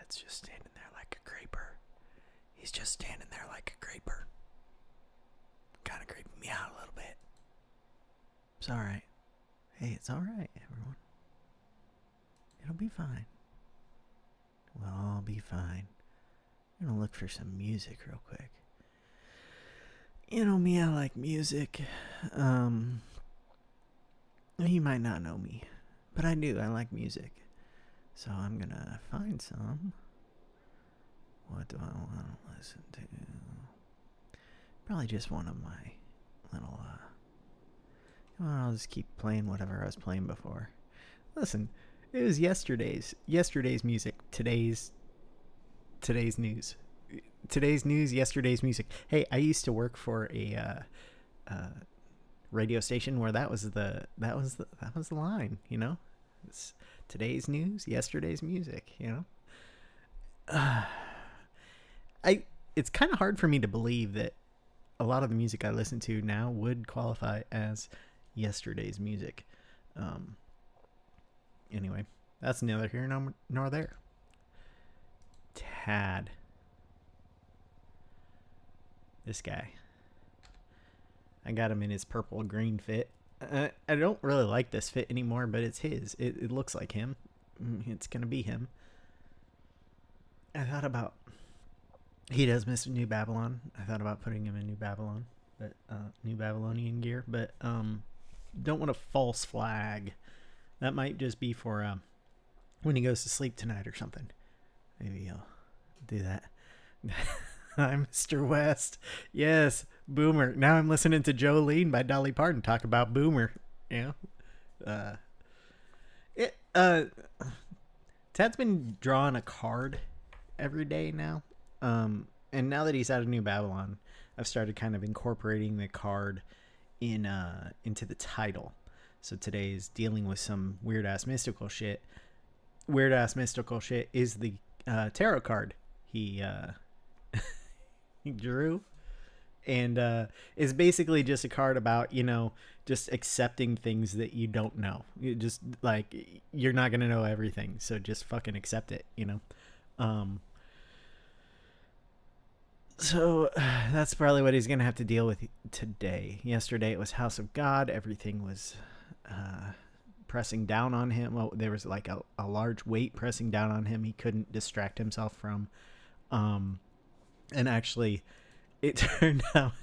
Tad's just standing there like a creeper. He's just standing there like a creeper. Kind of creeping me out a little bit. It's alright. Hey, it's alright, everyone. It'll be fine. We'll all be fine. I'm gonna look for some music real quick. You know me, I like music. You might not know me, but I do. I like music. So I'm gonna find some. What do I want to listen to? Probably just one of my little, I'll just keep playing whatever I was playing before. Listen, it was yesterday's music, today's news. Today's news, yesterday's music. Hey, I used to work for a radio station where that was the line, you know? It's today's news, yesterday's music, you know? It's kind of hard for me to believe that a lot of the music I listen to now would qualify as yesterday's music. Anyway, that's neither here nor there. Tad. This guy. I got him in his purple green fit. I don't really like this fit anymore, but it's his. It looks like him. It's going to be him. I thought about... He does miss New Babylon. I thought about putting him in New Babylon, but New Babylonian gear, but don't want a false flag. That might just be for when he goes to sleep tonight or something. Maybe he'll do that. I'm Mr. West. Yes, Boomer. Now I'm listening to Jolene by Dolly Parton talk about Boomer. You know, Tad's been drawing a card every day now. And now that he's out of New Babylon, I've started kind of incorporating the card into the title. So today's dealing with some weird ass mystical shit. Weird ass mystical shit is the tarot card he he drew, and is basically just a card about, you know, just accepting things that you don't know. You just like, you're not gonna know everything, so just fucking accept it, you know. So that's probably what he's gonna have to deal with today. Yesterday it was House of God. Everything was pressing down on him. Well, there was like a large weight pressing down on him he couldn't distract himself from. And actually, it turned out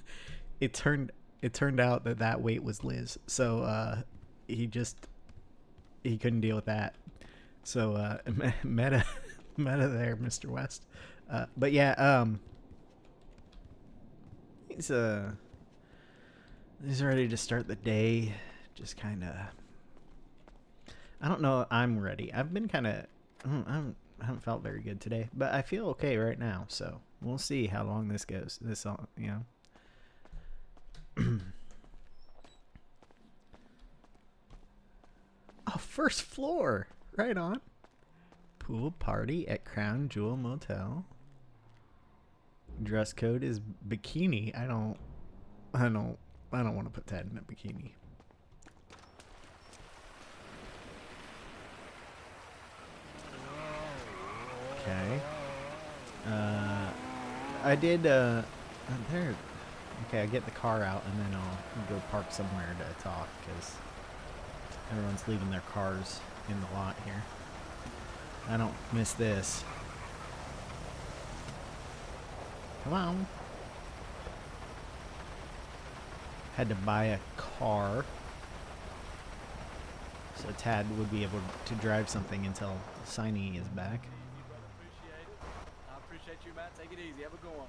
that weight was Liz. So he couldn't deal with that. So meta there, Mr. West. But yeah, he's ready to start the day. Just kind of, I don't know. I'm ready. I've been kind of, I haven't felt very good today, but I feel okay right now. So we'll see how long this goes. This all, you know. Oh, first floor. Right on. Pool party at Crown Jewel Motel. Dress code is bikini. I don't want to put that in a bikini. Okay. I did there. Okay, I get the car out and then I'll go park somewhere to talk because everyone's leaving their cars in the lot here. I don't miss this. Come on. Had to buy a car so Tad would be able to drive something until Signy is back. I appreciate you, Matt. Take it easy. Have a good one.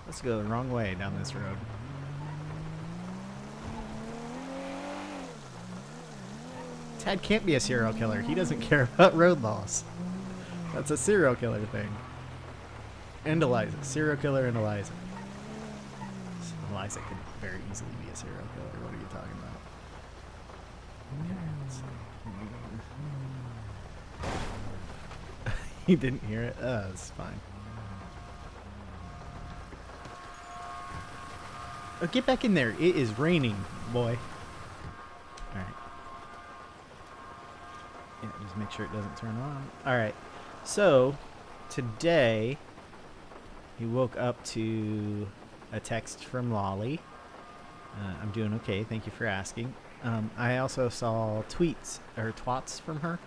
Let's go the wrong way down this road. Tad can't be a serial killer. He doesn't care about road laws. That's a serial killer thing. And Eliza. Serial killer and Eliza. Eliza could very easily be a serial killer. What are you talking about? He didn't hear it? It's fine. Oh, get back in there. It is raining, boy. Alright. Yeah, just make sure it doesn't turn on. Alright. So, today, he woke up to a text from Lolly. I'm doing okay. Thank you for asking. I also saw tweets, or twats from her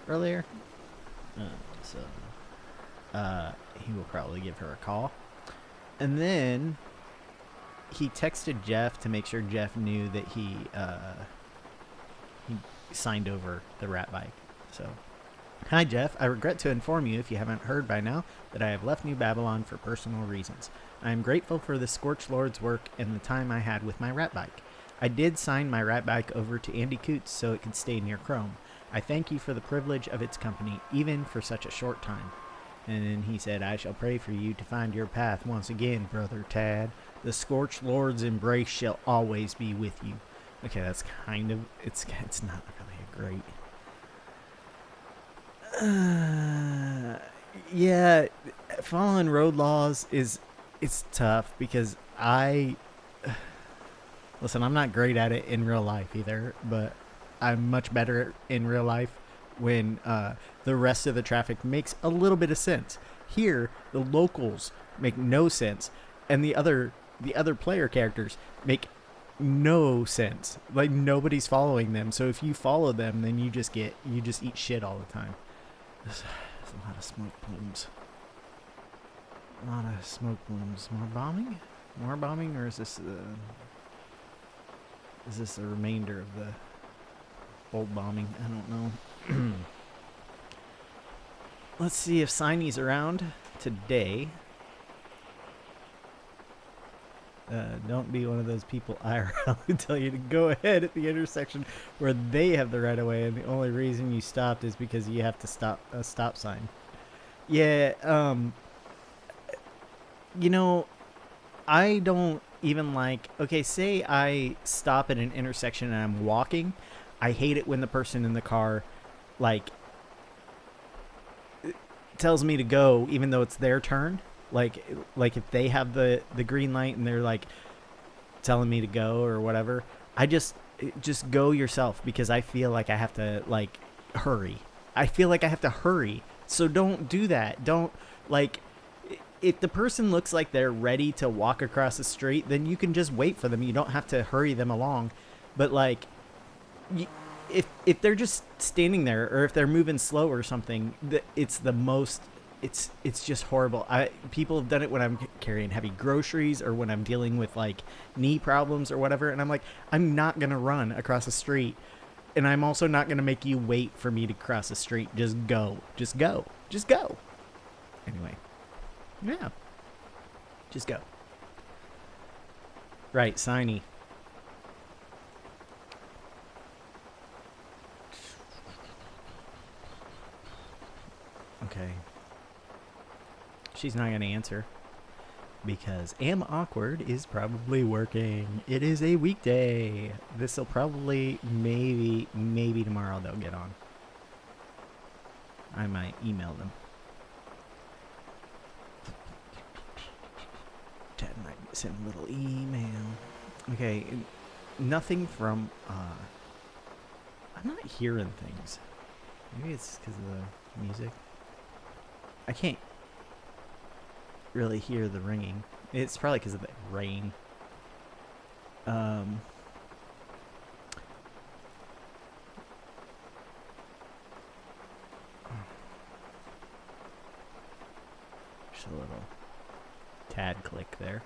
earlier. So, he will probably give her a call. And then he texted Jeff to make sure Jeff knew that he signed over the rat bike. So, hi Jeff, I regret to inform you, if you haven't heard by now, that I have left New Babylon for personal reasons. I am grateful for the Scorched Lord's work and the time I had with my rat bike. I did sign my rat bike over to Andy Coots so it could stay near Chrome. I thank you for the privilege of its company, even for such a short time. And then he said, I shall pray for you to find your path once again, Brother Tad. The Scorched Lord's embrace shall always be with you. Okay, that's kind of, it's not really a great... yeah, following road laws it's tough because listen, I'm not great at it in real life either, but I'm much better in real life when the rest of the traffic makes a little bit of sense. Here, the locals make no sense, and the other player characters make no sense. Like, nobody's following them, so if you follow them, then you just eat shit all the time. There's a lot of smoke plumes. A lot of smoke plumes. More bombing? More bombing, or is this the remainder of the old bombing? I don't know. Let's see if Signy's around today. Don't be one of those people IRL who tell you to go ahead at the intersection where they have the right of way, and the only reason you stopped is because you have to stop a stop sign. Yeah, you know, I don't even like, okay, say I stop at an intersection and I'm walking. I hate it when the person in the car, like, tells me to go even though it's their turn. Like if they have the green light and they're like telling me to go or whatever, I just go yourself, because I feel like I have to, like, hurry. I feel like I have to hurry. So don't do that. Don't, like, if the person looks like they're ready to walk across the street, then you can just wait for them. You don't have to hurry them along. But, like, if they're just standing there, or if they're moving slow or something, it's the most, it's just horrible. People have done it when I'm carrying heavy groceries, or when I'm dealing with, like, knee problems or whatever, and I'm like, I'm not gonna run across the street, and I'm also not gonna make you wait for me to cross the street. Just go. Anyway, yeah, just go. Right, Signy. Okay. She's not going to answer because Am Awkward is probably working. It is a weekday. This will probably, maybe tomorrow they'll get on. I might email them. Ted might send a little email. Okay, nothing from, I'm not hearing things. Maybe it's because of the music. I can't really hear the ringing. It's probably because of the rain. Just a little tad click there.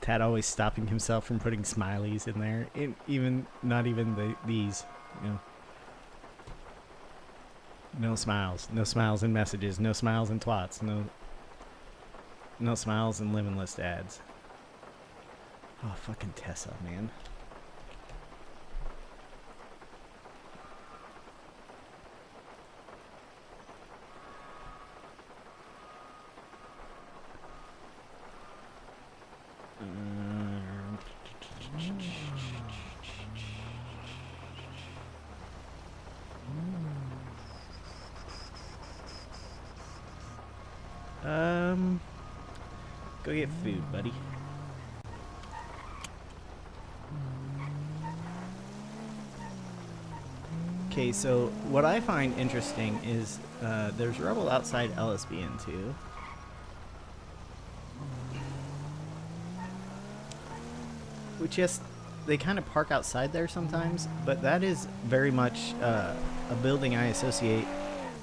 Tad always stopping himself from putting smileys in there. Not even these, you know. No smiles. No smiles in messages. No smiles in twats. No smiles in living list ads. Oh, fucking Tessa, man. Go get food, buddy. Okay, so what I find interesting is there's rubble outside LSBN too. Which, yes, they kind of park outside there sometimes, but that is very much a building I associate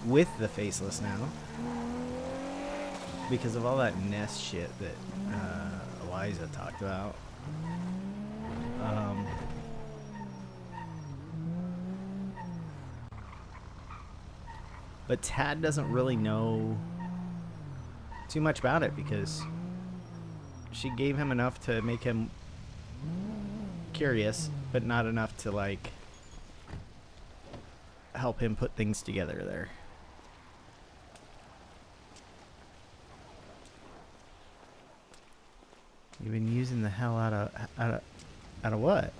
with the Faceless now. Because of all that nest shit that Eliza talked about. But Tad doesn't really know too much about it because she gave him enough to make him curious, but not enough to, like, help him put things together there. You've been using the hell out of what?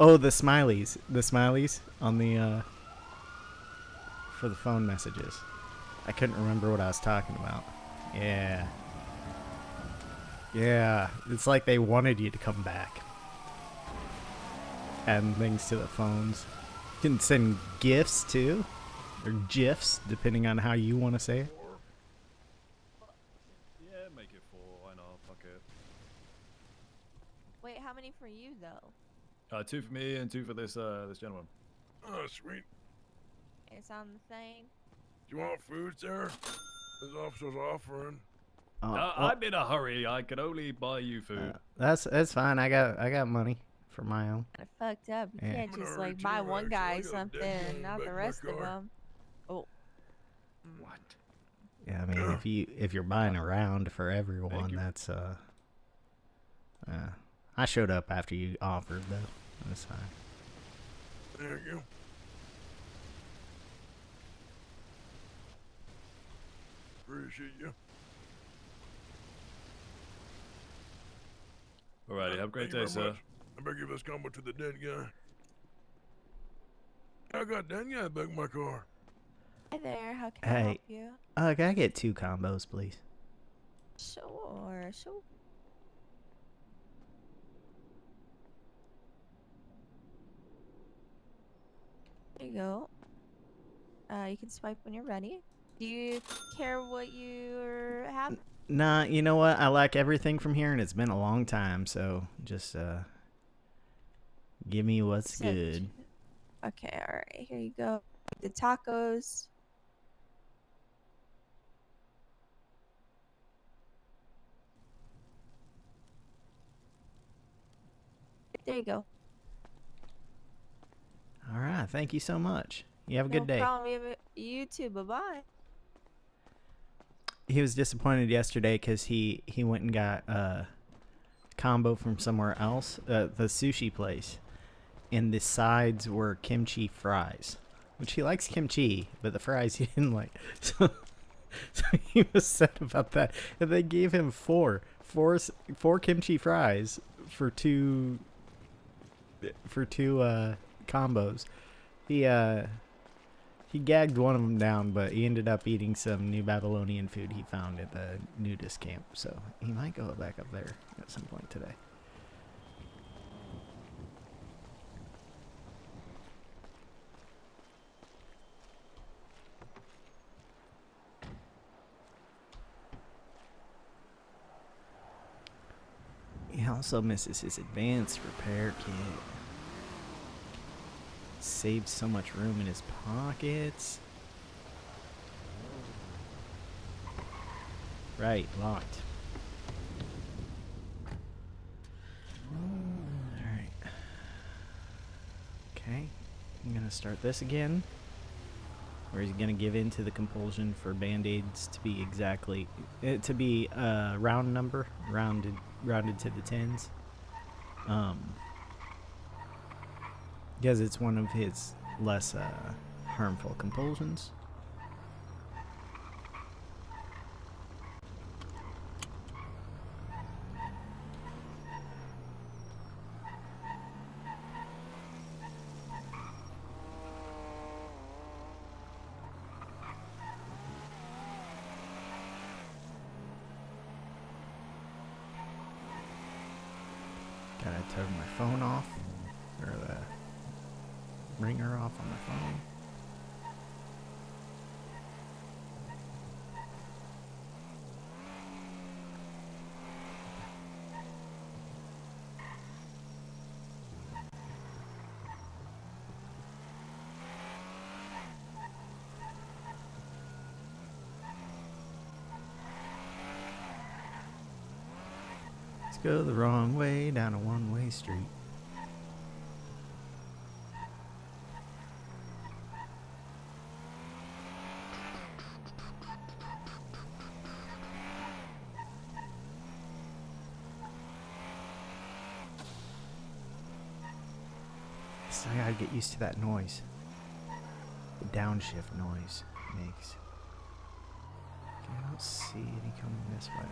Oh, the smileys. The smileys on the for the phone messages. I couldn't remember what I was talking about. Yeah. Yeah, it's like they wanted you to come back. Adding things to the phones. You can send GIFs too, or GIFs, depending on how you want to say it. Yeah, make it 4. Why not? Fuck it. Wait, how many for you though? 2 for me and 2 for this this gentleman. Oh, sweet. It's on the thing. Do you want food, sir? This officer's offering. I'm in a hurry. I can only buy you food. That's fine. I got money for my own. Kind of fucked up. You Yeah. can't I'm just gonna like reach buy over, one actually. guy I got a something dead and not back the in my rest of car. them. Oh. What? Yeah, I mean, if you're buying around for everyone, that's I showed up after you offered though. That's fine. Thank you. Appreciate you. Alrighty, have a great Thank you day, very sir. much. I better give this combo to the dead guy. I got dead guy back in my car. Hi there. How can I Hey. help you? Can I get 2 combos, please? Sure. Sure. There you go. You can swipe when you're ready. Do you care what you have? Nah, you know what? I like everything from here, and it's been a long time, so just give me what's So- good. Okay, alright. Here you go. The tacos. There you go. All right, thank you so much. You have a good day. No problem. You too. Bye-bye. He was disappointed yesterday because he went and got a combo from somewhere else, the sushi place, and the sides were kimchi fries, which he likes kimchi, but the fries he didn't like. So he was sad about that, and they gave him four kimchi fries for two combos. He gagged one of them down, but he ended up eating some New Babylonian food he found at the nudist camp. So he might go back up there at some point today. He also misses his advanced repair kit. Saved so much room in his pockets. Right, locked. Alright. Okay. I'm gonna start this again. Or he's gonna give in to the compulsion for band-aids to be exactly to be round number, rounded to the tens. Because it's one of his less harmful compulsions. turn my phone off, or the ringer off on my phone. Let's go the wrong way down a one-way street. So I gotta get used to that noise. The downshift noise it makes. Okay, I don't see any coming this way.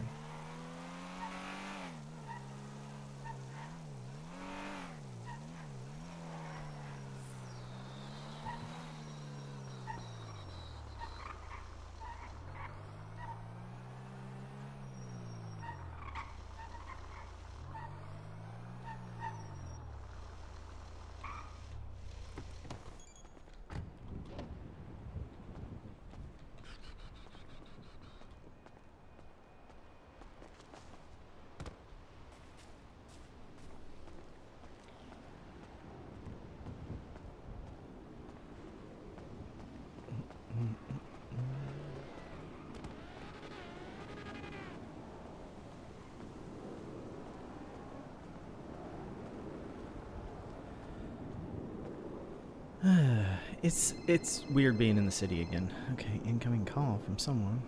It's weird being in the city again. Okay, incoming call from someone.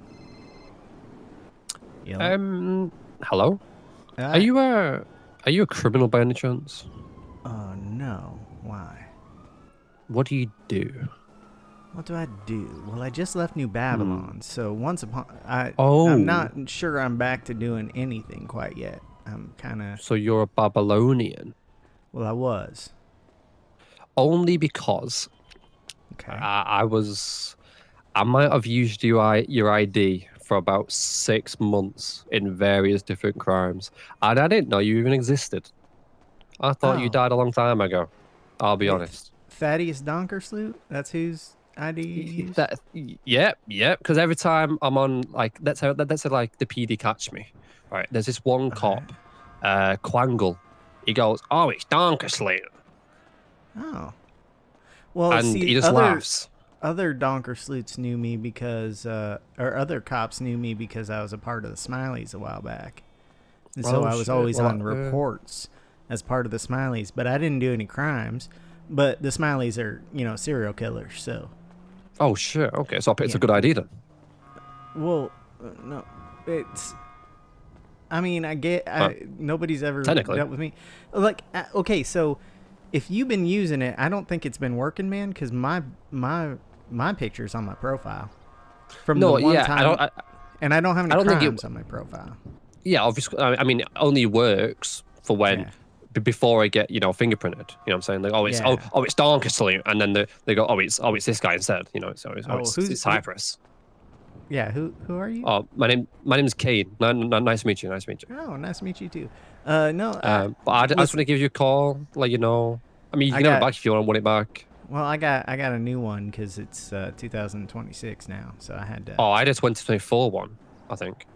Yellow. Hello? Are you a criminal by any chance? No. Why? What do you do? What do I do? Well, I just left New Babylon, so once upon Oh. I'm not sure I'm back to doing anything quite yet. I'm kind of. So you're a Babylonian? Well, I was. Only because Okay. I might have used your ID for about 6 months in various different crimes, and I didn't know you even existed. I thought you Oh. died a long time ago. I'll be honest. Thaddeus Donkersloot? That's whose ID you use? Yep. Because every time I'm on, like, that's how like the PD catch me. Right. There's this one cop, Quangle. He goes, "Oh, it's Donkersloot," Oh. Well, and see, he just laughs. Other Donkersloots knew me because, or other cops knew me because I was a part of the Smileys a while back. And so I was always on reports as part of the Smileys, but I didn't do any crimes. But the Smileys are, serial killers, so. Oh, sure. Okay, so it's a good idea then. Well, no, it's. I mean, nobody's ever Technically. dealt with me. Like, okay, so if you've been using it, I don't think it's been working, man, because my picture's on my profile from the one time, and I don't have any crimes on my profile. Yeah, obviously. I mean, it only works for when before I get fingerprinted. You know what I'm saying? Like, it's Donkersloot, and then they go, it's this guy instead. It's Cypress. Yeah, who are you? Oh, my name's Kane. Nice to meet you. Oh, nice to meet you too. But I just want to give you a call, let you know. I mean, you can have it back if you want it back. Well, I got a new one because it's 2026 now, so I had to. Oh, I just went to 2024 one, I think.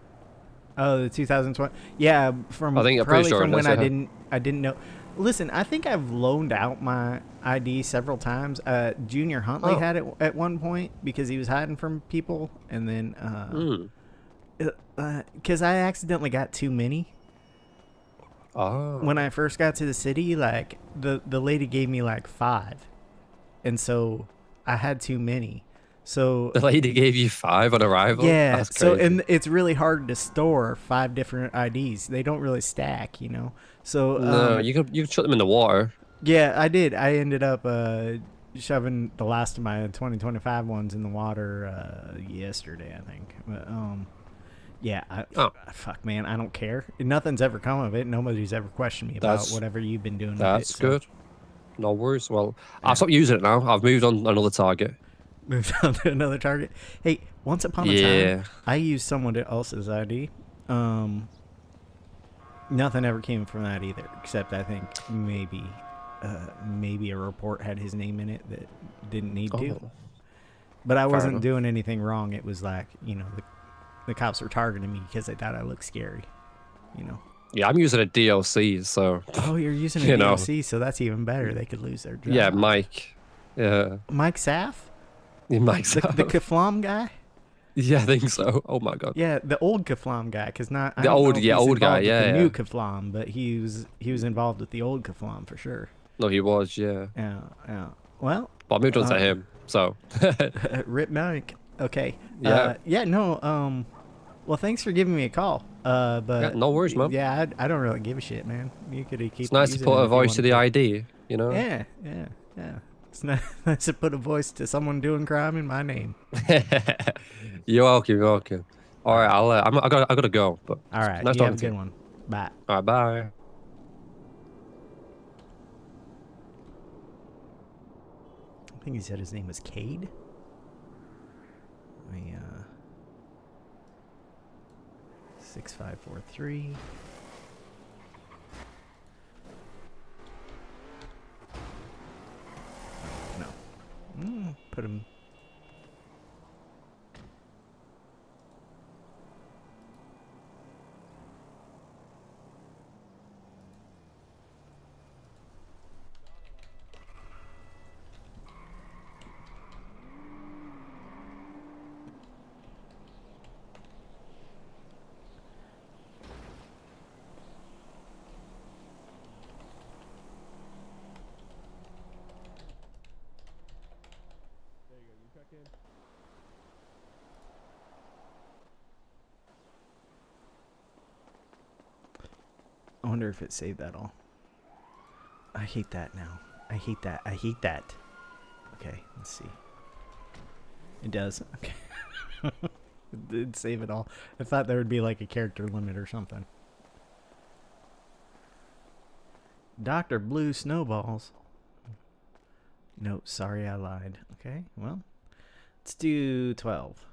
Oh, the 2020. Yeah, from I think I'm pretty sure from when I didn't know. Listen, I think I've loaned out my ID several times. Junior Huntley had it at one point because he was hiding from people, and then because I accidentally got too many. Oh. When I first got to the city, like the lady gave me like 5, and so I had too many. So the lady gave you 5 on arrival? Yeah. That's so crazy. and it's really hard to store 5 different IDs. They don't really stack, So no, you can shut them in the water. Yeah, I did. I ended up shoving the last of my 2025 ones in the water yesterday, I think. But fuck, man, I don't care. Nothing's ever come of it. Nobody's ever questioned me about whatever you've been doing. That's with it, good. No worries. Well, I've stopped using it now. I've moved on to another target. Moved on to another target. Hey, once upon a time, I used someone else's ID. Nothing ever came from that either, except I think maybe a report had his name in it that didn't need to. Oh, But I wasn't enough. doing anything wrong. It was like, the cops were targeting me because they thought I looked scary, Yeah, I'm using a DLC, so Oh, you're using a You know. DLC, so that's even better. They could lose their job. yeah, Mike. Yeah, Mike Saff? Mike's The Kaflam guy? Yeah, I think so. Oh my god. Yeah, the old Kaflam guy, because not I The don't know old- if yeah, he's old guy, involved with yeah, the yeah. new Kaflam, but he was involved with the old Kaflam for sure. No, he was. Yeah, Yeah. Well, but I moved on to him. So Rip Mike. Okay. Yeah. No. Well, thanks for giving me a call. But Yeah, no worries, man. Yeah, I don't really give a shit, man. You could keep. it's nice to using put it a if you voice to wanted the ID. You know. Yeah. It's nice to put a voice to someone doing crime in my name. You're welcome. You're welcome. All right, I gotta go. But All right. nice You have talking a to good you. one. Bye. All right, bye. I think he said his name was Cade. Let me 6543. No. Put him. I wonder if it saved that all. I hate that now. I hate that. Okay, let's see. It does. Okay. It did save it all. I thought there would be like a character limit or something. Dr. Blue Snowballs. No, sorry, I lied. Okay, well, let's do 12.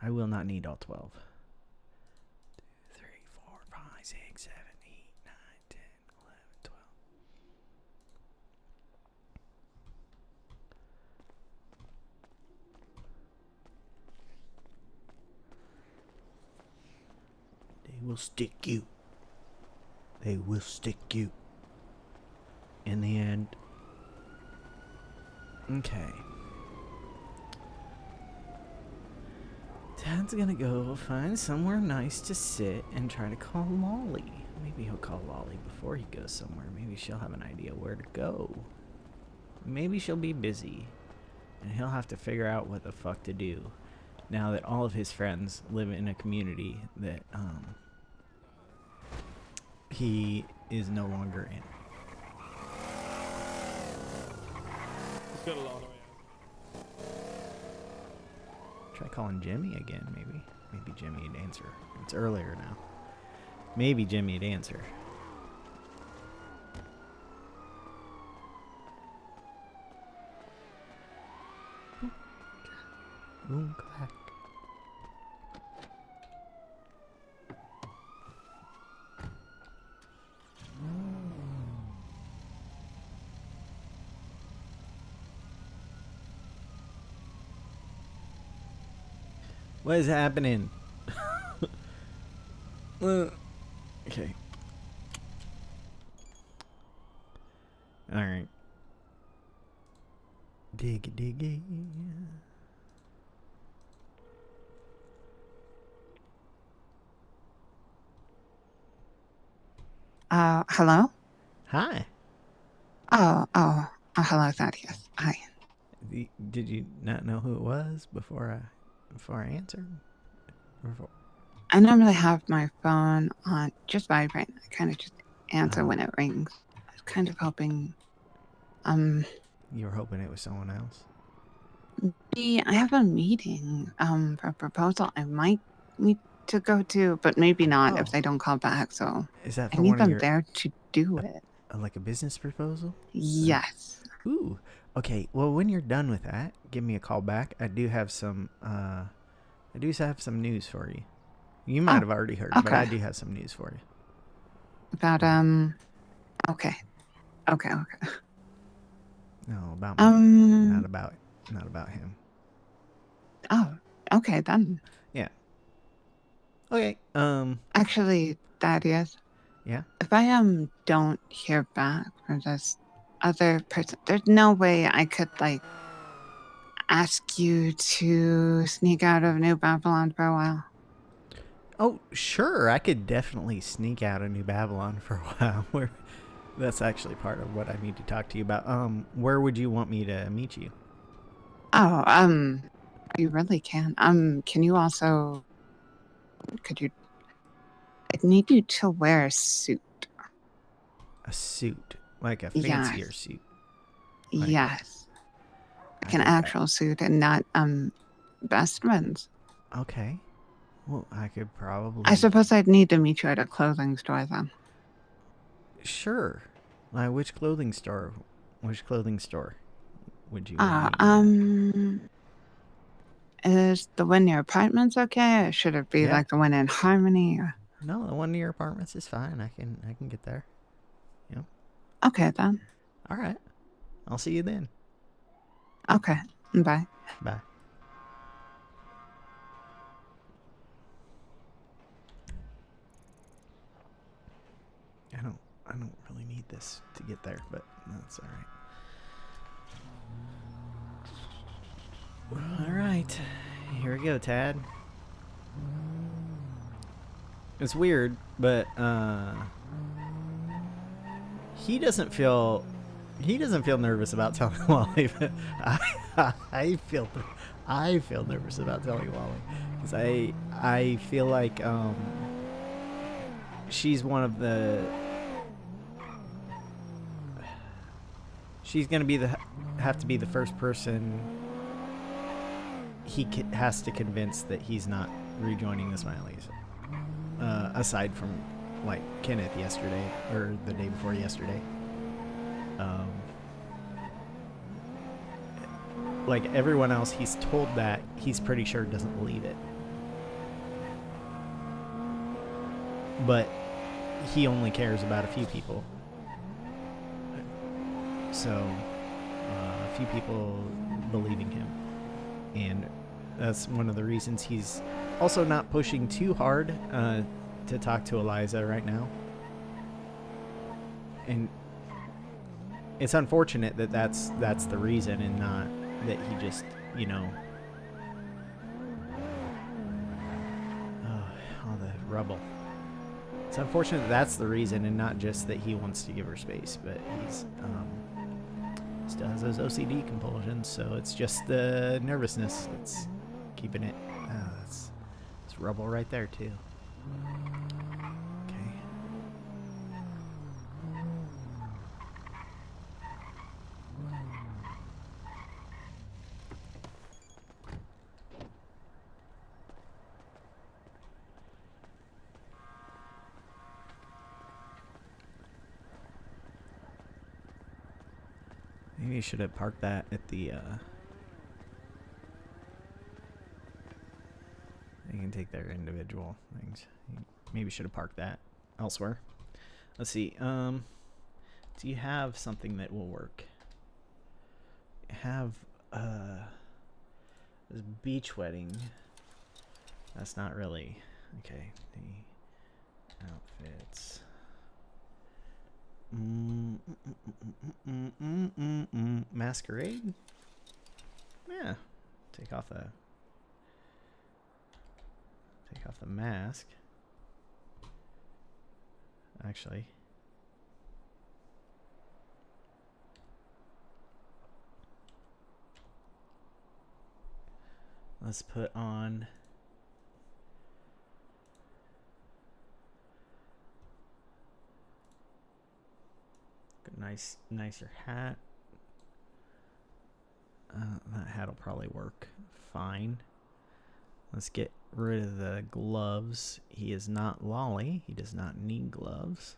I will not need all 12. 2, 3, 4, 5, 6, 7, 8, 9, 10, 11, 12. They will stick you. They will stick you. In the end. Okay. Dad's gonna go find somewhere nice to sit and try to call Lolly. Maybe he'll call Lolly before he goes somewhere. Maybe she'll have an idea where to go. Maybe she'll be busy. And he'll have to figure out what the fuck to do. Now that all of his friends live in a community that, he is no longer in. Try calling Jimmy again, maybe. Maybe Jimmy would answer. It's earlier now. Maybe Jimmy would answer. Boom, clack. What is happening? Okay. Alright. Diggy. Hello? Hi. Oh, hello, Thaddeus. Hi. Did you not know who it was before I answered? I normally have my phone on just vibrate. I kind of just answer when it rings. I was kind of hoping, You were hoping it was someone else? I have a meeting, for a proposal I might need to go to, but maybe not if they don't call back, so Is that I for need one of them your, there to do it. like a business proposal? Yes. Ooh. Okay, well, when you're done with that, give me a call back. I do have some news for you. You might have already heard, but I okay. do have some news for you. About okay. Okay. No, about me. Not about him. Oh, okay then. Yeah. Okay. Actually, Thaddeus, Yeah. if I don't hear back from this other person, there's no way I could like ask you to sneak out of New Babylon for a while. Oh, sure. I could definitely sneak out of New Babylon for a while. That's actually part of what I need to talk to you about. Where would you want me to meet you? Oh, you really can. Can you also? Could you? I need you to wear a suit. A suit, like a Yes. fancier suit. Yes. I Like an could, actual suit and not best friends. okay. Well, I could probably. I suppose I'd need to meet you at a clothing store then. Sure. Which clothing store? Which clothing store would you? Is the one near apartments okay? Or should it be Yeah. like the one in Harmony? Or... No, the one near apartments is fine. I can get there. Yeah. Okay then. All right. I'll see you then. Okay. Bye. Bye. I don't really need this to get there, but that's all right. All right. Here we go, Tad. It's weird, but he doesn't feel nervous about telling Wally, but I feel nervous about telling Wally because I feel like she's one of the she's gonna be have to be the first person he has to convince that he's not rejoining the Smileys. Aside from like Kenneth yesterday or the day before yesterday. Like everyone else he's told that he's pretty sure doesn't believe it. But he only cares about a few people. So a few people believing him. And that's one of the reasons he's also not pushing too hard to talk to Eliza right now. And it's unfortunate that that's the reason and not that he just, you know, all the rubble. It's unfortunate that that's the reason and not just that he wants to give her space, but he's still has those OCD compulsions, so it's just the nervousness that's keeping it. That's rubble right there too. Okay. Maybe you should have parked that at the you can take their individual things. Maybe should have parked that elsewhere. Let's see. Do you have something that will work? Have this beach wedding. That's not really okay. The outfits. Masquerade. Yeah. Take off the mask. Actually. Let's put on a nicer hat. That hat will probably work fine. Let's get rid of the gloves. He is not Lolly. He does not need gloves.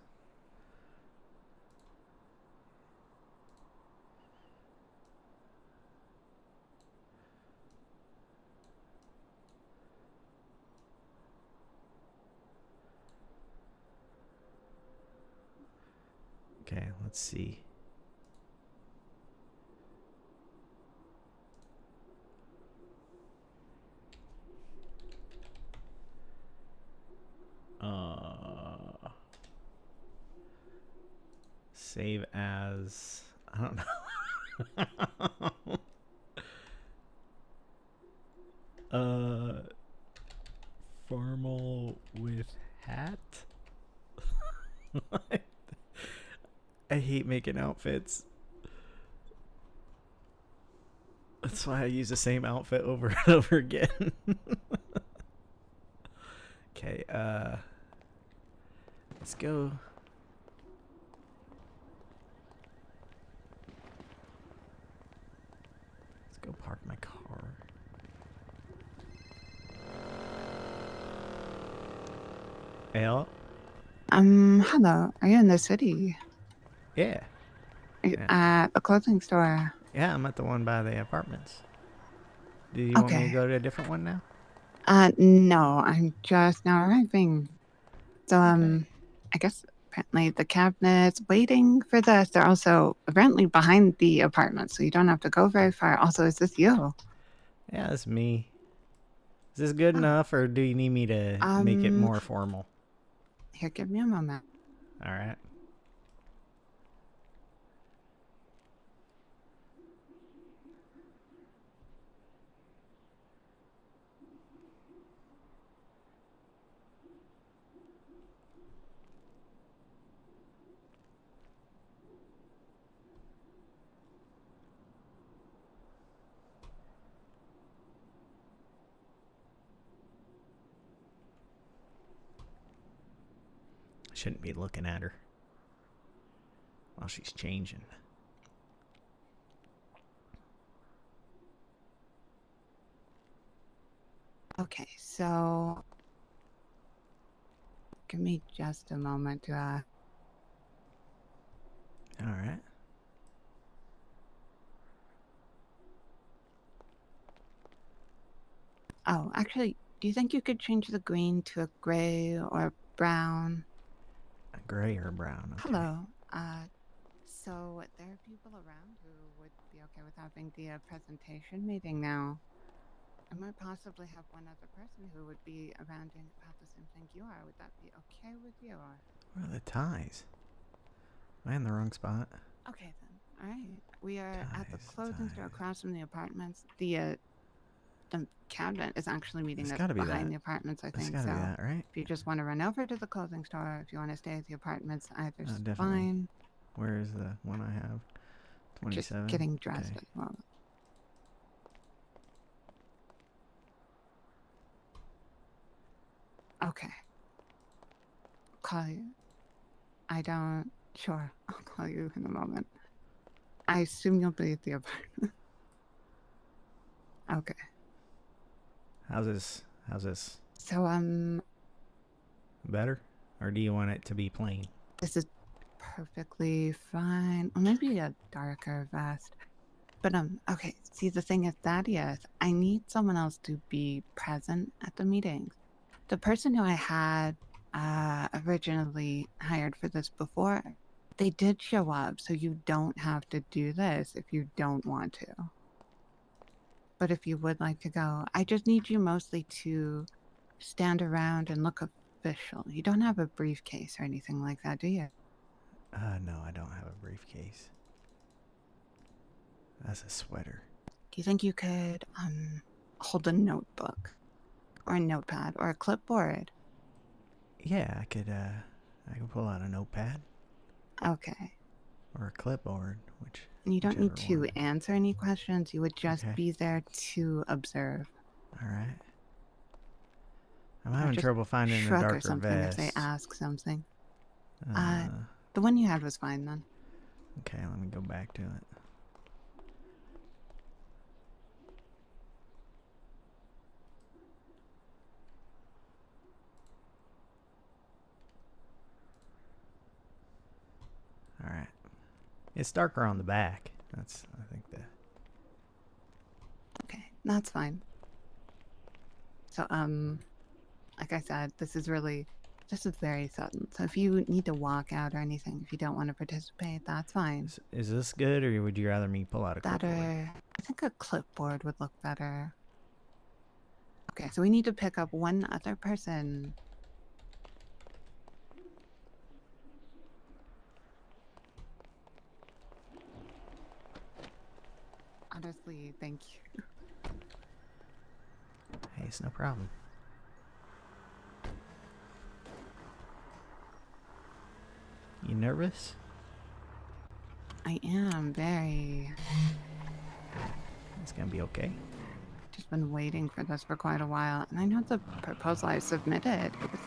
Okay, let's see. Save as, I don't know. Formal with hat. What? I hate making outfits. That's why I use the same outfit over and over again. Okay, let's go. Let's go park my car. Hello? Hello. Are you in the city? Yeah. Are you Yeah. at the clothing store? Yeah, I'm at the one by the apartments. Do you want me to Okay. go to a different one now? No, I'm just now arriving. So, I guess apparently the cabinet's waiting for this. They're also apparently behind the apartment, so you don't have to go very far. Also, is this you? Yeah, it's me. Is this good Oh. enough, or do you need me to make it more formal? Here, give me a moment. All right. Shouldn't be looking at her while she's changing. Okay, so give me just a moment to All right. Oh, actually, do you think you could change the green to a gray or brown? A gray or brown. Okay. Hello. So there are people around who would be okay with having the presentation meeting now. I might possibly have one other person who would be around doing about the same thing you are. Would that be okay with you? Or Where are the ties? Am I in the wrong spot? okay then. All right. We are at the Ties, clothing store ties. across from the apartments. The cabinet is actually meeting It's us gotta be behind that. the apartments, I It's think. gotta So be that, right? if you just want to run over to the clothing store, if you want to stay at the apartments, either's Definitely. fine. Where is the one I have? Just 27. getting dressed Okay. at the moment. Okay. Call you. I don't. Sure. I'll call you in a moment. I assume you'll be at the apartment. Okay. How's this? How's this? So, Better? Or do you want it to be plain? this is perfectly fine. Or maybe a darker vest. But, okay. See, the thing is, Thaddeus, I need someone else to be present at the meetings. The person who I had originally hired for this before, they did show up, so you don't have to do this if you don't want to. But if you would like to go, I just need you mostly to stand around and look official. You don't have a briefcase or anything like that, do you? No, I don't have a briefcase. That's a sweater. Do you think you could hold a notebook or a notepad or a clipboard? Yeah, I could pull out a notepad Okay. or a clipboard, which You don't need whichever to one. answer any questions. You would just Okay. be there to observe. All right. I'm Or having just trouble finding a shrug darker or something vest. if they ask something. Uh, The one you had was fine then. okay, let me go back to it. All right. It's darker on the back. That's, I think, the... Okay, that's fine. So, like I said, this is really This is very sudden. So if you need to walk out or anything, if you don't want to participate, that's fine. Is this good, or would you rather me pull out a That clipboard? I think a clipboard would look better. Okay, so we need to pick up one other person. Honestly, thank you. Hey, it's no problem. You nervous? I am very. It's gonna be okay. Just been waiting for this for quite a while, and I know the proposal I submitted it was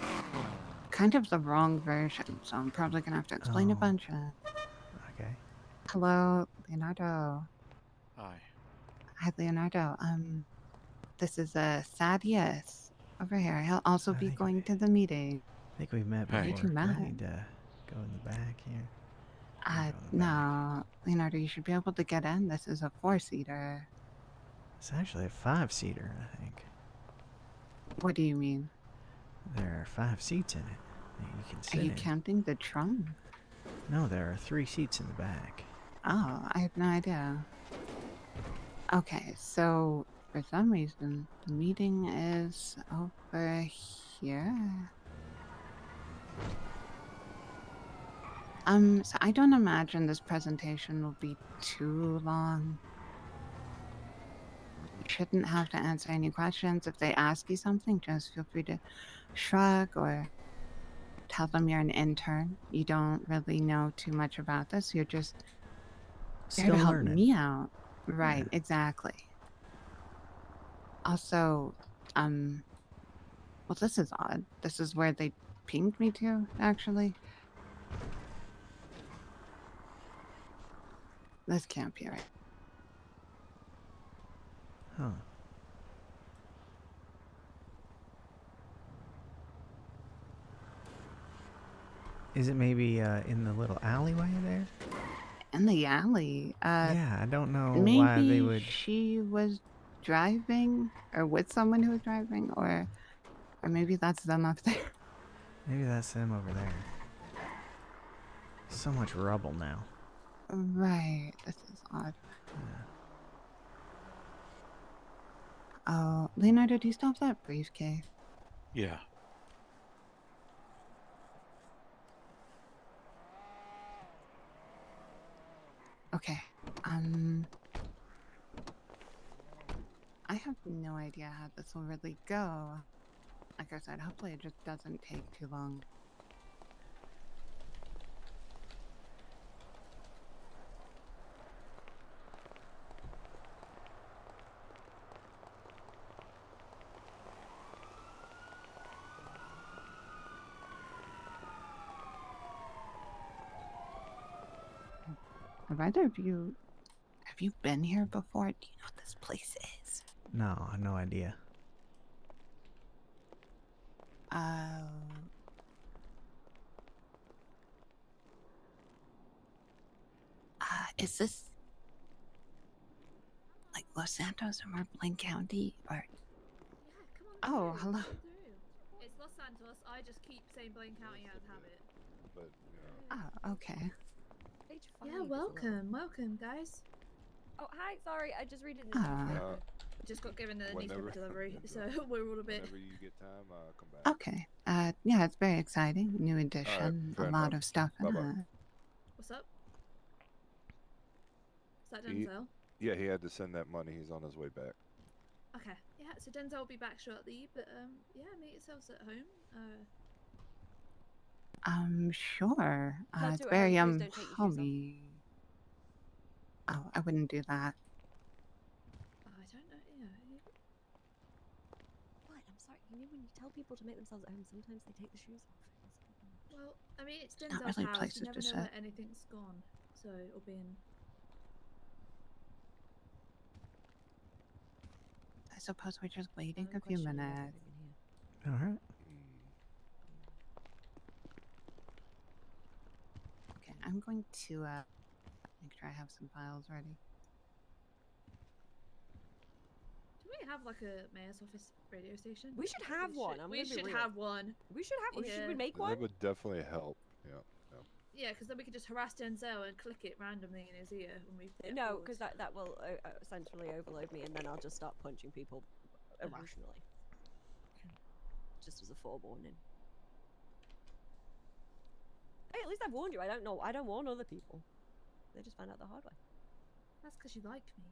kind of the wrong version, so I'm probably gonna have to explain a Oh. bunch of. Okay. Hello, Leonardo. Hi. Hi, Leonardo. This is Thaddeus over here. He'll also be going to the meeting. I think we've met Hey. before. You Do I met? need to go in the back here? Go in the back. No, Leonardo, you should be able to get in. This is a 4-seater. It's actually a 5-seater, I think. What do you mean? There are 5 seats in it that you can sit Are you in. counting the trunk? No, there are 3 seats in the back. Oh, I have no idea. Okay, so for some reason, the meeting is over here. So I don't imagine this presentation will be too long. You shouldn't have to answer any questions. If they ask you something, just feel free to shrug or tell them you're an intern. You don't really know too much about this. You're just there Still to help learning. me out. Right, Yeah. exactly. Also, well, this is odd. This is where they pinged me to, actually. This can't be right. Huh. Is it maybe in the little alleyway there? In the alley. Yeah, I don't know Maybe why they would. she was driving, or with someone who was driving, or maybe that's them up there. Maybe that's them over there. So much rubble now. Right. This is odd. Oh, Leonardo, do you still have that briefcase? Yeah. Okay. I have no idea how this will really go. Like I said, hopefully it just doesn't take too long. Have either of you, have you been here before? Do you know what this place is? No, no idea. Is this like Los Santos or Blaine County or? Yeah, come on. Oh, through, hello. come through. It's Los Santos. I just keep saying Blaine County out of habit. But, you know. Oh, okay. Yeah, welcome, guys. Oh, hi. Sorry, I just read it in the Ah. newspaper. Just got given the newspaper Whenever- delivery, so we're all a bit. Whenever you get time, come back. Okay. Yeah, it's very exciting. New edition. fair A lot enough. of stuff in Bye-bye. it. What's up? Is that He- Denzel? Yeah, he had to send that money. He's on his way back. Okay. Yeah, so Denzel will be back shortly, but yeah, make yourselves at home. Sure. Not It's too very early, please don't take your shoes off. homey. Oh, I wouldn't do that. I don't know. Yeah. What? I'm sorry. You know when you tell people to make themselves at home, sometimes they take the shoes off. Well, I mean, it's not Denzel's really house. places You never to know sit. that anything's gone, so it'll be in. I suppose we're just waiting I'm a few questioning minutes. everything in here. All right. Okay, I'm going to make sure I have some files ready. Do we have like a mayor's office radio station? We should have one. I'm We gonna be should real. have one. We should have one. Should we Yeah. make That one? would definitely help. Yeah. Yeah, because then we could just harass Denzel and click it randomly in his ear when we. get No, bored. because that will essentially overload me, and then I'll just start punching people irrationally. Just as a forewarning. Hey, at least I've warned you. I don't warn other people. They just find out the hard way. That's because you like me.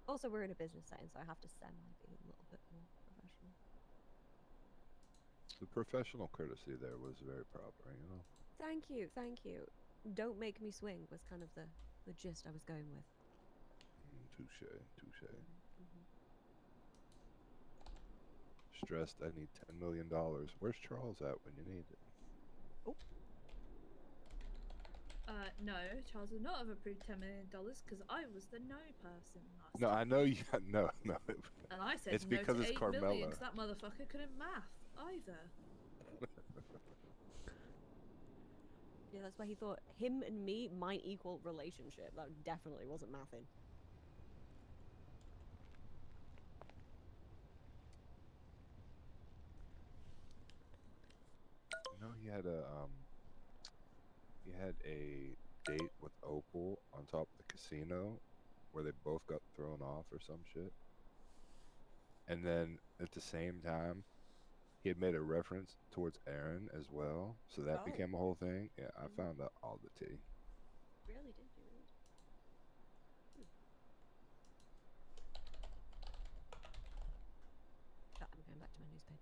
Also, we're in a business setting, so I have to semi-be a little bit more professional. The professional courtesy there was very proper, you know. Thank you, thank you. Don't make me swing was kind of the gist I was going with. Touche, touche. Mm-hmm. Stressed, I need $10 million. Where's Charles at when you need it? Oh. No, Charles would not have approved $10 million because I was the no person last No, time. I know you. No. And I said It's no because to it's 8 Carmela. million because that motherfucker couldn't math either. Yeah, that's why he thought him and me might equal relationship. That definitely wasn't mathing. No, he had a date with Opal on top of the casino where they both got thrown off or some shit. And then at the same time, he had made a reference towards Aaron as well, so that became a whole thing. Yeah, I found out all the tea. Really did you? I'm going back to my newspaper.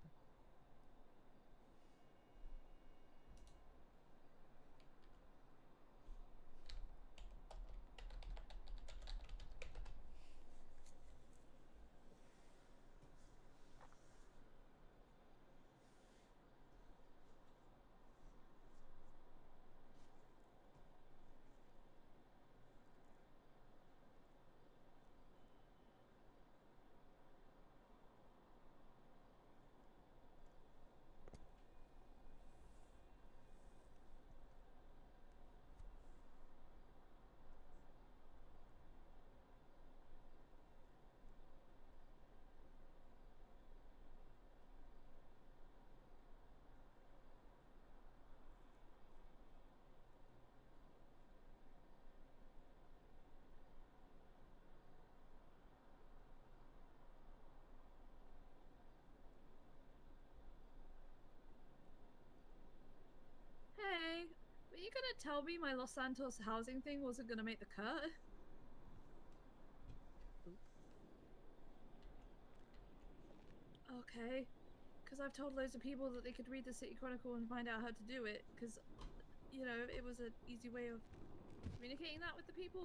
Hey, were you gonna tell me my Los Santos housing thing wasn't gonna make the cut? Okay, because I've told loads of people that they could read the City Chronicle and find out how to do it, because, you know, it was an easy way of communicating that with the people.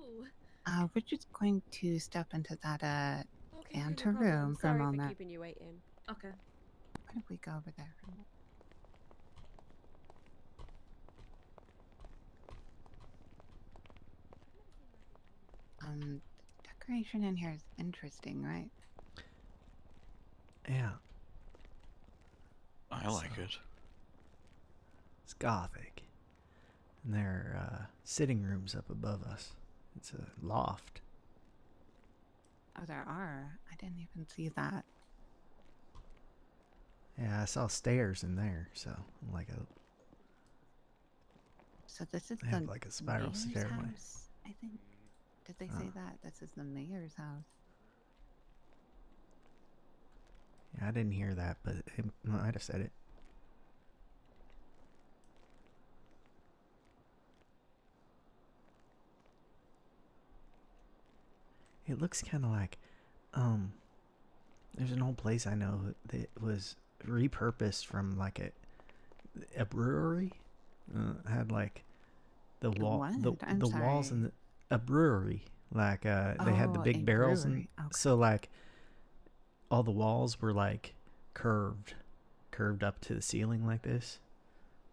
We're just going to step into that Okay, no ante problem. room for a Sorry for moment. keeping you waiting. Okay. Why don't we go over there? The decoration in here is interesting, right? Yeah. I like it. It's gothic. And there are sitting rooms up above us. It's a loft. Oh, there are. I didn't even see that. Yeah, I saw stairs in there, so like a. So this is They the have like a spiral mayor's stairway. house, I think. Did they say that? This is the mayor's house. Yeah, I didn't hear that, but it might have said it. It looks kind of like, there's an old place I know that was repurposed from like a brewery. Had like the wall, What? the I'm walls sorry. in a brewery. Like they had the Oh, big a barrels, brewery. and Okay. so like all the walls were like curved up to the ceiling like this.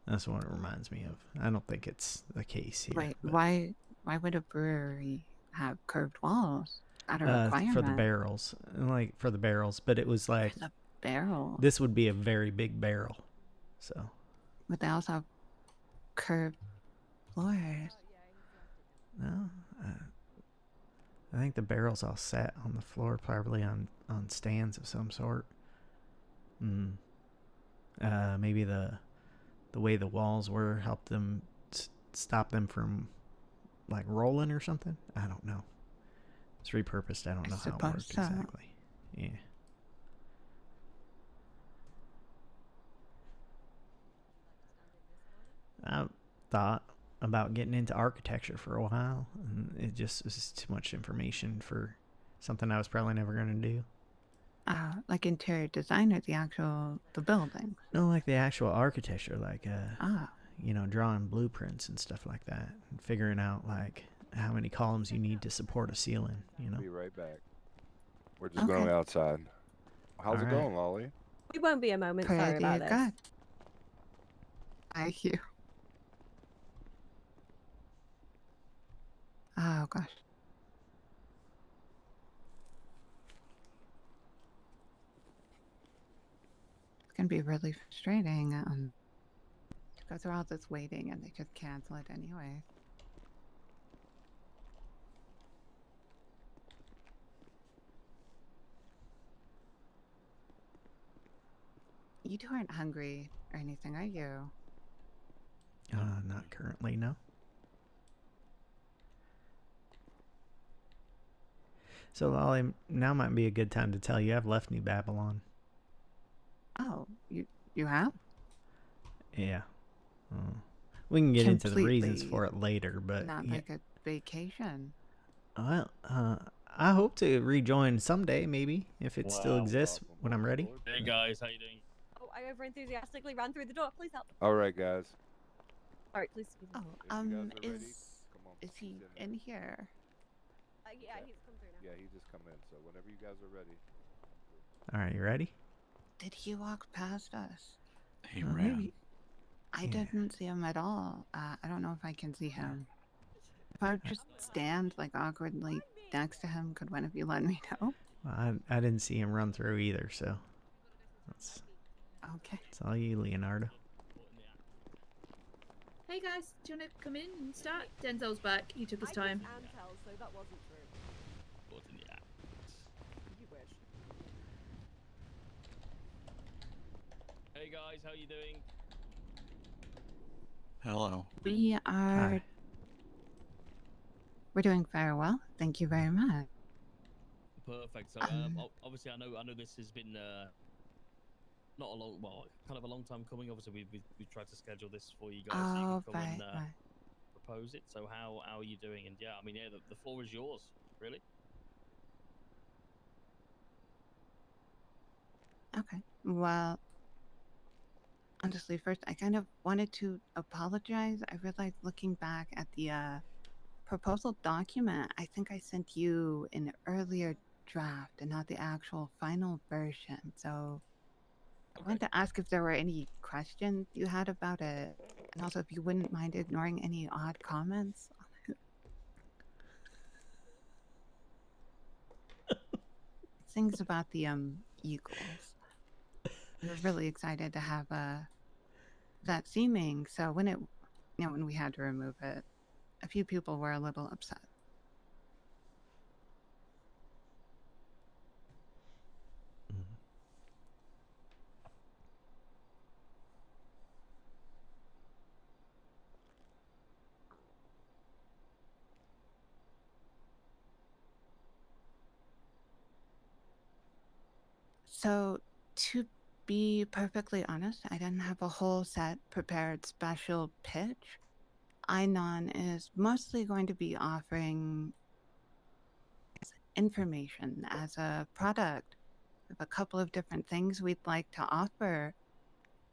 That's what it reminds me of. I don't think it's the case here. Wait, but, why would a brewery have curved walls? Not a requirement. for the barrels, like for the barrels, but it was like The barrel. this would be a very big barrel, so But they also have curved floors. no. I think the barrels all sat on the floor, probably on on stands of some sort. Maybe the way the walls were helped them stop them from like rolling or something. I don't know. It's repurposed. I don't know how it worked exactly. Yeah. I thought about getting into architecture for a while, and it just was too much information for something I was probably never going to do. Like interior design or the building? No, like the actual architecture, like you know, drawing blueprints and stuff like that, and figuring out like how many columns you need to support a ceiling. You know. Be right back. We're just going outside. How's it going, Lolly? We won't be a moment. Sorry about this. Good. Thank you. Oh gosh. It's gonna be really frustrating. To go through all this waiting and they just cancel it anyway. You two aren't hungry or anything, are you? Not currently, no. So, Lolly, now might be a good time to tell you I've left New Babylon. Oh, you have? Yeah. We can get into the reasons for it later, but not like a vacation. Well, I hope to rejoin someday, maybe, if it still exists when I'm ready. Hey guys, how you doing? Oh, I over enthusiastically ran through the door. Please help. All right, guys. All right, please. Excuse me. Is he in here? Yeah, he's come through now. Yeah, he just come in. So whenever you guys are ready. All right, you ready? Did he walk past us? He ran. I didn't see him at all. I don't know if I can see him. If I would just stand like awkwardly next to him, could one of you let me know? Well, I didn't see him run through either, so that's okay. It's all you, Leonardo. Hey guys, do you want to come in and start? Denzel's back. He took his time. Antel, so that wasn't true. You wish. Hey guys, how you doing? Hello. We are. Hi. We're doing very well. Thank you very much. Perfect. So, obviously, I know this has been not a long, kind of a long time coming. Obviously, we tried to schedule this for you guys so you can come and propose it. So, how are you doing? And yeah, I mean, yeah, the floor is yours, really. Okay. Well, honestly, first, I kind of wanted to apologize. I realized looking back at the proposal document, I think I sent you an earlier draft and not the actual final version. So I wanted to ask if there were any questions you had about it, and also if you wouldn't mind ignoring any odd comments on it. Things about the eagles. We were really excited to have that theming. So when when we had to remove it, a few people were a little upset. So, to be perfectly honest, I didn't have a whole set prepared special pitch. Einon is mostly going to be offering information as a product of a couple of different things we'd like to offer.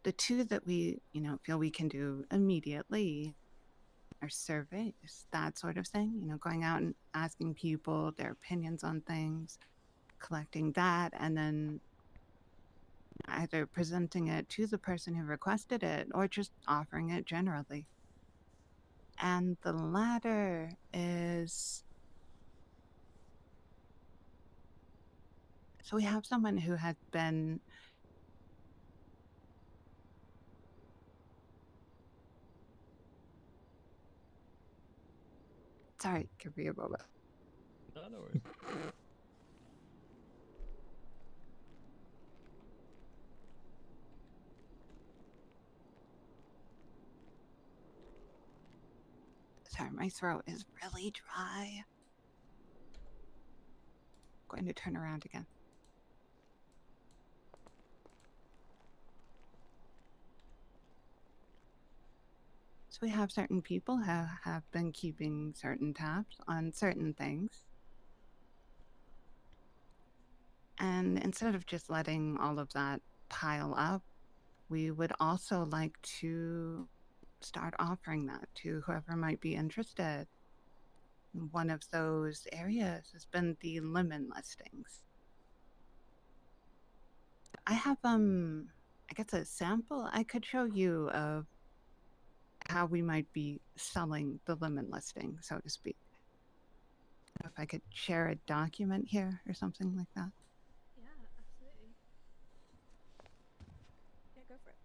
The two that we, feel we can do immediately are surveys, that sort of thing, going out and asking people their opinions on things, collecting that, and then either presenting it to the person who requested it or just offering it generally. And the latter is, so we have someone who has been sorry, give me a moment. No worries. Sorry, my throat is really dry. Going to turn around again. So we have certain people who have been keeping certain tabs on certain things. And instead of just letting all of that pile up, we would also like to start offering that to whoever might be interested. One of those areas has been the lemon listings. I have I guess a sample I could show you of how we might be selling the lemon listing, so to speak. If I could share a document here or something like that. Yeah, absolutely. Yeah, go for it.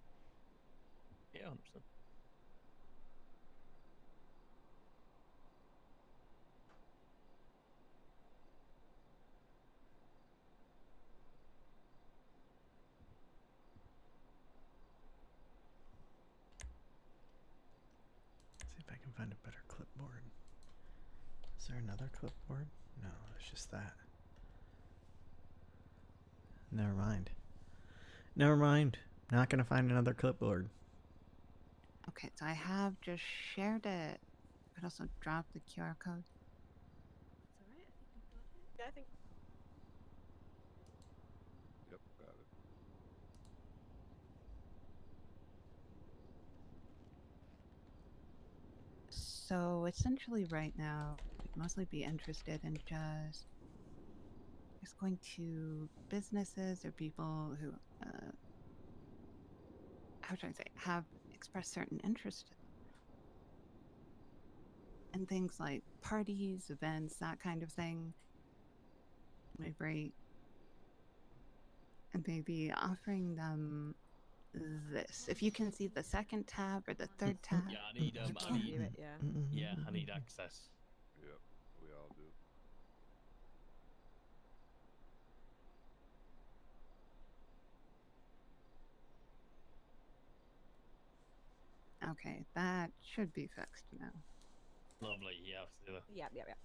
Yeah, 100%. See if I can find a better clipboard. Is there another clipboard? No, it's just that. Never mind. Never mind. Not gonna find another clipboard. Okay, so I have just shared it. I could also drop the QR code. It's alright, I think we got it. Yeah, I think. Yep, got it. So essentially right now, we'd mostly be interested in just going to businesses or people who, how should I say, have expressed certain interest in things like parties, events, that kind of thing. Maybe, and maybe offering them this. If you can see the second tab or the third tab. Yeah, I need I can't view it, yeah. yeah, I need access. Yep, we all do. Okay, that should be fixed now. Lovely, yeah, I'll see that. Yeah, yeah, yeah.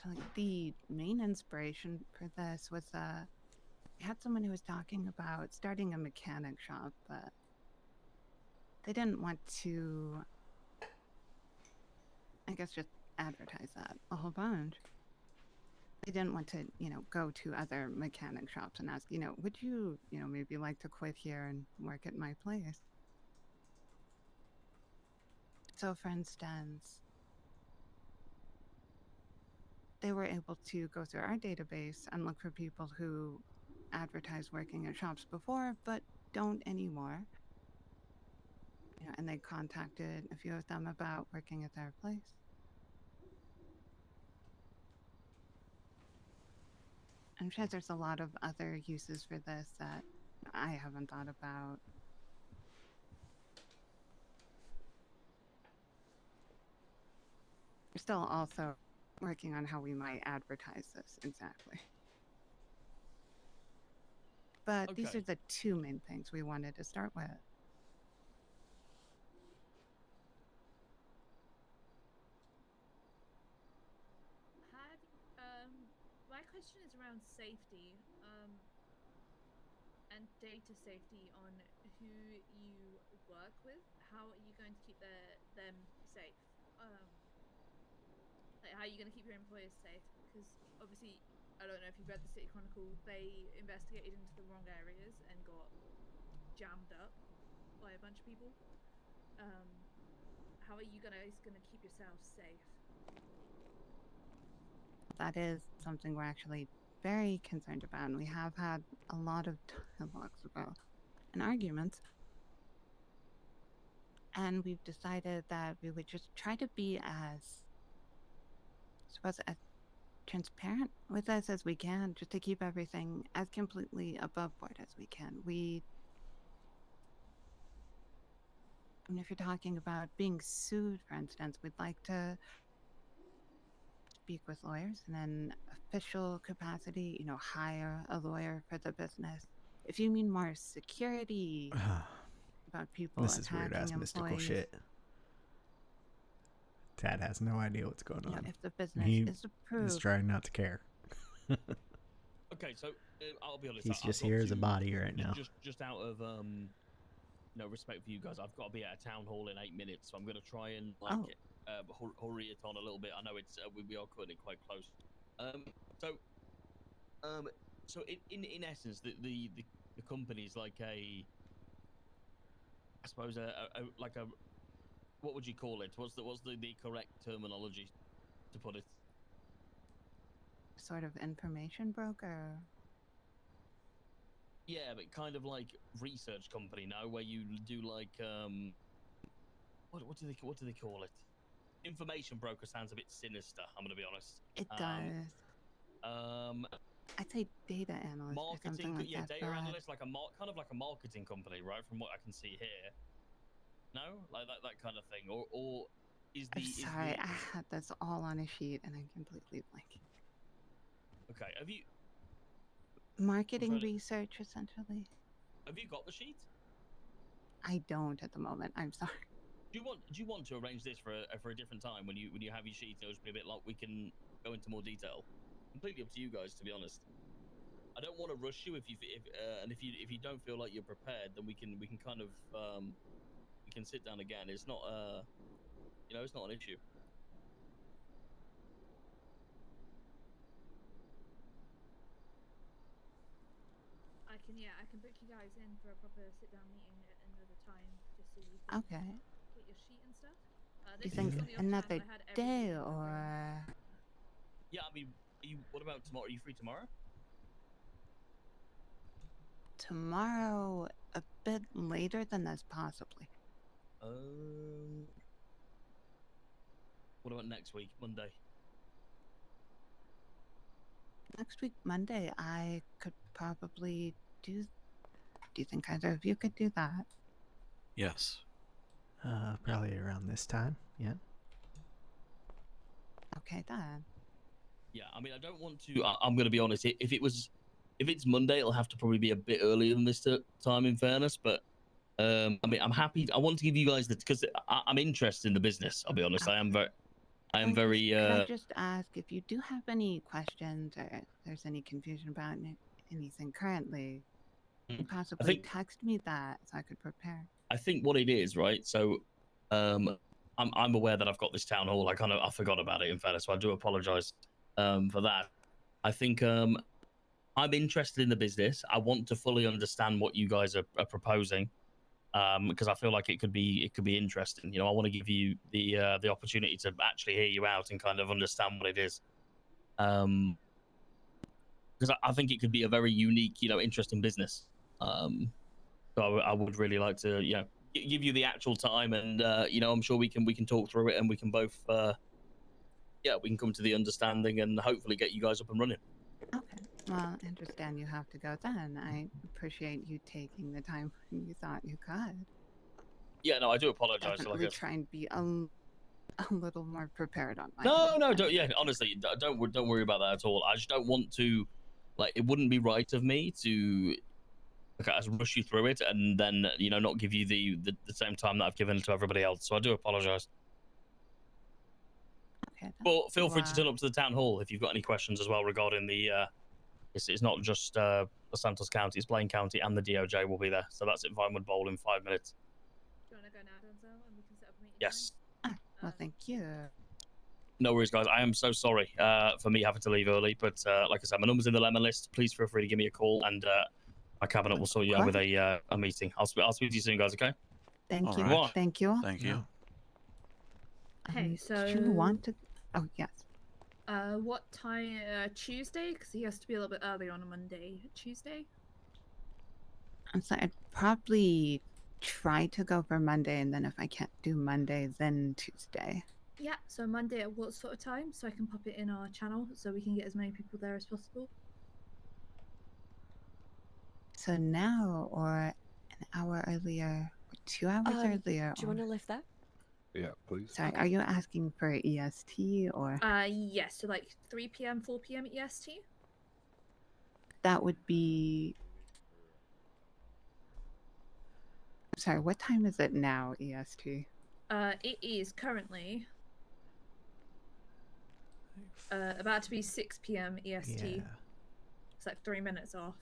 So like the main inspiration for this was I had someone who was talking about starting a mechanic shop, but they didn't want to, I guess, just advertise that a whole bunch. They didn't want to, go to other mechanic shops and ask, would you, maybe like to quit here and work at my place? So, for instance, they were able to go through our database and look for people who advertised working at shops before, but don't anymore. And they contacted a few of them about working at their place. I'm sure there's a lot of other uses for this that I haven't thought about. We're still also working on how we might advertise this exactly. But these are the two main things we wanted to start with. My question is around safety, and data safety on who you work with. How are you going to keep them safe? Like, how are you going to keep your employers safe? Because obviously, I don't know if you've read the City Chronicle, they investigated into the wrong areas and got jammed up by a bunch of people. How are you guys going to keep yourselves safe? That is something we're actually very concerned about, and we have had a lot of dialogues about and arguments. And we've decided that we would just try to be as transparent with this as we can, just to keep everything as completely above board as we can. If you're talking about being sued, for instance, we'd like to speak with lawyers in an official capacity, hire a lawyer for the business. If you mean more security about people This is weird ass attacking mystical employees, shit. Tad has no idea what's going you know, on. if the business He is is approved, trying not to care. Okay, so I'll be honest. He's I've just got here as a to- body right now. Just out of no respect for you guys, I've got to be at a town hall in 8 minutes, so I'm gonna try and hurry it on a little bit. I know it's we are cutting it quite close. So in essence, the company's like I suppose like a what would you call it? What's the correct terminology to put it? sort of information broker. Yeah, but kind of like research company now, where you do like what do they call it? Information broker sounds a bit sinister. I'm gonna be honest. It does. I'd say data analyst or something like that. Data analyst, like kind of like a marketing company, right? From what I can see here. No, like that kind of thing, or is the? I'm sorry, I had this all on a sheet and I'm completely blank. Okay, have you? Marketing research, essentially. Have you got the sheet? I don't at the moment. I'm sorry. Do you want to arrange this for a different time when you have your sheet? It'll just be a bit like we can go into more detail. Completely up to you guys, to be honest. I don't want to rush you if you don't feel like you're prepared, then we can kind of we can sit down again. It's not it's not an issue. I can book you guys in for a proper sit down meeting at another time, just so you can get your sheet and stuff. Do you think another day or? Yeah, I mean, what about tomorrow? Are you free tomorrow? Tomorrow, a bit later than this, possibly. What about next week, Monday? Next week, Monday, I could probably do. Do you think either of you could do that? Yes. Probably around this time. Yeah. Okay then. Yeah, I mean, I don't want to. I'm going to be honest. If it's Monday, it'll have to probably be a bit earlier than this time. In fairness, but I mean, I'm happy. I want to give you guys that because I'm interested in the business. I'll be honest. Okay. I am very. Can I just ask if you do have any questions or if there's any confusion about anything currently? Possibly text me that so I could prepare. I think what it is, right? So, I'm aware that I've got this town hall. I forgot about it, in fairness, so I do apologize for that. I think I'm interested in the business. I want to fully understand what you guys are proposing, because I feel like it could be interesting. You know, I want to give you the opportunity to actually hear you out and kind of understand what it is. Because I think it could be a very unique, interesting business. So I would really like to, give you the actual time, and I'm sure we can talk through it, and we can both, we can come to the understanding, and hopefully get you guys up and running. Okay. Well, I understand you have to go then. I appreciate you taking the time when you thought you could. Yeah, no, I do apologize. Definitely try and be a little more prepared on my No, don't. Yeah, honestly, don't worry about that at all. I just don't want to, it wouldn't be right of me to rush you through it and then not give you the same time that I've given to everybody else. So I do apologize. Okay. But feel free to turn up to the town hall if you've got any questions as well regarding the. It's not just Los Santos County; it's Blaine County, and the DOJ will be there. So that's at Vinewood Bowl in 5 minutes. Do you want to go now, Denzel, and we can set up a meeting? Yes. Well, thank you. No worries, guys. I am so sorry for me having to leave early, but like I said, my number's in the lemon list. Please feel free to give me a call, and my cabinet will sort you out with a meeting. I'll speak to you soon, guys. Okay. Thank you. Right. Thank you. Thank you. Hey, so did you want to? Oh yes. What time? Tuesday, because he has to be a little bit early on a Monday. Tuesday. I'm sorry. I'd probably try to go for Monday, and then if I can't do Monday, then Tuesday. Yeah. So Monday at what sort of time? So I can pop it in our channel so we can get as many people there as possible. So now, or an hour earlier, or 2 hours earlier. Do you want to live there? Yeah, please. Sorry, are you asking for EST or? Yes. So like 3 p.m., 4 p.m. EST. That would be Sorry, what time is it now, EST? It is currently about to be 6 p.m. EST. Yeah. It's like 3 minutes off.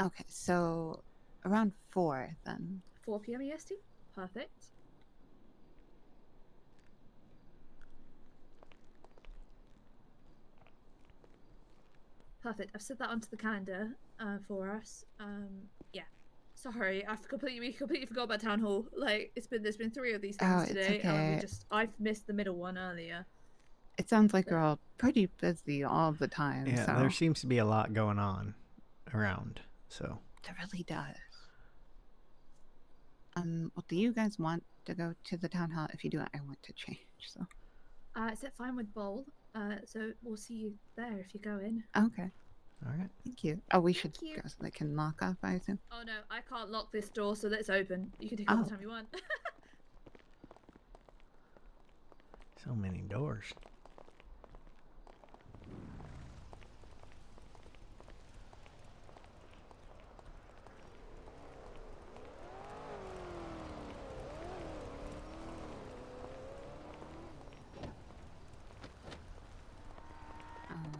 Okay, so around 4 then. 4 p.m. EST? Perfect. Perfect. I've set that onto the calendar for us. Yeah. Sorry, we completely forgot about town hall. Like there's been 3 of these things today, okay. and I've missed the middle one earlier. It sounds like you're all pretty busy all the time. Yeah, so. there seems to be a lot going on around, so. It really does. Well, do you guys want to go to the town hall? If you do, I want to change, so. It's at fine with Bowl. So we'll see you there if you go in. Okay. All right. Thank you. Oh, we should go so they can lock up, I assume. Oh no, I can't lock this door, so let's open. You can take all the time you want. So many doors.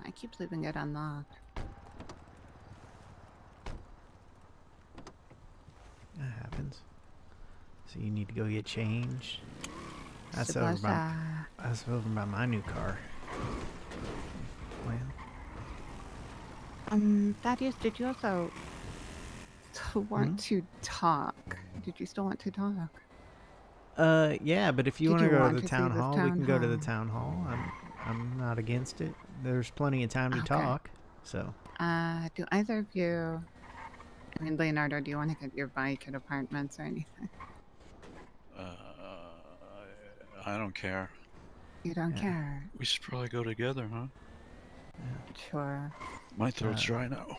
I keep leaving it unlocked. That happens. So you need to go get changed. That's Suppose over by my new car. Well. Thaddeus, did you also want to talk? Did you still want to talk? Yeah, but if you Did want to you go want to the to see town this hall, we town can go to the hall? town hall. I'm not against it. There's plenty of time to Okay. talk. So. Do either of you, I mean, Leonardo, do you want to get your bike at apartments or anything? I don't care. You don't care? We should probably go together, huh? Sure. My throat's dry now.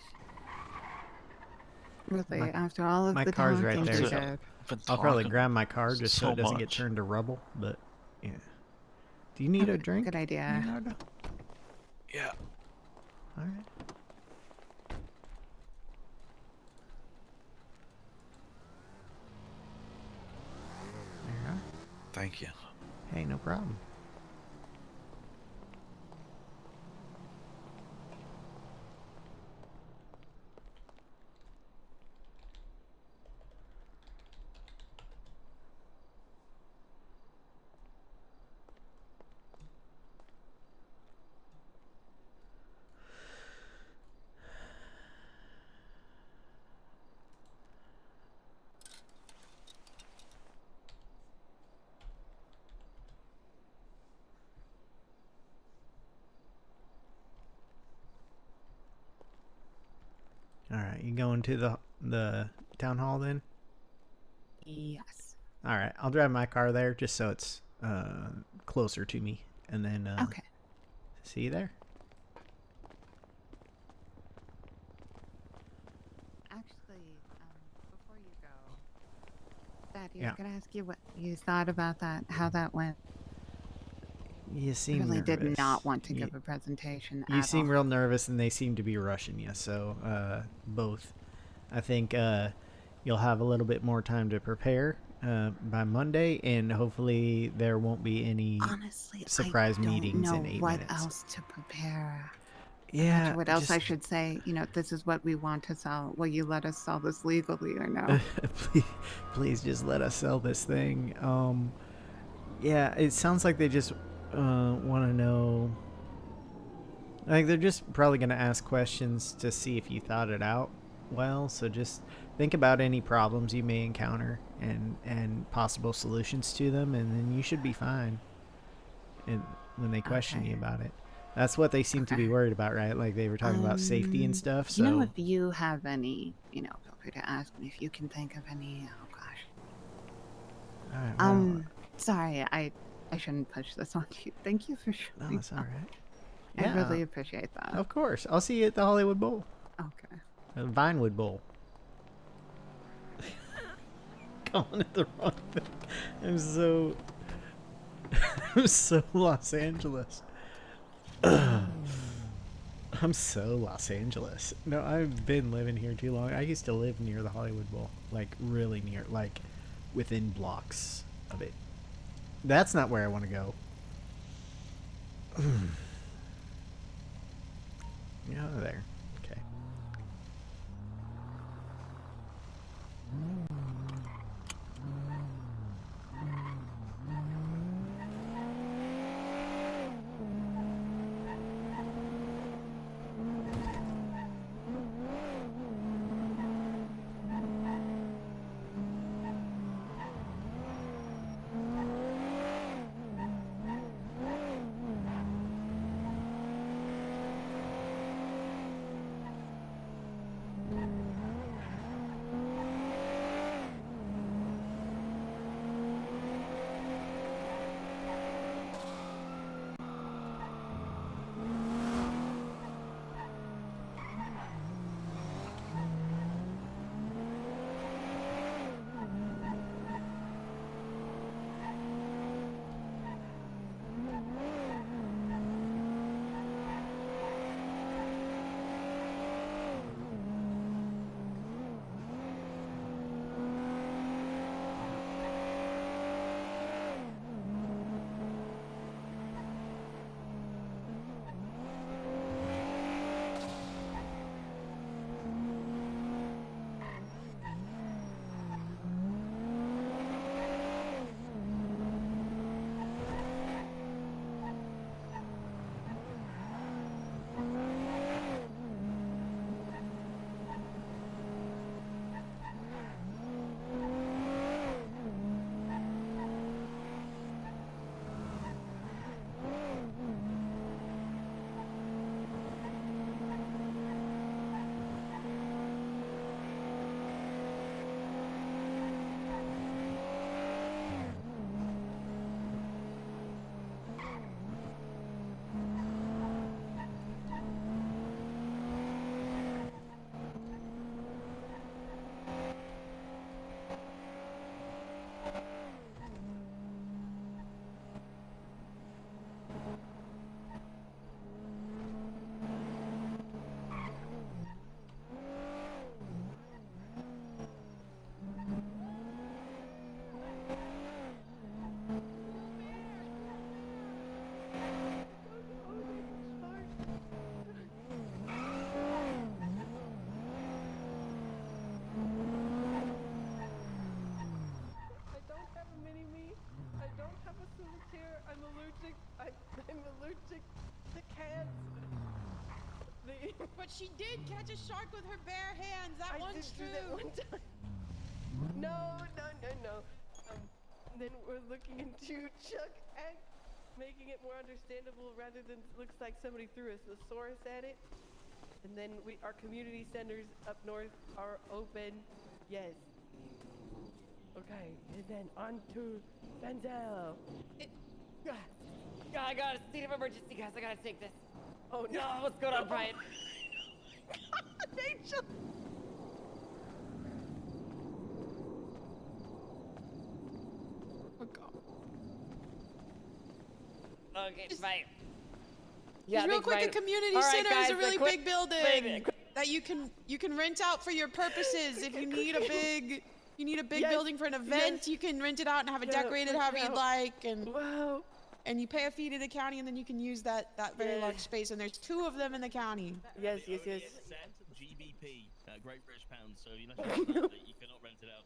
Really, after all of My the car's right talking there. we So did. I'll probably grab my car just so so it doesn't get much. turned to rubble. But yeah. Do you need a drink? Good idea. Leonardo? Yeah. All right. There you are. Thank you. Hey, no problem. All right, you going to the town hall then? Yes. All right, I'll drive my car there just so it's closer to me, and then Okay. see you there. Actually, before you go, Thaddeus, Yeah. can I ask you what you thought about that? How that went? You I seem really nervous. did not want to You- give a presentation. You at seem all. real nervous, and they seem to be rushing you. So both. I think you'll have a little bit more time to prepare by Monday, and hopefully there won't be any Honestly, surprise I don't meetings know in 8 what minutes. else to prepare. I'm not Yeah. sure what else I just- should say. You know, this is what we want to sell. Will you let us sell this legally or no? please just let us sell this thing. Yeah, it sounds like they just want to know. Like they're just probably going to ask questions to see if you thought it out well. So just think about any problems you may encounter and possible solutions to them, and then you should be fine. And when they question you about it, that's what they seem to be worried about, right? Like they were talking about safety and stuff. So You know, if you have any, feel free to ask me if you can think of any. Oh gosh. all right, well, Sorry, I shouldn't push this on you. Thank you for no, showing it's all up. right. I Yeah, really appreciate that. of course. I'll see you at the Hollywood Bowl. Okay. Vinewood Bowl. Calling it the wrong thing. I'm so I'm so Los Angeles. I'm so Los Angeles. No, I've been living here too long. I used to live near the Hollywood Bowl. Like really near. Like within blocks of it. That's not where I want to go. Yeah, there. Okay. I'm allergic to cats. But she did catch a shark with her bare hands. That one's true. I did do that one time. No. Then we're looking into Chuck Act, making it more understandable rather than looks like somebody threw a thesaurus at it. And then our community centers up north are open. Yes. Okay, and then on to Denzel. I got a state of emergency, guys. I gotta take this. Oh no! What's going on, Brian? God, Angel! Oh God. Okay, bye. Just real quick, the community center is a really big building that you can rent out for your purposes. If you need a big building for an event, you can rent it out and have it decorated however you'd like. And and you pay a fee to the county, and then you can use that very large space. And there's 2 of them in the county. Yes. GBP, Great British Pounds. So you know you cannot rent it out.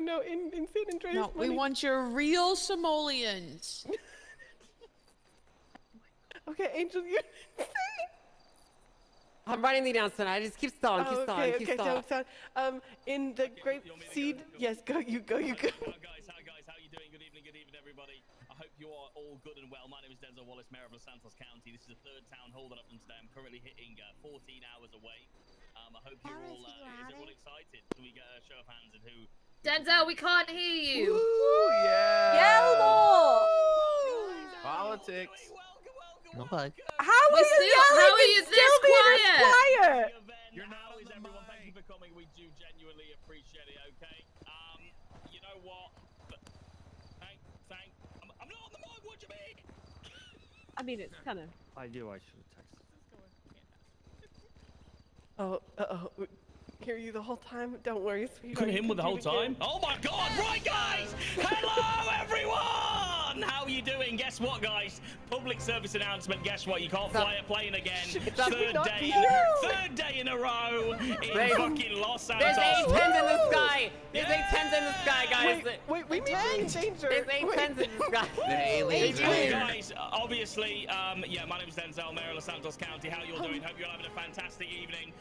No. In San Andreas. No, we want your real simoleons. Okay, Angel, you. I'm writing these down, son. I just keep stalling, keep stalling. In the grape seed. Yes, you go. Hi guys, how you doing? Good evening, everybody. I hope you are all good and well. My name is Denzel Wallace, Mayor of Los Santos County. This is the 3rd town hall that I've done today. I'm currently hitting 14 hours away. I hope you're all. Is everyone excited? Do we get a show of hands and who? Denzel, we can't hear you. Ooh, yeah. Yell more. Politics. Okay. How are you this quiet? You're now is everyone. Thank you for coming. We do genuinely appreciate it. Okay. You know what? Thank. I'm not on the mic. What do you mean? I mean, it's kind of. I knew I should have texted. hear you the whole time. Don't worry, sweetheart. Couldn't hear him the whole do it again. time? Oh my god! Right, guys! Hello, everyone! How are you doing? Guess what, guys? Public service announcement. Guess what? You can't fly a plane again. Third day in a row in fucking Los Santos. There's 8 tens in the sky. There's 8 tens in the sky, guys. Wait, we may be in danger. There's 8 tens in the sky. The aliens are Hey here. guys, obviously, yeah, my name is Denzel, Mayor of Los Santos County. How you all doing? Hope you're having a fantastic evening.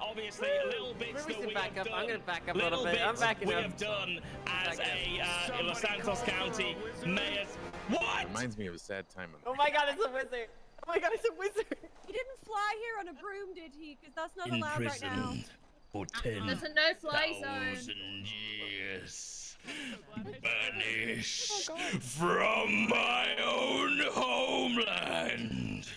Obviously, little bits that we have done. I'm gonna back up a little bit. I'm backing we up. have done as a Los Santos County Mayor's. What? Reminds me of a sad time. Oh my god, it's a wizard. Oh my god, it's a wizard. He didn't fly here on a broom, did he? Because that's not allowed right now. For 10,000 There's a no-fly zone. years. Banished from my own homeland.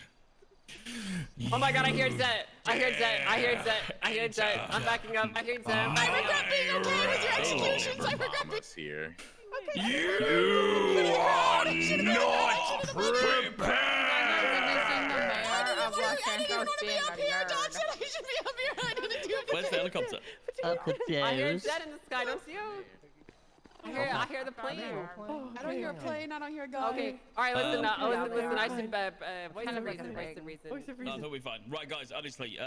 Oh my god, I hear Zet. I hear Zet. I hear Zet. I hear Zet. I'm backing up. I hear Zet. I regret being okay with your executions. I regret being... Here. You are not prepared. Where's the helicopter? I hear Zet in the sky, don't you? I hear the plane. I don't hear a plane. I don't hear a guy. Okay. All right. Listen. Listen. I should voice the reason. Voice the reason. No, that'll be fine. Right, guys. Honestly,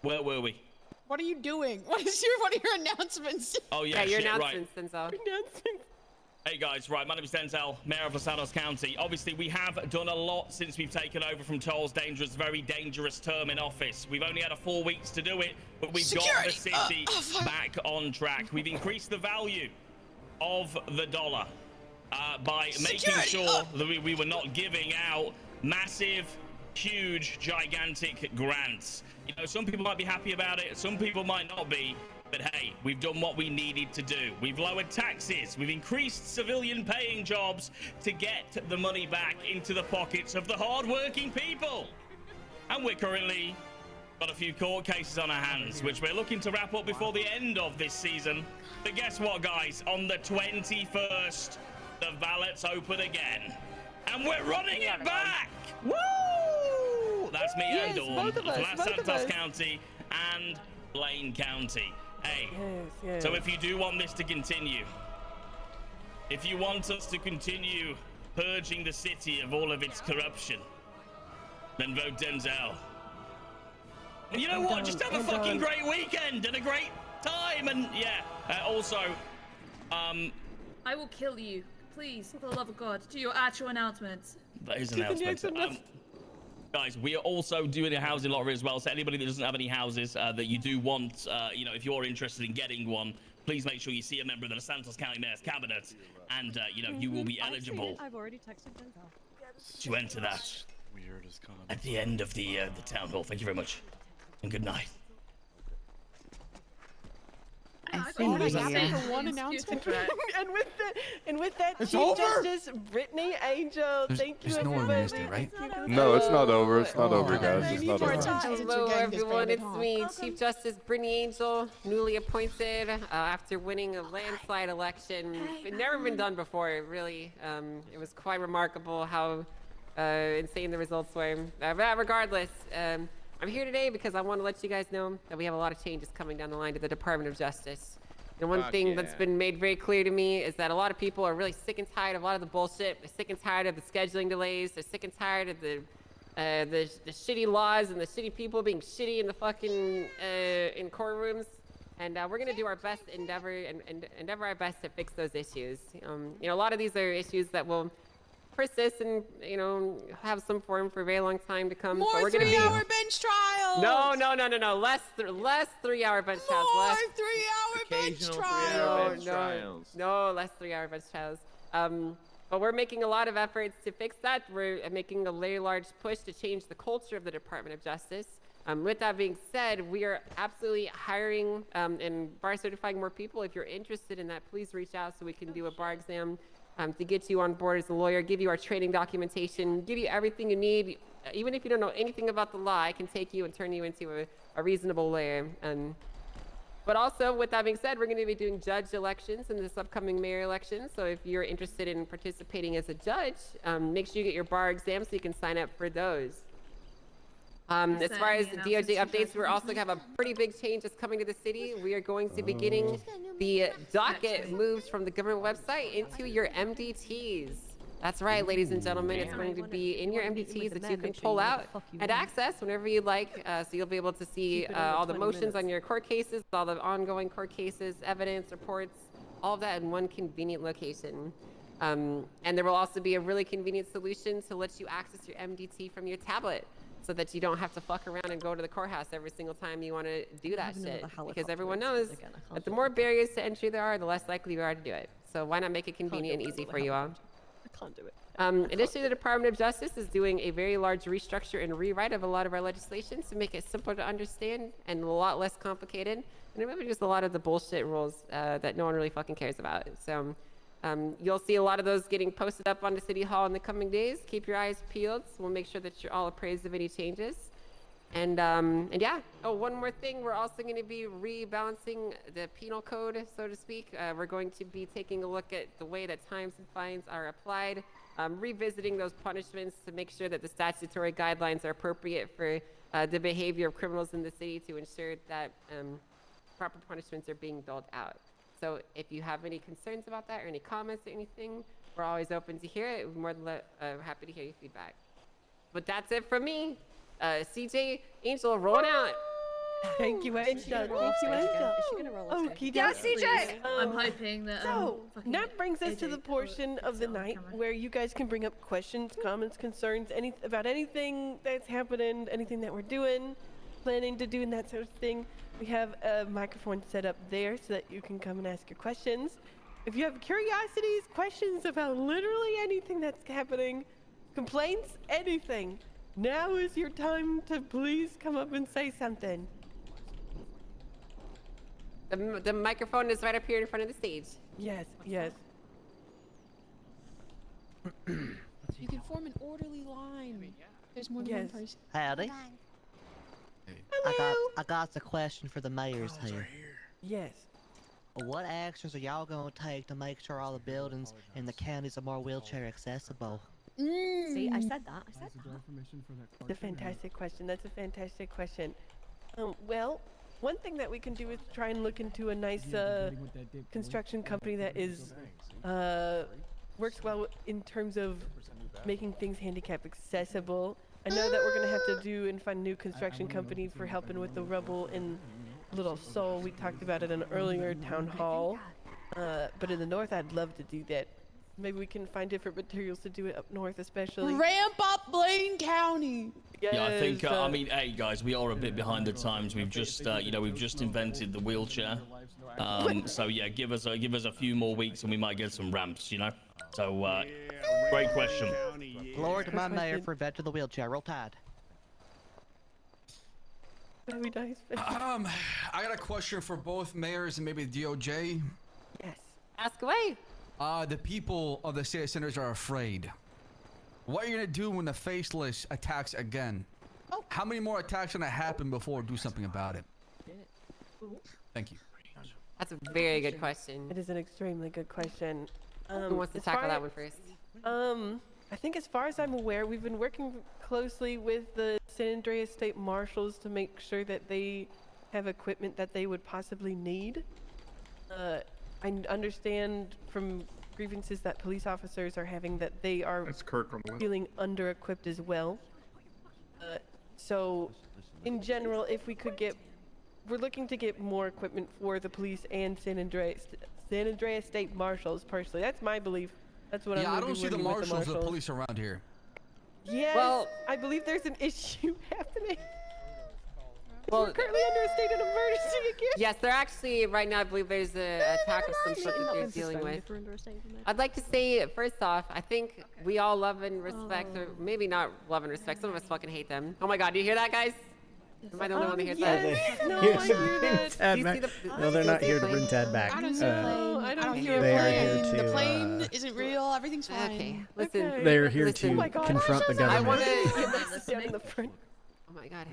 where were we? What are you doing? What are your announcements? Oh yeah, your shit, announcements, right. Denzel. Hey guys, right, my name is Denzel, Mayor of Los Santos County. Obviously, we have done a lot since we've taken over from Toll's very dangerous term in office. We've only had 4 weeks to do it, but we've got the city back on track. We've increased the value of the dollar by making sure that we were not giving out massive, huge, gigantic grants. You know, some people might be happy about it, some people might not be. But hey, we've done what we needed to do. We've lowered taxes. We've increased civilian paying jobs to get the money back into the pockets of the hard-working people. And we're currently got a few court cases on our hands, which we're looking to wrap up before the end of this season. But guess what, guys? On the 21st, the ballots open again. And we're running it back! Woo! That's me and Dawn for Los Santos County and Blaine County. Hey, so if you do want this to continue, if you want us to continue purging the city of all of its corruption, then vote Denzel. And you know what? Just have a fucking great weekend and a great time. And yeah, also, I will kill you. Please, for the love of God, do your actual announcements. That is an announcement. Guys, we are also doing a housing lottery as well. So anybody that doesn't have any houses that you do want, you know, if you're interested in getting one, please make sure you see a member of the Los Santos County Mayor's Cabinet, and you know, you will be eligible I've already texted Denzel. to enter that at the end of the town hall. Thank you very much, and good night. I think for one announcement. and with that, It's Chief over? Justice Brittany Angel. Thank you, There's no one everybody. missed it, right? No, it's not over. It's not over, guys. It's not over. Hello, everyone. It's me, Chief Justice Brittany Angel, newly appointed after winning a landslide election. It's never been done before, really. It was quite remarkable how insane the results were. But regardless, I'm here today because I want to let you guys know that we have a lot of changes coming down the line to the Department of Justice. And one thing that's been made very clear to me is that a lot of people are really sick and tired of a lot of the bullshit. They're sick and tired of the scheduling delays. They're sick and tired of the shitty laws and the shitty people being shitty in the fucking in courtrooms. And we're gonna do our best endeavor our best to fix those issues. You know, a lot of these are issues that will persist and, you know, have some form for a very long time to come. More 3-hour bench trials. No. Less 3-hour bench trials. More Less 3-hour bench trials. No, less 3-hour bench trials. But we're making a lot of efforts to fix that. We're making a very large push to change the culture of the Department of Justice. With that being said, we are absolutely hiring and bar certifying more people. If you're interested in that, please reach out so we can do a bar exam to get you on board as a lawyer, give you our training documentation, give you everything you need. Even if you don't know anything about the law, I can take you and turn you into a reasonable lawyer. But also, with that being said, we're going to be doing judge elections in this upcoming mayor election. So if you're interested in participating as a judge, make sure you get your bar exam so you can sign up for those. As far as the DOJ updates, we're also going to have a pretty big change that's coming to the city. We are going to be getting the docket moved from the government website into your MDTs. That's right, ladies and gentlemen. It's going to be in your MDTs that you can pull out and access whenever you like. So you'll be able to see all the motions on your court cases, all the ongoing court cases, evidence, reports, all of that in one convenient location. And there will also be a really convenient solution to let you access your MDT from your tablet, so that you don't have to fuck around and go to the courthouse every single time you want to do that shit. Because everyone knows that the more barriers to entry there are, the less likely you are to do it. So why not make it convenient and easy for you all? I can't do it. Additionally, the Department of Justice is doing a very large restructure and rewrite of a lot of our legislation to make it simpler to understand and a lot less complicated, and remove just a lot of the bullshit rules that no one really fucking cares about. So you'll see a lot of those getting posted up onto City Hall in the coming days. Keep your eyes peeled. So we'll make sure that you're all appraised of any changes. And yeah. Oh, one more thing. We're also going to be rebalancing the penal code, so to speak. We're going to be taking a look at the way that times and fines are applied, revisiting those punishments to make sure that the statutory guidelines are appropriate for the behavior of criminals in the city, to ensure that proper punishments are being doled out. So if you have any concerns about that or any comments or anything, we're always open to hear it. We're more than happy to hear your feedback. But that's it from me. CJ, Angel, rolling out. Thank you, Angel. Thank you, Angel. Is she gonna roll Oh, upstairs? yeah, CJ! I'm hoping that. So, fucking that brings us to AJ the portion of the night where you guys can bring up questions, comments, concerns, about anything that's happening, anything that we're doing, planning to do, and that sort of thing. We have a microphone set up there so that you can come and ask your questions. If you have curiosities, questions about literally anything that's happening, complaints, anything, now is your time to please come up and say something. The microphone is right up here in front of the stage. Yes, yes. You can form an orderly line. There's more than one person. Howdy. I got a question for the mayors here. Yes. What actions are y'all gonna take to make sure all the buildings in the counties are more wheelchair accessible? See, I said that. I said that. That's a fantastic question. That's a fantastic question. Well, one thing that we can do is try and look into a nice construction company that is works well in terms of making things handicap accessible. I know that we're gonna have to do and find a new construction company for helping with the rubble in Little Seoul. We talked about it in an earlier town hall, but in the north, I'd love to do that. Maybe we can find different materials to do it up north, especially. Ramp up Blaine County. Yes, yeah, I think. I mean, hey guys, we are a bit behind the times. We've just, we've just invented the wheelchair. So yeah, give us a few more weeks and we might get some ramps. So great question. Lord, my mayor for vet to the wheelchair. Roll Tide. Very nice. I got a question for both mayors and maybe the DOJ. Yes. Ask away. The people of the state centers are afraid. What are you gonna do when the faceless attacks again? Oh. How many more attacks are gonna happen before we do something about it? Thank you. That's a very good question. It is an extremely good question. Who wants to tackle that one first? I think as far as I'm aware, we've been working closely with the San Andreas State Marshals to make sure that they have equipment that they would possibly need. I understand from grievances that police officers are having that they are feeling under-equipped as well. So, in general, if we could get, we're looking to get more equipment for the police and San Andreas State Marshals. Personally, that's my belief. That's what I'm. Yeah, I don't see the marshals or the police around here. Yes, well, I believe there's an issue happening. Well, we're currently under a state of emergency again. Yes, they're actually right now. I believe there's an attack of some sort that they're dealing with. I'd like to say, first off, I think we all love and respect, or maybe not love and respect. Some of us fucking hate them. Oh my God, do you hear that, guys? Am I the only one that hears that? No, I hear that. No, they're not here to bring Tad back. I don't see a plane. I don't hear a They are plane. here to. The plane isn't real. Everything's fine. Okay, listen. They're here to confront the government. I want to down in the front. Oh my God.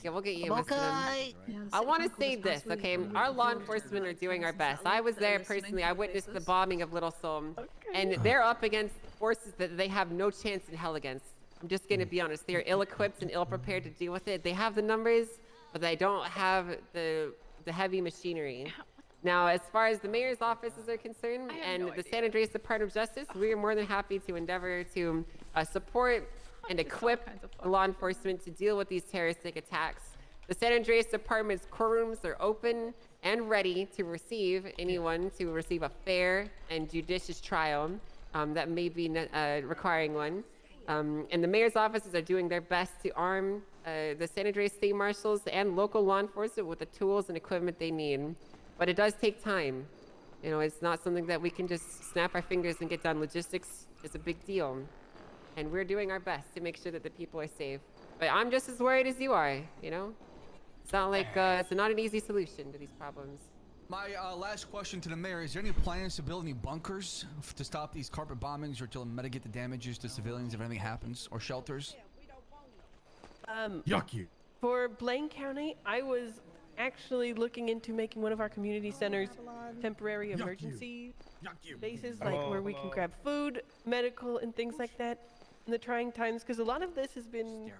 Yeah, we'll get you. Okay. I want to say this, okay? Our law enforcement are doing our best. I was there personally. I witnessed the bombing of Little Seoul, and they're up against forces that they have no chance in hell against. I'm just going to be honest. They are ill-equipped and ill-prepared to deal with it. They have the numbers, but they don't have the heavy machinery. Now, as far as the mayor's offices are concerned and the San Andreas Department of Justice, we are more than happy to endeavor to support and equip law enforcement to deal with these terroristic attacks. The San Andreas Department's courtrooms are open and ready to receive anyone to receive a fair and judicious trial that may be requiring one. And the mayor's offices are doing their best to arm the San Andreas State Marshals and local law enforcement with the tools and equipment they need. But it does take time. You know, it's not something that we can just snap our fingers and get done. Logistics is a big deal. And we're doing our best to make sure that the people are safe. But I'm just as worried as you are, you know? It's not like, it's not an easy solution to these problems. My last question to the mayor, is there any plans to build any bunkers to stop these carpet bombings or to mitigate the damages to civilians if anything happens, or shelters? Yuck you. For Blaine County, I was actually looking into making one of our community centers temporary emergency bases, like where we can grab food, medical, and things like that in the trying times, because a lot of this has been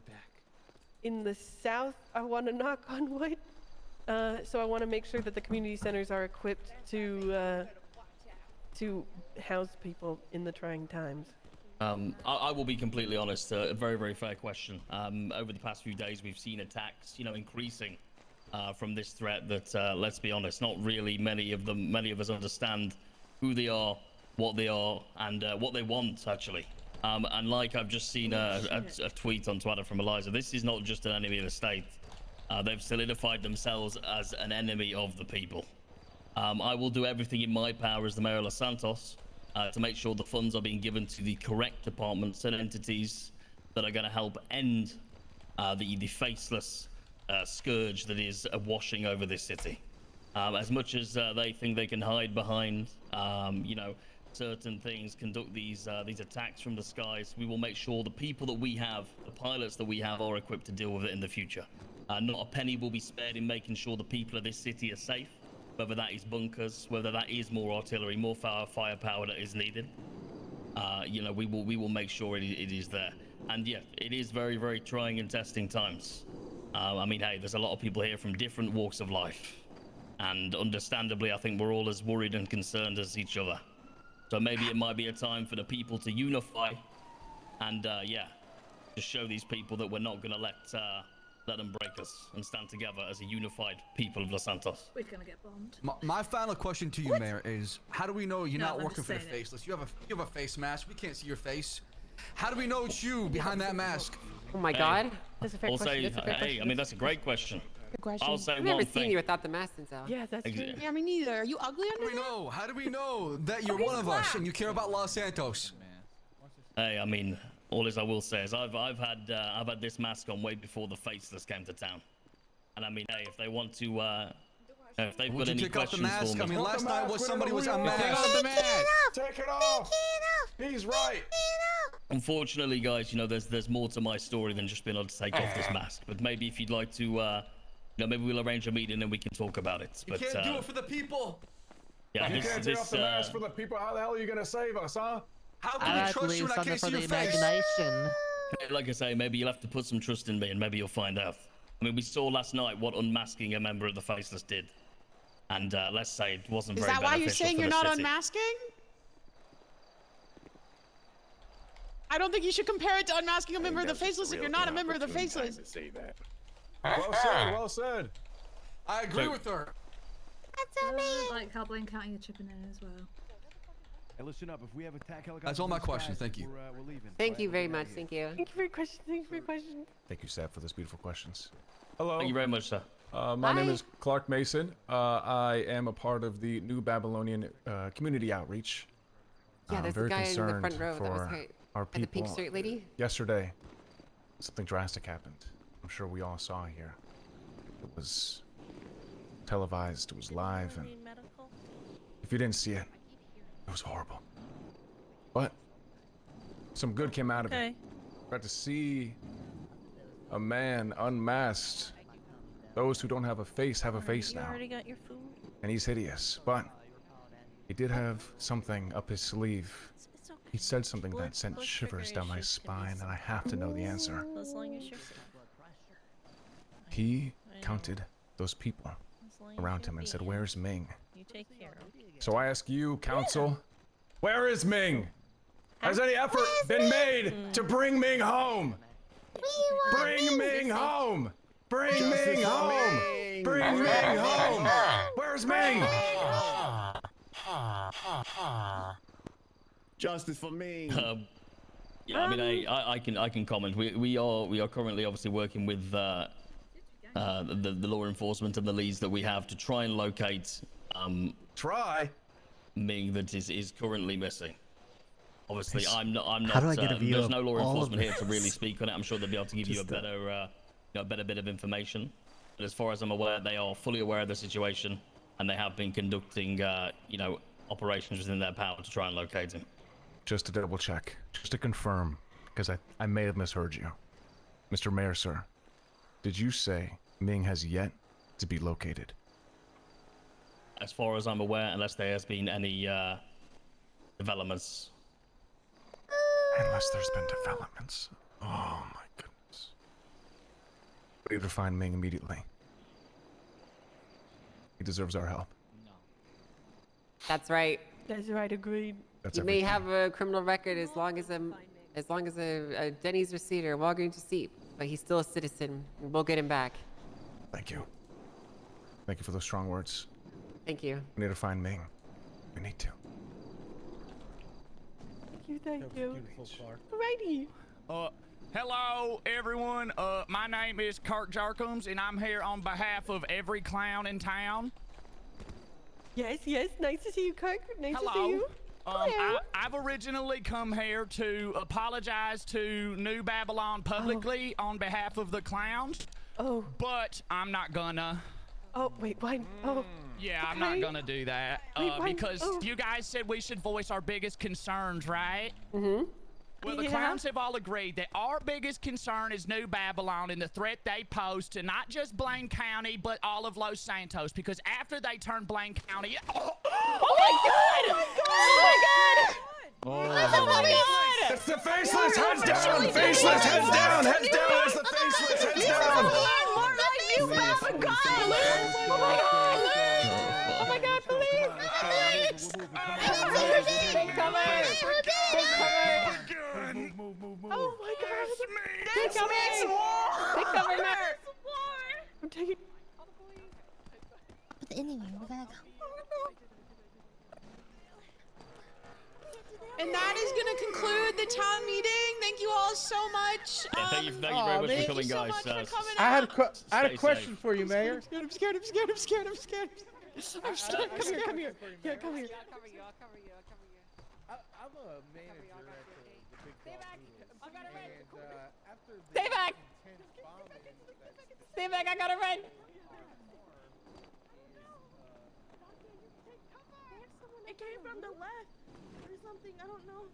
in the south. I want to knock on wood. So I want to make sure that the community centers are equipped to house people in the trying times. I will be completely honest. A very, very fair question. Over the past few days, we've seen attacks, increasing from this threat. That let's be honest, not really many of us understand who they are, what they are, and what they want actually. And like I've just seen a tweet on Twitter from Eliza, this is not just an enemy of the state. They've solidified themselves as an enemy of the people. I will do everything in my power as the Mayor of Los Santos to make sure the funds are being given to the correct departments and entities that are going to help end the faceless scourge that is washing over this city. As much as they think they can hide behind, certain things, conduct these attacks from the skies, we will make sure the people that we have, the pilots that we have, are equipped to deal with it in the future. Not a penny will be spared in making sure the people of this city are safe, whether that is bunkers, whether that is more artillery, more firepower that is needed. We will make sure it is there. And yeah, it is very, very trying and testing times. I mean, hey, there's a lot of people here from different walks of life, and understandably, I think we're all as worried and concerned as each other. So maybe it might be a time for the people to unify, and just show these people that we're not gonna let them break us, and stand together as a unified people of Los Santos. We're gonna get bombed. My final question to you, Mayor, is how do we know you're not I'm working just for the saying it. faceless? You have a face mask. We can't see your face. How do we know it's you behind that mask? Oh my God, that's a fair I'll question. say, That's a fair question. I mean, that's a great question. Good question. I'll say I've never one seen thing. you without the mask, Denzel. Yeah, that's true. Yeah, me neither. Are you ugly under there? How do we know that you're one of us and you care about Los Santos? Hey, I mean, all I will say is I've had this mask on way before the faceless came to town. And I mean, hey, if they want to, if they've Would got you any take off the questions mask? for I me. mean, last night somebody was unmasked. Take off the mask. Take it off. He's right. Unfortunately, guys, there's more to my story than just being able to take off this mask. But maybe if you'd like to, maybe we'll arrange a meeting and we can talk about it. You can't do it for the people. Yeah, You can't take off the mask for the people. How the hell are you gonna save us, huh? How can we trust you when I can't see your face? Like I say, maybe you'll have to put some trust in me, and maybe you'll find out. I mean, we saw last night what unmasking a member of the Faceless did, and let's say it wasn't Is very that why you're beneficial saying for you're the not city. unmasking? I don't think you should compare it to unmasking a member of the Faceless if you're not a member of the Faceless. Say that. Well said. Well said. I agree with her. That's amazing. Like how Blaine County are chipping in as well. Hey, listen up. If we have attack helicopters, That's all my questions. Thank you. We're leaving. Thank you very much. Thank you. Thank you for your question. Thank you for your question. Thank you, Seth, for those beautiful questions. Hello. Thank you very much, sir. My name is Clark Mason. I am a part of the New Babylonian Community Outreach. Yeah, I'm there's a very guy in the concerned front row that was for hurt. our And the pink people. shirt lady? Yesterday, something drastic happened. I'm sure we all saw here. It was televised. It was live, and if you didn't see it, it was horrible. But some good came out of it. Got to see a man unmasked. Those who don't have a face have a face now. already got your food? And he's hideous, but he did have something up his sleeve. It's okay. He said something that sent shivers down my spine, and I have to know the answer. As long as you're safe. He counted those people around him and said, "Where's Ming?" You take care of him. So I ask you, Council, where is Ming? Has any effort been made to bring Ming home? Bring Ming home! Bring Ming home! Bring Ming home! Where's Ming? Justice for Ming. Yeah, I mean, I can comment. We are currently obviously working with the law enforcement and the leads that we have to try and locate Ming that is currently missing. Obviously, I'm not. How do I get a view there's of no law all of enforcement here to this? really speak on it. I'm sure they'll be able to give you a Just, better, better bit of information. But as far as I'm aware, they are fully aware of the situation, and they have been conducting, operations within their power to try and locate him. Just to double check, just to confirm, because I may have misheard you. Mr. Mayor, sir, did you say Ming has yet to be located? As far as I'm aware, unless there has been any developments. Unless there's been developments. Oh my goodness. We need to find Ming immediately. He deserves our help. That's right. That's right, agreed. That's you may have a criminal record as long as a Denny's receipt or a Walgreens receipt, but he's still a citizen. We'll get him back. Thank you. Thank you for those strong words. Thank you. We need to find Ming. We need to. Thank you. Righty. Hello, everyone. My name is Kirk Jerkums, and I'm here on behalf of every clown in town. Yes. Nice to see you, Kirk. Nice Hello. to see you. I've originally come here to apologize to New Babylon publicly on behalf of the clowns. Oh. But I'm not gonna. Oh, wait, why? Oh. Yeah, I'm not gonna do that. Because you guys said we should voice our biggest concerns, right? Mm-hmm. Well, the clowns have all agreed that our biggest concern is New Babylon and the threat they pose to not just Blaine County, but all of Los Santos. Because after they turn Blaine County... Oh my God! Oh my God! It's the faceless! Heads down! Faceless! Heads down! Heads down! It's the faceless! Heads down! More like you, Papa God! Oh my God! Oh my God, please! Take cover! Take cover! Oh my God! Take cover! Take cover! I'm taking... But anyway, we gotta go. And that is going to conclude the town meeting. Thank you all so much. Yeah, thank you very much for coming, guys. I had a question for you, Mayor. I'm scared. I'm scared. Come here. Yeah, come here. I'm a manager at the big Stay back. I got a red. After the Stay back. intense bombing Stay back. I got a red. It came from the left or something. I don't know.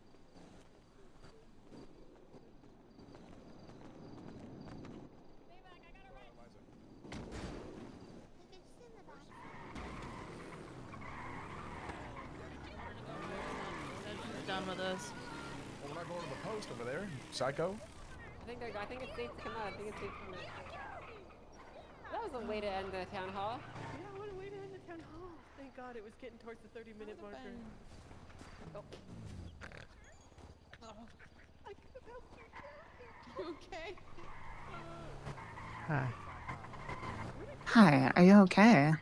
Done with us. Well, we're not going to the post over there, psycho. I think it's safe to come out. That was a way to end the town hall. Yeah, what a way to end the town hall. Thank God it was getting towards the 30-minute marker. Oh. I could have helped you. You okay? Hi. Hi, are you okay?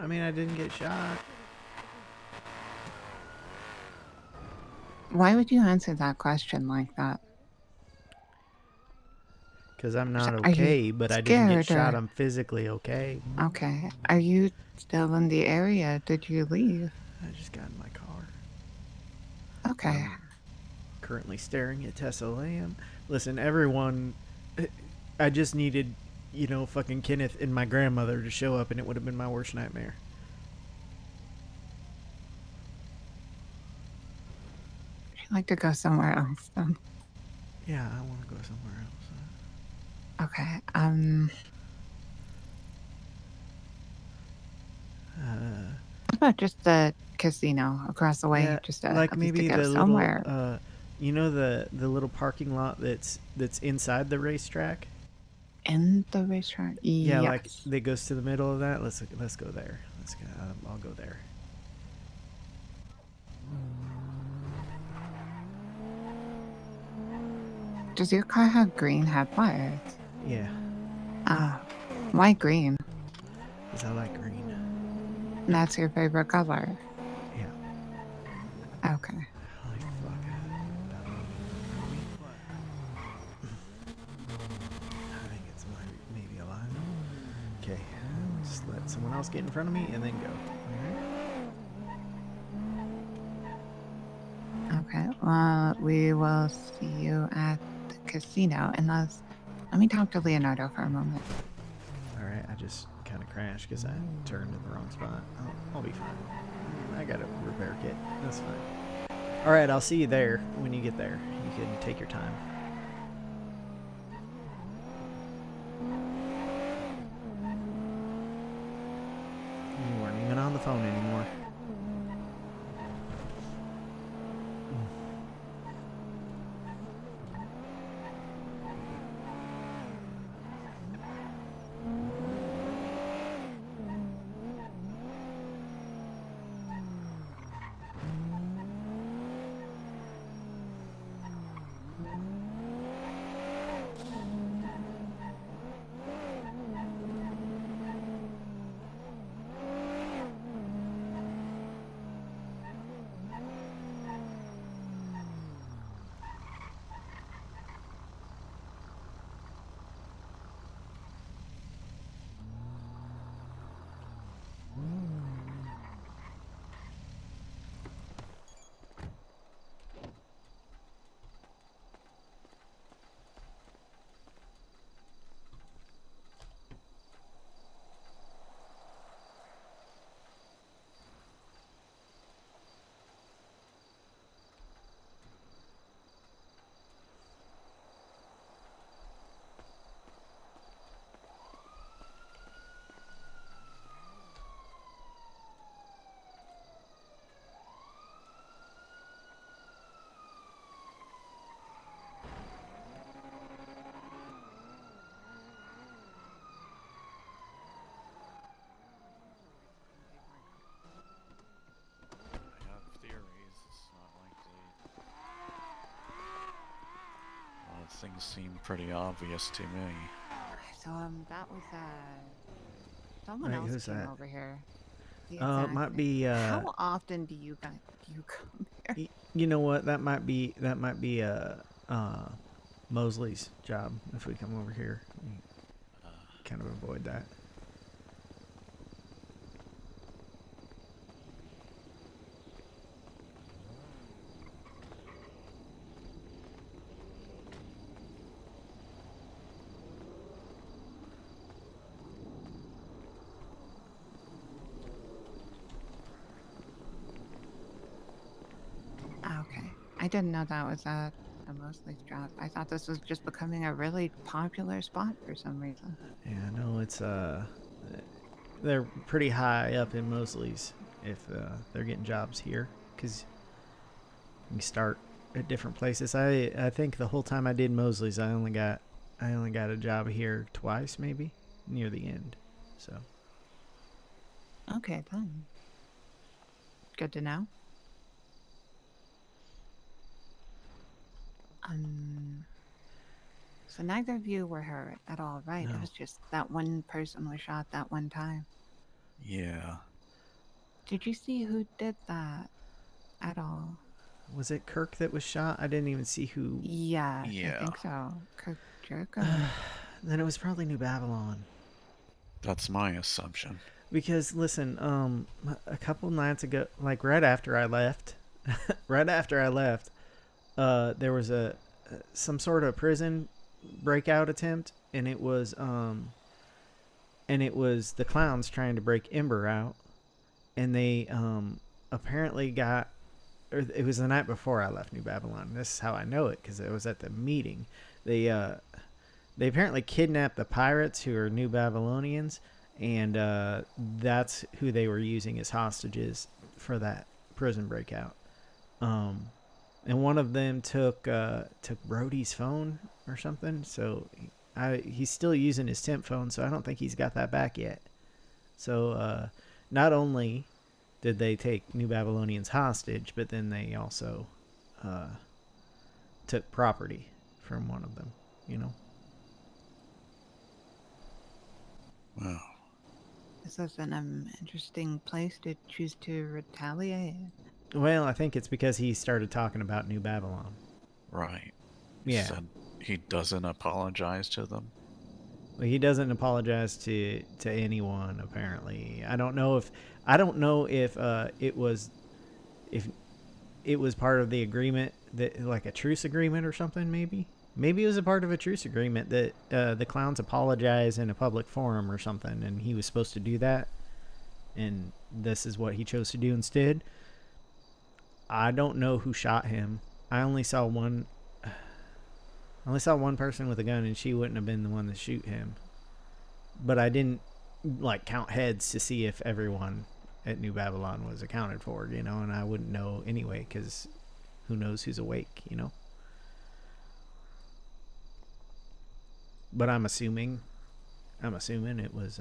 I mean, I didn't get shot. Why would you answer that question like that? Because I'm not Are you okay, but I didn't get scared shot. or- I'm physically okay. Okay. Are you still in the area? Did you leave? I just got in my car. Okay. Currently staring at Tessa Lamb. Listen, everyone, I just needed, fucking Kenneth and my grandmother to show up, and it would have been my worst nightmare. I'd like to go somewhere else then. Yeah, I want to go somewhere else. Okay. about just the casino across the way? Yeah, Just like at least to maybe go the somewhere. little, you know, the little parking lot that's inside the racetrack. In the racetrack? Yeah, Yes. like that goes to the middle of that. Let's go there. Let's go. I'll go there. Does your car have green headlights? Yeah. Why green? Because I like green. That's your favorite color? Yeah. Okay. Holy fuck. I think it's maybe alive. Okay. Just let someone else get in front of me and then go. Okay. Well, we will see you at the casino. Unless, let me talk to Leonardo for a moment. All right. I just kind of crashed because I turned in the wrong spot. I'll be fine. I got a repair kit. That's fine. All right. I'll see you there when you get there. You can take your time. You weren't even on the phone anymore. Things seem pretty obvious to me. So that was someone Right, else who's came that? over here. It might be. How often do you come here? You know what? That might be Mosley's job. If we come over here, kind of avoid that. Okay. I didn't know that was a Mosley's job. I thought this was just becoming a really popular spot for some reason. Yeah, no, it's they're pretty high up in Mosley's if they're getting jobs here, because you start at different places. I think the whole time I did Mosley's, I only got a job here twice, maybe near the end. So. Okay, then. Good to know. So neither of you were hurt at all, right? No. It was just that one person was shot that one time. Yeah. Did you see who did that at all? Was it Kirk that was shot? I didn't even see who. Yeah, Yeah. I think so. Kirk Jericho. Then it was probably New Babylon. That's my assumption. Because listen, a couple nights ago, like right after I left, there was some sort of prison breakout attempt, and it was the clowns trying to break Ember out, and they apparently got, or it was the night before I left New Babylon. This is how I know it, because it was at the meeting. They apparently kidnapped the pirates, who are New Babylonians, and that's who they were using as hostages for that prison breakout. And one of them took Brody's phone or something. So he's still using his temp phone, so I don't think he's got that back yet. So not only did they take New Babylonians hostage, but then they also took property from one of them, you know? Wow. This is an interesting place to choose to retaliate. Well, I think it's because he started talking about New Babylon. Right. Yeah. He said he doesn't apologize to them. Well, he doesn't apologize to anyone, apparently. I don't know if it was part of the agreement, that like a truce agreement or something. Maybe it was a part of a truce agreement that the clowns apologize in a public forum or something, and he was supposed to do that, and this is what he chose to do instead. I don't know who shot him. I only saw one person with a gun, and she wouldn't have been the one to shoot him. But I didn't like count heads to see if everyone at New Babylon was accounted for, you know, and I wouldn't know anyway, because who knows who's awake, you know. But I'm assuming it was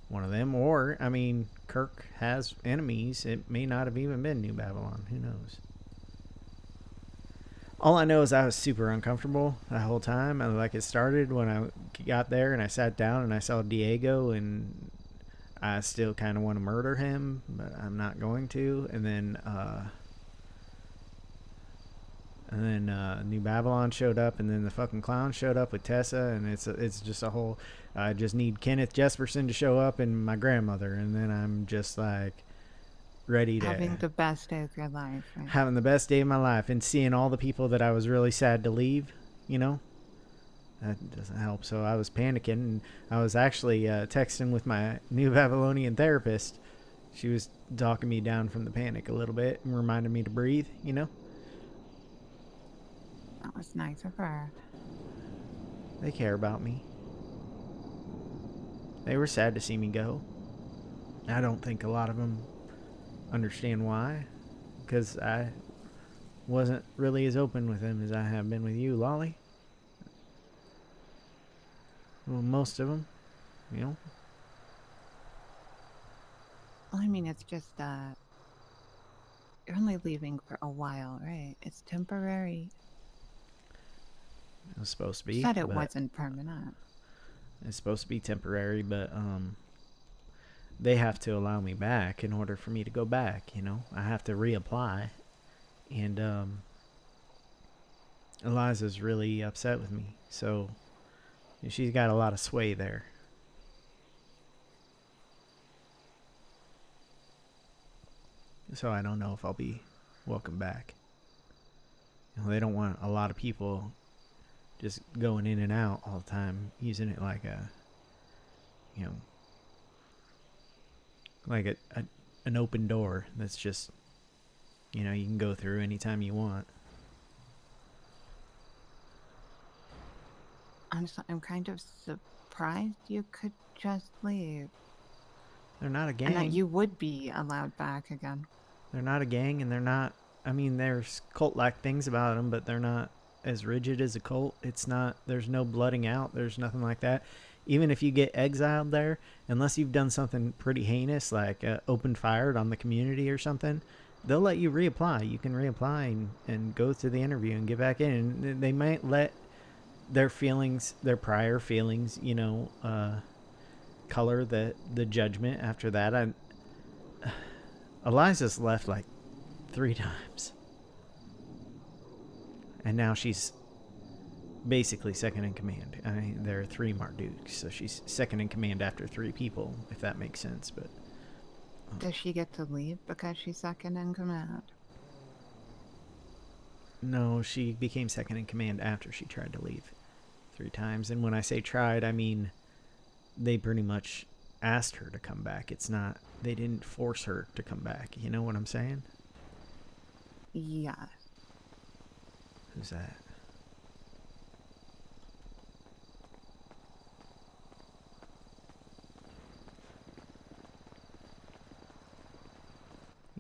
one of them, or I mean, Kirk has enemies. It may not have even been New Babylon. Who knows? All I know is I was super uncomfortable the whole time. And like, it started when I got there and I sat down and I saw Diego, and I still kind of want to murder him, but I'm not going to. And then New Babylon showed up, and then the fucking clown showed up with Tessa, and it's just a whole. I just need Kenneth Jesperson to show up and my grandmother, and then I'm just like ready to having the best day of your life. Right? Having the best day of my life, and seeing all the people that I was really sad to leave. You know, that doesn't help. So I was panicking, and I was actually texting with my New Babylonian therapist. She was talking me down from the panic a little bit and reminding me to breathe. You know. That was nice of her. They care about me. They were sad to see me go. I don't think a lot of them understand why, because I wasn't really as open with them as I have been with you, Lolly. Well, most of them, you know. Well, I mean, it's just you're only leaving for a while, right? It's temporary. It was supposed to be. Said it wasn't permanent. It's supposed to be temporary, but they have to allow me back in order for me to go back, you know. I have to reapply. And Eliza's really upset with me. So she's got a lot of sway there. So I don't know if I'll be welcome back. You know, they don't want a lot of people just going in and out all the time, using it like a, you know, like an open door that's just, you know, you can go through anytime you want. Honestly, I'm kind of surprised you could just leave. They're not a gang. And that you would be allowed back again. They're not a gang, and they're not, I mean, there's cult-like things about them, but they're not as rigid as a cult. It's not, there's no blooding out, there's nothing like that. Even if you get exiled there, unless you've done something pretty heinous, like open fired on the community or something, they'll let you reapply. You can reapply and go through the interview and get back in. And they might let their feelings, their prior feelings, you know, color the judgment after that. Eliza's left like 3 times. And now she's basically second in command. I mean, there are 3 Mardukes, so she's second in command after 3 people, if that makes sense. But does she get to leave because she's second in command? No, she became second in command after she tried to leave 3 times. And when I say tried, I mean they pretty much asked her to come back. It's not, they didn't force her to come back. You know what I'm saying? Yeah. Who's that?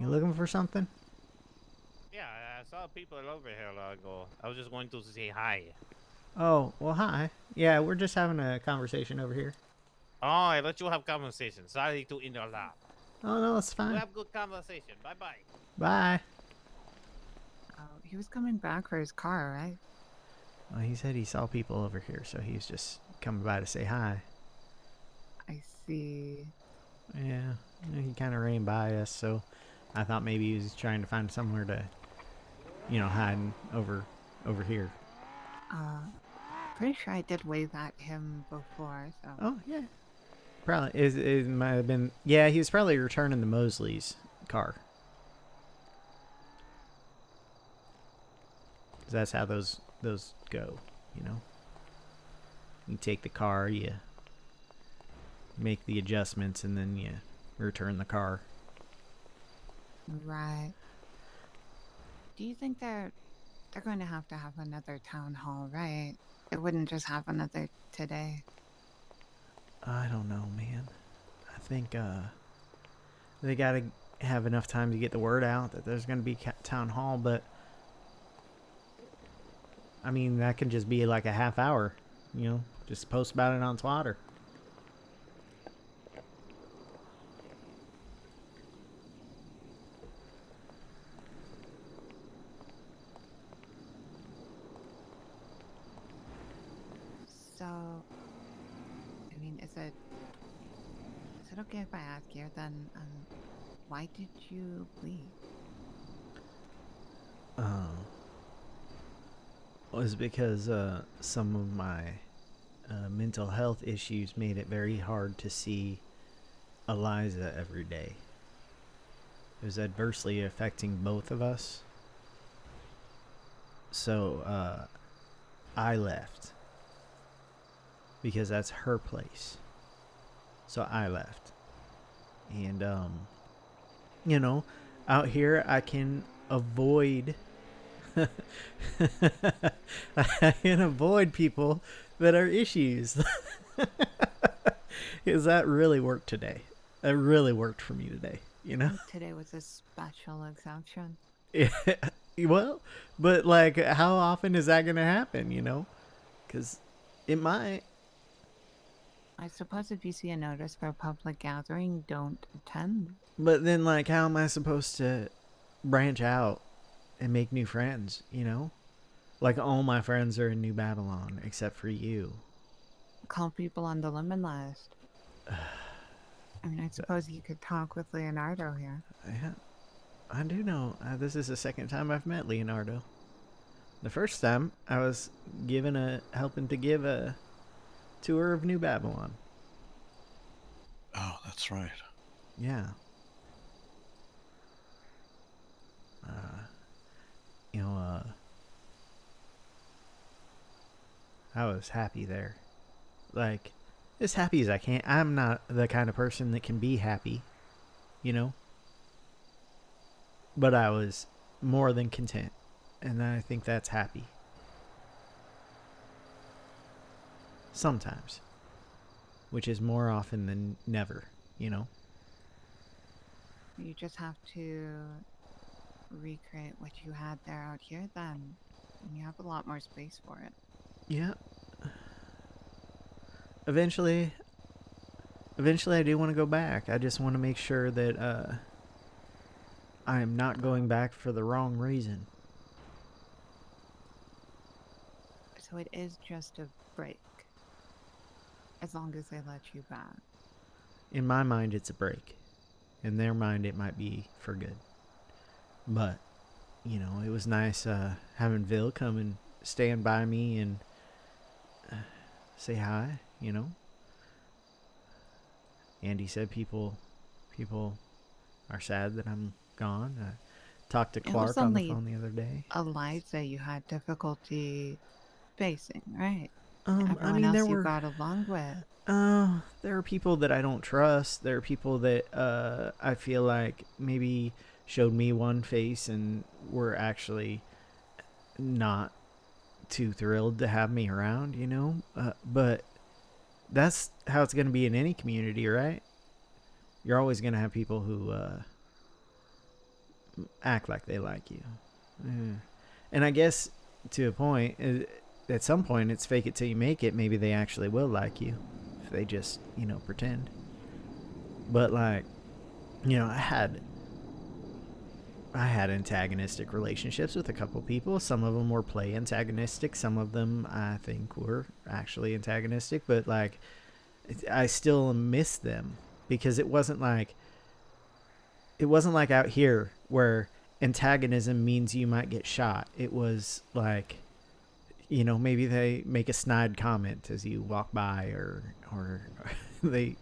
You looking for something? Yeah, I saw people over here a while ago. I was just going to say hi. Oh, well, hi. Yeah, we're just having a conversation over here. Oh, I let you have conversation. Sorry to interrupt. Oh, no, it's fine. We have good conversation. Bye-bye. Bye. Oh, he was coming back for his car, right? Well, he said he saw people over here, so he's just coming by to say hi. I see. Yeah, he kind of ran by us, so I thought maybe he was trying to find somewhere to, hide over here. Pretty sure I did wave at him before, so. Oh, yeah. Probably. It might have been... Yeah, he was probably returning the Mosley's car. 'Cause that's how those go, You take the car, you make the adjustments, and then you return the car. Right. Do you think they're going to have another town hall, right? It wouldn't just have another today. I don't know, man. I think they gotta have enough time to get the word out that there's gonna be town hall, but I mean that can just be like a half hour, just post about it on Twitter. So, I mean, is it okay if I ask you then, why did you leave? Was because some of my mental health issues made it very hard to see Eliza every day. It was adversely affecting both of us. So I left. Because that's her place. So I left. And, out here I can avoid... I can avoid people that are issues. Because that really worked today. That really worked for me today, Today was a special exception. Yeah, well, but like, how often is that going to happen, Because it might. I suppose if you see a notice for a public gathering, don't attend. But then, like, how am I supposed to branch out and make new friends, Like, all my friends are in New Babylon, except for you. Call people on the lemon list. I mean, I suppose you could talk with Leonardo here. Yeah, I do know. This is the second time I've met Leonardo. The first time, I was helping to give a tour of New Babylon. Oh, that's right. Yeah. I was happy there. Like, as happy as I can. I'm not the kind of person that can be happy, But I was more than content. And I think that's happy. Sometimes. Which is more often than never, You just have to recreate what you had there out here then. And you have a lot more space for it. Yeah. Eventually I do want to go back. I just want to make sure that I am not going back for the wrong reason. So it is just a break. As long as they let you back. In my mind, it's a break. In their mind, it might be for good. But, it was nice having Vil come and stand by me and say hi, Andy said people are sad that I'm gone. I talked to Clark on the phone the other day. Eliza, you had difficulty facing, right? I mean, there were you got along with. There are people that I don't trust. There are people that I feel like maybe showed me one face and were actually not too thrilled to have me around, but that's how it's going to be in any community, right? You're always going to have people who act like they like you. And I guess to a point, at some point, it's fake it till you make it. Maybe they actually will like you if they just, pretend. But like, I had antagonistic relationships with a couple people. Some of them were play antagonistic. Some of them I think were actually antagonistic. But like, I still miss them because it wasn't like out here where antagonism means you might get shot. It was like, maybe they make a snide comment as you walk by, or they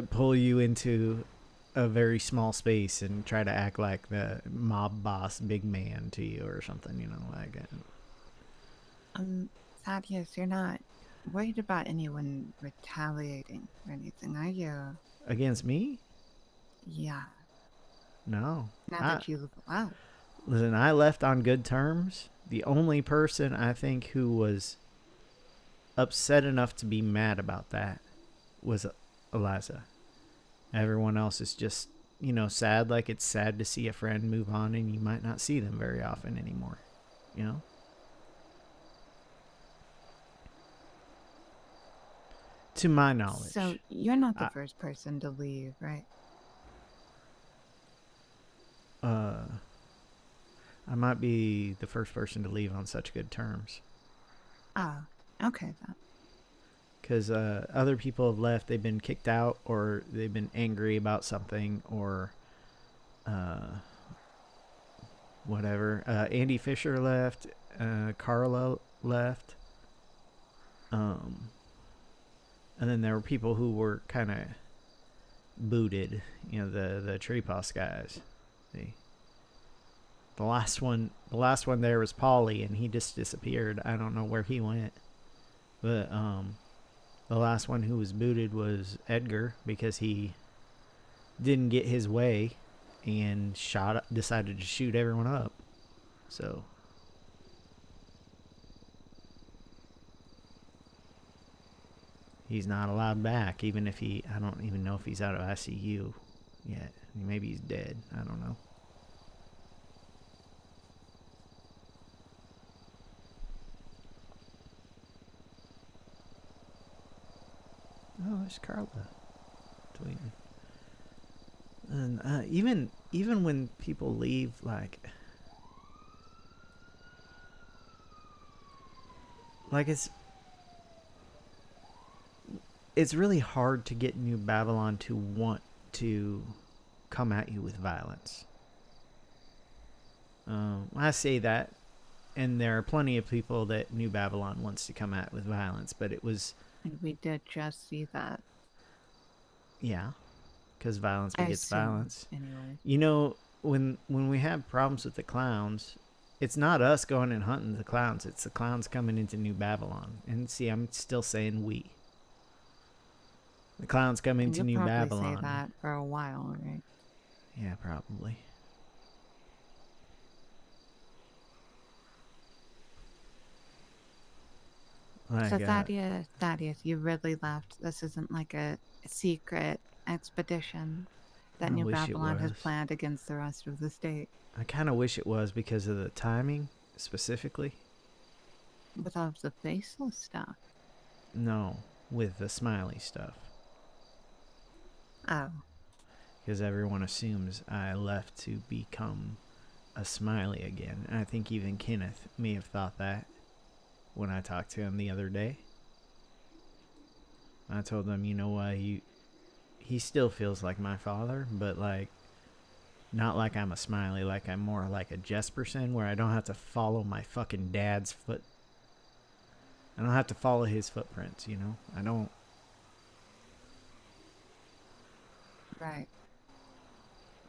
pull you into a very small space and try to act like the mob boss big man to you or something, like Thaddeus, you're not worried about anyone retaliating or anything, are you? Against me? Yeah. No. Now that you out. Listen, I left on good terms. The only person I think who was upset enough to be mad about that was Eliza. Everyone else is just, sad, like it's sad to see a friend move on and you might not see them very often anymore, To my knowledge. So you're not the first person to leave, right? I might be the first person to leave on such good terms. Oh, okay then. Because other people have left, they've been kicked out, or they've been angry about something, or whatever. Andy Fisher left, Carla left, and then there were people who were kind of booted, the Trepos guys. The last one there was Paulie, and he just disappeared. I don't know where he went, but the last one who was booted was Edgar because he didn't get his way and decided to shoot everyone up. So he's not allowed back, even if I don't even know if he's out of ICU yet. Maybe he's dead. I don't know. Oh, there's Carla tweeting. And even when people leave, like it's really hard to get New Babylon to want to come at you with violence. I say that, and there are plenty of people that New Babylon wants to come at with violence, but it was... And we did just see that. Yeah, because violence begets violence. Anyway. When we have problems with the clowns, it's not us going and hunting the clowns. It's the clowns coming into New Babylon. And see, I'm still saying we. The clowns come into New Babylon. You'll probably say that for a while, right? Yeah, probably. So Thaddeus, you really left. This isn't like a secret expedition that New Babylon has planned against the rest of the state. I kind of wish it was because of the timing, specifically. With all of the faceless stuff? No, with the smiley stuff. Oh. Because everyone assumes I left to become a smiley again. And I think even Kenneth may have thought that when I talked to him the other day. I told him, you know what, he still feels like my father, but like, not like I'm a smiley, like I'm more like a Jesperson, where I don't have to follow my fucking dad's foot. I don't have to follow his footprints, I don't. Right.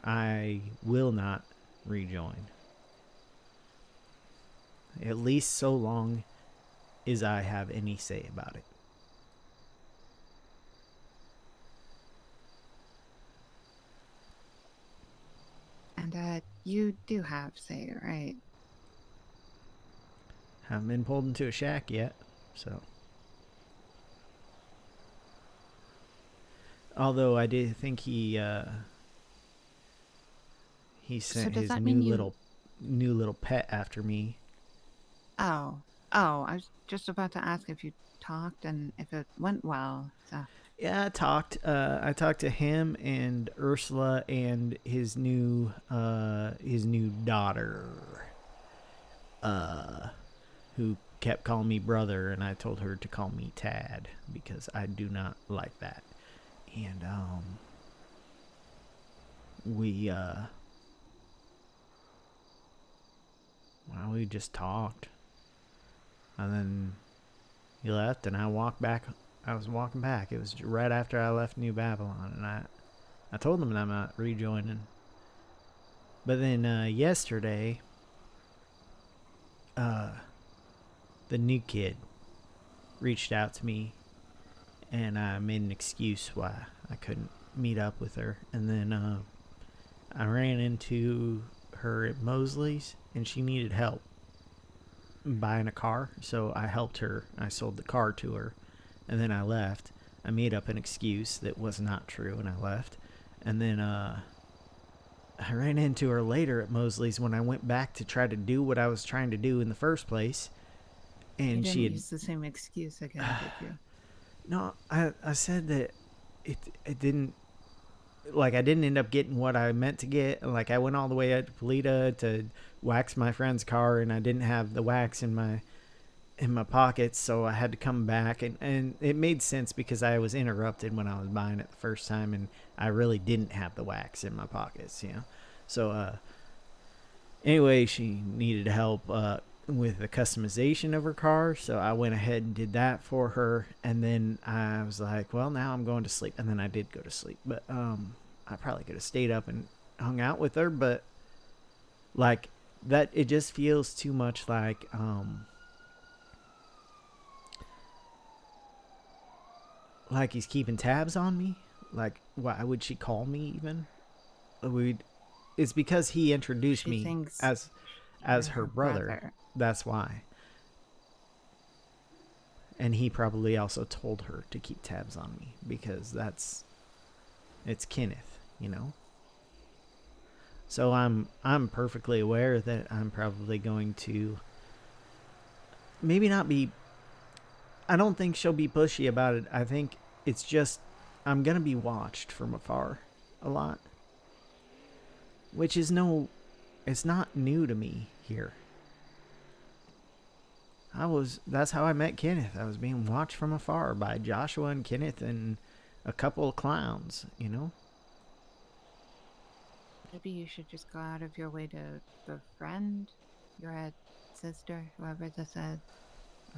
I will not rejoin. At least so long as I have any say about it. And you do have say, right? Haven't been pulled into a shack yet, so. Although I did think he He sent does his that mean new little pet after me. Oh, I was just about to ask if you talked and if it went well. So. Yeah, I talked. I talked to him and Ursula and his new daughter, who kept calling me brother, and I told her to call me Tad because I do not like that. And we just talked, and then he left, and I walked back. I was walking back. It was right after I left New Babylon, and I told him that I'm not rejoining. But then yesterday, the new kid reached out to me, and I made an excuse why I couldn't meet up with her. And then I ran into her at Mosley's, and she needed help buying a car, so I helped her. I sold the car to her, and then I left. I made up an excuse that was not true, and I left. And then I ran into her later at Mosley's when I went back to try to do what I was trying to do in the first place. And you didn't she had use the same excuse again, did you? No, I said that it didn't, like, I didn't end up getting what I meant to get. Like, I went all the way out to Polita to wax my friend's car, and I didn't have the wax in my pockets, so I had to come back, and it made sense because I was interrupted when I was buying it the first time, and I really didn't have the wax in my pockets, you know. So anyway, she needed help with the customization of her car, so I went ahead and did that for her. And then I was like, well, now I'm going to sleep. And then I did go to sleep, but I probably could have stayed up and hung out with her, but like that, it just feels too much like he's keeping tabs on me. Like, why would she call me even? It's because he introduced me as her brother. That's why. And he probably also told her to keep tabs on me because it's Kenneth, you know. So I'm perfectly aware that I'm probably going to maybe not be. I don't think she'll be pushy about it. I think it's just I'm gonna be watched from afar a lot, which is it's not new to me here. That's how I met Kenneth. I was being watched from afar by Joshua and Kenneth and a couple of clowns, you know? Maybe you should just go out of your way to befriend your sister, whoever this is.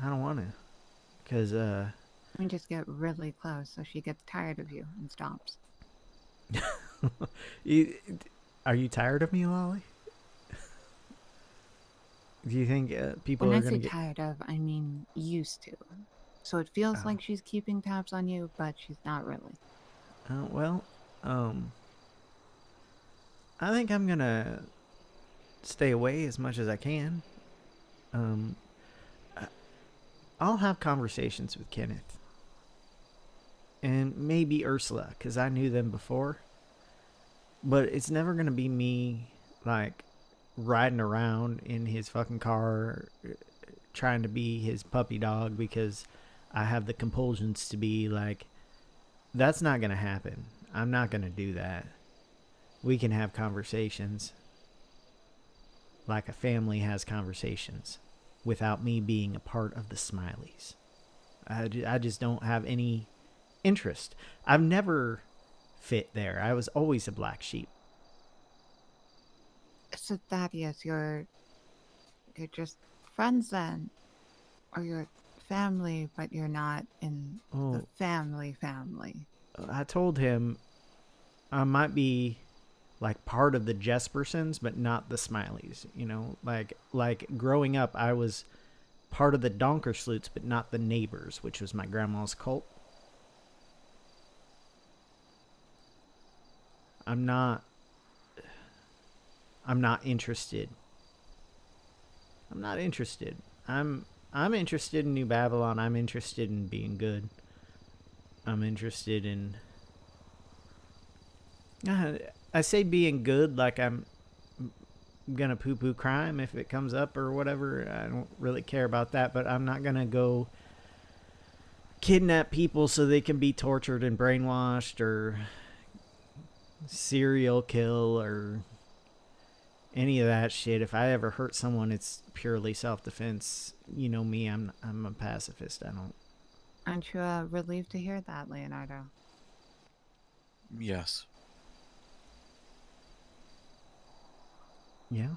I don't want to. Because, I mean, just get really close so she gets tired of you and stops. Are you tired of me, Lolly? Do you think people when are I going to say get tired of, I mean used to. So it feels like she's keeping tabs on you, but she's not really. Well, I think I'm going to stay away as much as I can. I'll have conversations with Kenneth. And maybe Ursula, because I knew them before. But it's never going to be me, like, riding around in his fucking car trying to be his puppy dog because I have the compulsions to be. Like, that's not going to happen. I'm not going to do that. We can have conversations like a family has conversations without me being a part of the Smileys. I just don't have any interest. I've never fit there. I was always a black sheep. So Thaddeus, you're just friends then? Or you're family, but you're not in the family? I told him I might be like part of the Jespersons, but not the Smileys, you know? Like growing up, I was part of the Donkersloots, but not the Neighbors, which was my grandma's cult. I'm not interested. I'm not interested. I'm interested in New Babylon. I'm interested in being good. I'm interested in I say being good like I'm gonna poo-poo crime if it comes up or whatever. I don't really care about that, but I'm not gonna go kidnap people so they can be tortured and brainwashed or serial kill or any of that shit. If I ever hurt someone, it's purely self-defense. You know me, I'm a pacifist. I don't. Aren't you relieved to hear that, Leonardo? Yes. Yeah.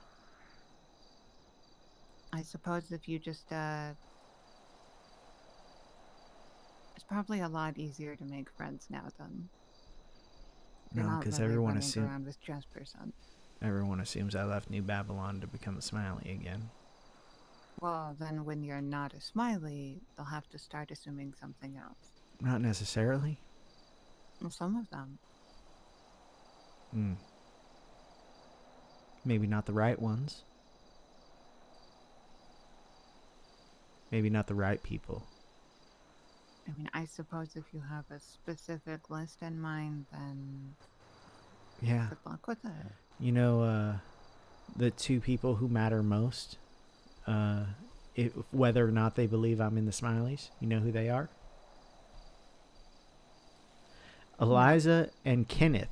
I suppose if you just it's probably a lot easier to make friends now then. You're No, not because really everyone running around with Jasperson. Everyone assumes I left New Babylon to become a Smiley again. Well, then when you're not a Smiley, they'll have to start assuming something else. Not necessarily. Well, some of them. Maybe not the right ones. Maybe not the right people. I mean, I suppose if you have a specific list in mind, then Yeah. good luck with it. You know, the two people who matter most, whether or not they believe I'm in the Smileys, you know who they are? Eliza and Kenneth.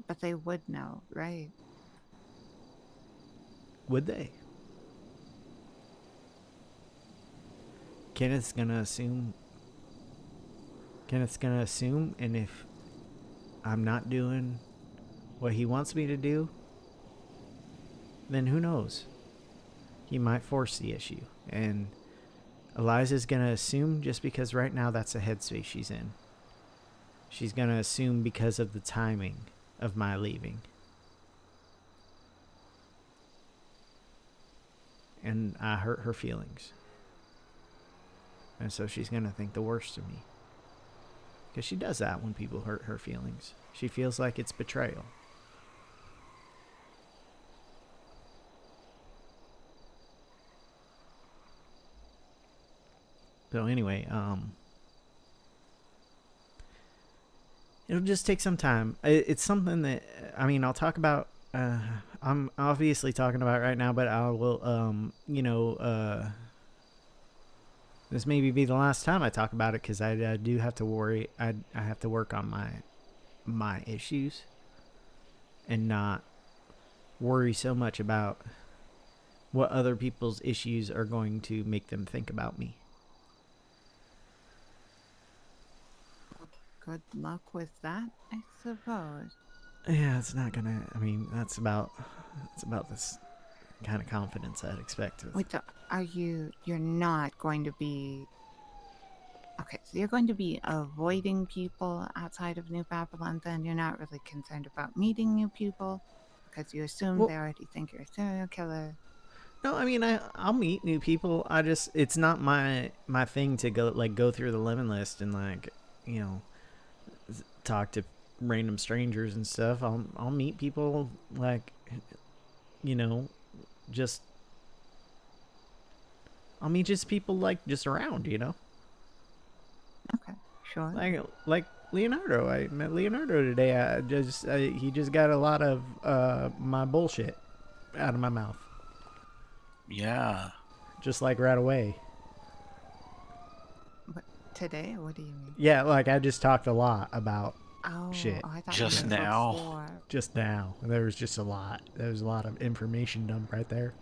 But they would know, right? Would they? Kenneth's gonna assume, and if I'm not doing what he wants me to do, then who knows? He might force the issue. And Eliza's gonna assume just because right now that's the headspace she's in. She's gonna assume because of the timing of my leaving. And I hurt her feelings. And so she's going to think the worst of me. Because she does that when people hurt her feelings. She feels like it's betrayal. So anyway, it'll just take some time. It's something that, I mean, I'll talk about, I'm obviously talking about right now, but I will, this maybe be the last time I talk about it, because I do have to worry. I have to work on my issues and not worry so much about what other people's issues are going to make them think about me. Good luck with that, I suppose. Yeah, it's not gonna. I mean, it's about this kind of confidence I'd expect. Wait, so you're not going to be... Okay, so you're going to be avoiding people outside of New Babylon, then? You're not really concerned about meeting new people because you assume they already think you're a serial killer? No, I mean, I'll meet new people. It's not my thing to go through the lemon list and talk to random strangers and stuff. I'll meet people I'll meet just people just around, Okay, sure. Like Leonardo. I met Leonardo today. He just got a lot of my bullshit out of my mouth. Yeah. Just right away. But today? What do you mean? Yeah, I just talked a lot about shit. I thought just now. Before. Just now. There was just a lot. There was a lot of information dumped right there.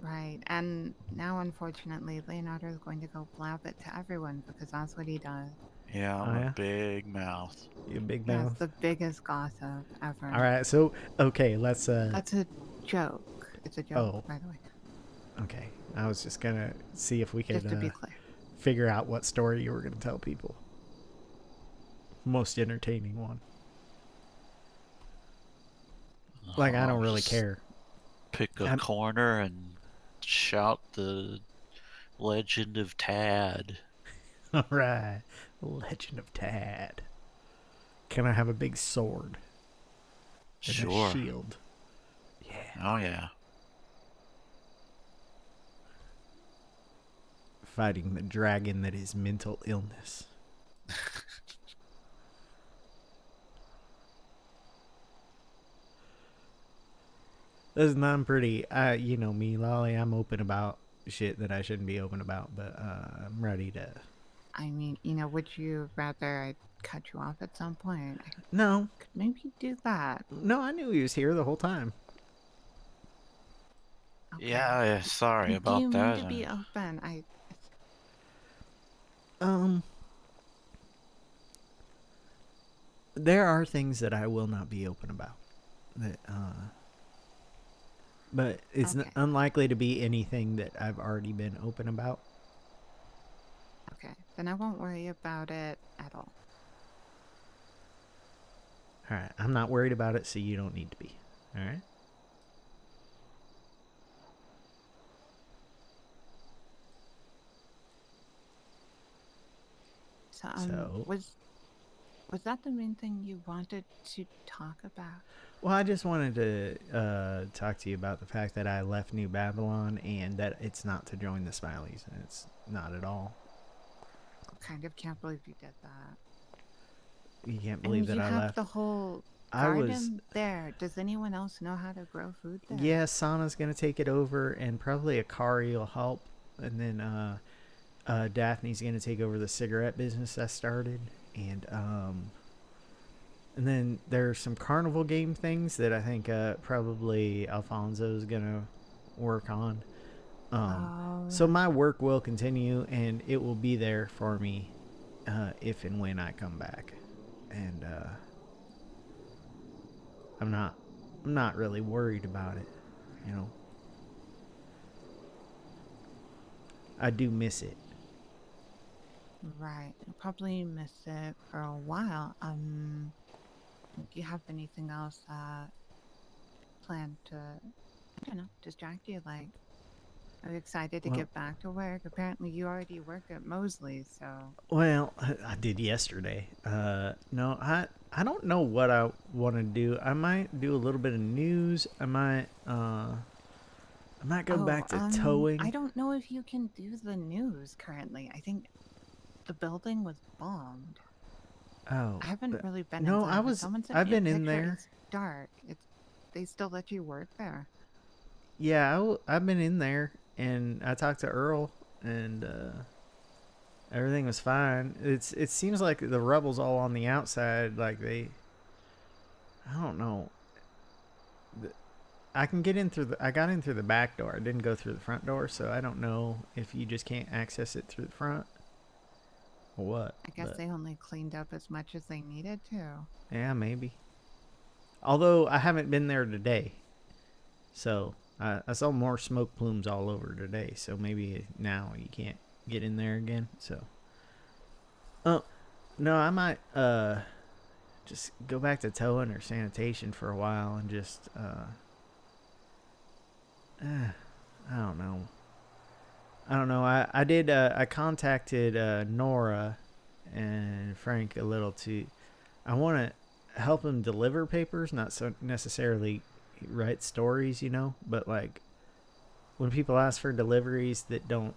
Right, and now unfortunately Leonardo is going to go blab it to everyone because that's what he does. Yeah, I'm a big mouth. You a big mouth? That's the biggest gossip ever. Alright, so, okay, let's... That's a joke. It's a joke, by the way. Okay, I was just gonna see if we could Just to be clear. Figure out what story you were gonna tell people. Most entertaining one. I don't really care. Pick a corner and shout the Legend of Tad. Alright, Legend of Tad. Can I have a big sword? And Sure. a shield. Yeah. Oh yeah. Fighting the dragon that is mental illness. Listen, I'm pretty. You know me, Lolly. I'm open about shit that I shouldn't be open about, but I'm ready to. I mean, would you rather I cut you off at some point? No. Could maybe do that. No, I knew he was here the whole time. Okay. Yeah, sorry about do you that. mean to be open? There are things that I will not be open about. That but it's unlikely to be anything that I've already been open about. Okay, then I won't worry about it at all. All right, I'm not worried about it, so you don't need to be. All right. So, was that the main thing you wanted to talk about? Well, I just wanted to talk to you about the fact that I left New Babylon and that it's not to join the Smileys. And it's not at all. I kind of can't believe you did that. You can't believe that I left. You have the whole garden there. Does anyone else know how to grow food there? Yeah, Sana's going to take it over, and probably Akari will help. And then Daphne's going to take over the cigarette business I started. And then there's some carnival game things that I think probably Alfonso's gonna work on. So my work will continue, and it will be there for me if and when I come back. And I'm not really worried about it, you know. I do miss it. Right. I'll probably miss it for a while. Do you have anything else planned to, I don't know, distract you? Like, are you excited to get back to work? Apparently you already work at Mosley, so. Well, I did yesterday. No, I don't know what I want to do. I might do a little bit of news. I might go back to towing. I don't know if you can do the news currently. I think the building was bombed. Oh, I haven't really been. No, inside, I've been in there. It's dark. They still let you work there. Yeah, I've been in there, and I talked to Earl, and everything was fine. It seems like the rebels all on the outside, like I don't know. I can get in through I got in through the back door. I didn't go through the front door, so I don't know if you just can't access it through the front. Or what? I guess they only cleaned up as much as they needed to. Yeah, maybe. Although I haven't been there today. So I saw more smoke plumes all over today. So maybe now you can't get in there again. So. Oh, no, I might just go back to towing or sanitation for a while and just I don't know. I contacted Nora and Frank a little too. I want to help him deliver papers, not so necessarily write stories, you know, but like when people ask for deliveries that don't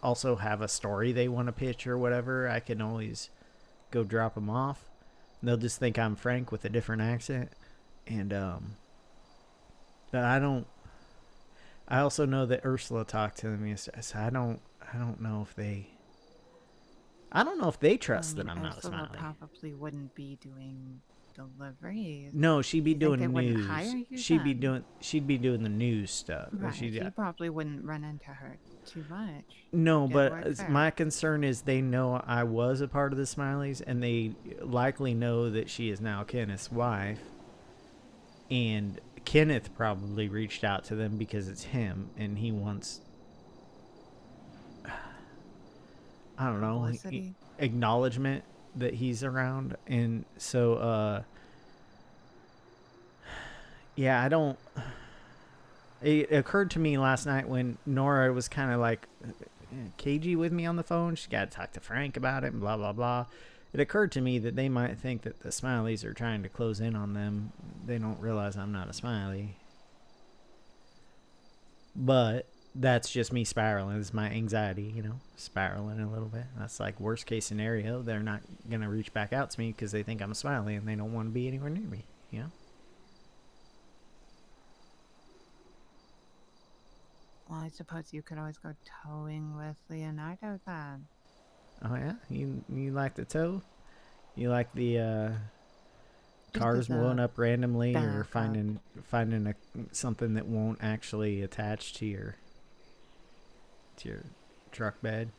also have a story they want to pitch or whatever, I can always go drop them off. They'll just think I'm Frank with a different accent. And but I also know that Ursula talked to them yesterday, so I don't know if they trust that I'm not a Smiley. Ursula probably wouldn't be doing deliveries. No, she'd be doing news. She'd be then? doing the news stuff. Right. You probably wouldn't run into her too much. No, Get but work there. my concern is they know I was a part of the Smileys, and they likely know that she is now Kenneth's wife. And Kenneth probably reached out to them because it's him, and he wants, I don't know, acknowledgement that he's around. And so, yeah, I don't. It occurred to me last night when Nora was kind of like cagey with me on the phone. She got to talk to Frank about it and blah, blah, blah. It occurred to me that they might think that the Smileys are trying to close in on them. They don't realize I'm not a Smiley. But that's just me spiraling. It's my anxiety, you know, spiraling a little bit. That's like worst case scenario. They're not going to reach back out to me because they think I'm a Smiley and they don't want to be anywhere near me, you know? I suppose you could always go towing with Leonardo then. Oh yeah, you like the tow? You like the Just cars as a blowing up randomly, or backup. finding something that won't actually attach to your truck bed?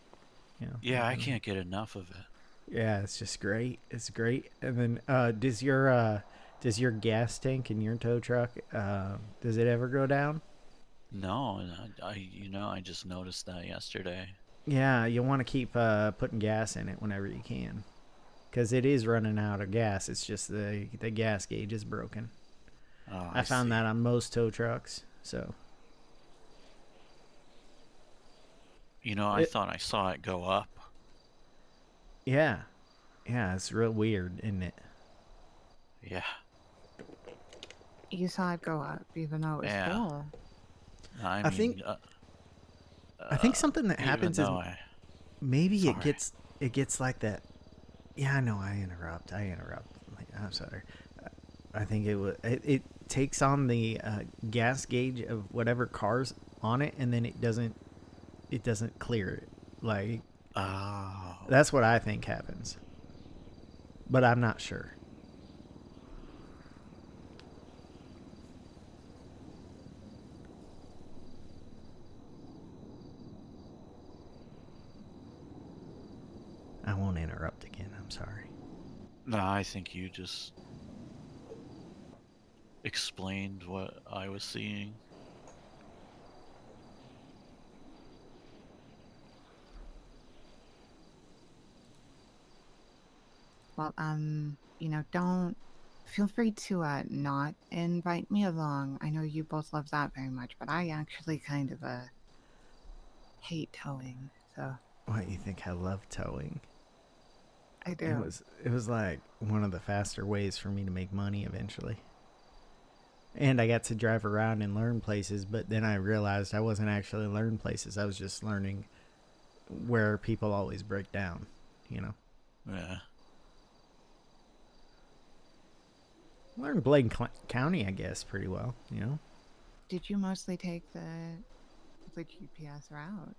You know, Yeah, I kinda- can't get enough of it. Yeah, it's just great. It's great. And then does your gas tank in your tow truck does it ever go down? No, and I just noticed that yesterday. Yeah, you want to keep putting gas in it whenever you can, because it is running out of gas. It's just the gas gauge is broken. Oh, I found that on most tow trucks. So I thought I saw it go up. yeah, it's real weird, isn't it? Yeah. You saw it go up even though it was full. I think something that even happens is though maybe Sorry. it gets like that. Yeah, I know. I interrupt. Like, I'm sorry. I think it takes on the gas gauge of whatever car's on it, and then it doesn't clear it. Like, that's what I think happens, but I'm not sure. I won't interrupt again. I'm sorry. No, I think you just explained what I was seeing. Well, don't feel free to not invite me along. I know you both love that very much, but I actually kind of hate towing. So What, you think I love towing? I do. It was like one of the faster ways for me to make money eventually. And I got to drive around and learn places, but then I realized I wasn't actually learning places. I was just learning where people always break down, you know? Yeah. Learned Blaine County, I guess, pretty well, you know? Did you mostly take the GPS route?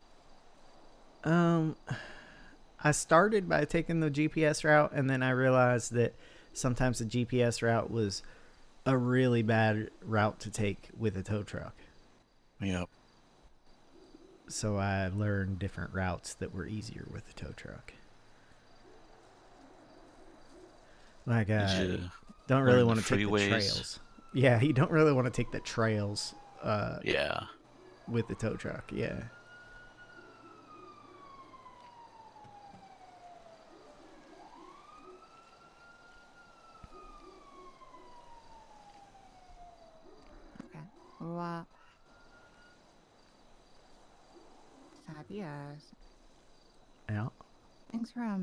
I started by taking the GPS route, and then I realized that sometimes the GPS route was a really bad route to take with a tow truck. Yep. So I learned different routes that were easier with the tow truck. Like, don't really want to take the trails. Yeah, you don't really want to take the trails. Yeah. With the tow truck, yeah. Okay. Well, Thaddeus. Yeah. Thanks for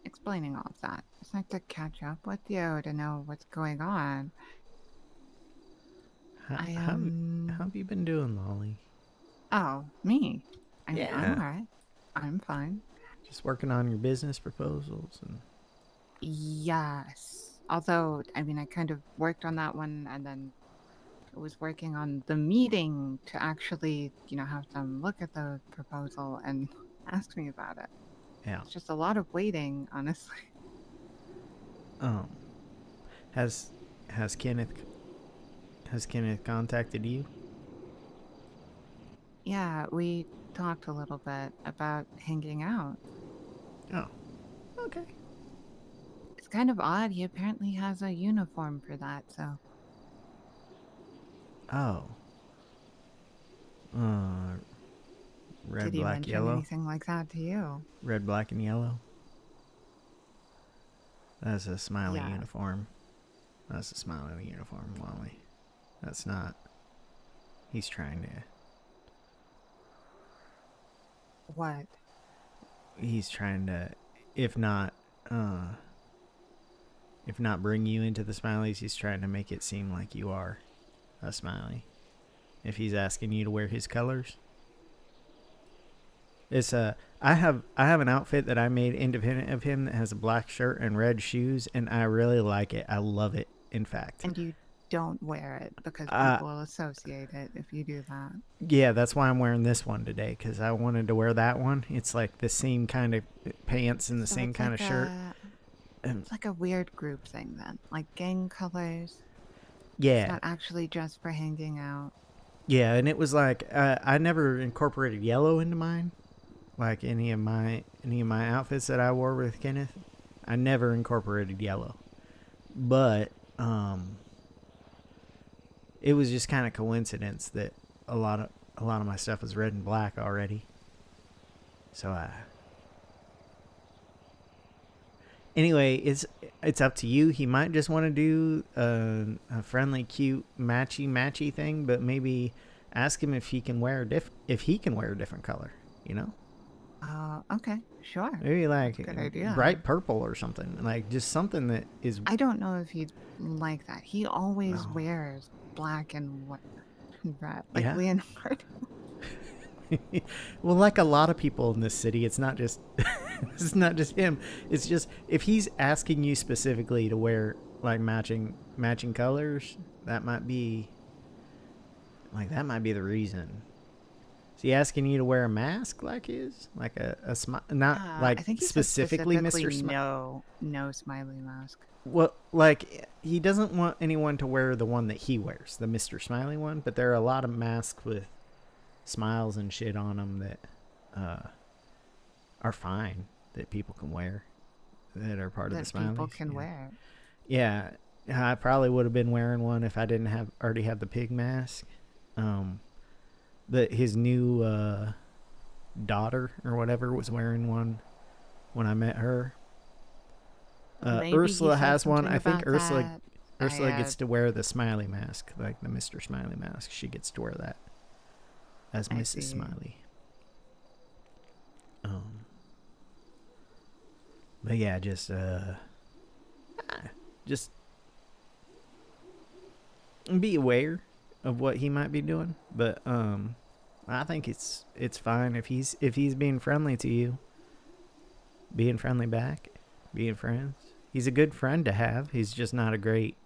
explaining all of that. It's nice to catch up with you to know what's going on. How have you been doing, Lolly? Oh, me? I'm Yeah. alright. I'm fine. Just working on your business proposals and... Yes. Although, I mean, I kind of worked on that one and then I was working on the meeting to actually, have them look at the proposal and ask me about it. Yeah. It's just a lot of waiting, honestly. Has Kenneth contacted you? Yeah, we talked a little bit about hanging out. Oh, okay. It's kind of odd. He apparently has a uniform for that, so. Oh. Red, Did he black, mention yellow. anything like that to you? Red, black, and yellow. That's a smiley Yeah. uniform. That's a smiley uniform, Lolly. That's not. He's trying to. What? He's trying to, if not bring you into the smileys, he's trying to make it seem like you are a smiley. If he's asking you to wear his colors. It's I have an outfit that I made independent of him that has a black shirt and red shoes, and I really like it. I love it, in fact. And you don't wear it because people will associate it if you do that. Yeah, that's why I'm wearing this one today, because I wanted to wear that one. It's like the same kind of pants and the same kind of shirt. It's like a weird group thing then, like gang colors. Yeah. It's not actually just for hanging out. Yeah, and it was like I never incorporated yellow into mine, like any of my outfits that I wore with Kenneth. I never incorporated yellow, but it was just kind of coincidence that a lot of my stuff was red and black already. So anyway, it's up to you. He might just want to do a friendly, cute, matchy thing, but maybe ask him if he can wear a different color. You know? Okay, sure. Maybe like good idea. bright purple or something. Like just something that is. I don't know if he'd like that. He always wears black and white, red, like Yeah. Leonardo. Well, like a lot of people in this city, it's not just him. It's just if he's asking you specifically to wear like matching colors, that might be the reason. Is he asking you to wear a mask like his, like a not like I think he specifically Mr. No smiley mask. Well, like he doesn't want anyone to wear the one that he wears, the Mr. Smiley one, but there are a lot of masks with smiles and shit on them that are fine, that people can wear, that are part of the smiley. People can wear. Yeah, I probably would have been wearing one if I didn't already have the pig mask. His new daughter or whatever was wearing one when I met her. Ursula has one. I think Ursula gets to wear the smiley mask, like the Mr. Smiley mask. She gets to wear that as Mrs. Smiley. But yeah, just be aware of what he might be doing. But I think it's fine if he's being friendly to you. Being friendly back, being friends. He's a good friend to have. He's just not a great.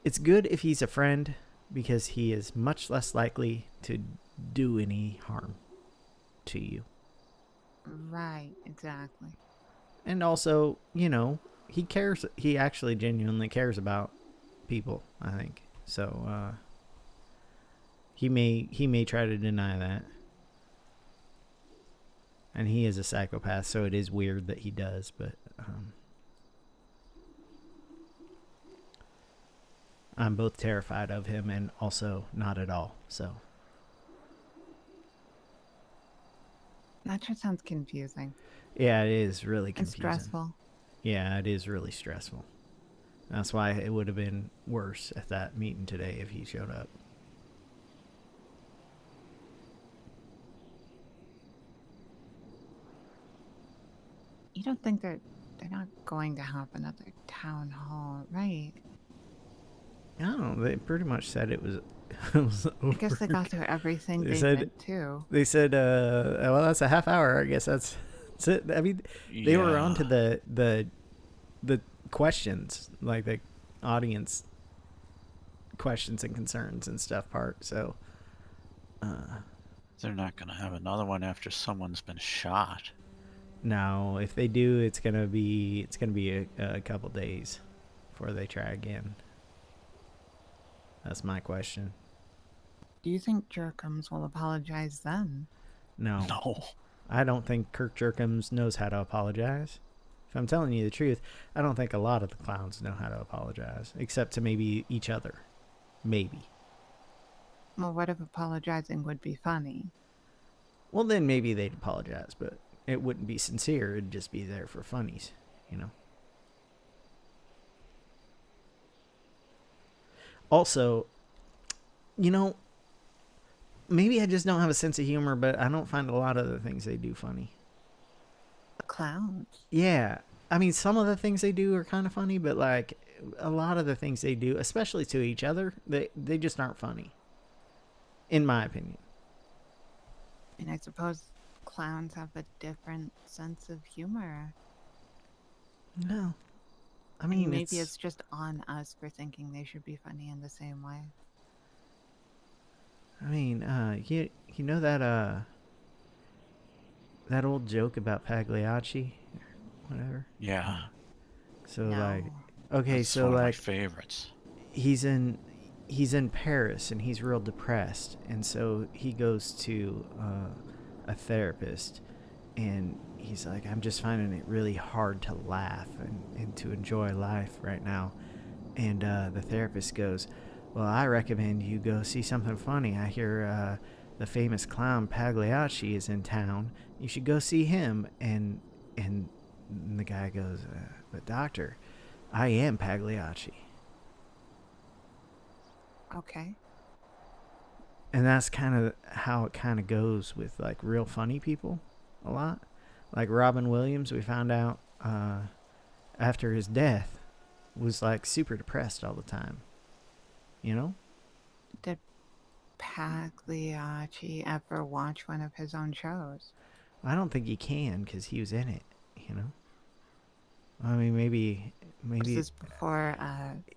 It's good if he's a friend because he is much less likely to do any harm to you. Right, exactly. And also, you know, he cares. He actually genuinely cares about people, I think. So he may try to deny that. And he is a psychopath, so it is weird that he does, but I'm both terrified of him and also not at all. So that just sounds confusing. yeah, it is really confusing. It's stressful. Yeah, it is really stressful. That's why it would have been worse at that meeting today if he showed up. You don't think they're not going to have another town hall, right? No, they pretty much said it was I guess they got through everything they meant to. They said, well, that's a half hour. I guess that's it. I mean, they were on to the questions, like the audience questions and concerns and stuff part. So they're not going to have another one after someone's been shot. No, if they do, it's gonna be a couple days before they try again. That's my question. Do you think Jerkums will apologize then? No. No. I don't think Kirk Jerkums knows how to apologize. If I'm telling you the truth, I don't think a lot of the clowns know how to apologize, except to maybe each other. Maybe. Well, what if apologizing would be funny? Well, then maybe they'd apologize, but it wouldn't be sincere. It'd just be there for funnies, you know? Also, you know, maybe I just don't have a sense of humor, but I don't find a lot of the things they do funny. The clowns? Yeah. I mean, some of the things they do are kind of funny, but like a lot of the things they do, especially to each other, they just aren't funny. In my opinion. And I suppose clowns have a different sense of humor. No. I mean, maybe it's just on us for thinking they should be funny in the same way. I mean, you know that that old joke about Pagliacci, whatever. Yeah. So No. like, okay, That's so one of my like, favorites. he's in Paris and he's real depressed, and so he goes to a therapist, and he's like, I'm just finding it really hard to laugh and to enjoy life right now. And the therapist goes, well, I recommend you go see something funny. I hear the famous clown Pagliacci is in town. You should go see him. And the guy goes, but doctor, I am Pagliacci. Okay. And that's kind of how it kind of goes with like real funny people a lot. Like Robin Williams, we found out after his death, was like super depressed all the time. You know? Did Pagliacci ever watch one of his own shows? I don't think he can because he was in it, you know? I mean, maybe. Was this before?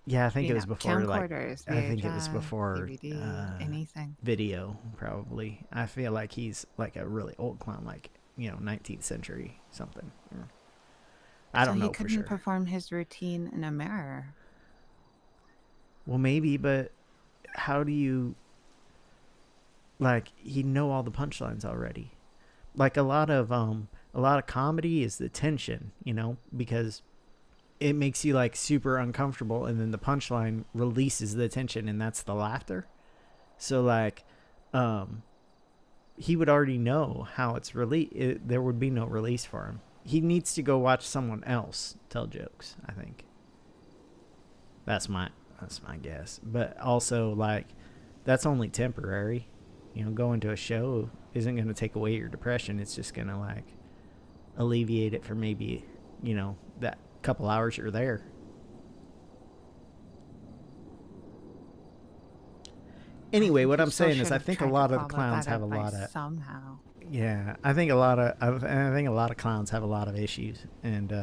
Yeah, I think it was before. Like, camcorders, I think it was VHS, before DVD, anything. Video, probably. I feel like he's like a really old clown, like 19th century something. I don't know for sure. So he couldn't perform his routine in a mirror. Well, maybe, but how do you? Like, he'd know all the punchlines already. Like a lot of comedy is the tension, because it makes you like super uncomfortable, and then the punchline releases the tension, and that's the laughter. So like, he would already know how it's there would be no release for him. He needs to go watch someone else tell jokes, I think. That's my guess. But also, like, that's only temporary. Going to a show isn't going to take away your depression. It's just going to like alleviate it for maybe, that couple hours you're there. Anyway, what I'm saying is I think a lot of the clowns have a lot of somehow. Yeah, I think a lot of clowns have a lot of issues, and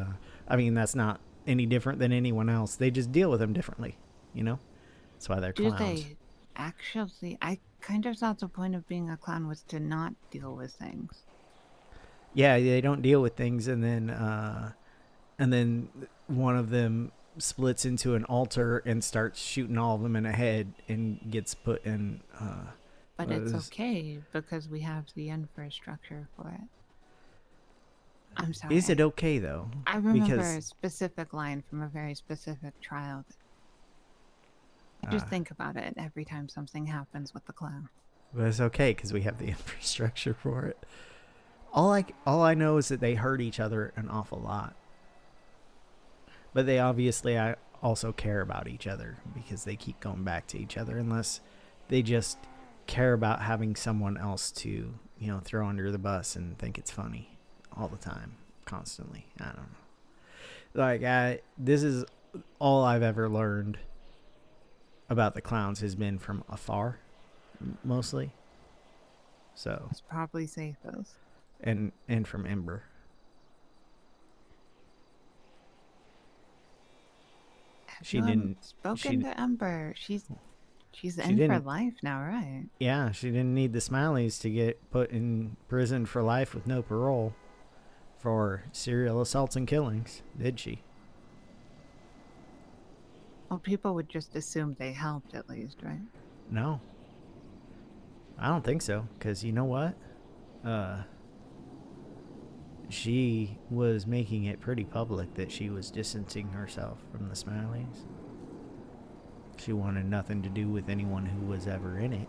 I mean that's not any different than anyone else. They just deal with them differently, That's why they're clowns. Do they actually? I kind of thought the point of being a clown was to not deal with things. Yeah, they don't deal with things, and then one of them splits into an altar and starts shooting all of them in the head and gets put in. But it's okay because we have the infrastructure for it. I'm sorry. Is it okay though? I remember a specific line from a very specific trial. Just think about it every time something happens with the clown. But it's okay because we have the infrastructure for it. All I know is that they hurt each other an awful lot. But they obviously also care about each other because they keep going back to each other, unless they just care about having someone else to, throw under the bus and think it's funny all the time, constantly. I don't know. Like, this is all I've ever learned about the clowns has been from afar, mostly. So it's probably safest. And from Ember. She didn't spoken to Ember. She's in for life now, right? Yeah, she didn't need the Smileys to get put in prison for life with no parole for serial assaults and killings, did she? Well, people would just assume they helped at least, right? No. I don't think so, because you know what? She was making it pretty public that she was distancing herself from the Smileys. She wanted nothing to do with anyone who was ever in it.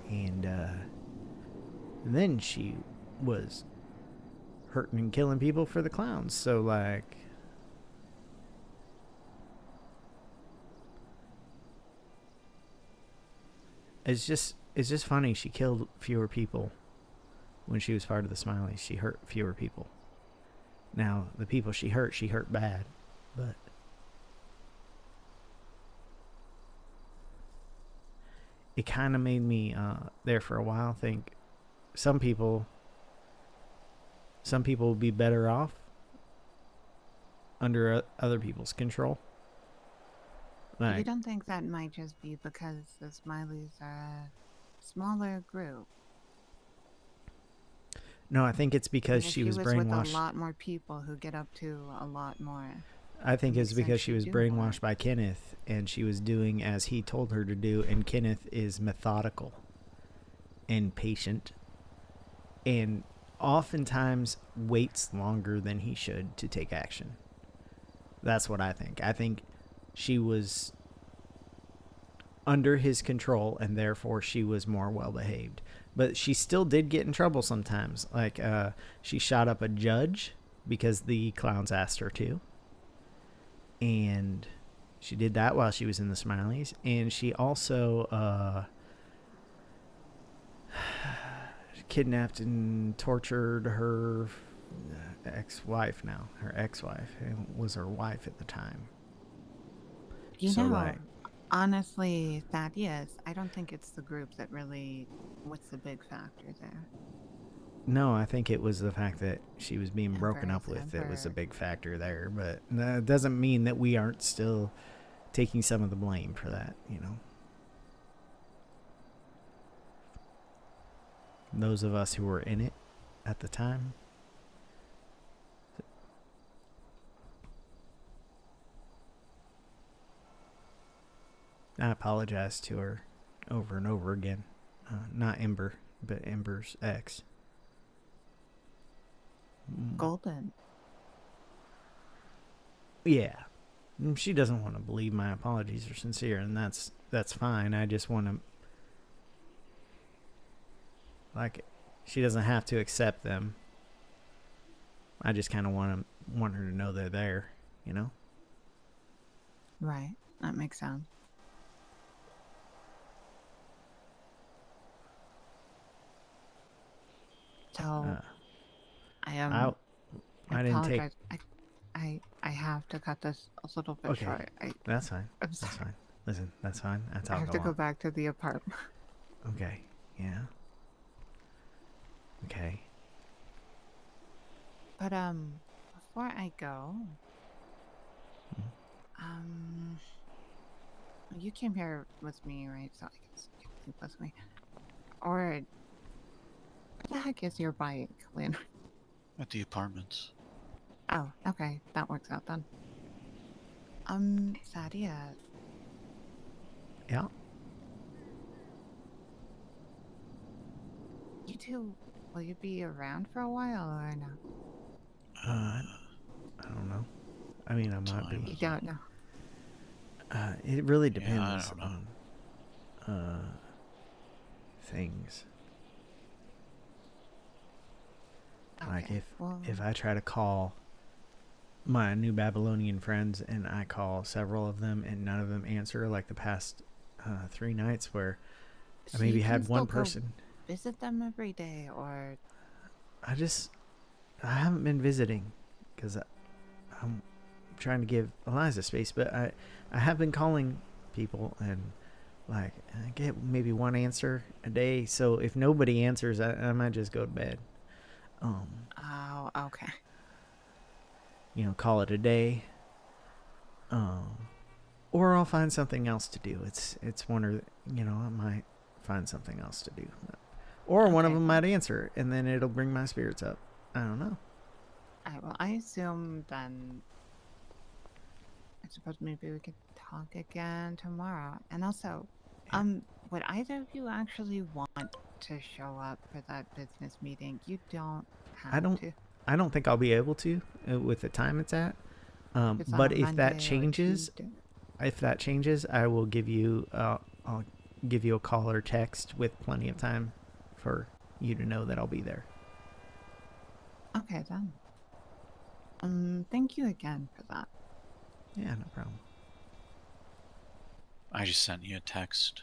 And then she was hurting and killing people for the clowns. So, like... It's just funny. She killed fewer people when she was part of the Smileys. She hurt fewer people. Now, the people she hurt bad, but it kind of made me there for a while think some people would be better off under other people's control. You don't think that might just be because the Smileys are a smaller group? No, I think it's because If she was with brainwashed. a lot more people who get up to a lot more. I think it's makes because sense she to was do brainwashed by Kenneth, and she was doing as he told her to do, and Kenneth is methodical and patient, and oftentimes waits longer than he should to take action. That's what I think. I think she was under his control, and therefore she was more well-behaved. But she still did get in trouble sometimes. Like, she shot up a judge because the clowns asked her to. And she did that while she was in the Smileys. And she also kidnapped and tortured her ex-wife now. Her ex-wife. It was her wife at the time. You know, honestly, Thaddeus, I don't think it's the group that really... What's the big factor there? No, I think it was the fact that she was being broken up with that was a big factor there. But that doesn't mean that we aren't still taking some of the blame for that, you know. Those of us who were in it at the time. I apologize to her over and over again. Not Ember, but Ember's ex. Golden. Yeah. She doesn't want to believe my apologies are sincere, and that's fine. I just want to... Like, she doesn't have to accept them. I just kind of want her to know they're there, you know? Right. That makes sense. So, I didn't take... apologize. I have to cut this a little bit short. That's fine. That's fine. Listen, that's fine. That's how I have to go back to the apartment. Okay. Yeah. Okay. But before I go, you came here with me, right? So I guess you can sleep with me. Or where the heck is your bike, Leonard? At the apartments. Oh, okay, that works out then. Sadia. Yeah. You two, will you be around for a while or no? I don't know. I mean, I might be. You don't know. It really depends on things. Okay, Like if I try to call my New Babylonian friends and I call several of them and none of them answer, like the past 3 nights where I maybe had one person visit them every day, or I haven't been visiting because I'm trying to give Eliza space, but I have been calling people and like I get maybe one answer a day. So if nobody answers, I might just go to bed. Oh, okay. You know, call it a day. Or I'll find something else to do. It's one or, you know, I might find something else to do. Or one of them might answer, and then it'll bring my spirits up. I don't know. Alright, well, I assume then, I suppose maybe we could talk again tomorrow. And also, would either of you actually want to show up for that business meeting? You don't have to. I don't think I'll be able to with the time it's at. But if that changes, I will give you. I'll give you a call or text with plenty of time for you to know that I'll be there. Okay then. Thank you again for that. Yeah, no problem. I just sent you a text.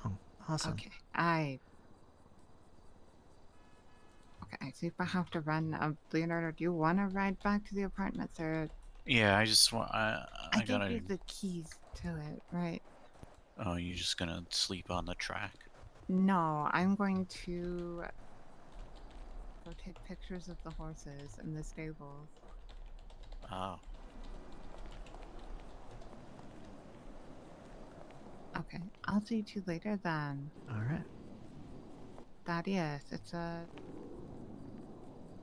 Oh, awesome. Okay, I see if I have to run. Leonardo, do you want to ride back to the apartments, or? Yeah, I just want. I gotta. gave you the keys to it, right? Oh, you just gonna sleep on the track? No, I'm going to go take pictures of the horses in the stables. Oh. Okay, I'll see you later then. All right. Thaddeus, it's a...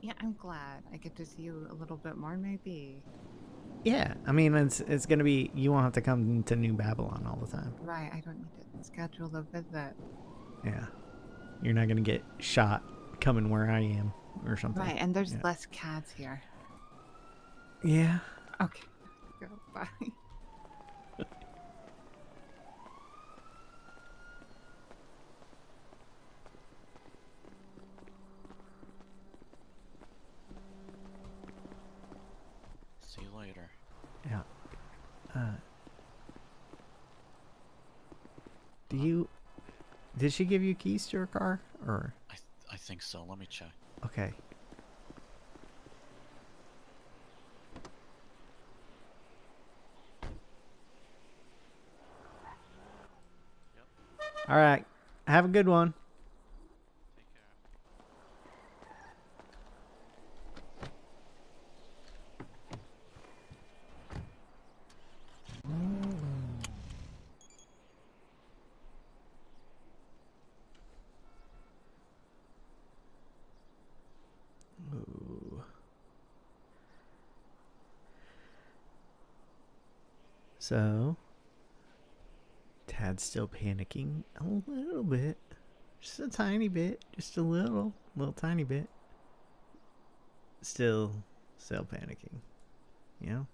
Yeah, I'm glad I get to see you a little bit more, maybe. Yeah, I mean, it's gonna be, you won't have to come to New Babylon all the time. Right, I don't need to schedule a visit. Yeah. You're not gonna get shot coming where I am or something. Right, and there's Yeah. less cats here. Yeah. Okay, go, bye. See you later. Yeah. Did she give you keys to her car, or? I think so. Let me check. Okay. All right. Have a good one. Ooh. So, Tad's still panicking a little bit. Just a tiny bit. Just a little tiny bit. Still panicking. You know?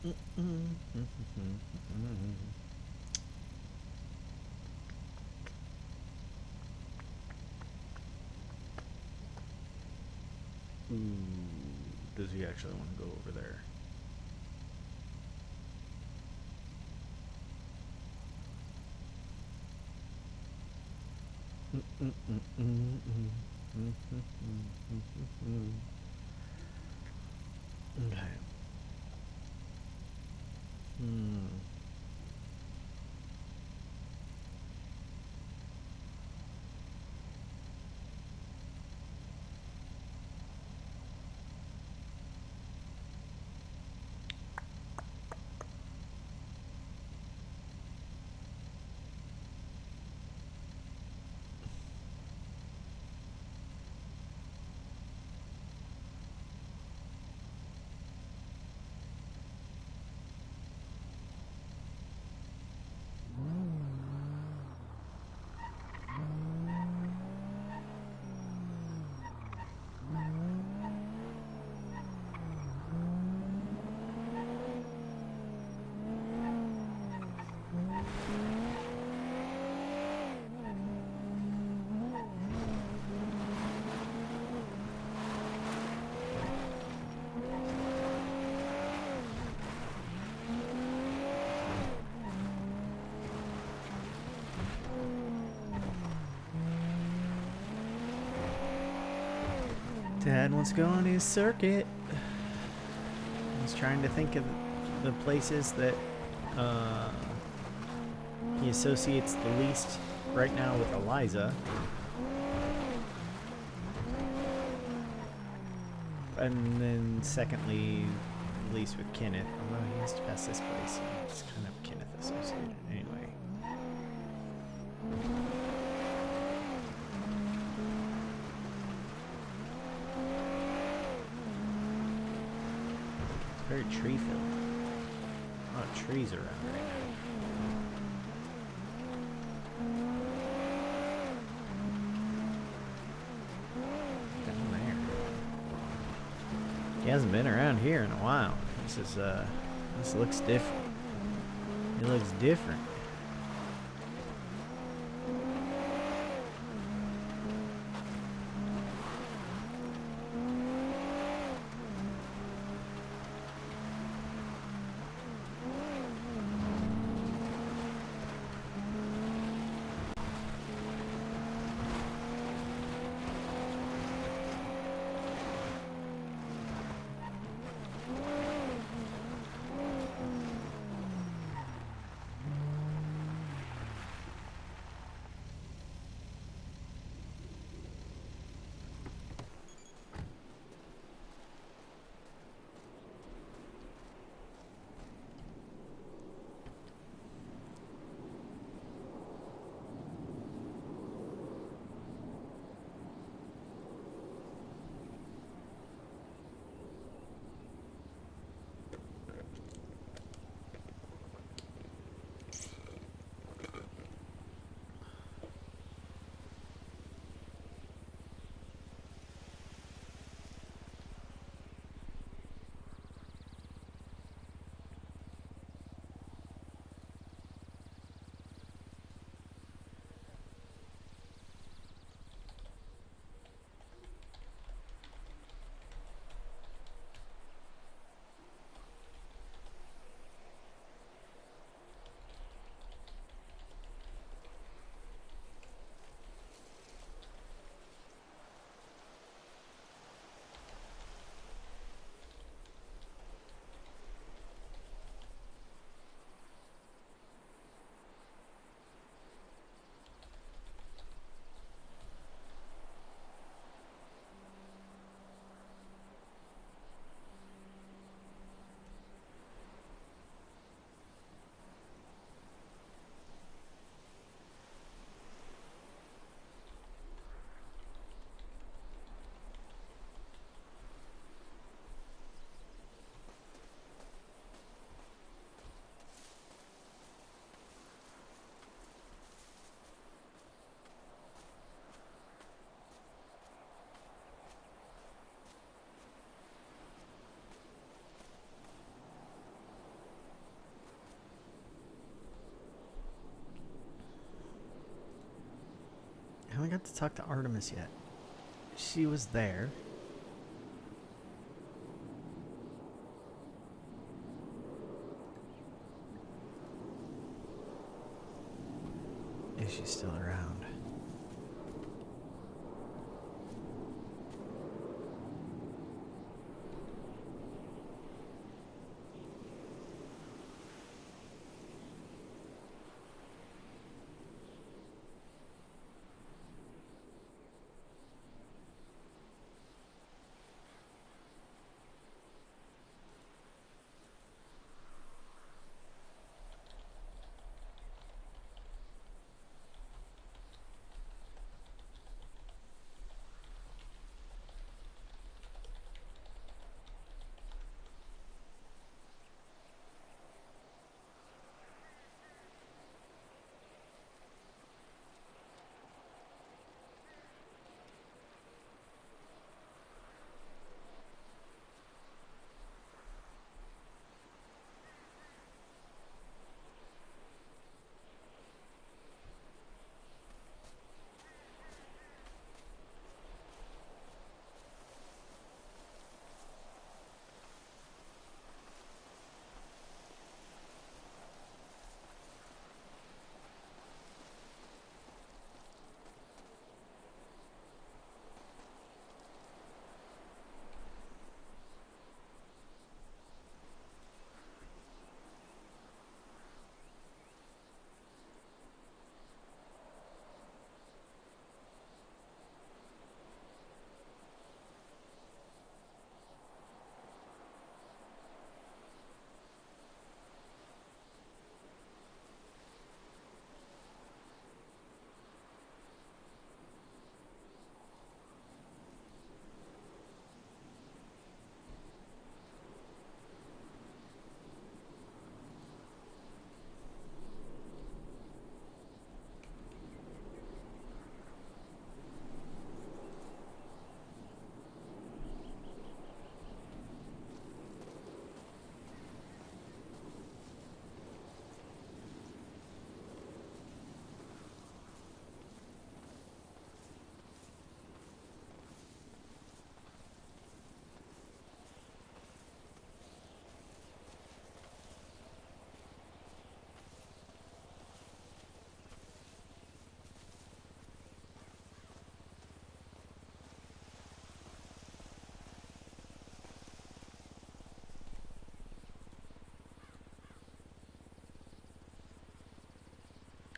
Ooh, does he actually want to go over there? Okay. Dad wants to go on his circuit. He's trying to think of the places that he associates the least right now with Eliza. And then secondly, least with Kenneth. Although he has to pass this place, so it's kind of Kenneth associated. Anyway. Very tree filled. A lot of trees around right now. Down there. He hasn't been around here in a while. This looks different. It looks different. got to talk to Artemis yet. She was there. Is she still around?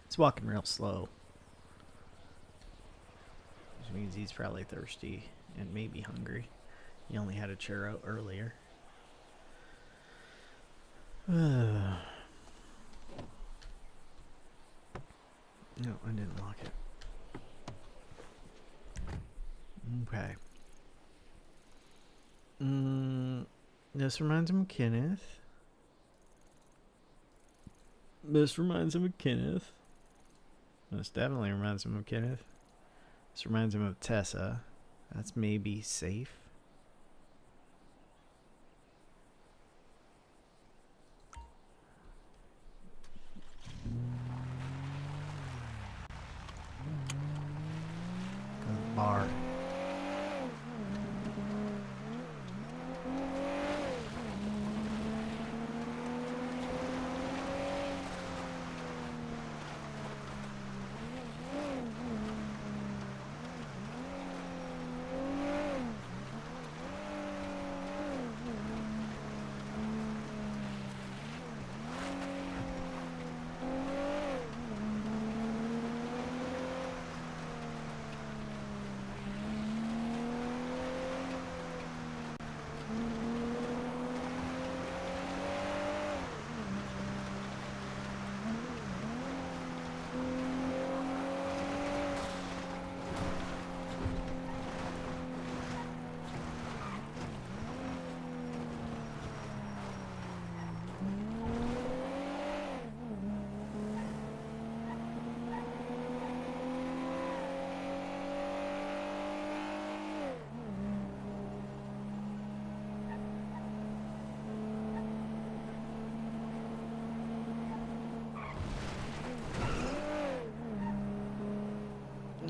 He's walking real slow. Which means he's probably thirsty and maybe hungry. He only had a churro earlier. No, I didn't lock it. Okay. This reminds him of Kenneth. This reminds him of Kenneth. This definitely reminds him of Kenneth. This reminds him of Tessa. That's maybe safe. Go to the bar.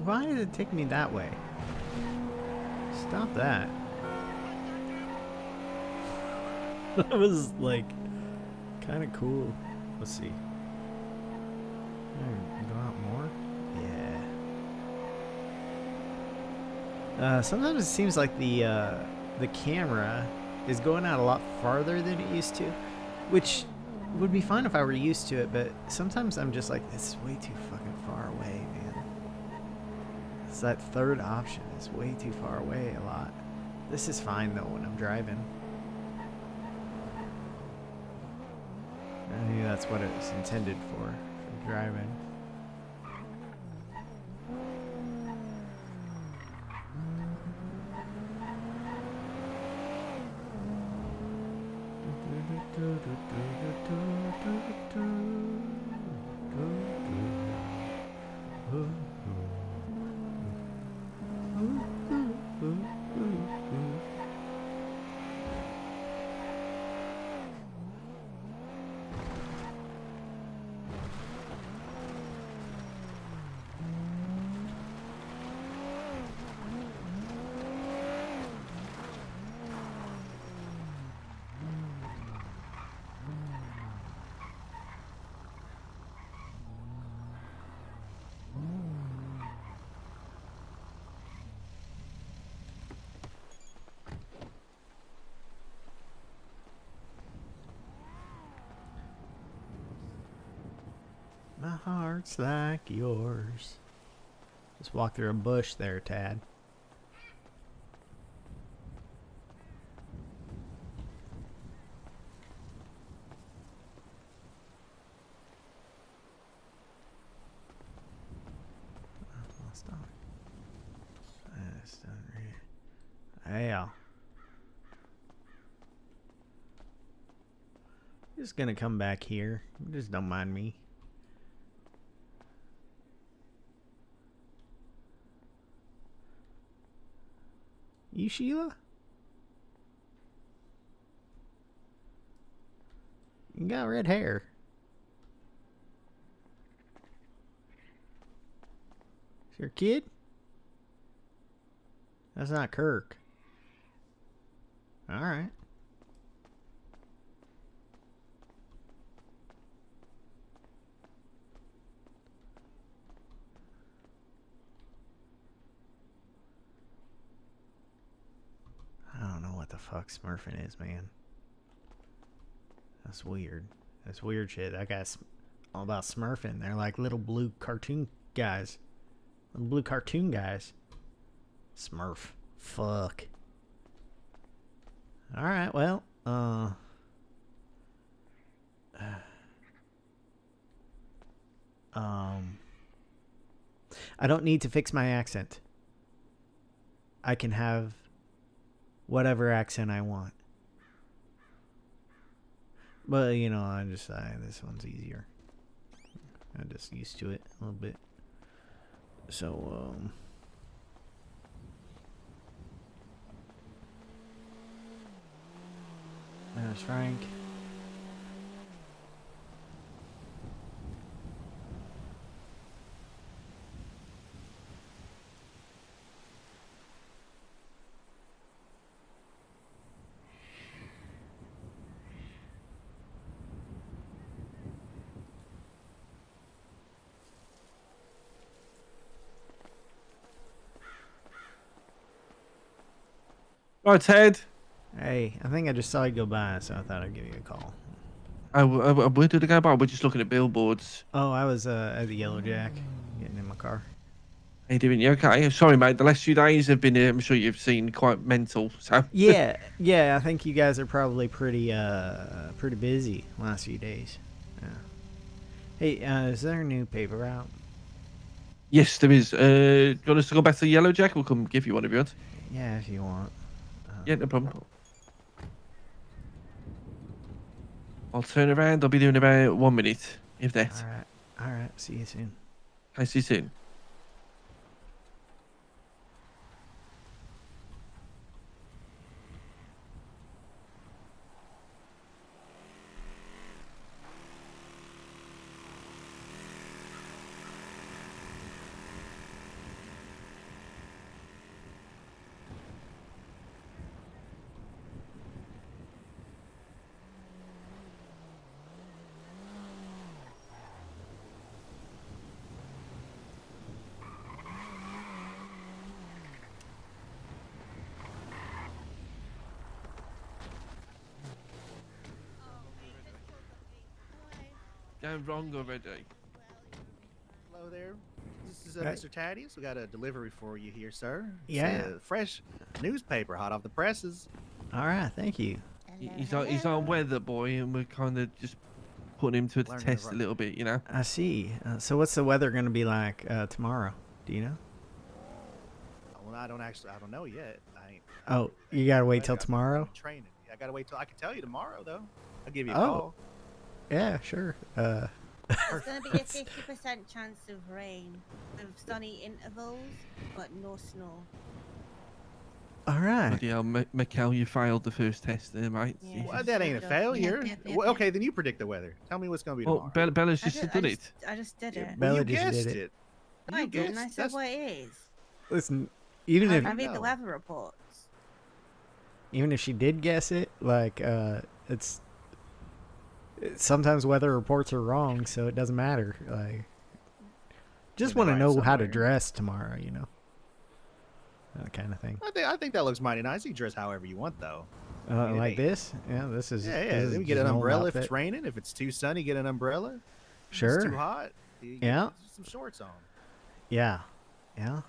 Why did it take me that way? Stop that. That was like kind of cool. Let's see. Go out more? Yeah. Sometimes it seems like the camera is going out a lot farther than it used to, which would be fine if I were used to it, but sometimes I'm just like, this is way too fucking far away, man. It's that third option. It's way too far away a lot. This is fine though when I'm driving. I think that's what it's intended for driving. My heart's like yours. Just walk through a bush there, Tad. Stop. That's done right. Yeah. Just gonna come back here. Just don't mind me. You, Sheila? You got red hair. Is your kid? That's not Kirk. Alright. I don't know what the fuck smurfing is, man. That's weird. That's weird shit. That guy's all about smurfing. They're like little blue cartoon guys. Little blue cartoon guys. Smurf. Fuck. Alright, well, I don't need to fix my accent. I can have whatever accent I want. But, you know, I just, this one's easier. I'm just used to it a little bit. So, there's Frank. Right, Ted. Hey, I think I just saw you go by, so I thought I'd give you a call. Where did I go by? We're just looking at billboards. Oh, I was at the Yellow Jack, getting in my car. How you doing? You okay? Sorry, mate. The last few days have been, I'm sure you've seen, quite mental. So yeah, I think you guys are probably pretty busy last few days. Yeah. Hey, is there a new paper out? Yes, there is. Do you want us to go back to the Yellow Jack? We'll come give you one if you want. Yeah, if you want. Yeah, no problem. I'll turn around. I'll be there in about 1 minute, if that. All right. See you soon. I see you soon. going wrong already? Hello there. This is Right. Mr. Thaddeus. We got a delivery for you here, sir. It's Yeah. a fresh newspaper, hot off the presses. All right, thank you. He's our weather boy, and we're kind of just putting him to the Learning test to a little bit, you know. I see. So what's the weather going to be like tomorrow? Do you know? Well, I don't know yet. Oh, you got to wait till tomorrow? Training. I gotta wait till I can tell you tomorrow, though. I'll give you a Oh. call. Yeah, sure. There's going to be a 50% chance of rain with sunny intervals, but no snow. All right. Bloody hell, Mikkel, you failed the first test there, mate. Yeah. Well, that ain't a failure. Well, okay, then you predict the weather. Tell me what's gonna be tomorrow. Well, Bella's just did it. I just did it. Bella you just guessed did it. No, I You didn't. I guessed. said what it is. Listen, even I if read the weather reports. she did guess it, like sometimes weather reports are wrong, so it doesn't matter. Like, just want to right know how to somewhere. dress tomorrow, you know, that kind of thing. I think that looks mighty nice. You can dress however you want, though. Like this? Yeah, this is. Yeah. this is Then we get just an old umbrella if outfit. it's raining. If it's too sunny, get an umbrella. If Sure. it's too hot, you get Yeah. some shorts on. Yeah. Yeah.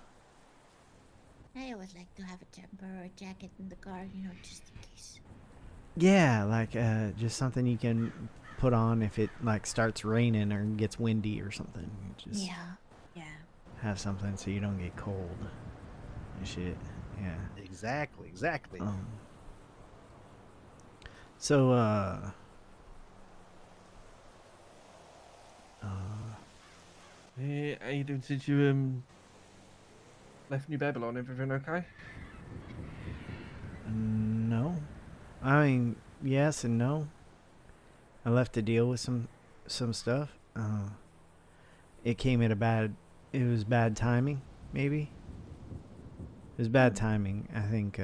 I always like to have a jumper or a jacket in the car, you know, just in case. Yeah, like just something you can put on if it like starts raining or gets windy or something. Just Yeah. have something so you don't get cold and shit. Yeah. Exactly. So Hey, how you doing since you left New Babylon? Everything okay? no. I mean, yes and no. I left to deal with some stuff. It came at it was bad timing, maybe. It was bad timing. I think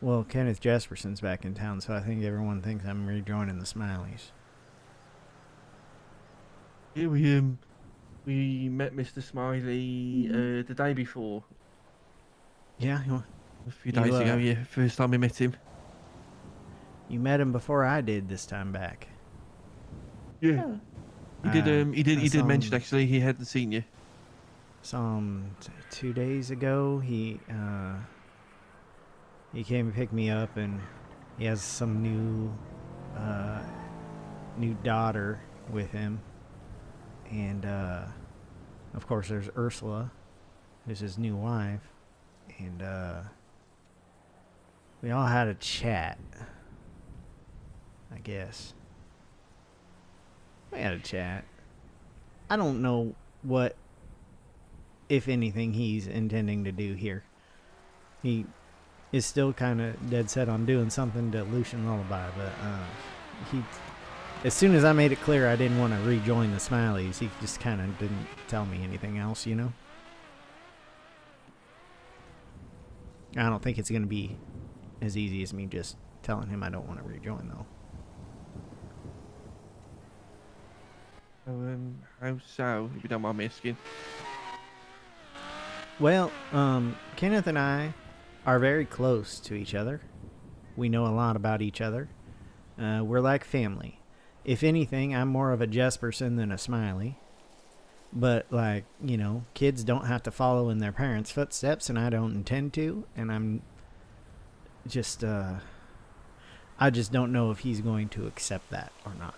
well, Kenneth Jesperson's back in town, so I think everyone thinks I'm rejoining the Smileys. Yeah, we met Mr. Smiley the day before. Yeah, A few days ago, yeah. First time we met him. You met him before I did this time back. Yeah. He did mention actually he hadn't seen you. Saw him 2 days ago. He came and picked me up, and he has some new daughter with him, and of course there's Ursula, who's his new wife, and we all had a chat. I guess we had a chat. I don't know what, if anything, he's intending to do here. He is still kind of dead set on doing something to Lucian Lullaby, but he, as soon as I made it clear I didn't want to rejoin the Smileys, he just kind of didn't tell me anything else, you know? I don't think it's going to be as easy as me just telling him I don't want to rejoin, though. How so, if you don't mind me asking? Well, Kenneth and I are very close to each other. We know a lot about each other. We're like family. If anything, I'm more of a Jesperson than a Smiley. But, like, you know, kids don't have to follow in their parents' footsteps, and I don't intend to. And I'm just, I just don't know if he's going to accept that or not.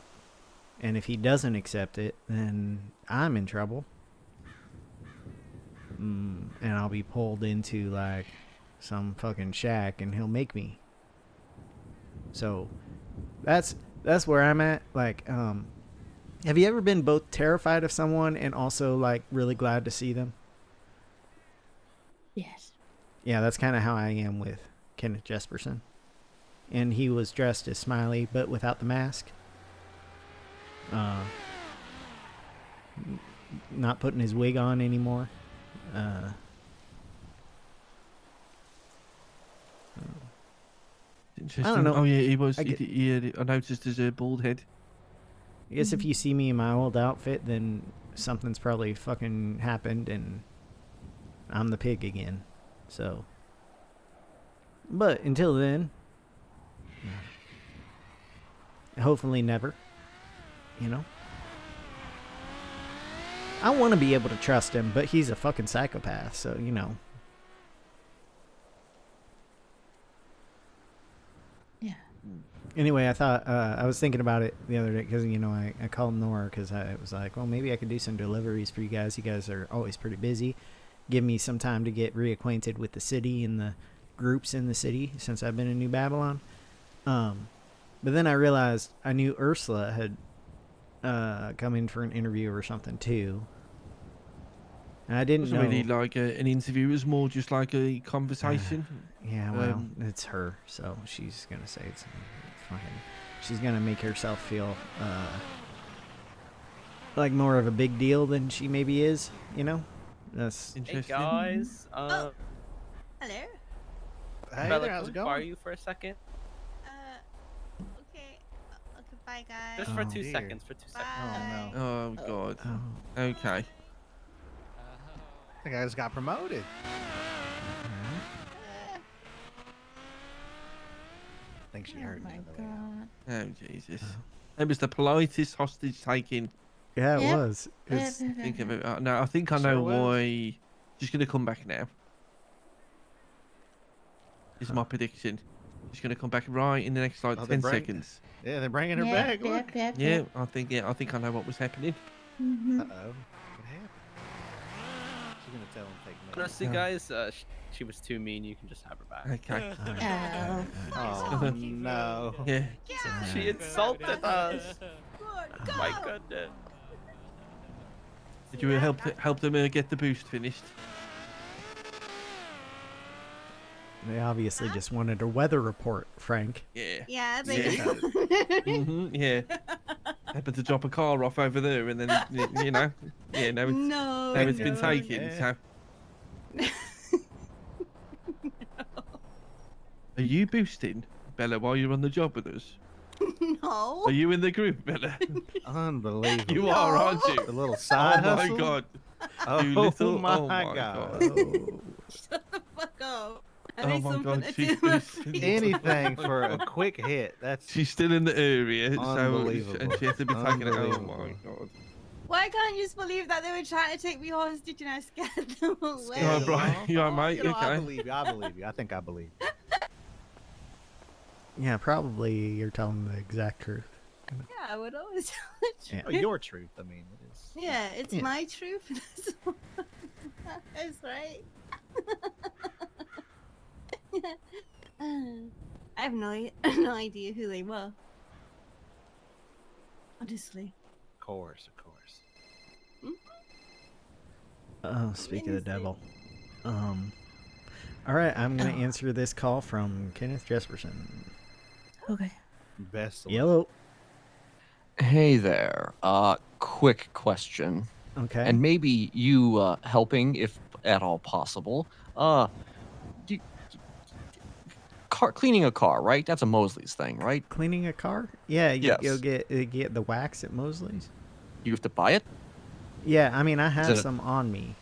And if he doesn't accept it, then I'm in trouble. And I'll be pulled into, like, some fucking shack, and he'll make me. So, that's where I'm at. Like, have you ever been both terrified of someone and also, like, really glad to see them? Yes. Yeah, that's kind of how I am with Kenneth Jesperson. And he was dressed as Smiley, but without the mask. Not putting his wig on anymore. Interesting. I don't know. Oh yeah, he was. I noticed his bald head. I guess if you see me in my old outfit, then something's probably fucking happened, and I'm the pig again. So, but until then, Hopefully never. You know? I want to be able to trust him, but he's a fucking psychopath, so, you know. Yeah. Anyway, I thought, I was thinking about it the other day because, you know, I called Nora because I was like, well, maybe I could do some deliveries for you guys. You guys are always pretty busy. Give me some time to get reacquainted with the city and the groups in the city since I've been in New Babylon. But then I realized I knew Ursula had come in for an interview or something too. And I didn't It wasn't know. really like an interview. It was more just like a conversation. Yeah, well, it's her, so she's gonna say it's fucking. She's gonna make herself feel like more of a big deal than she maybe is. You know, that's interesting. Hey guys, Hello. Hey Bella, there, how's can it we borrow going? you for a second? Okay. Okay, bye, guys. Just for Oh, 2 dear. seconds. For 2 seconds. Oh no. Oh god. Okay. I think I just got promoted. I think she heard me. Oh Jesus. It was the politest hostage taking. Yeah, it was. Think of it. No, I think I know why. She's gonna come back now. Is my prediction. She's gonna come back right in the next like 10 seconds. Yeah, they're bringing her back. Look. Yeah, I think I know what was happening. Uh-oh. What happened? She's gonna tell him take me. Honestly, guys, she was too mean. You can just have her back. Okay. Oh no. Yeah. She insulted us. My goodness. Did you help them get the boost finished? They obviously just wanted a weather report, Frank. Yeah. Yeah, Yeah. Happened to drop a car off over there, and then you know, yeah, now it's been taken. So. Are you boosting, Bella, while you're on the job with us? No. Are you in the group, Bella? Unbelievable. You are, aren't you? The little side Oh hustle. my god. Oh, You little. my Oh my God. god. Shut the fuck up. I Oh need my something god. to She's do with my boosting. Anything for a quick hit. That's She's still in the area, so unbelievable. and she has to be taken. Oh my Unbelievable. god. Why can't you just believe that they were trying to take me hostage and I scared them away? Oh, Brian, you alright, mate? You know, Okay. I believe you. I believe you. I think I believe you. Yeah, probably you're telling the exact truth. Yeah, I would always tell the Yeah. truth. Oh, your truth. I mean, it is. Yeah, it's Yeah. my truth. That's right. I have no idea who they were. Honestly. Of course. Oh, speak of the devil. All right, I'm gonna answer this call from Kenneth Jesperson. Okay. Best. Yellow. Hey there. Quick question. Okay. And maybe you helping, if at all possible. Cleaning a car, right? That's a Mosley's thing, right? Cleaning a car? Yeah, you Yes. go get the wax at Mosley's. You have to buy it? Yeah, I mean I have it a- some on me.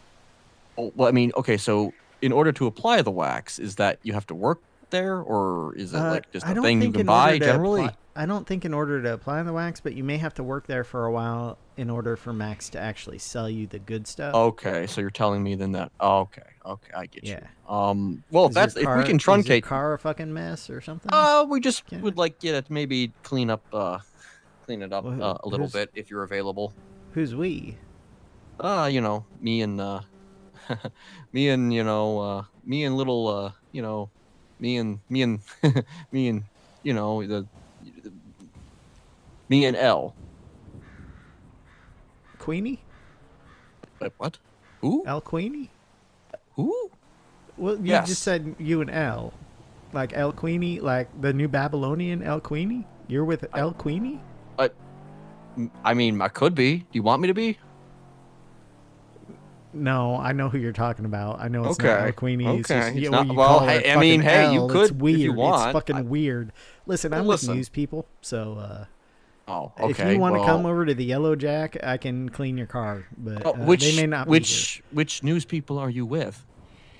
Oh, well, I mean, okay, so in order to apply the wax, is that you have to work there, or is it like just I a don't thing you think can in order buy to generally? I don't think in order to apply the wax, but you may have to work there for a while in order for Max to actually sell you the good stuff. Okay, so you're telling me then that. Okay, I get Yeah. you. Well, Is that's your if we car- can is your truncate. car a fucking mess or something? We just would like get to maybe clean it up a little who's- bit if you're available. Who's we? You know, me and me and little me and me and L. Queenie? Wait, what? Who? L Queenie? Who? Well, you Yes. just said you and L. Like L Queenie, like the new Babylonian L Queenie? You're with L Queenie? I mean, I could be. Do you want me to be? No, I know who you're talking about. I know it's not Okay, L Queenie. It's okay. just, It's you not- you well, call her hey, I mean, fucking hey, you L. could It's if weird. you want. It's fucking weird. Listen, I'm Listen. with news people, so Oh, if okay. you want to well, come over to the Yellow Jack, I can clean your car. But which they may not be which news people are you with?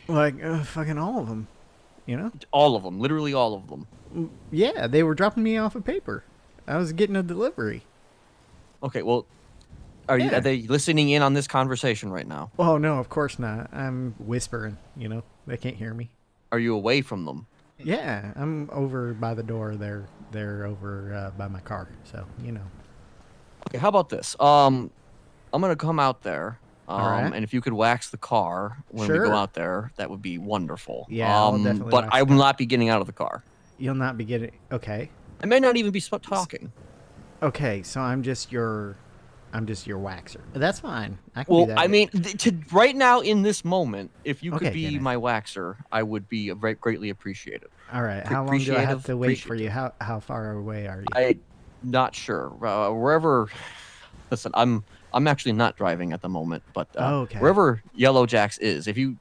here. Like fucking all of them, you know? All of them, literally all of them. Yeah, they were dropping me off a paper. I was getting a delivery. Okay, well, are they listening in on this conversation right now? Oh no, of course not. I'm whispering. You know, they can't hear me. Are you away from them? Yeah, I'm over by the door. They're over by my car. So you know. Okay, how about this? I'm gonna come out there. Alright. And if you could wax the car when we Sure. go out there, that would be wonderful. Yeah, I'll definitely But wax I the will car. not be getting out of the car. You'll not be getting. Okay. I may not even be talking. Okay, so I'm just your waxer. That's fine. I can Well, do that. I mean, right now in this moment, if you could Okay, be Kenneth. my waxer, I would be greatly appreciated. All right. How long do I have to wait for you? How far away are you? I'm not sure. Wherever. Listen, I'm actually not driving at the moment, but Okay. wherever Yellow Jack's is, if you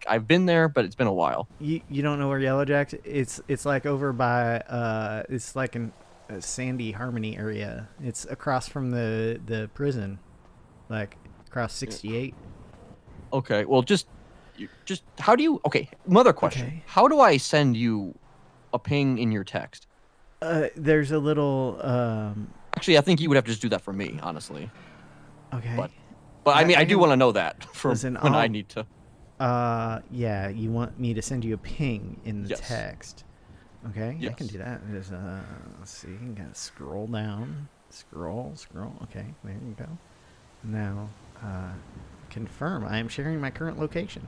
I've been there, but it's been a while. You don't know where Yellow Jack's? It's like over by it's like in Sandy Harmony area. It's across from the prison, like across 68. Okay, well just how do you? Okay, another question. Okay. How do I send you a ping in your text? There's a little Actually, I think you would have to just do that for me, honestly. Okay. But I mean, I do can- want to know that for Listen, when I I'll- need to. Yeah, you want me to send you a ping in the Yes. text. Okay, I Yes. can do that. There's let's see, you gotta scroll down. Scroll. Okay, there you go. Now, confirm. I am sharing my current location.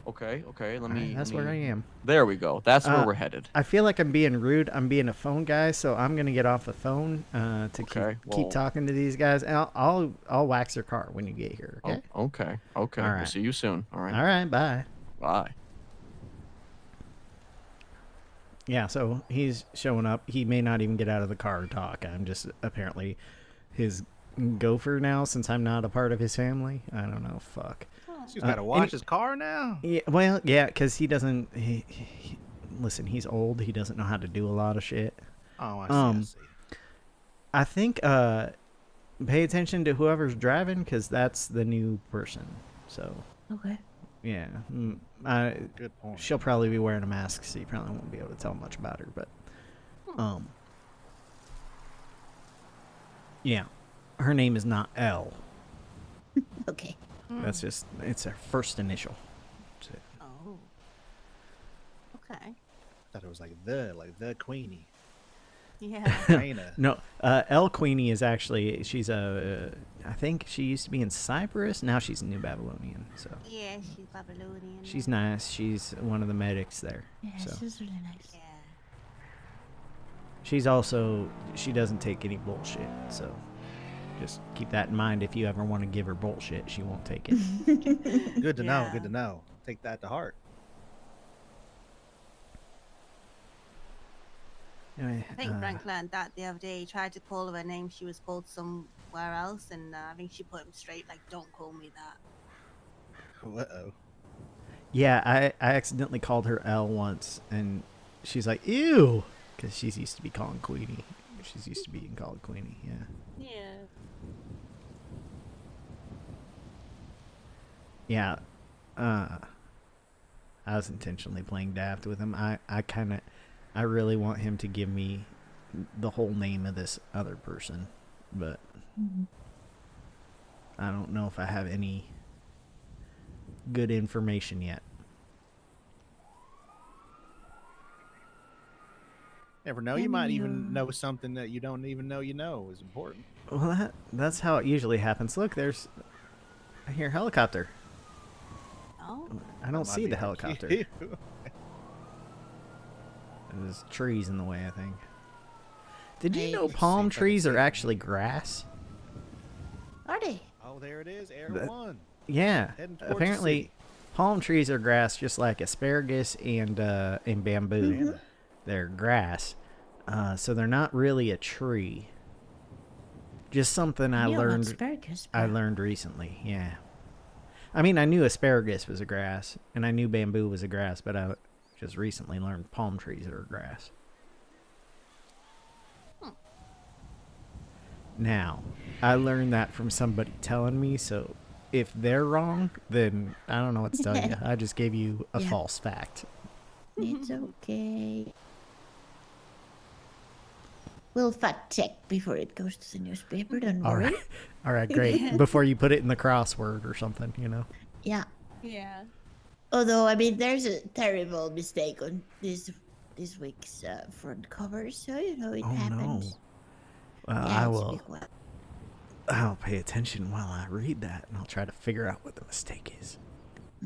Okay. Let All me. right, that's where I am. There we go. That's where we're headed. I feel like I'm being rude. I'm being a phone guy, so I'm gonna get off the phone to Okay, keep well- talking to these guys. And I'll wax your car when you get here. Okay. Okay. All We'll right. see you soon. All right. All right. Bye. Bye. Yeah, so he's showing up. He may not even get out of the car to talk. I'm just apparently his gopher now since I'm not a part of his family. I don't know. Fuck. He's got to wash his car now. Yeah, well, yeah, because he doesn't. Listen, he's old. He doesn't know how to do a lot of shit. Oh, I see. I think pay attention to whoever's driving because that's the new person. So. Okay. Yeah. Good point. She'll probably be wearing a mask, so you probably won't be able to tell much about her. But, yeah, her name is not L. Okay. That's just it's her first initial. Oh. Okay. Thought it was like the Queenie. Yeah. No, L Queenie is actually she's I think she used to be in Cyprus. Now she's New Babylonian. So Yeah, she's Babylonian. she's nice. She's one of the medics there. Yeah, so. she's really nice. Yeah. She's also she doesn't take any bullshit. So just keep that in mind. If you ever want to give her bullshit, she won't take it. Good to know. Good to know. Take that to heart. Anyway, I think Frank learned that the other day. He tried to call her a name she was called somewhere else, and I think she put him straight, like, don't call me that. Uh-oh. Yeah, I accidentally called her L once, and she's like, ew, because she's used to be calling Queenie. She's used to being called Queenie, yeah. Yeah. Yeah, I was intentionally playing daft with him. I really want him to give me the whole name of this other person, but I don't know if I have any good information yet. Never know. You might even know something that you don't even know you know is important. Well, that's how it usually happens. Look, I hear helicopter. Oh. I don't see the helicopter. There's trees in the way, I think. Did you know palm trees are actually grass? Are they? Oh, there it is. Air That- one. Yeah. Heading towards the Apparently, city. palm trees are grass, just like asparagus and bamboo. They're grass, so they're not really a tree. Just something I Yeah, learned. asparagus, I learned recently. Yeah. I mean, I knew asparagus was a grass, and I knew bamboo was a grass, but I just recently learned palm trees are grass. Now, I learned that from somebody telling me, so if they're wrong, then I don't know what to tell you. I just gave you a Yeah. false fact. It's okay. We'll fact check before it goes to the newspaper. Don't All worry. right. All right, great. Before you put it in the crossword or something, you know. Yeah. Yeah. Although, I mean, there's a terrible mistake on this week's front cover, so you know it happens. Well, Yeah, it's a big one. I'll pay attention while I read that, and I'll try to figure out what the mistake is.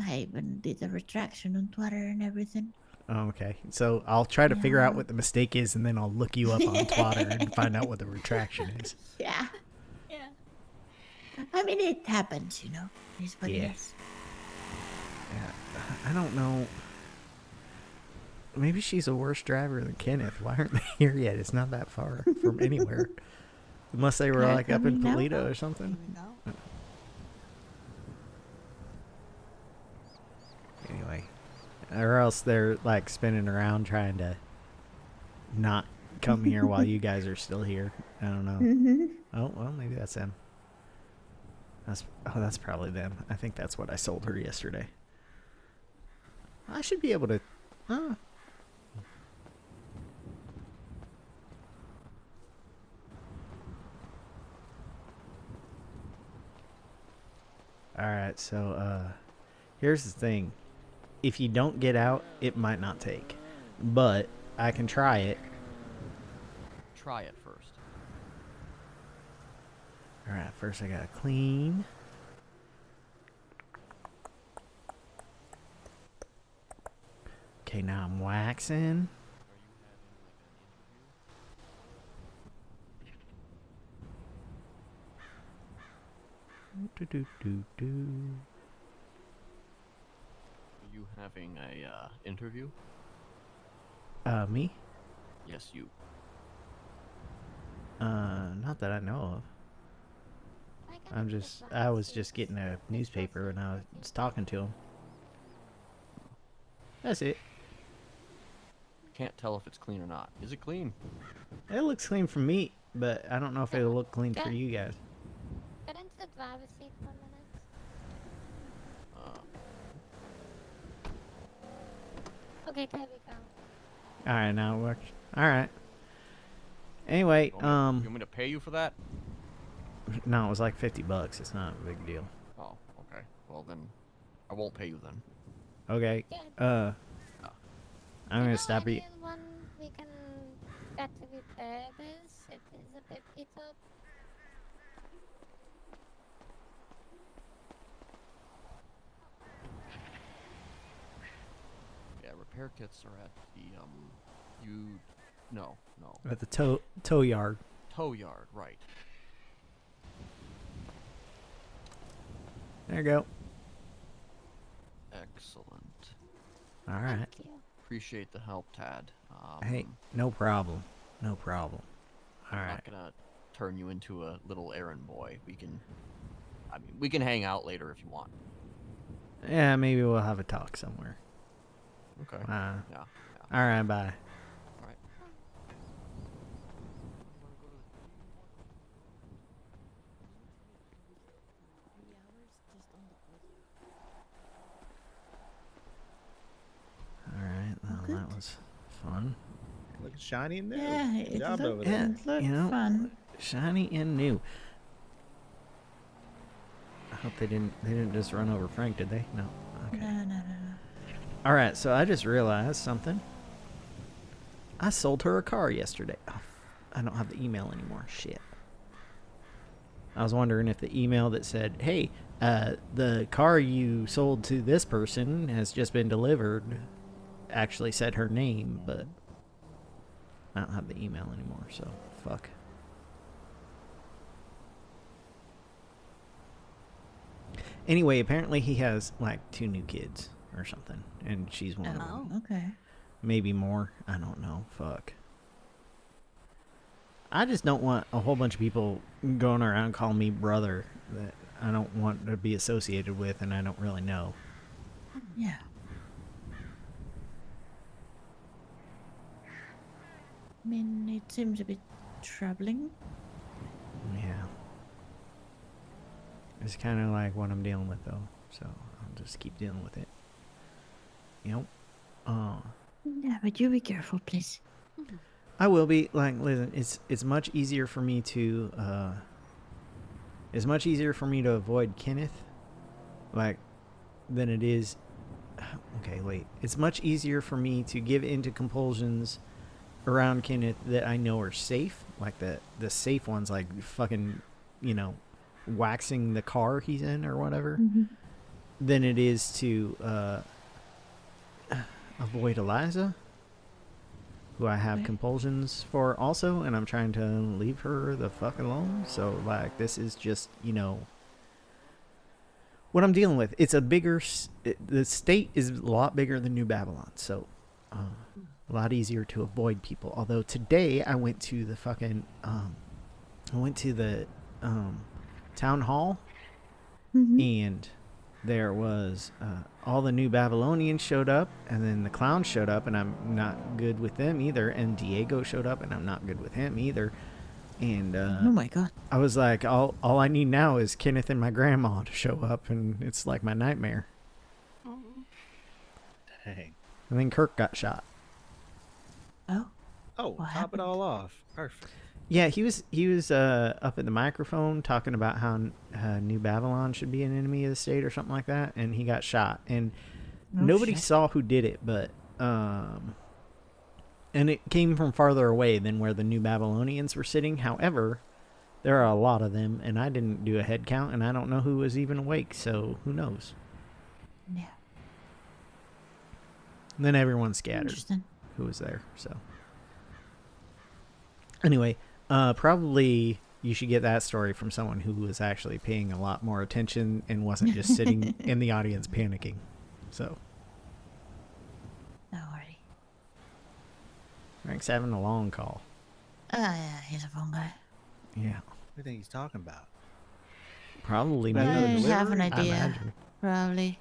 I even did a retraction on Twitter and everything. Oh, okay. So I'll try to figure out what the mistake is, and then I'll look you up on Twitter and find out what the retraction is. Yeah. Yeah. I mean, it happens, you know. It's what it Yeah. is. Yeah, I don't know. Maybe she's a worse driver than Kenneth. Why aren't they here yet? It's not that far from anywhere. Unless they were like up in Toledo or something. Anyway. Or else they're like spinning around trying to not come here while you guys are still here. I don't know. Mhm. Oh, well, maybe that's them. That's probably them. I think that's what I sold her yesterday. I should be able to... Alright, so, here's the thing. If you don't get out, it might not take. But I can try it. Try it first. Alright, first I gotta clean. Okay, now I'm waxing. Are you having a interview? Me? Yes, you. Not that I know of. I was just getting a newspaper and I was talking to him. That's it. Can't tell if it's clean or not. Is it clean? It looks clean for me, but I don't know if it'll look clean for you guys. Get into the driver's seat for a minute. Okay, there we go. Alright, now it works. Alright. Anyway, You want me to pay you for that? no, it was like $50. It's not a big deal. Oh, okay. Well then, I won't pay you then. Okay. I'm gonna stop you. One we can get to repair this. It is a bit beat up. Yeah, repair kits are at the no. At the tow yard. Tow yard, right. There you go. Excellent. All right. Appreciate the help, Tad. Hey, no problem. No problem. All I'm right. not gonna turn you into a little errand boy. We can hang out later if you want. Yeah, maybe we'll have a talk somewhere. Okay. Yeah. Yeah. All right. Bye. All right. All right. Well, that was fun. Looking shiny and new. Yeah, Good it job looked, over there. it looked You know, fun. shiny and new. I hope they didn't just run over Frank, did they? No. Okay. No. All right. So I just realized something. I sold her a car yesterday. Oh, I don't have the email anymore. Shit. I was wondering if the email that said, "Hey, the car you sold to this person has just been delivered," actually said her name, but I don't have the email anymore, so fuck. Anyway, apparently he has like 2 new kids or something, and she's one of them. Oh, okay. Maybe more. I don't know. Fuck. I just don't want a whole bunch of people going around calling me brother that I don't want to be associated with and I don't really know. Yeah. I mean, it seems a bit troubling. Yeah. It's kind of like what I'm dealing with, though. So I'll just keep dealing with it. Yep. Yeah, but you be careful, please. I will be. Like, listen, it's much easier for me to avoid Kenneth, like, than it is. Okay, wait. It's much easier for me to give into compulsions around Kenneth that I know are safe, like the safe ones, like fucking, waxing the car he's in or whatever, than it is to avoid Eliza, who I have compulsions for also, and I'm trying to leave her the fuck alone. So, like, this is just, what I'm dealing with. It's a bigger, the state is a lot bigger than New Babylon, so a lot easier to avoid people. Although today I went to the fucking, town hall, and there was all the New Babylonians showed up, and then the clowns showed up, and I'm not good with them either, and Diego showed up, and I'm not good with him either. And oh my god, I was like, all I need now is Kenneth and my grandma to show up, and it's like my nightmare. Dang. And then Kirk got shot. Oh, top it all off. Perfect. Yeah, he was up at the microphone talking about how New Babylon should be an enemy of the state or something like that, and he got shot. And nobody saw who did it, but and it came from farther away than where the New Babylonians were sitting. However, there are a lot of them, and I didn't do a head count, and I don't know who was even awake, so who knows? Yeah. And then everyone scattered who was there, so. Anyway, probably you should get that story from someone who was actually paying a lot more attention and wasn't just sitting in the audience panicking. So. No worry. Frank's having a long call. Yeah, he's a phone guy. Yeah. What do you think he's talking about? Probably I me. have an I idea. imagine. Probably.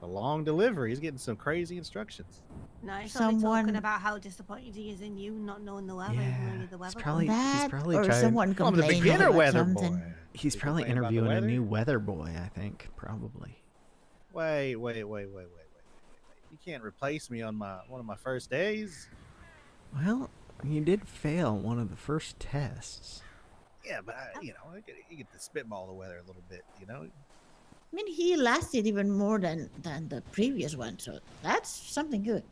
A long delivery. He's getting some crazy instructions. No, he's probably talking about how disappointed he is in you not knowing the weather. Yeah, The weather he's probably or trying. someone complaining beginner about weather something. boy. He's probably complain about the interviewing a weather? new weather boy, I think. Probably. Wait. You can't replace me on one of my first days. Well, you did fail one of the first tests. Yeah, but you get to spitball the weather a little bit, I mean, he lasted even more than the previous one, so that's something good.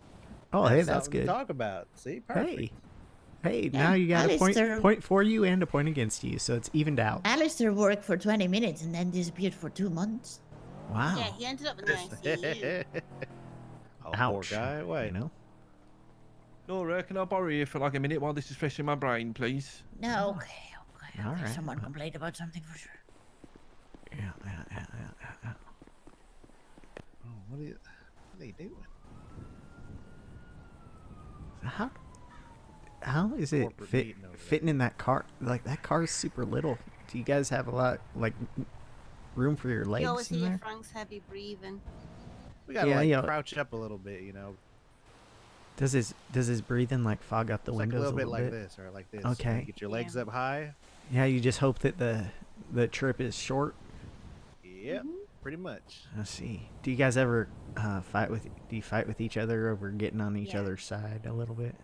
Oh, hey, that's something to good. talk about. See, perfect. Hey, Yeah, now you got a Alistair- point for you and a point against you, so it's evened out. Alistair worked for 20 minutes and then disappeared for 2 months. Wow. Yeah, he ended up in the ICU. Oh, Ouch. poor guy. Wait. Nora, can I borrow you for like a minute while this is fresh in my brain, please? No, okay. All right. Someone complained about something for sure. Yeah. Oh, what are they doing? How is it Corporate meeting over there. fitting in that car? Like, that car's super little. Do you guys have a lot, like, room for your You always legs in hear there? Frank's heavy breathing. We gotta crouch up a little bit, Does his breathing like fog up the It's like a windows little bit like this or like this. Okay. Get your legs up high. Yeah, you just hope that the trip is short. Yep, pretty much. I see. Do you guys ever fight with each other over getting on each other's side a little bit?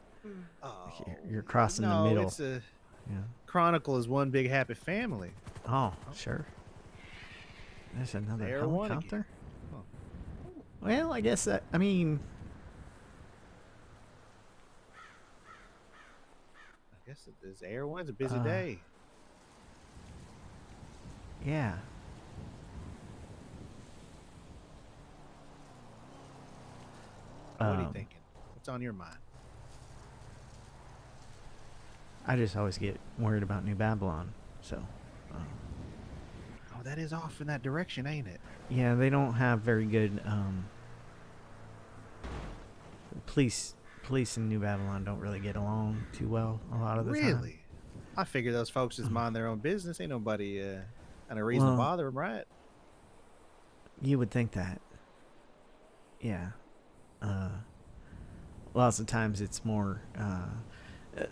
Oh, You're crossing no, the middle. It's a Yeah. Chronicle is one big happy family. Oh, sure. There's another Air One again. helicopter. Huh. Well, I guess that. I mean, I guess this Air One's a busy day. yeah. What are you thinking? What's on your mind? I just always get worried about New Babylon. So. Oh, that is off in that direction, ain't it? Yeah, they don't have very good police in New Babylon don't really get along too well a lot of the time. Really? I figure those folks just mind their own business. Ain't nobody and a reason to Well, bother them, right? You would think that. Yeah. Lots of times it's more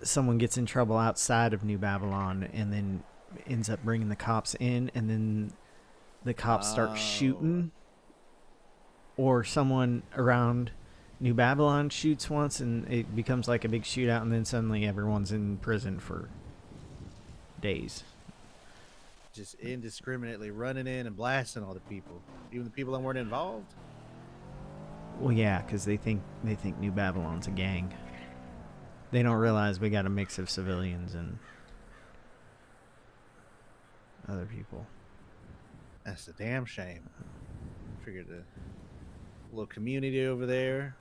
someone gets in trouble outside of New Babylon and then ends up bringing the cops in, and then the cops start shooting, or someone around New Babylon shoots once, and it becomes like a big shootout, and then suddenly everyone's in prison for days. Just indiscriminately running in and blasting all the people, even the people that weren't involved. Well, yeah, because they think New Babylon's a gang. They don't realize we got a mix of civilians and other people. That's a damn shame. Figured the little community over there,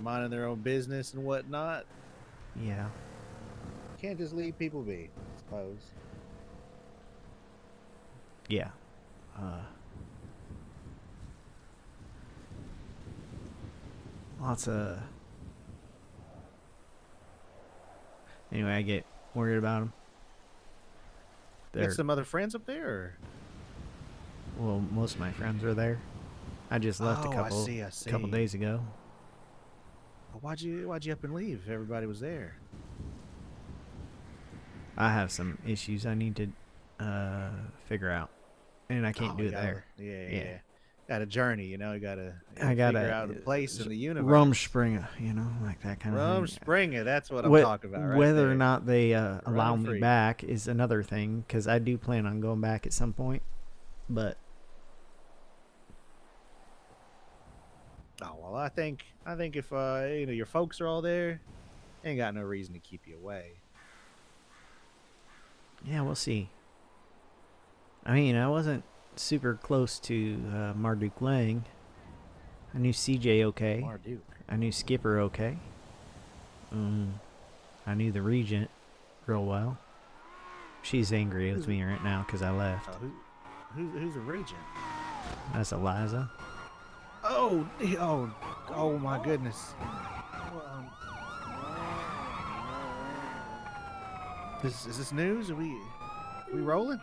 minding their own business and whatnot. Yeah. Can't just leave people be, I suppose. Yeah. Lots of... Anyway, I get worried about them. Got some other friends up there? Or? Well, most of my friends are there. I just left a couple days ago. Well, why'd you up and leave if everybody was there? I have some issues I need to figure out, and I can't do it there. Yeah. Got a journey, you know. You gotta figure out a place in the universe. Rumspringa, you know, like that kind of thing. Rumspringa, that's what I'm talking about. Right whether there. or not they allow me back is another thing, because I do plan on going back at some point. But well, I think if your folks are all there, ain't got no reason to keep you away. Yeah, we'll see. I mean, I wasn't super close to Marduk Lang. I knew CJ okay. Marduk. I knew Skipper okay. I knew the Regent real well. She's angry with me right now because I left. Who's the Regent? That's Eliza. Oh my goodness. Is this news? Are we rolling?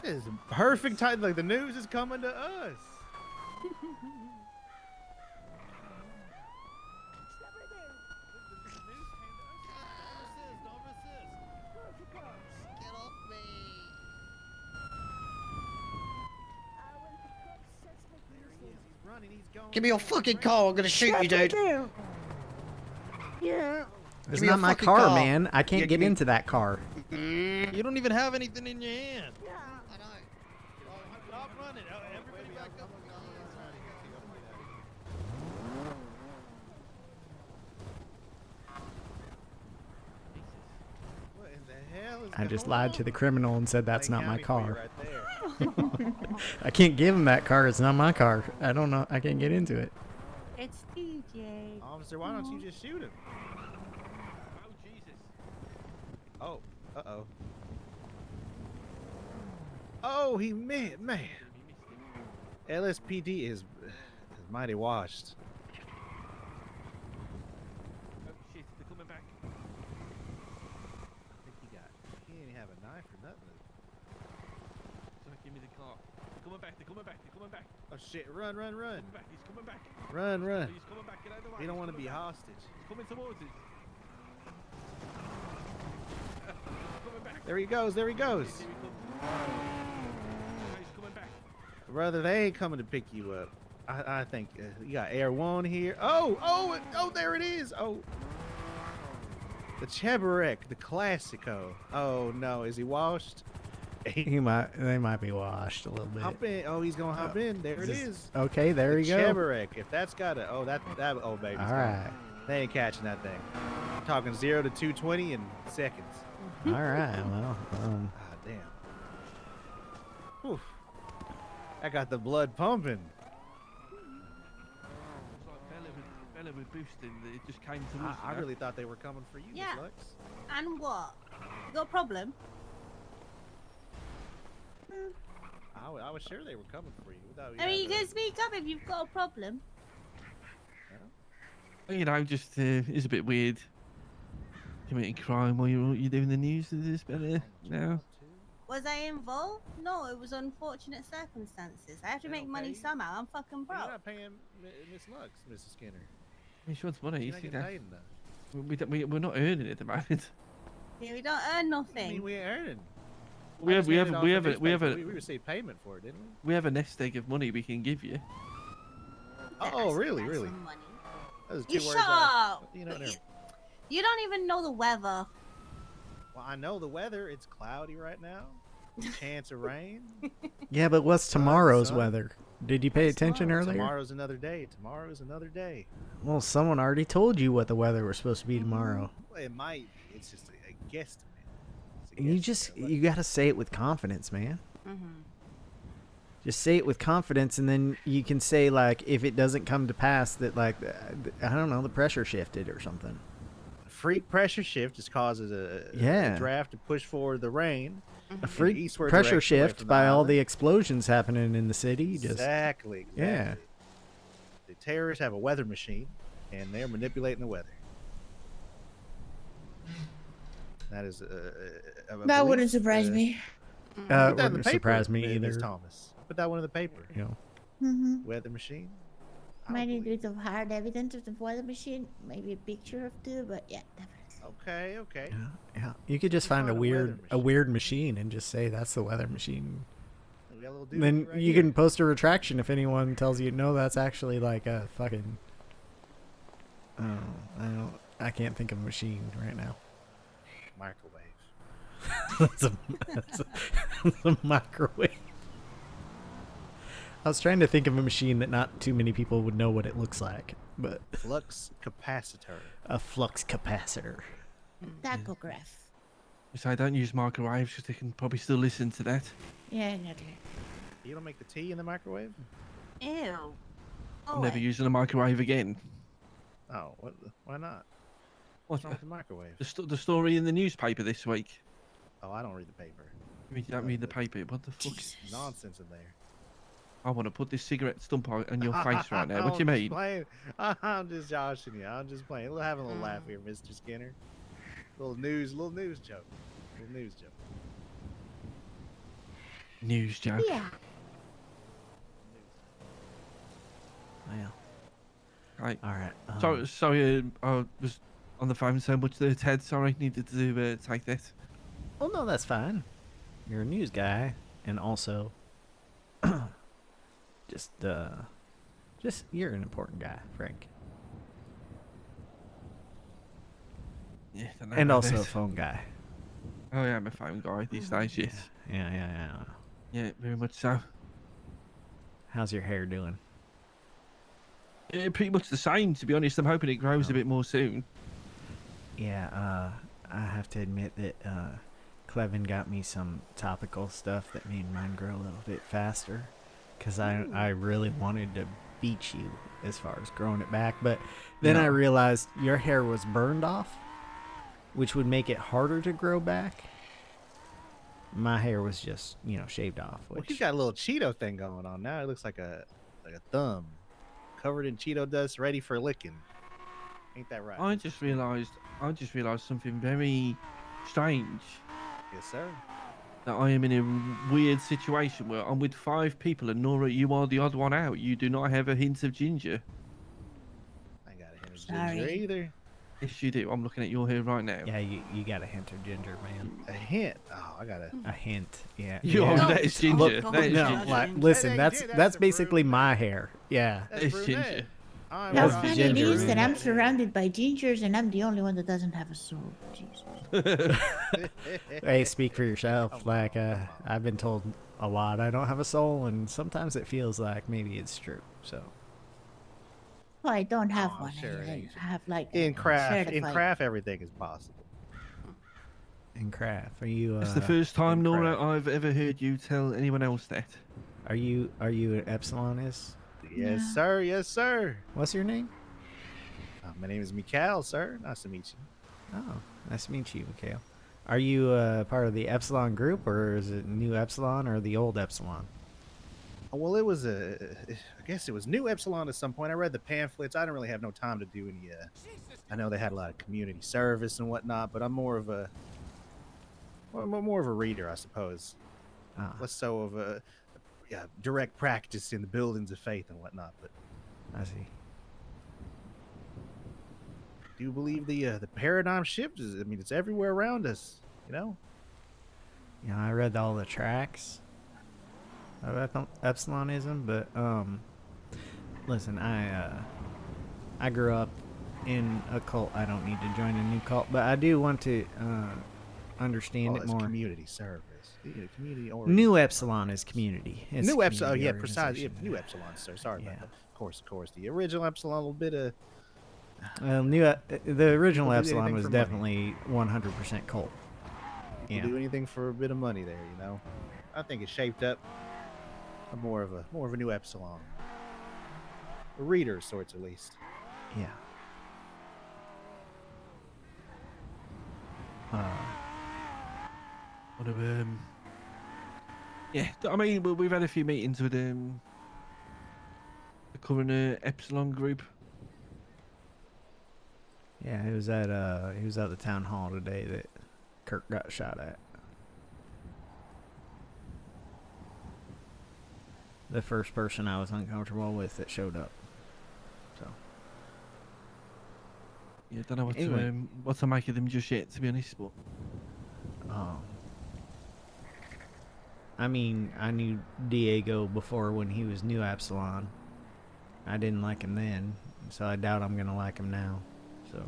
This is perfect time. Like the news is coming to us. Give me your fucking car. I'm gonna shoot you, dude. Yeah. It's not my car, man. I can't get into that car. You don't even have anything in your hand. I know. Stop running. Everybody back up. What in the hell is I just going lied on? to the criminal and said that's not my County for you car. right there. I can't give him that car. It's not my car. I don't know. I can't get into it. It's DJ. Officer, why don't you just shoot him? Oh, Jesus. Oh, uh-oh. Oh, he man. LSPD is mighty washed. Oh, shit. They're coming back. I think he didn't have a knife or nothing. So give me the car. They're coming back. Oh shit, run. He's coming back. Run. He's coming back. Get out of the way. You don't want to be hostage. He's coming towards us. Coming back. There he goes. Here he comes. He's coming back. Brother, they ain't coming to pick you up. I think you got Air One here. Oh, there it is. Oh. The Cheburek, the Classico. Oh no, is he washed? They might be washed a little bit. Hop in. Oh, he's gonna hop in. There it is. Okay, there you go. Cheburek. If that's got a oh baby. All right. They ain't catching that thing. I'm talking 0 to 220 in seconds. All right. Well. Damn. Whew. I got the blood pumping. It's like Bella was boosting. It just came to us. I really thought they were coming for you, Yeah. Miss Lux. And what? You got a problem? I was sure they were coming for you. I mean, you can speak up if you've got a problem. You know, just it's a bit weird. Committing crime while you're doing the news. Is this better now? Was I involved? No, it was unfortunate circumstances. I have to make money somehow. I'm fucking broke. You're not paying Miss Lux, Mrs. Skinner. I mean, she wants money. You're You not see getting that? paid enough. We're not earning it at the moment. Yeah, we don't earn nothing. I mean, we ain't earning. We have a We received payment for it, didn't we? we have a nest egg of money we can give you. Oh, really, really? That was 2 You words shut up. You know, never. You don't even know the weather. Well, I know the weather. It's cloudy right now. Chance of rain. Yeah, but what's tomorrow's sun. weather? Did you pay attention earlier? Tomorrow's another day. Tomorrow's another day. Well, someone already told you what the weather was supposed to be tomorrow. Well, it might. It's just a guesstimate. You gotta say it with confidence, man. Just say it with confidence, and then you can say, like, if it doesn't come to pass, that, like, I don't know, the pressure shifted or something. Freak pressure shift just causes a draft to push forward the rain. A freak pressure shift by all the explosions happening in the city. Exactly. Yeah. The terrorists have a weather machine, and they're manipulating the weather. That is that wouldn't surprise me. It wouldn't surprise me either. Thomas. Put that one in the paper. You Mm-hmm. Weather machine. Maybe there's some hard evidence of the weather machine. Maybe a picture of two, but yeah, definitely. Okay. Yeah. You could just find a weird machine and just say that's the weather machine. We got a little dude Then right you here. can post a retraction if anyone tells you no, that's actually like a fucking. Oh, I can't think of a machine right now. Microwave. that's a microwave. I was trying to think of a machine that not too many people would know what it looks like, but Flux capacitor. A flux capacitor. Tachograph. So I don't use microwaves because they can probably still listen to that. Yeah, exactly. You don't make the tea in the microwave? Ew. I'm never using a microwave again. Oh, why not? What's wrong with the microwave? The story in the newspaper this week. Oh, I don't read the paper. You don't read the paper? What the fuck? Nonsense in there. I want to put this cigarette stump on your face right now. What do you mean? I'm just joshing you. I'm just playing. We're having a little laugh here, Mr. Skinner. Little news joke. Little news joke. News joke. Yeah. Well. Right. All right. Sorry, I was on the phone so much there, Ted. Sorry, needed to take that. Well, no, that's fine. You're a news guy, and also, just you're an important guy, Frank. Yeah. And also a phone guy. Oh yeah, I'm a phone guy these days. Yes. Yeah. Yeah, very much so. How's your hair doing? Pretty much the same, to be honest. I'm hoping it grows a bit more soon. Yeah, I have to admit that Clevin got me some topical stuff that made mine grow a little bit faster, because I really wanted to beat you as far as growing it back, but then I realized your hair was burned off, which would make it harder to grow back. My hair was just, shaved off. Well, he's got a little Cheeto thing going on now. It looks like a thumb covered in Cheeto dust, ready for licking. Ain't that right? I just realised something very strange. Yes, sir. That I am in a weird situation where I'm with 5 people, and Nora, you are the odd one out. You do not have a hint of ginger. I ain't got a hint of ginger either. Yes, you do. I'm looking at your hair right now. Yeah, you got a hint of ginger, man. A hint? Oh, I got a hint. Yeah. That is ginger. Look, that is no, ginger. like, listen, that's basically my hair. Yeah. That's ginger. How That's funny it ginger, is that man. I'm surrounded by gingers and I'm the only one that doesn't have a soul. Jesus. Hey, speak for yourself. Like, I've been told a lot I don't have a soul, and sometimes it feels like maybe it's true. So. Well, I don't have one. sure it I ain't. have like in craft. In certified- craft, everything is possible. In craft, are you? It's the first time, Nora, I've ever heard you tell anyone else that. Are you an Epsilon-ist? Yes, sir. Yes, sir. What's your name? My name is Mikhail, sir. Nice to meet you. Oh, nice to meet you, Mikhail. Are you part of the Epsilon group, or is it New Epsilon or the old Epsilon? Well, it was I guess it was New Epsilon at some point. I read the pamphlets. I didn't really have no time to do any. I know they had a lot of community service and whatnot, but I'm more of a reader, I suppose. Less so of a direct practice in the buildings of faith and whatnot. But I see. do believe the paradigm shift is. I mean, it's everywhere around us. You know. You know, I read all the tracks of Epsilonism, but listen, I grew up in a cult. I don't need to join a new cult, but I do want to understand it more. Community service, community. New Epsilon is community. It's New Epsilon. Oh community yeah, precisely. organization. New Epsilon, sir. Sorry about that. Of course. The original Epsilon, a little bit of. Well, the original People do Epsilon anything was for money. definitely 100% cult. People do anything for a bit of money there, you know. I think it's shaped up more of a new Epsilon. A reader of sorts, at least. Yeah. Yeah, I mean, we've had a few meetings with the current Epsilon group. Yeah, he was at the town hall today that Kirk got shot at. The first person I was uncomfortable with that showed up. So. Yeah, don't know Anyway. what to make of them just yet, to be honest. But I mean, I knew Diego before when he was New Epsilon. I didn't like him then, so I doubt I'm gonna like him now. So.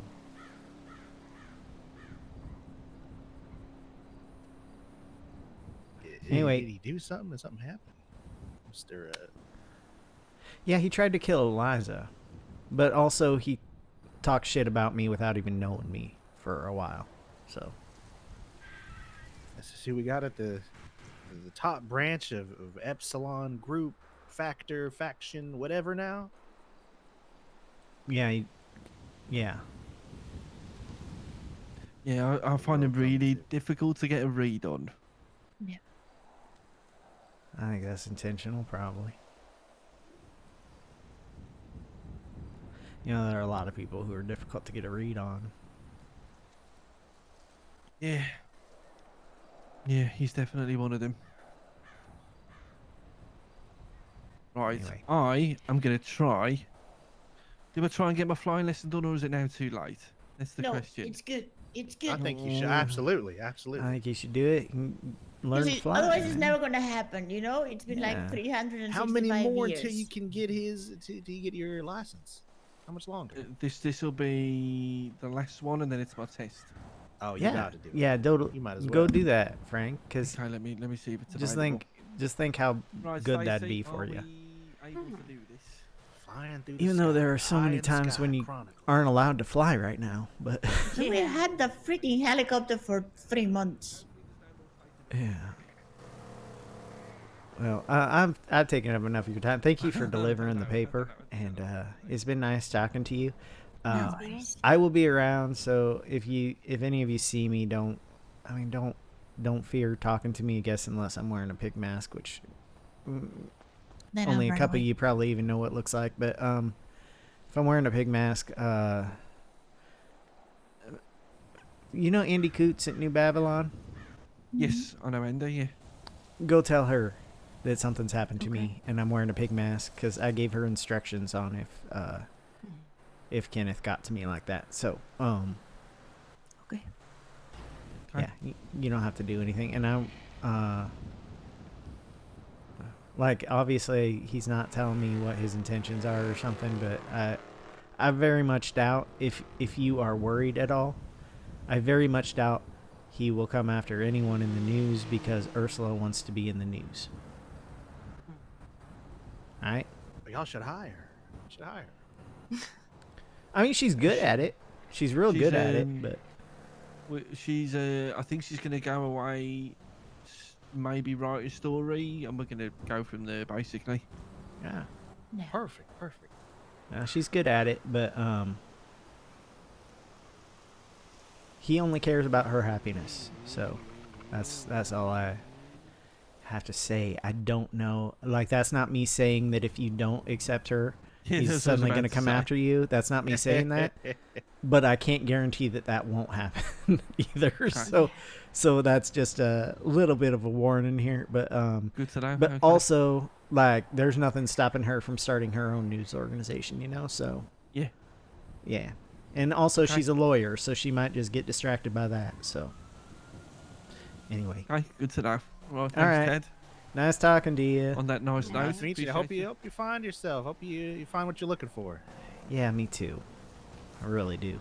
Anyway. Did he do something? Did something happen? Mr. Yeah, he tried to kill Eliza, but also he talked shit about me without even knowing me for a while. So. Let's see what we got at the top branch of Epsilon group, factor, faction, whatever now. Yeah. Yeah. yeah, I find it really difficult to get a read on. Yeah. I think that's intentional, probably. You know, there are a lot of people who are difficult to get a read on. Yeah. Yeah, he's definitely one of them. Right, Anyway. I am going to try. Do I try and get my flying lesson done, or is it now too late? That's the No, question. it's good. It's good. I think you should. Absolutely. I think you should do it and learn to See, fly. otherwise, it's man. never gonna happen. You know, it's been Yeah. like 365 How many more years. until you can get till you get your license? How much longer? This will be the last one, and then it's my test. Oh, you Yeah, got to do it. yeah. You might as Go well. do that, Frank. Because Okay, let me see if it's just available. think how Right, good that'd Stacey, be for are you. we able to do this? Flying through the Even though sky, there are so high many in the times sky, when you chronicle. aren't allowed to fly right now, but We had the freaking helicopter for 3 months. yeah. Well, I've taken up enough of your time. Thank you for delivering the paper, and it's been nice talking to you. No worries. I will be around, so if any of you see me, don't fear talking to me. I guess unless I'm wearing a pig mask, which Then only I'll a run couple away. of you probably even know what it looks like. But if I'm wearing a pig mask, you know Andy Coots at New Babylon? Yes, I know Ender, yeah. Go tell her that something's happened to me and I'm wearing a pig mask because I gave her instructions on if Kenneth got to me like that. So, Okay. yeah, you don't have to do anything. And like, obviously he's not telling me what his intentions are or something, but I very much doubt if you are worried at all, I very much doubt he will come after anyone in the news because Ursula wants to be in the news. Alright? Y'all should hire. Should hire. I mean, she's good at it. She's real good at it, but She's I think she's gonna go away, maybe write a story, and we're gonna go from there basically. yeah. Perfect. She's good at it, but he only cares about her happiness. So that's all I have to say. I don't know. Like, that's not me saying that if you don't accept her, Yeah, he's that's what I was suddenly about going to to come say. after you. That's not me saying that. But I can't guarantee that won't happen either. So that's just a little bit of a warning here. But Good to know. But Okay. also, like, there's nothing stopping her from starting her own news organization, you know? So Yeah. yeah. And also, Okay. she's a lawyer, so she might just get distracted by that. So, anyway. Okay, good to know. Well, thanks, All right. Ted. Nice talking to you. On that nice note, Nice to meet you. I hope appreciate you find yourself. Hope you find what you're looking for. Yeah, me too. I really do.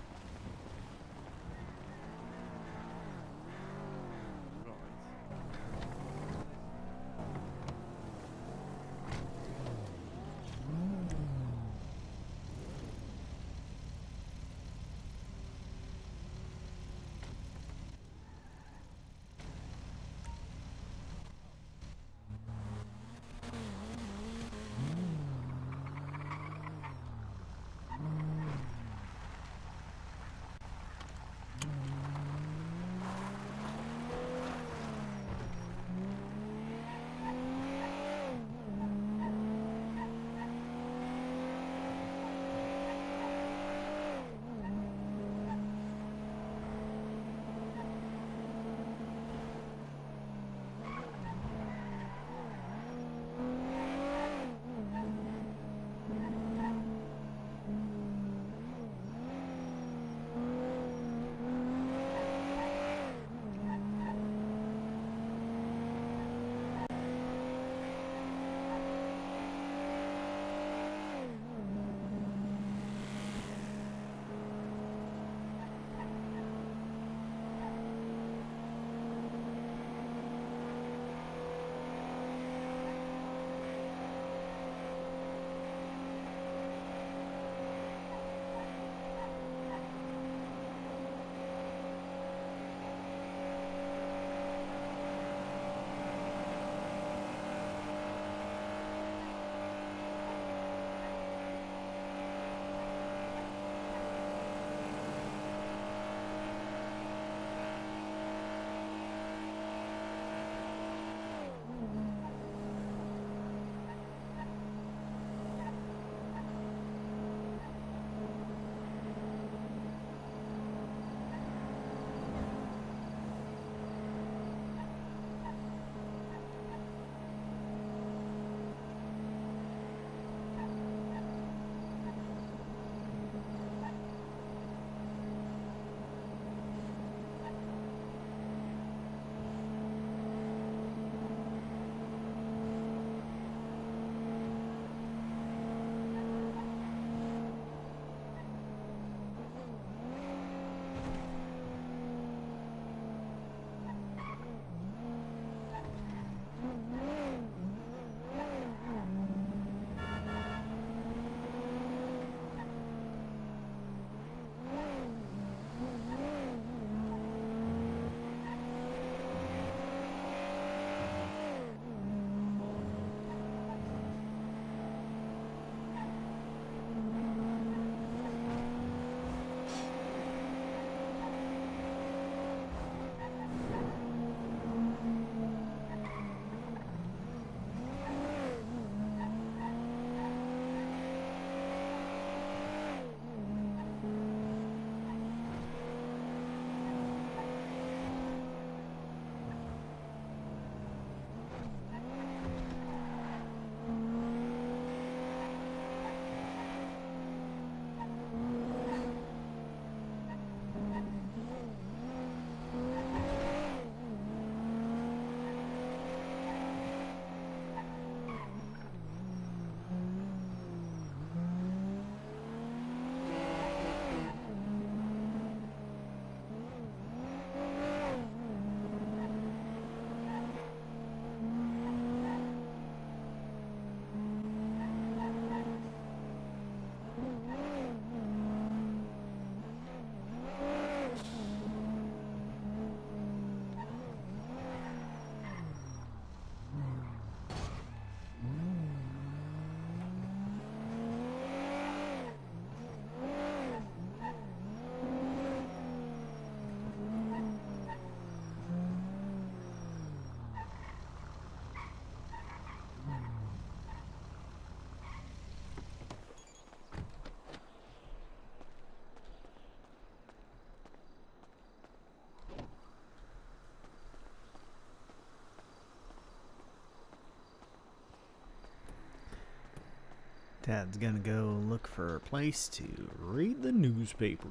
Dad's gonna go look for a place to read the newspaper.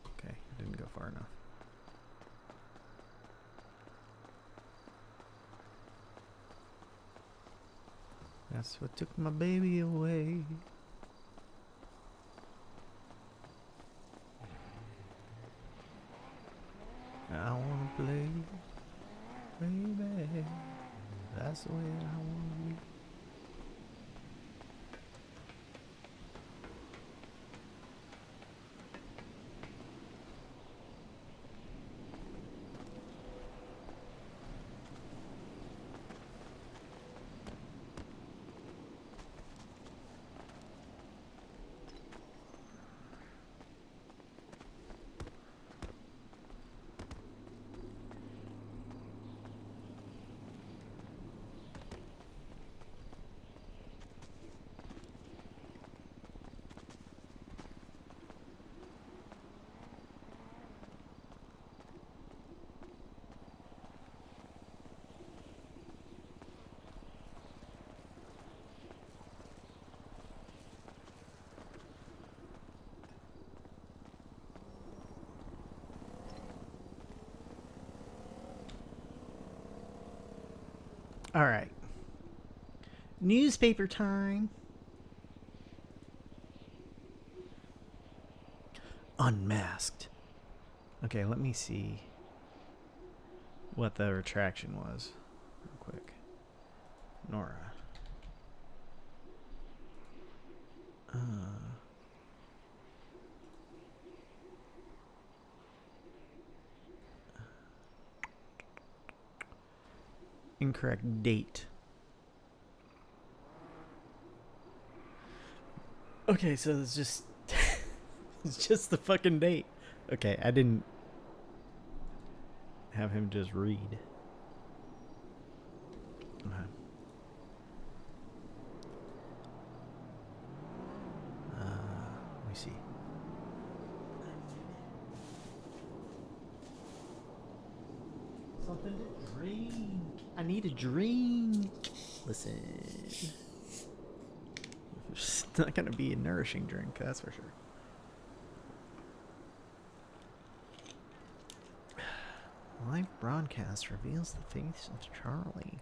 Okay, didn't go far enough. That's what took my baby away. I wanna play, baby. That's the way I wanna be. All right. Newspaper time. Unmasked. Okay, let me see what the retraction was real quick. Nora. Incorrect date. Okay, so it's just it's just the fucking date. Okay, I didn't have him just read. Okay. Let me see. Something to drink. I need a drink. Listen. It's not going to be a nourishing drink, that's for sure. Live broadcast reveals the face of Charlie.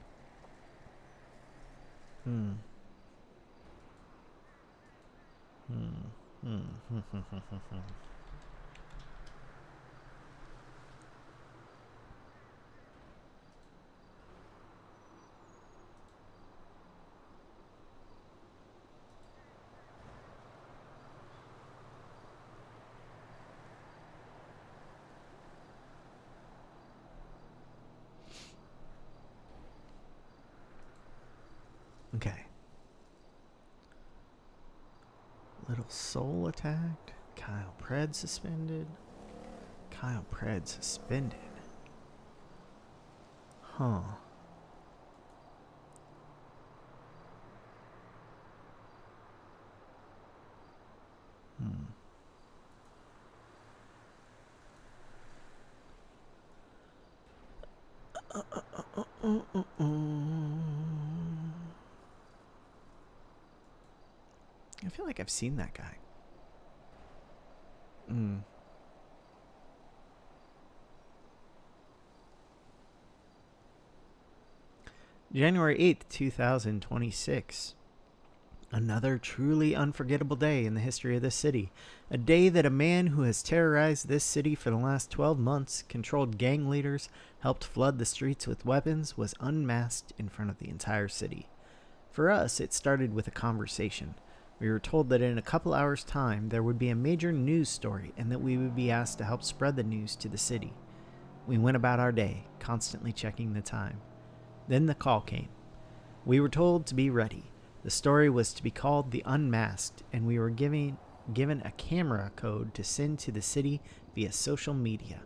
Okay. Little Soul attacked. Kyle Pred suspended. Kyle Pred suspended. Huh. I feel like I've seen that guy. January 8th, 2026. Another truly unforgettable day in the history of this city. A day that a man who has terrorized this city for the last 12 months, controlled gang leaders, helped flood the streets with weapons, was unmasked in front of the entire city. For us, it started with a conversation. We were told that in a couple hours' time there would be a major news story and that we would be asked to help spread the news to the city. We went about our day, constantly checking the time. Then the call came. We were told to be ready. The story was to be called The Unmasked, and we were given a camera code to send to the city via social media.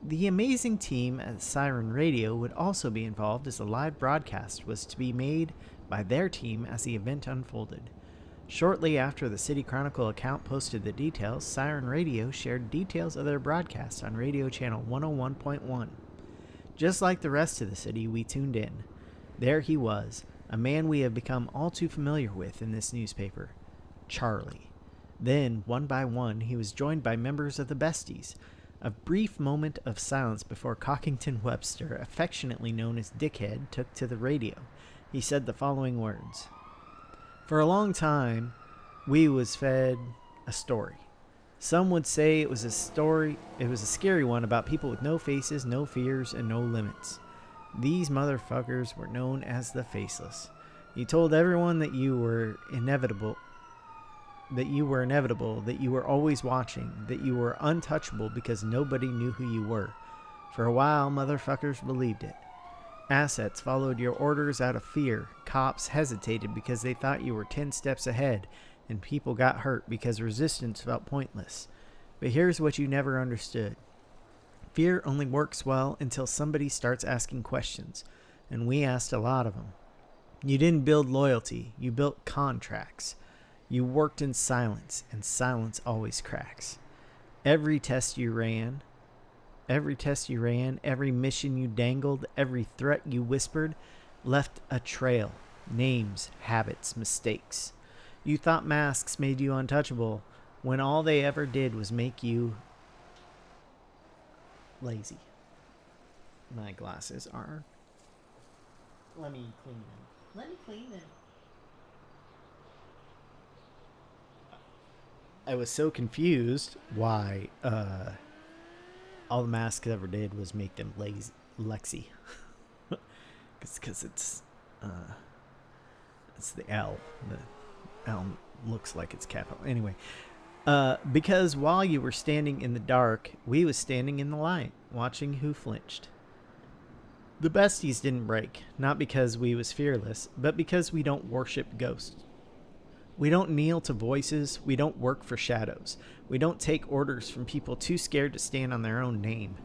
The amazing team at Siren Radio would also be involved as a live broadcast was to be made by their team as the event unfolded. Shortly after the City Chronicle account posted the details, Siren Radio shared details of their broadcast on radio channel 101.1. Just like the rest of the city, we tuned in. There he was, a man we have become all too familiar with in this newspaper, Charlie. Then, one by one, he was joined by members of the Besties. A brief moment of silence before Cockington Webster, affectionately known as Dickhead, took to the radio. He said the following words. For a long time, we was fed a story. Some would say it was a scary one about people with no faces, no fears, and no limits. These motherfuckers were known as the Faceless. You told everyone that you were inevitable, that you were always watching, that you were untouchable because nobody knew who you were. For a while, motherfuckers believed it. Assets followed your orders out of fear. Cops hesitated because they thought you were 10 steps ahead, and people got hurt because resistance felt pointless. But here's what you never understood. Fear only works well until somebody starts asking questions, and we asked a lot of them. You didn't build loyalty, you built contracts. You worked in silence, and silence always cracks. Every test you ran, every mission you dangled, every threat you whispered, left a trail. Names, habits, mistakes. You thought masks made you untouchable, when all they ever did was make you lazy. My glasses are... Let me clean them. I was so confused why all the masks ever did was make them Lexi. Because it's the L. The L looks like it's capital. Anyway, because while you were standing in the dark, we was standing in the light, watching who flinched. The Besties didn't break, not because we was fearless, but because we don't worship ghosts. We don't kneel to voices. We don't work for shadows. We don't take orders from people too scared to stand on their own name.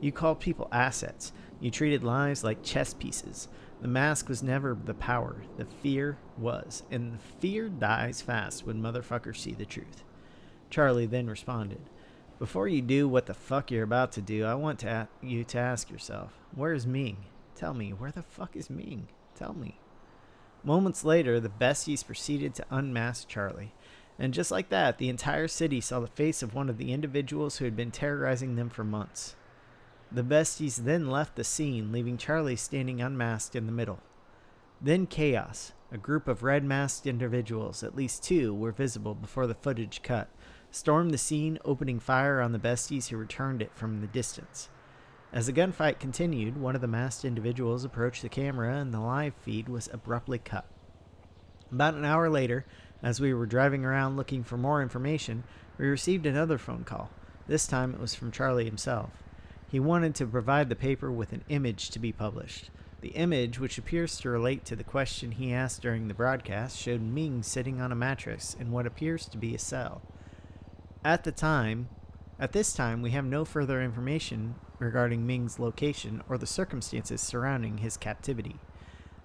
You called people assets. You treated lives like chess pieces. The mask was never the power. The fear was. And the fear dies fast when motherfuckers see the truth. Charlie then responded, Before you do what the fuck you're about to do, I want you to ask yourself, where's Ming? Tell me, where the fuck is Ming? Tell me. Moments later, the Besties proceeded to unmask Charlie. And just like that, the entire city saw the face of one of the individuals who had been terrorizing them for months. The Besties then left the scene, leaving Charlie standing unmasked in the middle. Then chaos. A group of red-masked individuals, at least 2, were visible before the footage cut, stormed the scene, opening fire on the Besties who returned it from the distance. As the gunfight continued, one of the masked individuals approached the camera and the live feed was abruptly cut. About an hour later, as we were driving around looking for more information, we received another phone call. This time it was from Charlie himself. He wanted to provide the paper with an image to be published. The image, which appears to relate to the question he asked during the broadcast, showed Ming sitting on a mattress in what appears to be a cell. At this time, we have no further information regarding Ming's location or the circumstances surrounding his captivity.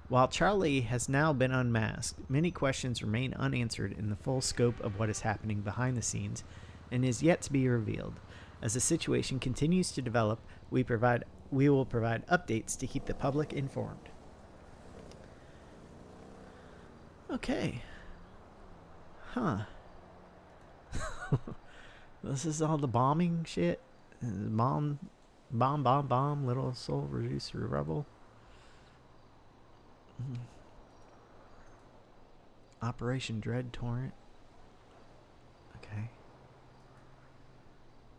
While Charlie has now been unmasked, many questions remain unanswered in the full scope of what is happening behind the scenes and is yet to be revealed. As the situation continues to develop, we will provide updates to keep the public informed. Okay. Huh. This is all the bombing shit? Bomb, little soul reduced to rubble. Operation Dread Torrent. Okay.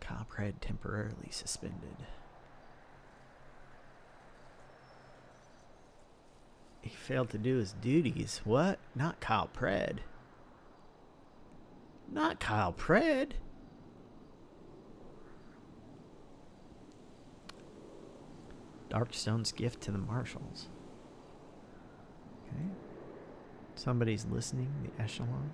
Copred temporarily suspended. He failed to do his duties. What? Not Kyle Pred. Not Kyle Pred. Darkstone's gift to the marshals. Okay. Somebody's listening. The echelon.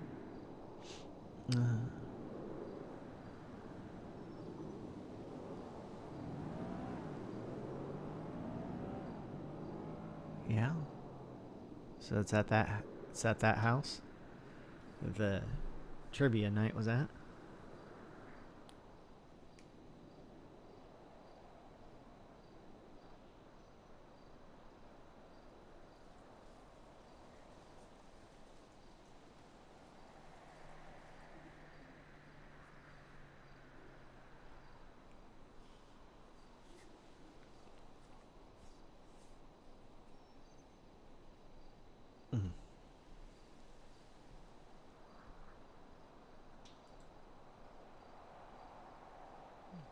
Yeah. So it's at that house. the trivia night was at.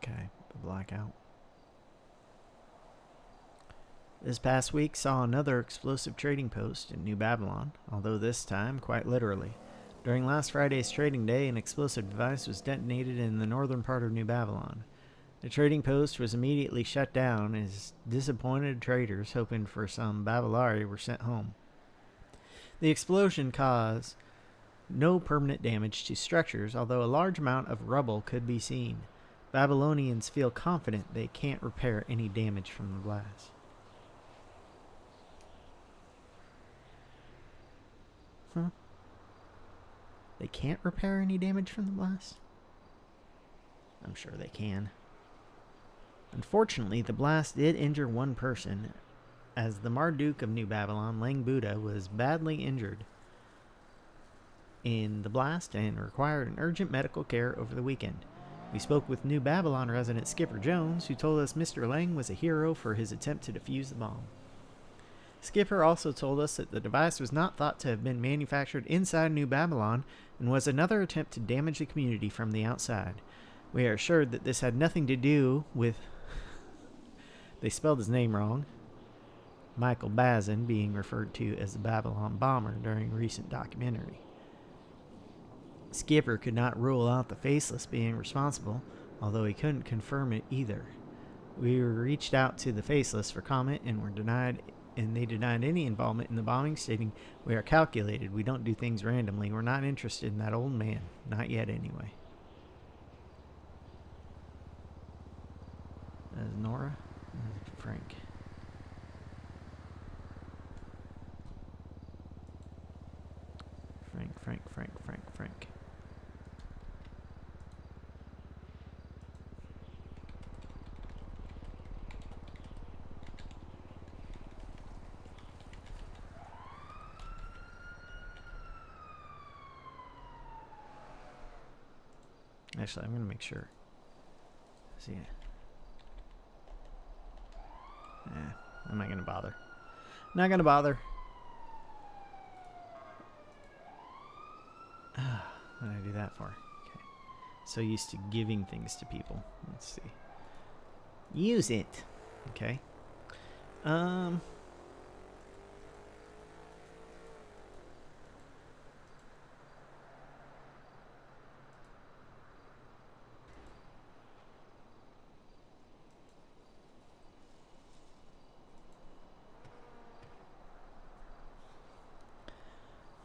Okay, the blackout. This past week saw another explosive trading post in New Babylon, although this time quite literally. During last Friday's trading day, an explosive device was detonated in the northern part of New Babylon. The trading post was immediately shut down as disappointed traders hoping for some Babylari were sent home. The explosion caused no permanent damage to structures, although a large amount of rubble could be seen. Babylonians feel confident they can't repair any damage from the blast. Huh? They can't repair any damage from the blast? I'm sure they can. Unfortunately, the blast did injure one person, as the Marduk of New Babylon, Lang Buddha, was badly injured in the blast and required an urgent medical care over the weekend. We spoke with New Babylon resident Skipper Jones, who told us Mr. Lang was a hero for his attempt to defuse the bomb. Skipper also told us that the device was not thought to have been manufactured inside New Babylon and was another attempt to damage the community from the outside. We are assured that this had nothing to do with... They spelled his name wrong. Michael Bazin being referred to as the Babylon bomber during a recent documentary. Skipper could not rule out the Faceless being responsible, although he couldn't confirm it either. We reached out to the Faceless for comment and they denied any involvement in the bombing, stating, "We are calculated. We don't do things randomly. We're not interested in that old man. Not yet, anyway." That's Nora. That's Frank. Frank. Actually, I'm going to make sure. See ya. I'm not going to bother. Not going to bother. What did I do that for? Okay. So used to giving things to people. Let's see. Use it. Okay.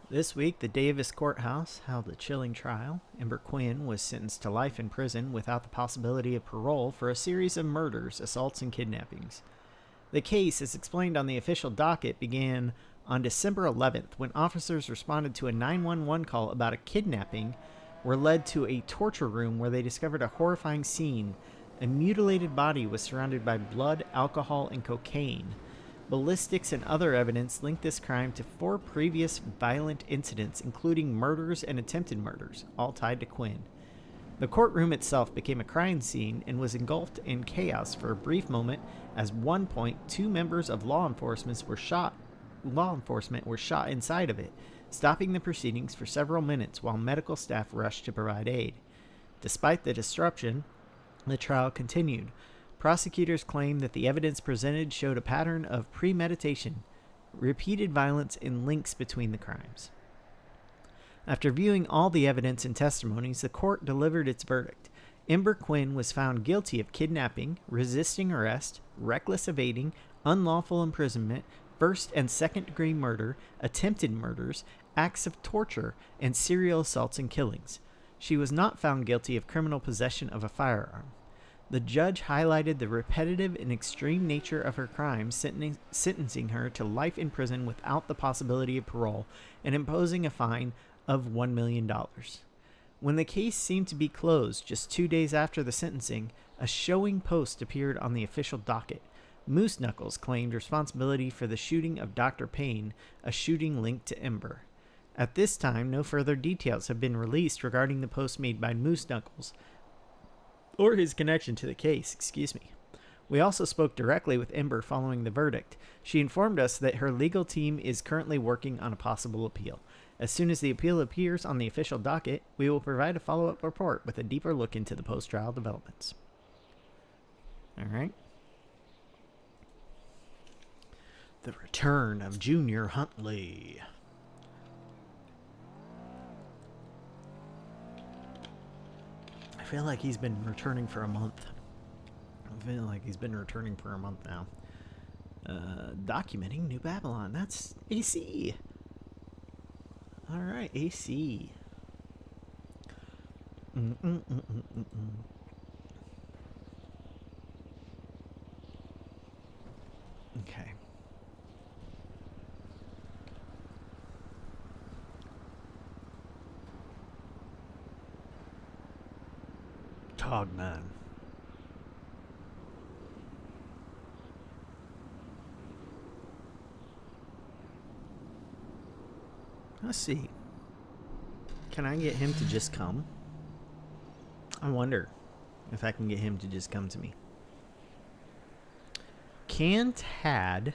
This week, the Davis Courthouse held a chilling trial. Ember Quinn was sentenced to life in prison without the possibility of parole for a series of murders, assaults, and kidnappings. The case, as explained on the official docket, began on December 11th when officers responded to a 911 call about a kidnapping, were led to a torture room where they discovered a horrifying scene. A mutilated body was surrounded by blood, alcohol, and cocaine. Ballistics and other evidence linked this crime to 4 previous violent incidents, including murders and attempted murders, all tied to Quinn. The courtroom itself became a crime scene and was engulfed in chaos for a brief moment. At one point, 2 members of law enforcement were shot inside of it, stopping the proceedings for several minutes while medical staff rushed to provide aid. Despite the disruption, the trial continued. Prosecutors claimed that the evidence presented showed a pattern of premeditation, repeated violence, and links between the crimes. After viewing all the evidence and testimonies, the court delivered its verdict. Ember Quinn was found guilty of kidnapping, resisting arrest, reckless evading, unlawful imprisonment, first and second-degree murder, attempted murders, acts of torture, and serial assaults and killings. She was not found guilty of criminal possession of a firearm. The judge highlighted the repetitive and extreme nature of her crimes, sentencing her to life in prison without the possibility of parole and imposing a fine of $1 million. When the case seemed to be closed just 2 days after the sentencing, a showing post appeared on the official docket. Moose Knuckles claimed responsibility for the shooting of Dr. Payne, a shooting linked to Ember. At this time, no further details have been released regarding the post made by Moose Knuckles or his connection to the case. We also spoke directly with Ember following the verdict. She informed us that her legal team is currently working on a possible appeal. As soon as the appeal appears on the official docket, we will provide a follow-up report with a deeper look into the post-trial developments. All right. The return of Junior Huntley. I feel like he's been returning for a month. Now. Documenting New Babylon. That's AC. All right, AC. Okay. Togman. Let's see. Can I get him to just come? I wonder if I can get him to just come to me. Can Tad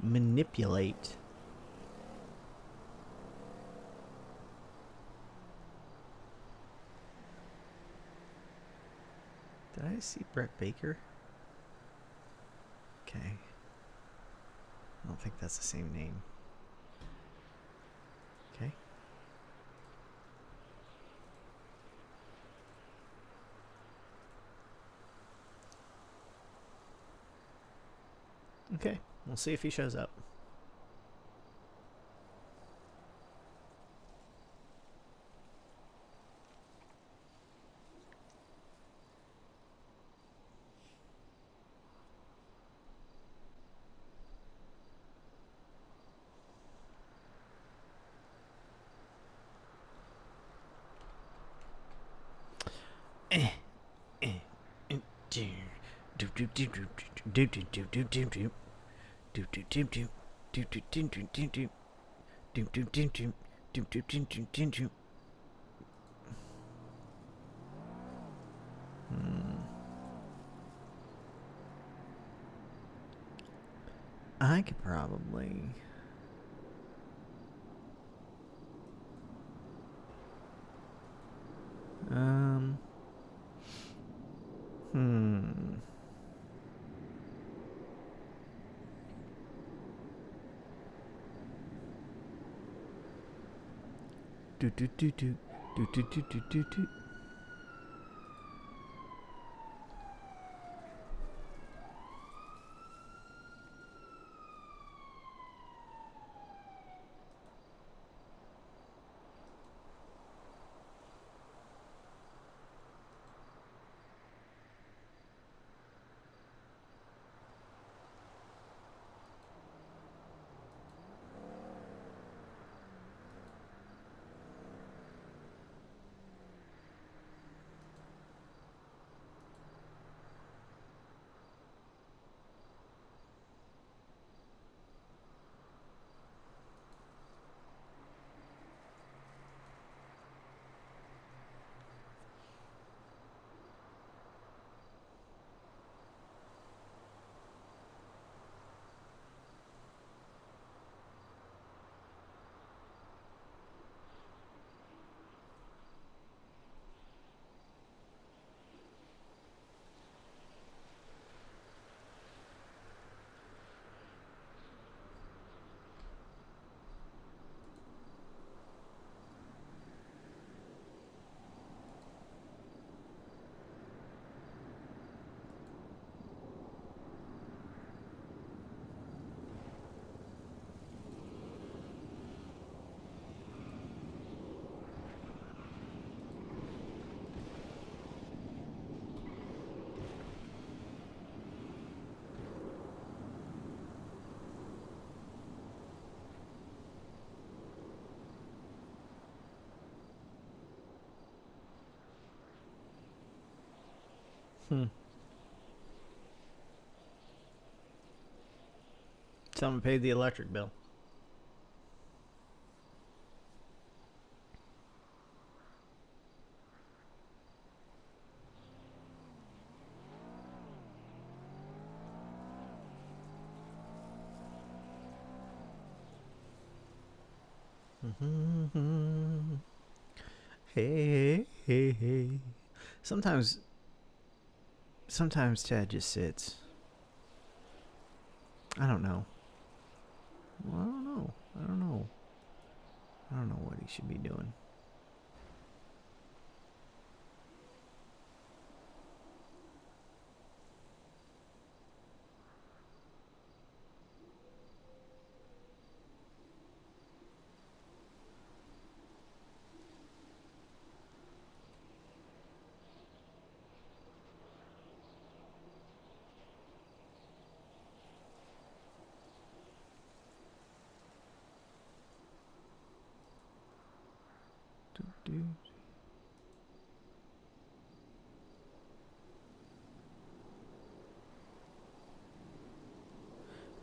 manipulate? Did I see Brett Baker? Okay. I don't think that's the same name. Okay. Okay, we'll see if he shows up. I could probably do. Someone paid the electric bill. Hey, hey, hey. Sometimes Chad just sits. I don't know. Well, I don't know. I don't know what he should be doing.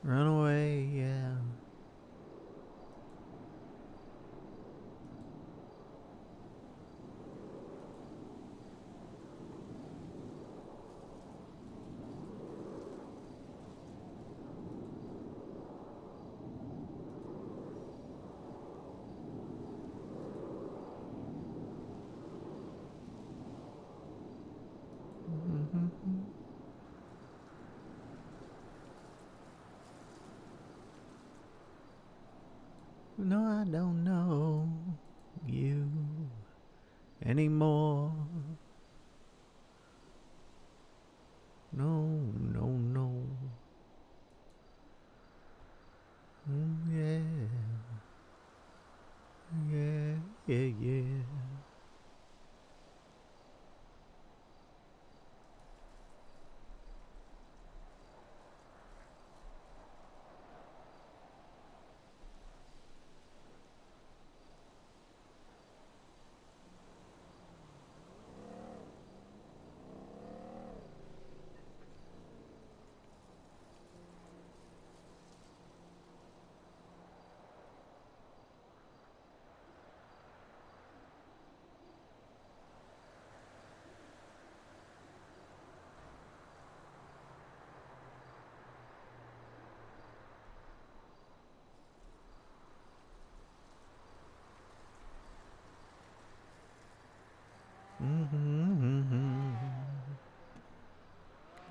Run away, yeah. No, I don't know you anymore. No, no, no. Yeah. Yeah, yeah, yeah.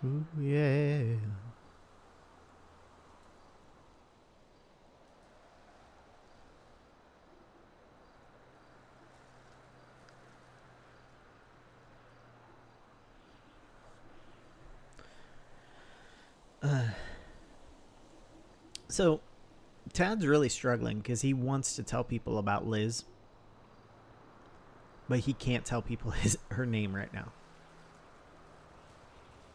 Ooh, yeah. So, Tad's really struggling because he wants to tell people about Liz, but he can't tell people her name right now.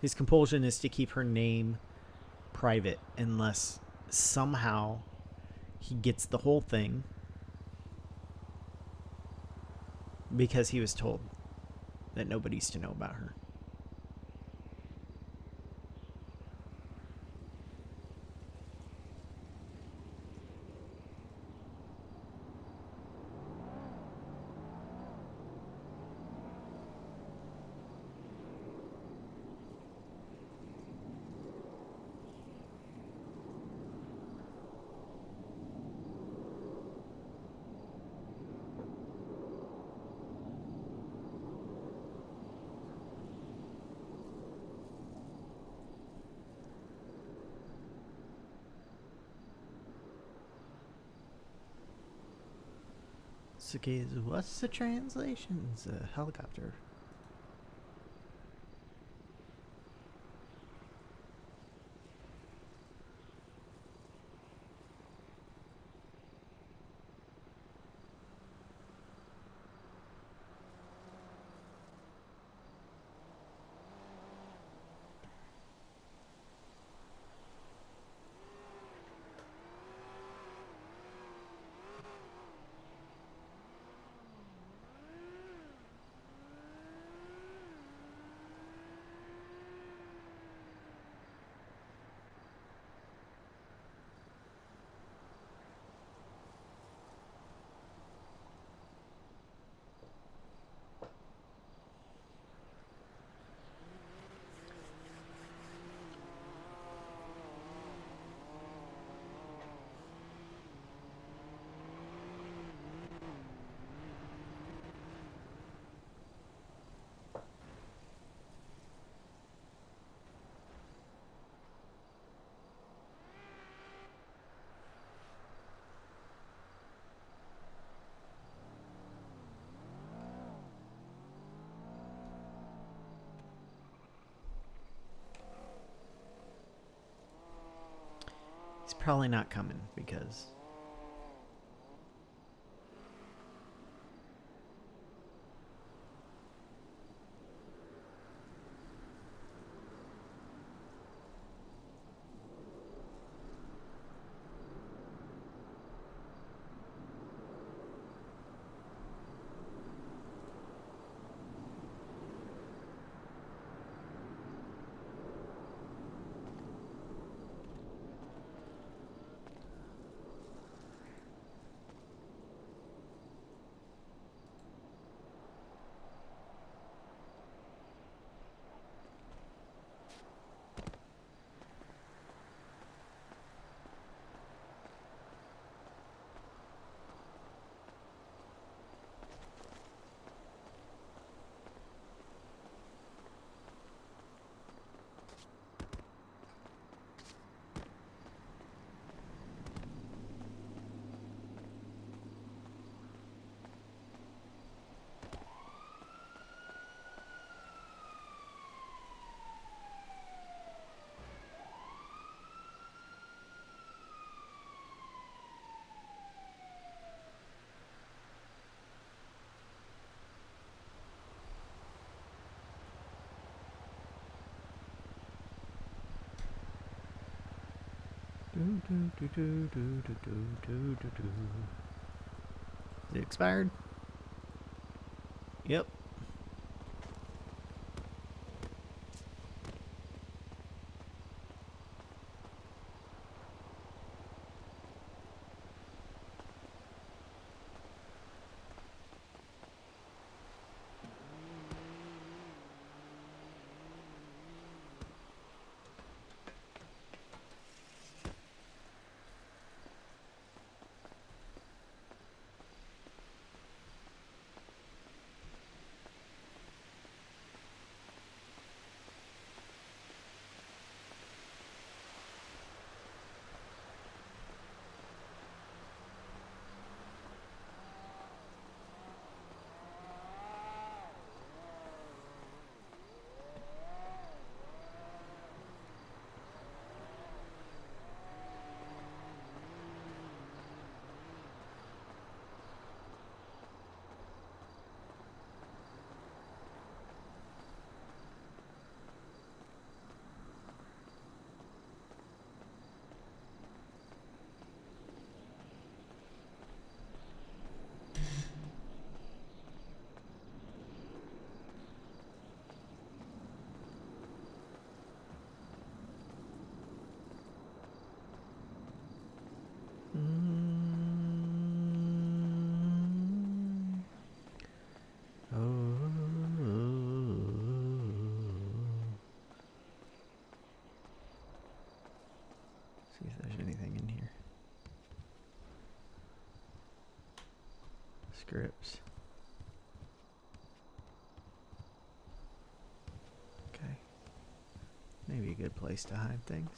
His compulsion is to keep her name private unless somehow he gets the whole thing because he was told that nobody's to know about her. Okay, what's the translation? It's a helicopter. probably not coming because Is it expired? Yep. See if there's anything in here. Scripts. Okay. Maybe a good place to hide things.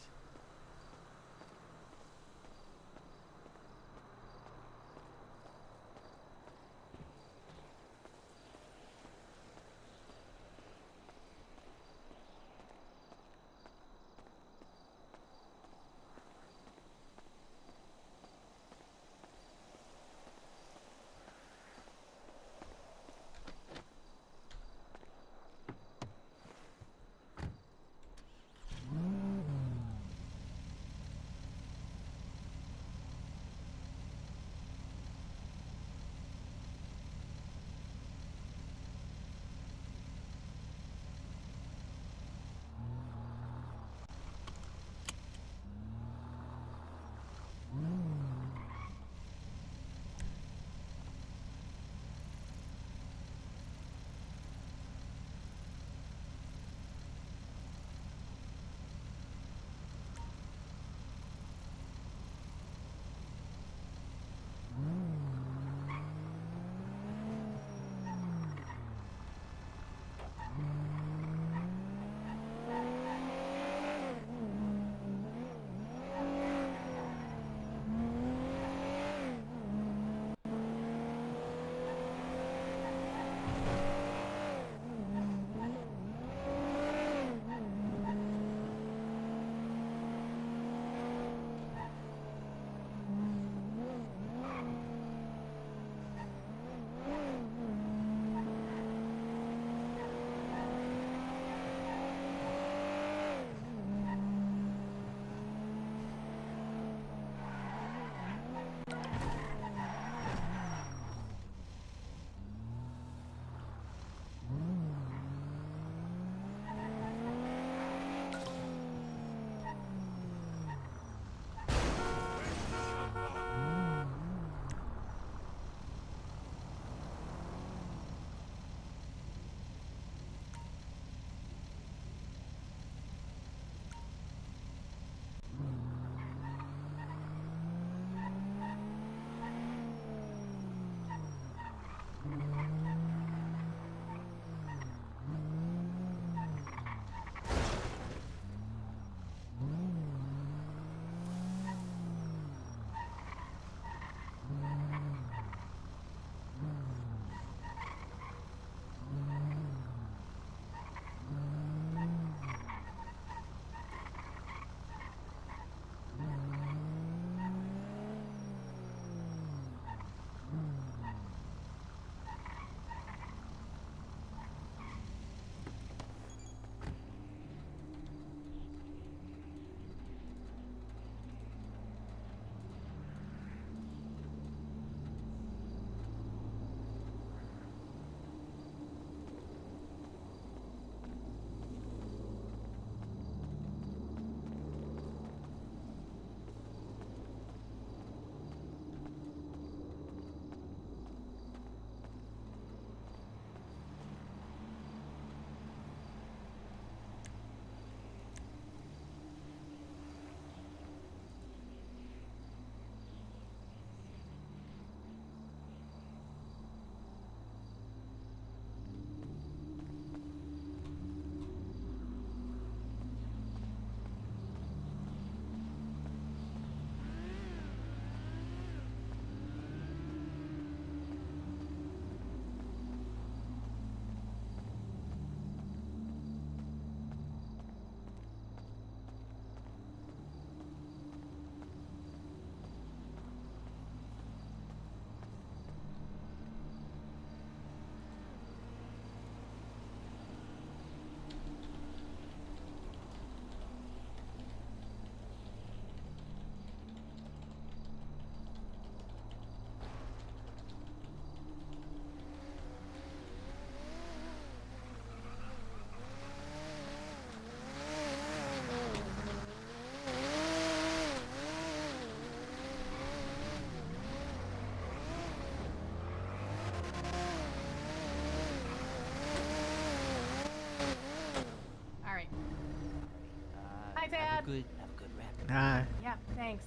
Dad. Have a good rap. Hi. Yeah, thanks.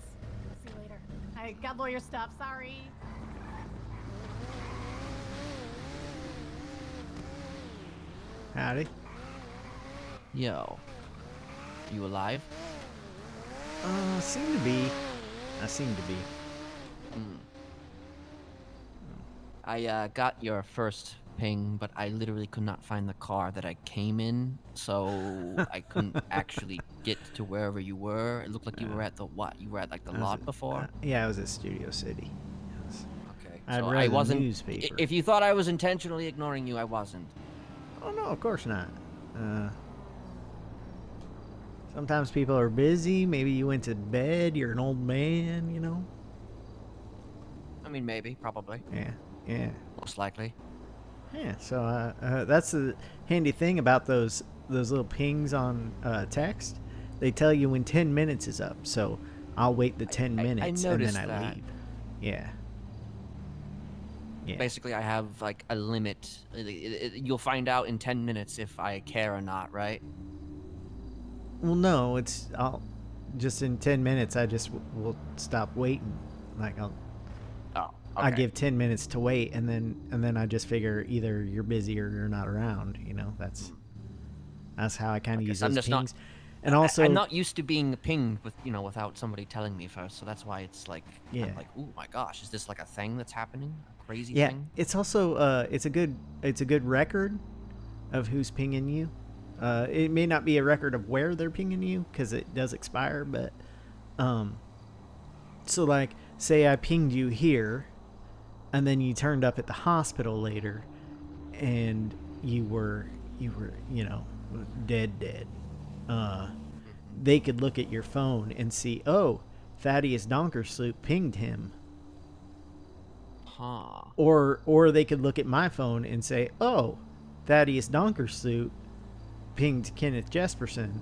See you later. I got lawyer stuff. Sorry. Howdy. Yo. You alive? Seem to be. I seem to be. I got your first ping, but I literally could not find the car that I came in, so I couldn't actually get to wherever you were. It looked like you were at the what? You were at like the lot before? Yeah, I was at Studio City. Okay. I'd So read I the wasn't. newspaper. If you thought I was intentionally ignoring you, I wasn't. Oh no, of course not. Sometimes people are busy. Maybe you went to bed. You're an old man, you know. I mean, maybe, probably. Yeah. Most likely. Yeah. So that's the handy thing about those little pings on text. They tell you when 10 minutes is up. So I'll wait the 10 minutes and then I leave. Yeah. Basically, I have like a limit. You'll find out in 10 minutes if I care or not, right? Well, no, I'll just in 10 minutes. I just will stop waiting. Like I give 10 minutes to wait, and then I just figure either you're busy or you're not around. You know, that's how I kind of use those pings. And also, I'm not used to being pinged without somebody telling me first. So that's why it's like, I'm like, oh my gosh, is this like a thing that's happening? A crazy thing? It's also it's a good record of who's pinging you. It may not be a record of where they're pinging you because it does expire, but so like say I pinged you here, and then you turned up at the hospital later, and you were dead. They could look at your phone and see, oh, Thaddeus Donkersloot pinged him. Huh. Or they could look at my phone and say, oh, Thaddeus Donkersloot pinged Kenneth Jesperson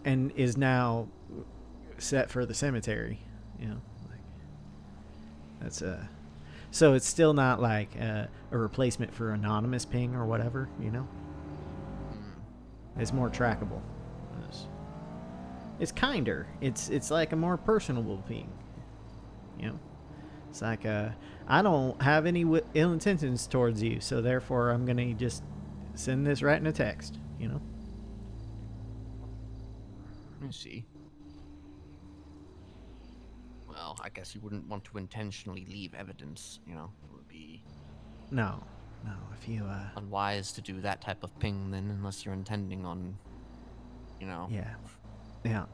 and is now set for the cemetery. You know, like that's so it's still not like a replacement for anonymous ping or whatever, you know. It's more trackable. It's kinder. It's like a more personable ping. You know, it's like I don't have any ill intentions towards you, so therefore I'm gonna just send this right in a text. You know. Let me see. Well, I guess you wouldn't want to intentionally leave evidence. You know, it would be. No. If you unwise to do that type of ping, then unless you're intending on, you know. Yeah.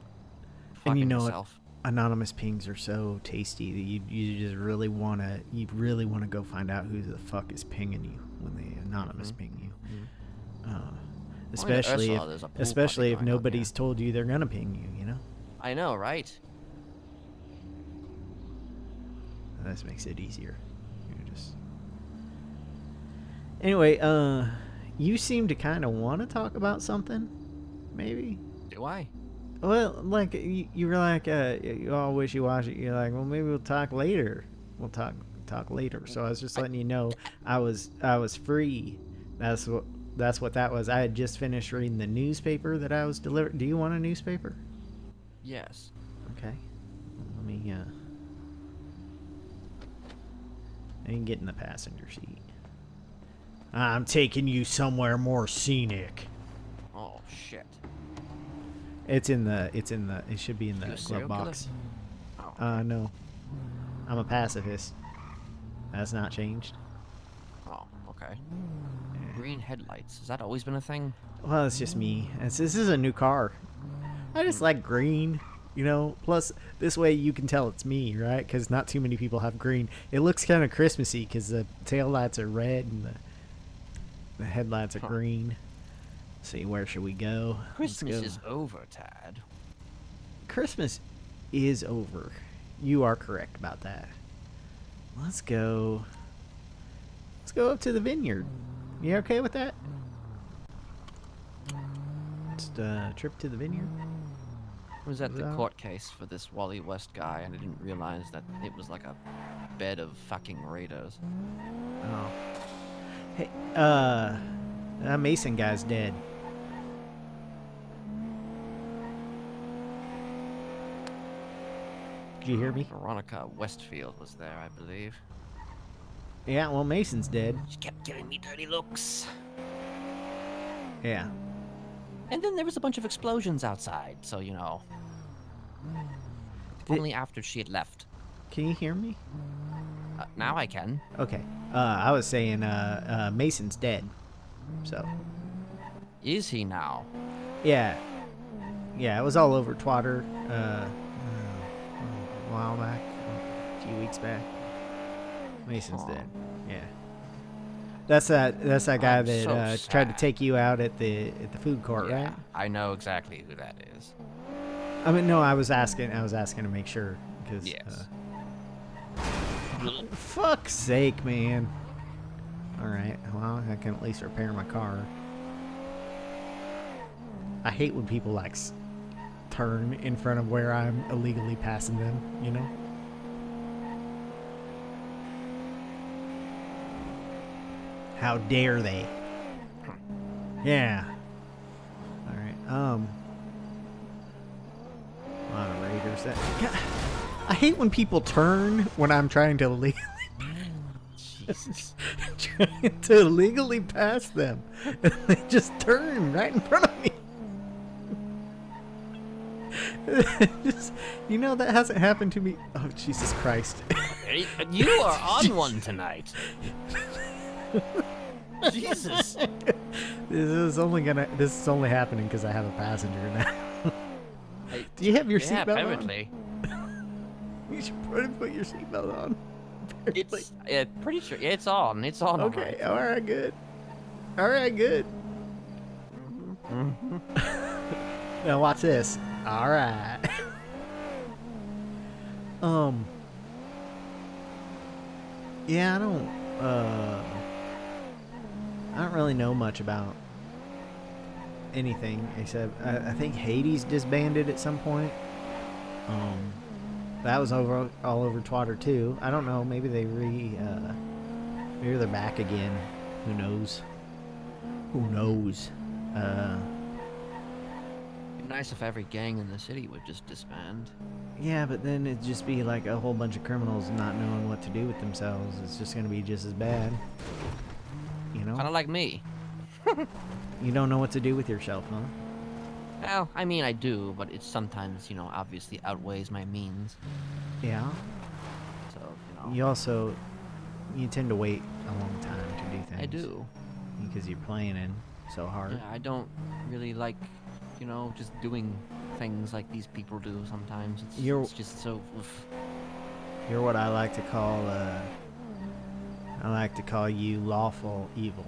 And you know what? Anonymous pings are so tasty that you just really wanna go find out who the fuck is pinging you when they anonymous ping you. Especially if nobody's told you they're gonna ping you. You know. I know, right? This makes it easier. Anyway, you seem to kind of want to talk about something, maybe? Do I? Well, like, you were like, you all wishy-washy. You're like, well, maybe we'll talk later. We'll talk later. So I was just letting you know I was free. That's what that was. I had just finished reading the newspaper that I was delivering. Do you want a newspaper? Yes. Okay. Let me, I can get in the passenger seat. I'm taking you somewhere more scenic. Oh shit. It should be in the glove box. Oh. No. I'm a pacifist. That's not changed. Oh, okay. Green headlights. Has that always been a thing? Well, it's just me. This is a new car. I just like green, you know. Plus, this way you can tell it's me, right? Because not too many people have green. It looks kind of Christmassy because the taillights are red and the headlights are green. See, where should we go? Christmas is over, Tad. Christmas is over. You are correct about that. Let's go up to the vineyard. You okay with that? Just a trip to the vineyard. I was at the court case for this Wally West guy, and I didn't realize that it was like a bed of fucking raiders. Oh. Hey, that Mason guy's dead. Did you hear me? Veronica Westfield was there, I believe. Yeah, well, Mason's dead. She kept giving me dirty looks. Yeah. And then there was a bunch of explosions outside, so, you know. Only after she had left. Can you hear me? Now I can. Okay. I was saying Mason's dead. So. Is he now? Yeah. Yeah, it was all over Twitter a while back, a few weeks back. Mason's dead. Yeah. That's that guy that tried to take you out at the food court, Yeah, right? I know exactly who that is. I mean, no, I was asking to make sure because. Yes. Fuck's sake, man. All right. Well, I can at least repair my car. I hate when people like turn in front of where I'm illegally passing them, you know? How dare they? Yeah. All right. A lot of raiders. I hate when people turn when I'm trying to legally trying to legally pass them. And they just turn right in front of me. Just, you know, that hasn't happened to me. Oh, Jesus Christ. You are on one tonight. Jesus. This is only happening because I have a passenger now. Do you have your seatbelt on? apparently. You should probably put your seatbelt on. It's pretty sure. Yeah, it's on. It's on. Okay. All right. Good. All right. Good. Now watch this. All right. Yeah, I don't really know much about anything except I think Hades disbanded at some point. That was all over Twitter too. I don't know. Maybe they maybe they're back again. Who knows? Who knows? It'd be nice if every gang in the city would just disband. Yeah, but then it'd just be like a whole bunch of criminals not knowing what to do with themselves. It's just gonna be just as bad. You know? Kind of like me. You don't know what to do with yourself, huh? Well, I mean, I do, but it's sometimes, you know, obviously outweighs my means. Yeah. So, you know. You tend to wait a long time to do things. I do. Because you're planning so hard. Yeah, I don't really like, you know, just doing things like these people do sometimes. It's just so... Oof. You're what I like to call, you lawful evil.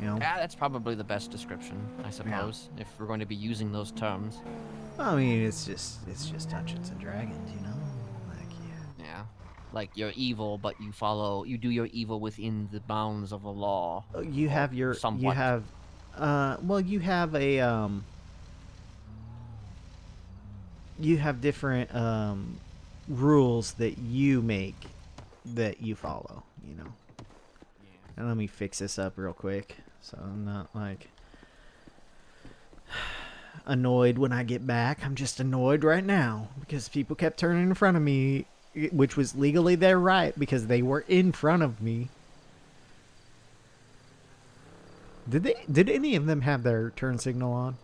You know? Yeah, that's probably the best description, I suppose, if we're going to be using those terms. I mean, it's just Dungeons and Dragons, you know? Like, yeah. Yeah. Like, you're evil, but you do your evil within the bounds of the law. You have different, rules that you make that you follow, you know? Yeah. And let me fix this up real quick. So I'm not like annoyed when I get back. I'm just annoyed right now because people kept turning in front of me, which was legally their right because they were in front of me. Did any of them have their turn signal on?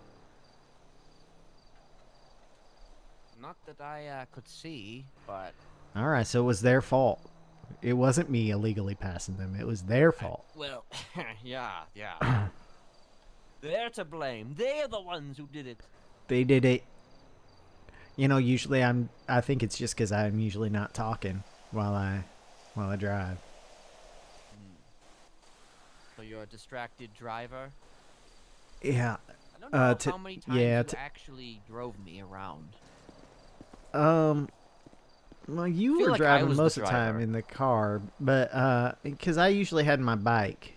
Not that I could see, but... All right, so it was their fault. It wasn't me illegally passing them. It was their fault. Well, yeah. They're to blame. They're the ones who did it. They did it. You know, usually I think it's just because I'm usually not talking while I drive. So you're a distracted driver? Yeah. I don't know how many times you actually drove me around. Well, you were driving most of the time in the car, but because I usually had my bike.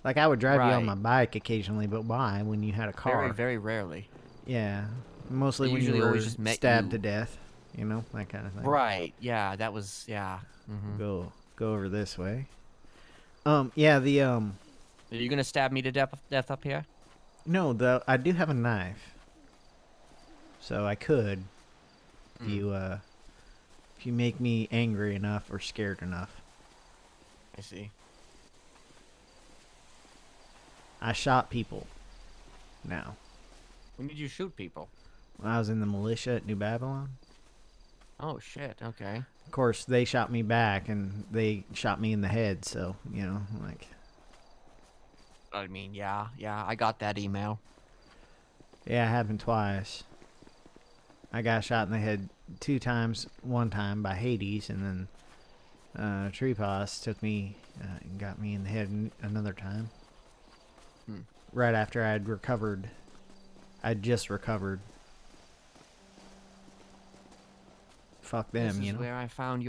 Like, I would drive you on my bike occasionally, but why when you had a car? Very, very rarely. Yeah, mostly when you were stabbed to death, you know, that kind of thing. Right, yeah, that was, yeah. Mm-hmm. Go over this way. Yeah, Are you going to stab me to death up here? No, I do have a knife. So I could, if you make me angry enough or scared enough. I see. I shot people. Now. When did you shoot people? When I was in the militia at New Babylon. Oh shit. Okay. Of course, they shot me back, and they shot me in the head. So you know, like. I mean, yeah, I got that email. Yeah, it happened twice. I got shot in the head 2 times. One time by Hades, and then Treepaws took me and got me in the head another time. Right after I'd recovered. I'd just recovered. Fuck them, This is you know. where I found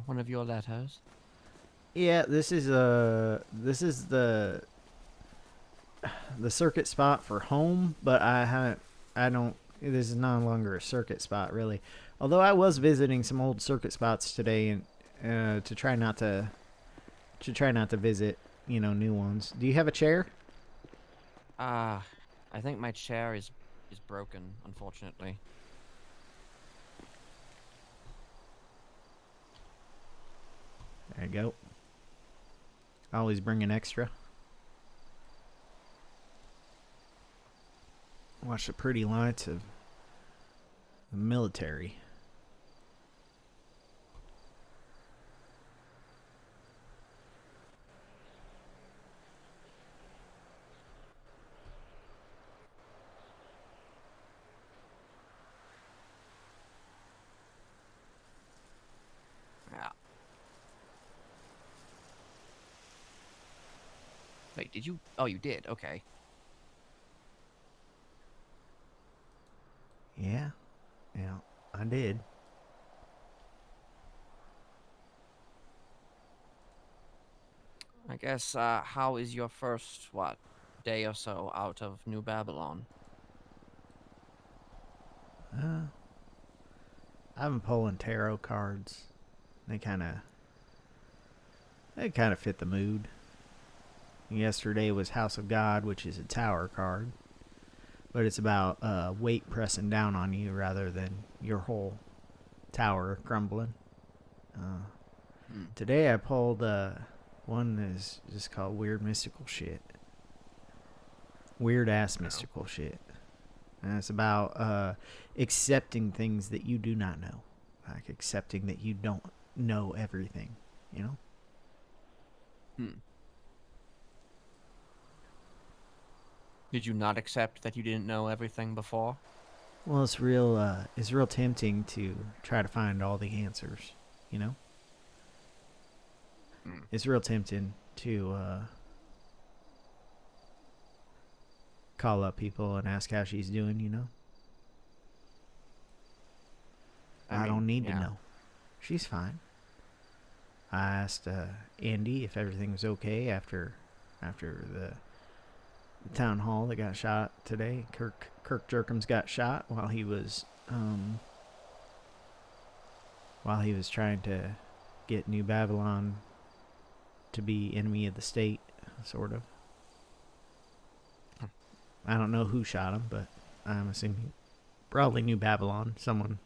one of your letters. Yeah, this is the circuit spot for home, but this is no longer a circuit spot really. Although I was visiting some old circuit spots today and to try not to visit, you know, new ones. Do you have a chair? I think my chair is broken, unfortunately. There you go. Always bring an extra. Watch the pretty lights of the military. Yeah. Wait, did you? Oh, you did. Okay. Yeah, I did. I guess, how is your first, day or so out of New Babylon? I've been pulling tarot cards. They kind of fit the mood. Yesterday was House of God, which is a tower card. But it's about weight pressing down on you rather than your whole tower crumbling. Today I pulled one that is just called Weird Mystical Shit. Weird ass mystical shit. And it's about accepting things that you do not know. Like accepting that you don't know everything, you know? Did you not accept that you didn't know everything before? Well, it's real tempting to try to find all the answers, you know? It's real tempting to call up people and ask how she's doing, you know? I don't need to know. She's fine. I asked Andy if everything was okay after the town hall that got shot today. Kirk Jerkins got shot while he was trying to get New Babylon to be enemy of the state, sort of. I don't know who shot him, but I'm assuming probably New Babylon. Someone.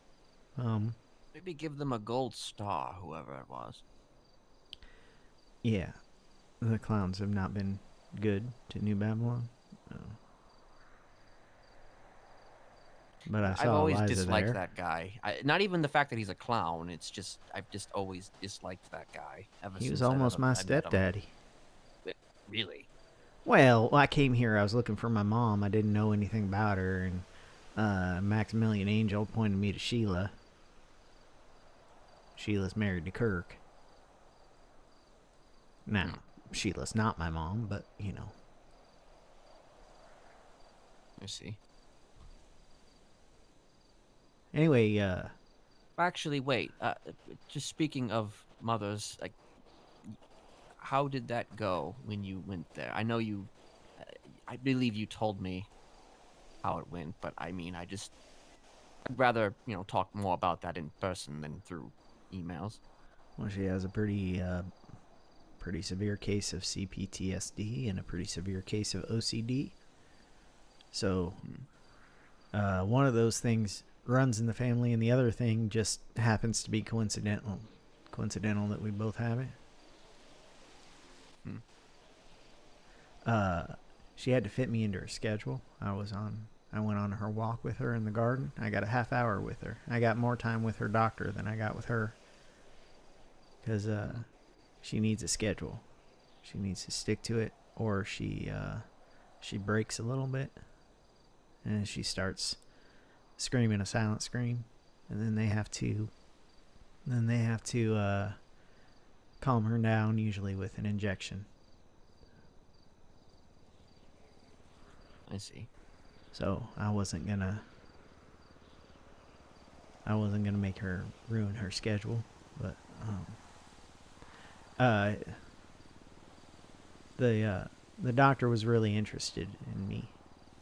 Maybe give them a gold star, whoever it was. Yeah, the clowns have not been good to New Babylon. No. But I've always disliked that guy. Not even the fact that he's a clown. It's just I've just always disliked that guy. He was almost my stepdaddy. Really? Well, I came here. I was looking for my mom. I didn't know anything about her, and Maximilian Angel pointed me to Sheila. Sheila's married to Kirk. Now, Sheila's not my mom, but you know. I see. Anyway, Actually, wait. Just speaking of mothers, like, how did that go when you went there? I know you. I believe you told me how it went, but I mean, I'd rather talk more about that in person than through emails. Well, she has a pretty severe case of CPTSD and a pretty severe case of OCD. So, one of those things runs in the family, and the other thing just happens to be coincidental that we both have it. She had to fit me into her schedule. I went on her walk with her in the garden. I got a half hour with her. I got more time with her doctor than I got with her. Because she needs a schedule. She needs to stick to it, or she breaks a little bit. And she starts screaming a silent scream. And then they have to calm her down, usually with an injection. I see. So I wasn't gonna make her ruin her schedule, but the doctor was really interested in me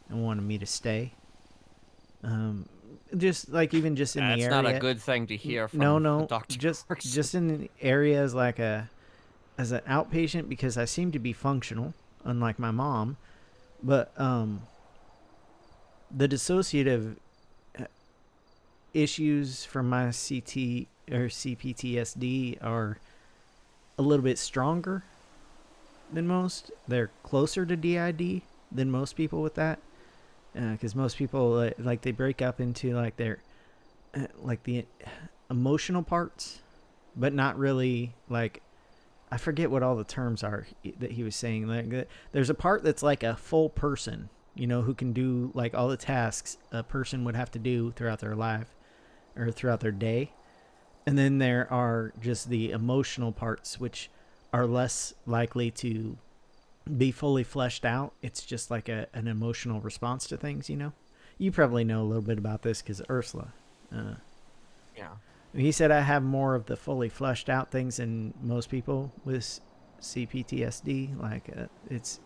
and wanted me to stay. Just like even just in the area. That's not a good thing to hear from no, a doctor. just in the area as as an outpatient, because I seem to be functional, unlike my mom. But the dissociative issues from my CT or CPTSD are a little bit stronger than most. They're closer to DID than most people with that, because most people like they break up into like their like the emotional parts, but not really like. I forget what all the terms are that he was saying. Like, there's a part that's like a full person, you know, who can do like all the tasks a person would have to do throughout their life or throughout their day. And then there are just the emotional parts, which are less likely to be fully fleshed out. It's just like an emotional response to things, you know. You probably know a little bit about this because Ursula. Yeah. He said I have more of the fully fleshed out things than most people with CPTSD. Like it's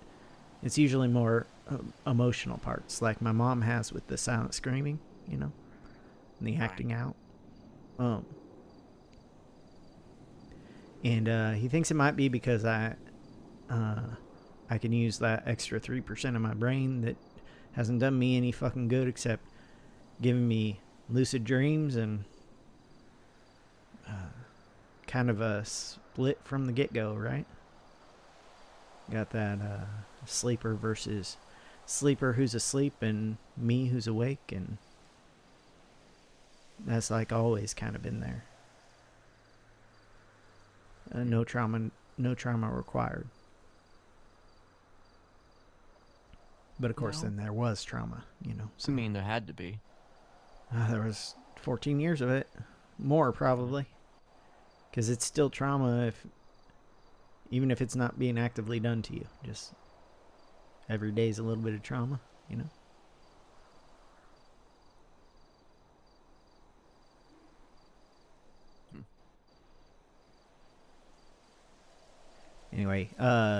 usually more emotional parts, like my mom has with the silent screaming, you know, and the acting out. And he thinks it might be because I can use that extra 3% of my brain that hasn't done me any fucking good except giving me lucid dreams and kind of a split from the get-go, right? Got that sleeper versus sleeper who's asleep and me who's awake, and that's like always kind of been there. No trauma required. But of course, then there was trauma, you know. So. I mean, there had to be. There was 14 years of it, more probably. Because it's still trauma even if it's not being actively done to you. Just every day's a little bit of trauma, you know? Anyway,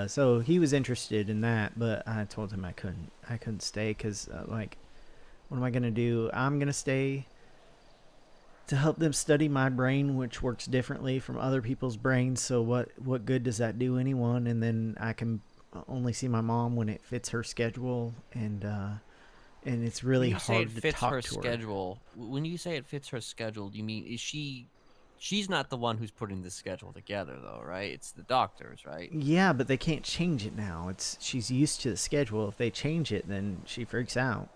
so he was interested in that, but I told him I couldn't stay because, like, what am I going to do? I'm going to stay to help them study my brain, which works differently from other people's brains. So what good does that do anyone? And then I can only see my mom when it fits her schedule, and it's really hard to talk to her. Schedule. When you say it fits her schedule, do you mean she's not the one who's putting the schedule together, though, right? It's the doctors, right? Yeah, but they can't change it now. She's used to the schedule. If they change it, then she freaks out.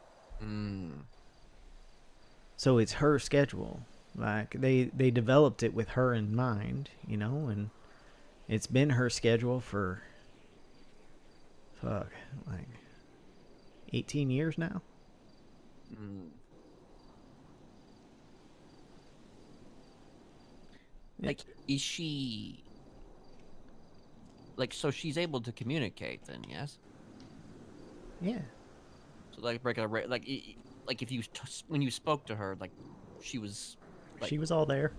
So it's her schedule. Like they developed it with her in mind, you know, and it's been her schedule for like 18 years now. Like, is she like, so she's able to communicate then? Yes. Yeah. So like regular, like if you when you spoke to her, like she was. Like, she was all there.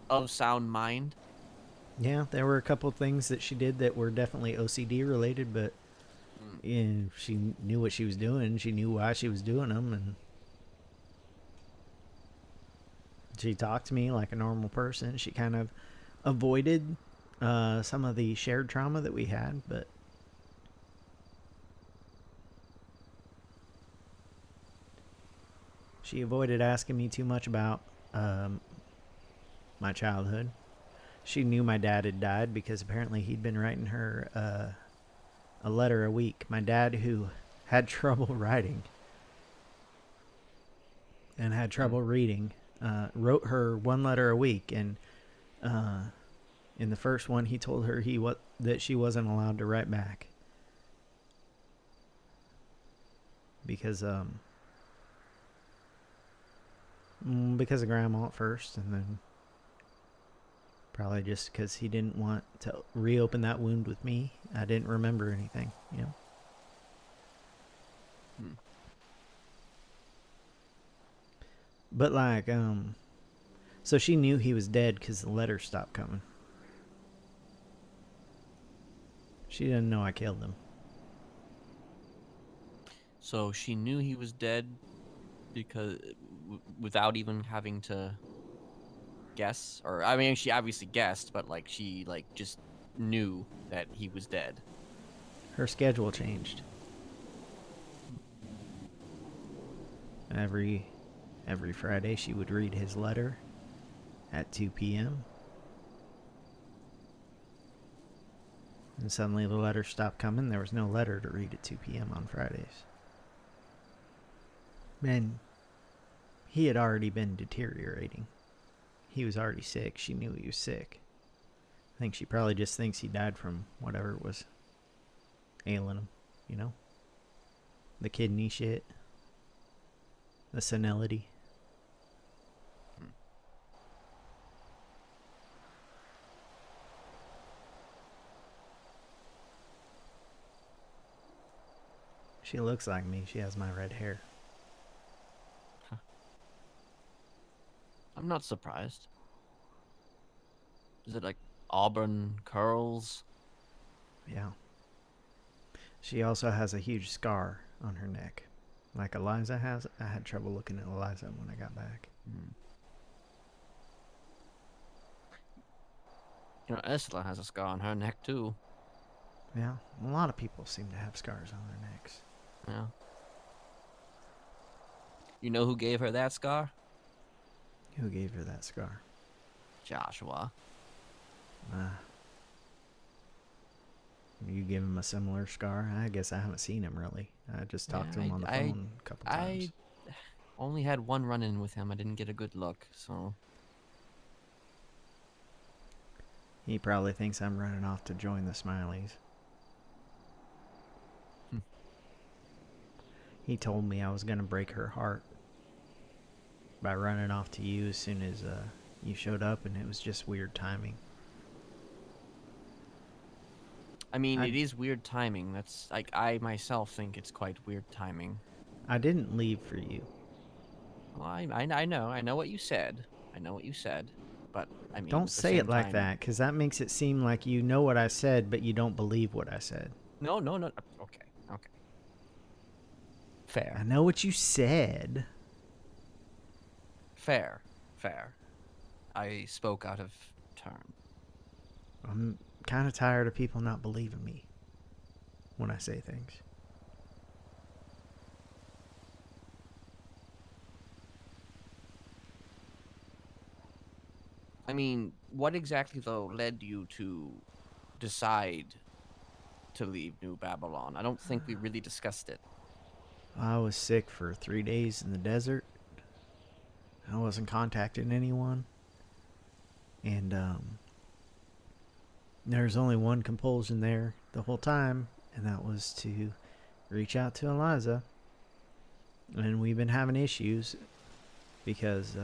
Of sound mind. Yeah, there were a couple of things that she did that were definitely OCD related, but yeah, she knew what she was doing. She knew why she was doing them, and she talked to me like a normal person. She kind of avoided some of the shared trauma that we had, but She avoided asking me too much about my childhood. She knew my dad had died because apparently he'd been writing her a letter a week. My dad, who had trouble writing and had trouble reading, wrote her one letter a week, and in the first one he told her that she wasn't allowed to write back because of grandma at first, and then probably just because he didn't want to reopen that wound with me. I didn't remember anything, you know. But like, so she knew he was dead because the letters stopped coming. She didn't know I killed him. So she knew he was dead because without even having to guess, or I mean, she obviously guessed, but like she just knew that he was dead. Her schedule changed. Every Friday she would read his letter at 2 p.m. And suddenly the letter stopped coming. There was no letter to read at 2 p.m. on Fridays. And he had already been deteriorating. He was already sick. She knew he was sick. I think she probably just thinks he died from whatever was ailing him, you know? The kidney shit. The senility. She looks like me. She has my red hair. I'm not surprised. Is it like auburn curls? Yeah. She also has a huge scar on her neck. Like Eliza has. I had trouble looking at Eliza when I got back. You know, Ursula has a scar on her neck too. Yeah, a lot of people seem to have scars on their necks. Yeah. You know who gave her that scar? Who gave her that scar? Joshua. You give him a similar scar? I guess I haven't seen him really. I just talked to him on the phone a couple times. I only had one run-in with him. I didn't get a good look, so... He probably thinks I'm running off to join the Smileys. He told me I was going to break her heart by running off to you as soon as you showed up, and it was just weird timing. I mean, it is weird timing. That's like, I myself think it's quite weird timing. I didn't leave for you. Well, I know what you said. I know what you said, but I mean, Don't say it like that, because that makes it seem like you know what I said, but you don't believe what I said. No. Okay. Fair. I know what you said. Fair. I spoke out of turn. I'm kind of tired of people not believing me when I say things. I mean, what exactly, though, led you to decide to leave New Babylon? I don't think we really discussed it. I was sick for 3 days in the desert. I wasn't contacting anyone. And there's only one compulsion there the whole time, and that was to reach out to Eliza. And we've been having issues because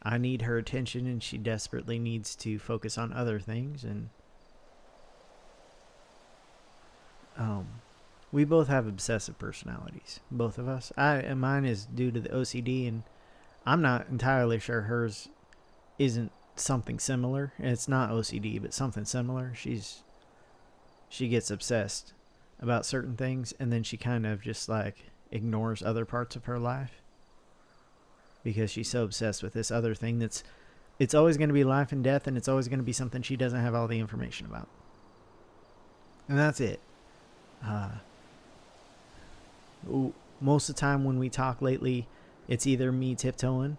I need her attention and she desperately needs to focus on other things. And we both have obsessive personalities, both of us. And mine is due to the OCD, and I'm not entirely sure hers isn't something similar. It's not OCD, but something similar. She gets obsessed about certain things, and then she kind of just like ignores other parts of her life because she's so obsessed with this other thing it's always going to be life and death, and it's always going to be something she doesn't have all the information about. And that's it. most of the time when we talk lately, it's either me tiptoeing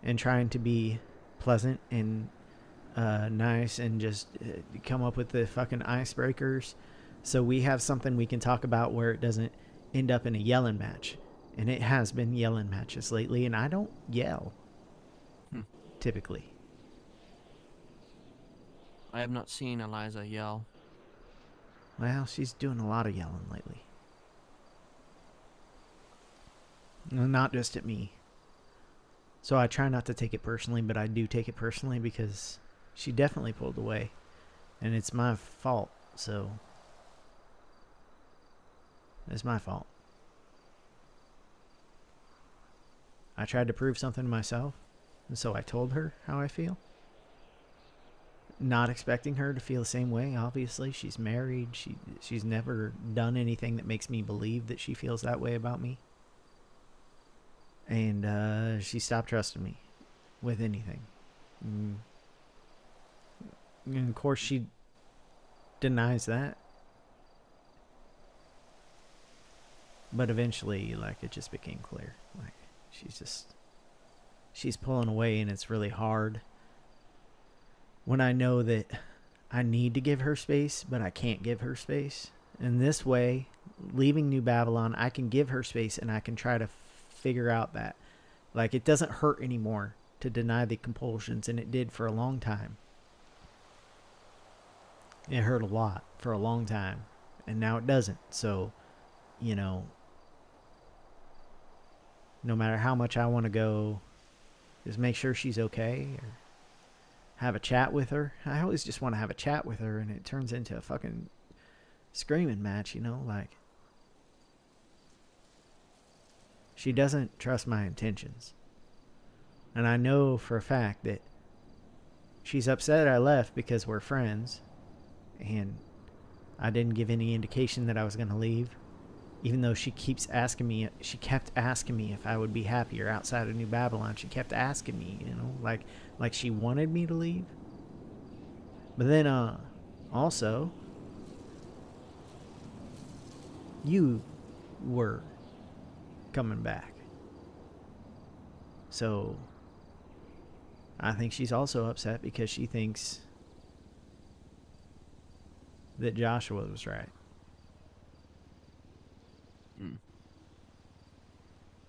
and trying to be pleasant and nice and just come up with the fucking icebreakers so we have something we can talk about where it doesn't end up in a yelling match. And it has been yelling matches lately, and I don't yell typically. I have not seen Eliza yell. Well, she's doing a lot of yelling lately. Not just at me. So I try not to take it personally, but I do take it personally because she definitely pulled away. And it's my fault, so it's my fault. I tried to prove something to myself, and so I told her how I feel. Not expecting her to feel the same way, obviously. She's married. She's never done anything that makes me believe that she feels that way about me. And she stopped trusting me with anything. And of course, she denies that. But eventually, like, it just became clear. Like, she's pulling away, and it's really hard when I know that I need to give her space, but I can't give her space. And this way, leaving New Babylon, I can give her space, and I can try to figure out that, like, it doesn't hurt anymore to deny the compulsions, and it did for a long time. It hurt a lot for a long time, and now it doesn't. So, you know, no matter how much I want to go, just make sure she's okay, or have a chat with her. I always just want to have a chat with her, and it turns into a fucking screaming match, you know, like, she doesn't trust my intentions. And I know for a fact that she's upset I left because we're friends, and I didn't give any indication that I was going to leave. Even though she kept asking me if I would be happier outside of New Babylon. She kept asking me, you know, like she wanted me to leave. But then, also, you were coming back. So, I think she's also upset because she thinks that Joshua was right.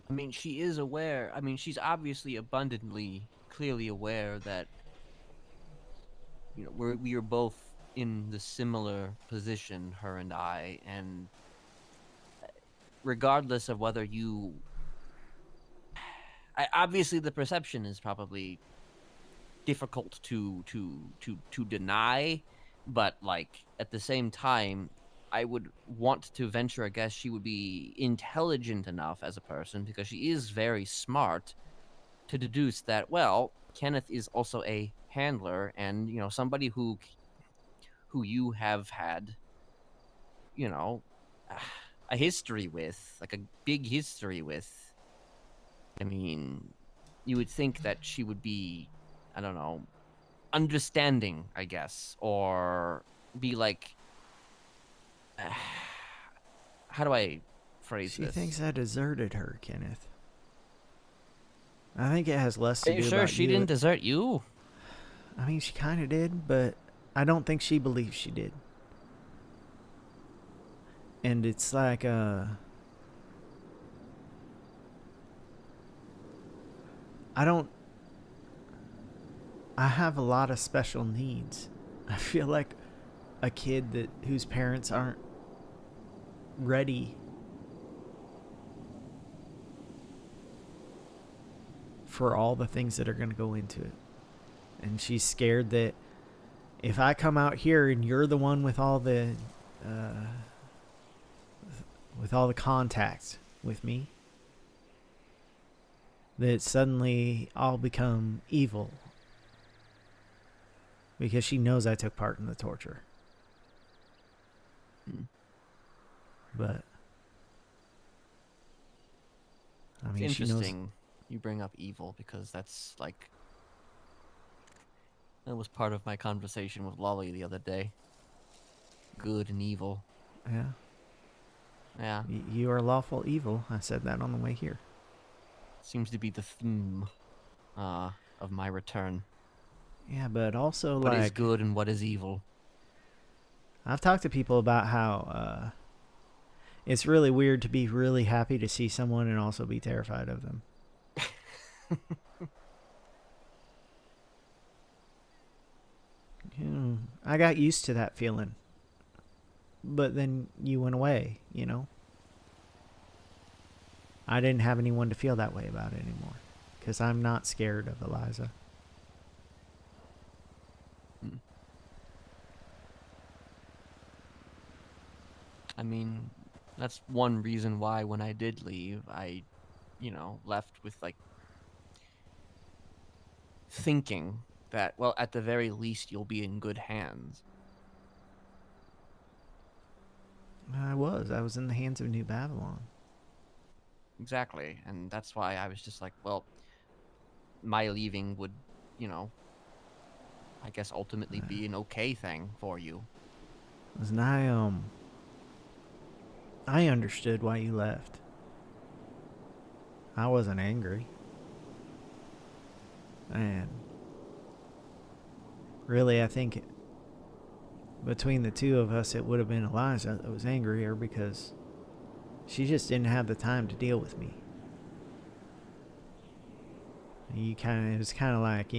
I mean, she is aware. I mean, she's obviously abundantly, clearly aware that, you know, we are both in the similar position, her and I, and regardless of whether you, obviously the perception is probably difficult to deny, but like at the same time, I would want to venture a guess she would be intelligent enough as a person, because she is very smart, to deduce that, well, Kenneth is also a handler, and, you know, somebody who you have had, you know, a history with, like a big history with. I mean, you would think that she would be, I don't know, understanding, I guess, or be like, how do I phrase this? She thinks I deserted her, Kenneth. I think it has less to do Are you sure she didn't desert you? I mean, she kind of did, but I don't think she believes she did. And it's like, I have a lot of special needs. I feel like a kid whose parents aren't ready for all the things that are going to go into it. And she's scared that if I come out here and you're the one with all the contacts with me, that suddenly I'll become evil. Because she knows I took part in the torture. But I mean, it's she knows. interesting you bring up evil, because that's like, that was part of my conversation with Lolly the other day. Good and evil. Yeah. Yeah. You are lawful evil. I said that on the way here. Seems to be the theme of my return. Yeah, but also what like is good and what is evil. I've talked to people about how it's really weird to be really happy to see someone and also be terrified of them. I got used to that feeling. But then you went away, you know? I didn't have anyone to feel that way about it anymore. Because I'm not scared of Eliza. I mean, that's one reason why when I did leave, I, left with like thinking that, well, at the very least, you'll be in good hands. I was in the hands of New Babylon. Exactly, and that's why I was just like, well, my leaving would, I guess ultimately be an okay thing for you. Listen, I understood why you left. I wasn't angry. And really, I think between the two of us, it would have been Eliza that was angrier because she just didn't have the time to deal with me. It was kind of like,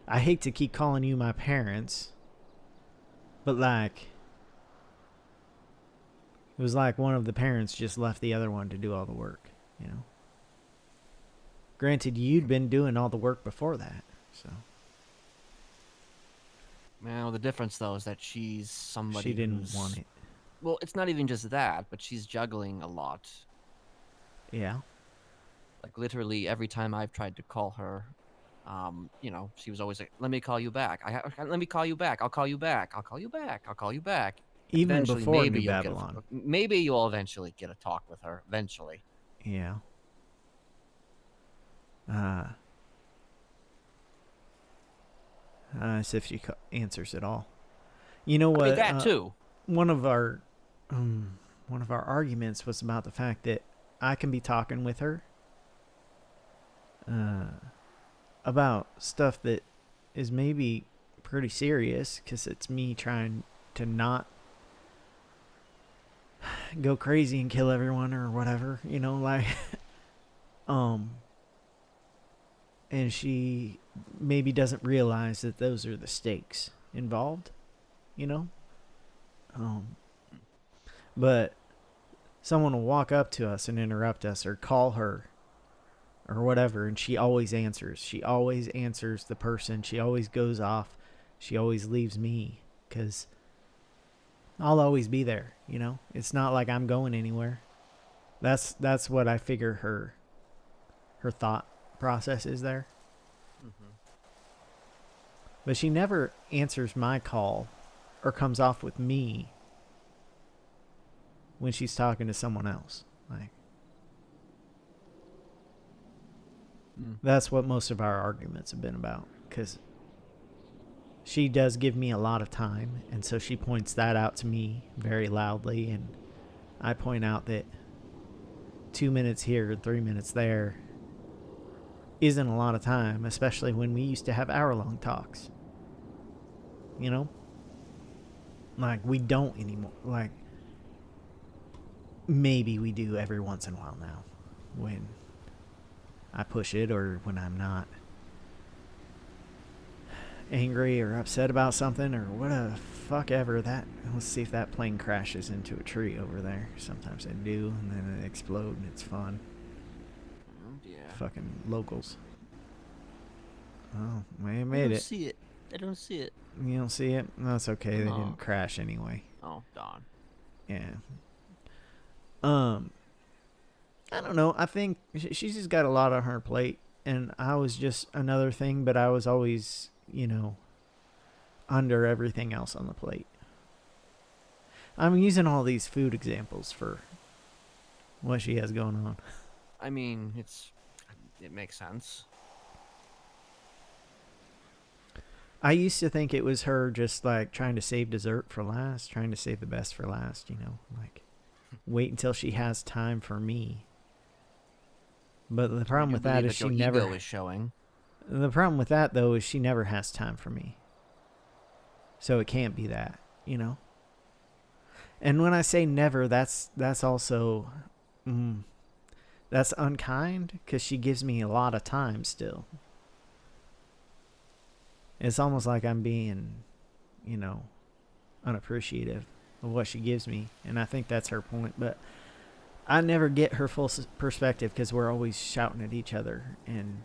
I hate to keep calling you my parents, but like, it was like one of the parents just left the other one to do all the work, Granted, you'd been doing all the work before that, so. Well, the difference, though, is that she's somebody She didn't want it. Well, it's not even just that, but she's juggling a lot. Yeah. Like, literally, every time I've tried to call her, she was always like, let me call you back. Let me call you back. I'll call you back. I'll call you back. I'll call you back. Even eventually, before maybe New Babylon. Maybe you'll eventually get a talk with her. Eventually. Yeah. As if she answers it all. You know what? I mean, that too. One of our arguments was about the fact that I can be talking with her about stuff that is maybe pretty serious because it's me trying to not go crazy and kill everyone or whatever, and she maybe doesn't realize that those are the stakes involved, but someone will walk up to us and interrupt us or call her or whatever, and she always answers. She always answers the person. She always goes off. She always leaves me because I'll always be there, It's not like I'm going anywhere. That's what I figure her thought process is there. Mm-hmm. But she never answers my call or comes off with me when she's talking to someone else. That's what most of our arguments have been about, because she does give me a lot of time, and so she points that out to me very loudly, and I point out that 2 minutes here, 3 minutes there isn't a lot of time, especially when we used to have hour-long talks. Like, we don't anymore. Like, maybe we do every once in a while now when I push it or when I'm not angry or upset about something or what a fuck ever that. Let's see if that plane crashes into a tree over there. Sometimes they do, and then it explodes, and it's fun. Oh, yeah. Fucking locals. Oh, they I made don't it. see it. I don't see it. You don't see it? No, it's okay. They Oh. didn't crash anyway. Oh, darn. Yeah. I don't know. I think she's just got a lot on her plate, and I was just another thing, but I was always, under everything else on the plate. I'm using all these food examples for what she has going on. I mean, it makes sense. I used to think it was her just like trying to save dessert for last, trying to save the best for last, like wait until she has time for me. But the problem You with that believe is she your never. ego is showing. The problem with that though is she never has time for me. So it can't be that, you know. And when I say never, that's also that's unkind because she gives me a lot of time still. It's almost like I'm being, you know, unappreciative of what she gives me, and I think that's her point. But I never get her full perspective because we're always shouting at each other, and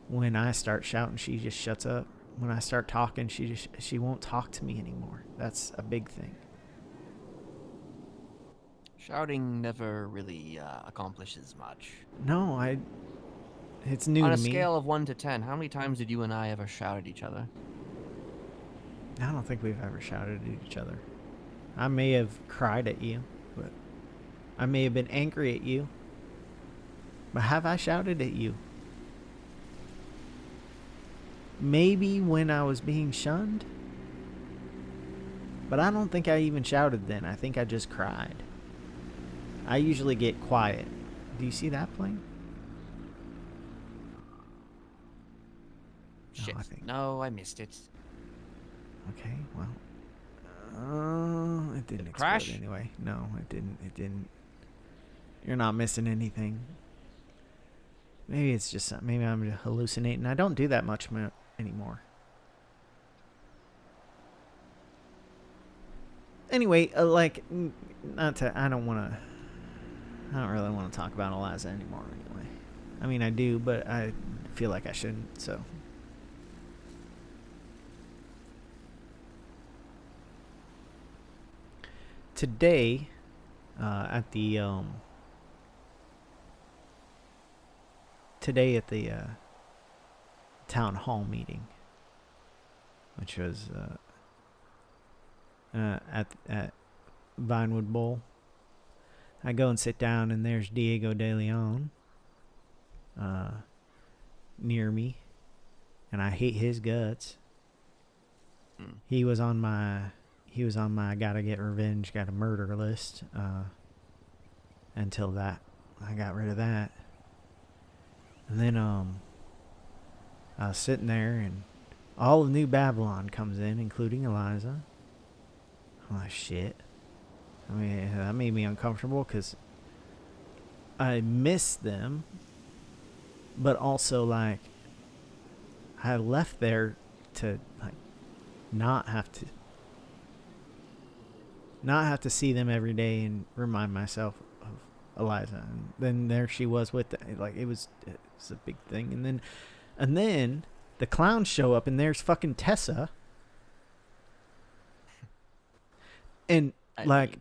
when I start shouting, she just shuts up. When I start talking, she won't talk to me anymore. That's a big thing. Shouting never really accomplishes much. No, it's new On to a me. scale of 1 to 10, how many times did you and I ever shout at each other? I don't think we've ever shouted at each other. I may have cried at you, but I may have been angry at you. But have I shouted at you? Maybe when I was being shunned? But I don't think I even shouted then. I think I just cried. I usually get quiet. Do you see that plane? Shit. No, I missed it. Okay, well. It didn't explode crash? anyway. No, it didn't. It didn't. You're not missing anything. Maybe it's just maybe I'm hallucinating. I don't do that much anymore. Anyway, I don't really want to talk about Eliza anymore anyway. I mean, I do, but I feel like I shouldn't, so. Today, at the town hall meeting, which was at Vinewood Bowl, I go and sit down, and there's Diego De Leon near me, and I hate his guts. He was on my gotta get revenge, gotta murder list until I got rid of that. And then I was sitting there, and all of New Babylon comes in, including Eliza. I'm like, shit. I mean, that made me uncomfortable because I miss them, but also like I left there to like not have to see them every day and remind myself of Eliza. And then there she was with it was a big thing. And then the clowns show up, and there's fucking Tessa. And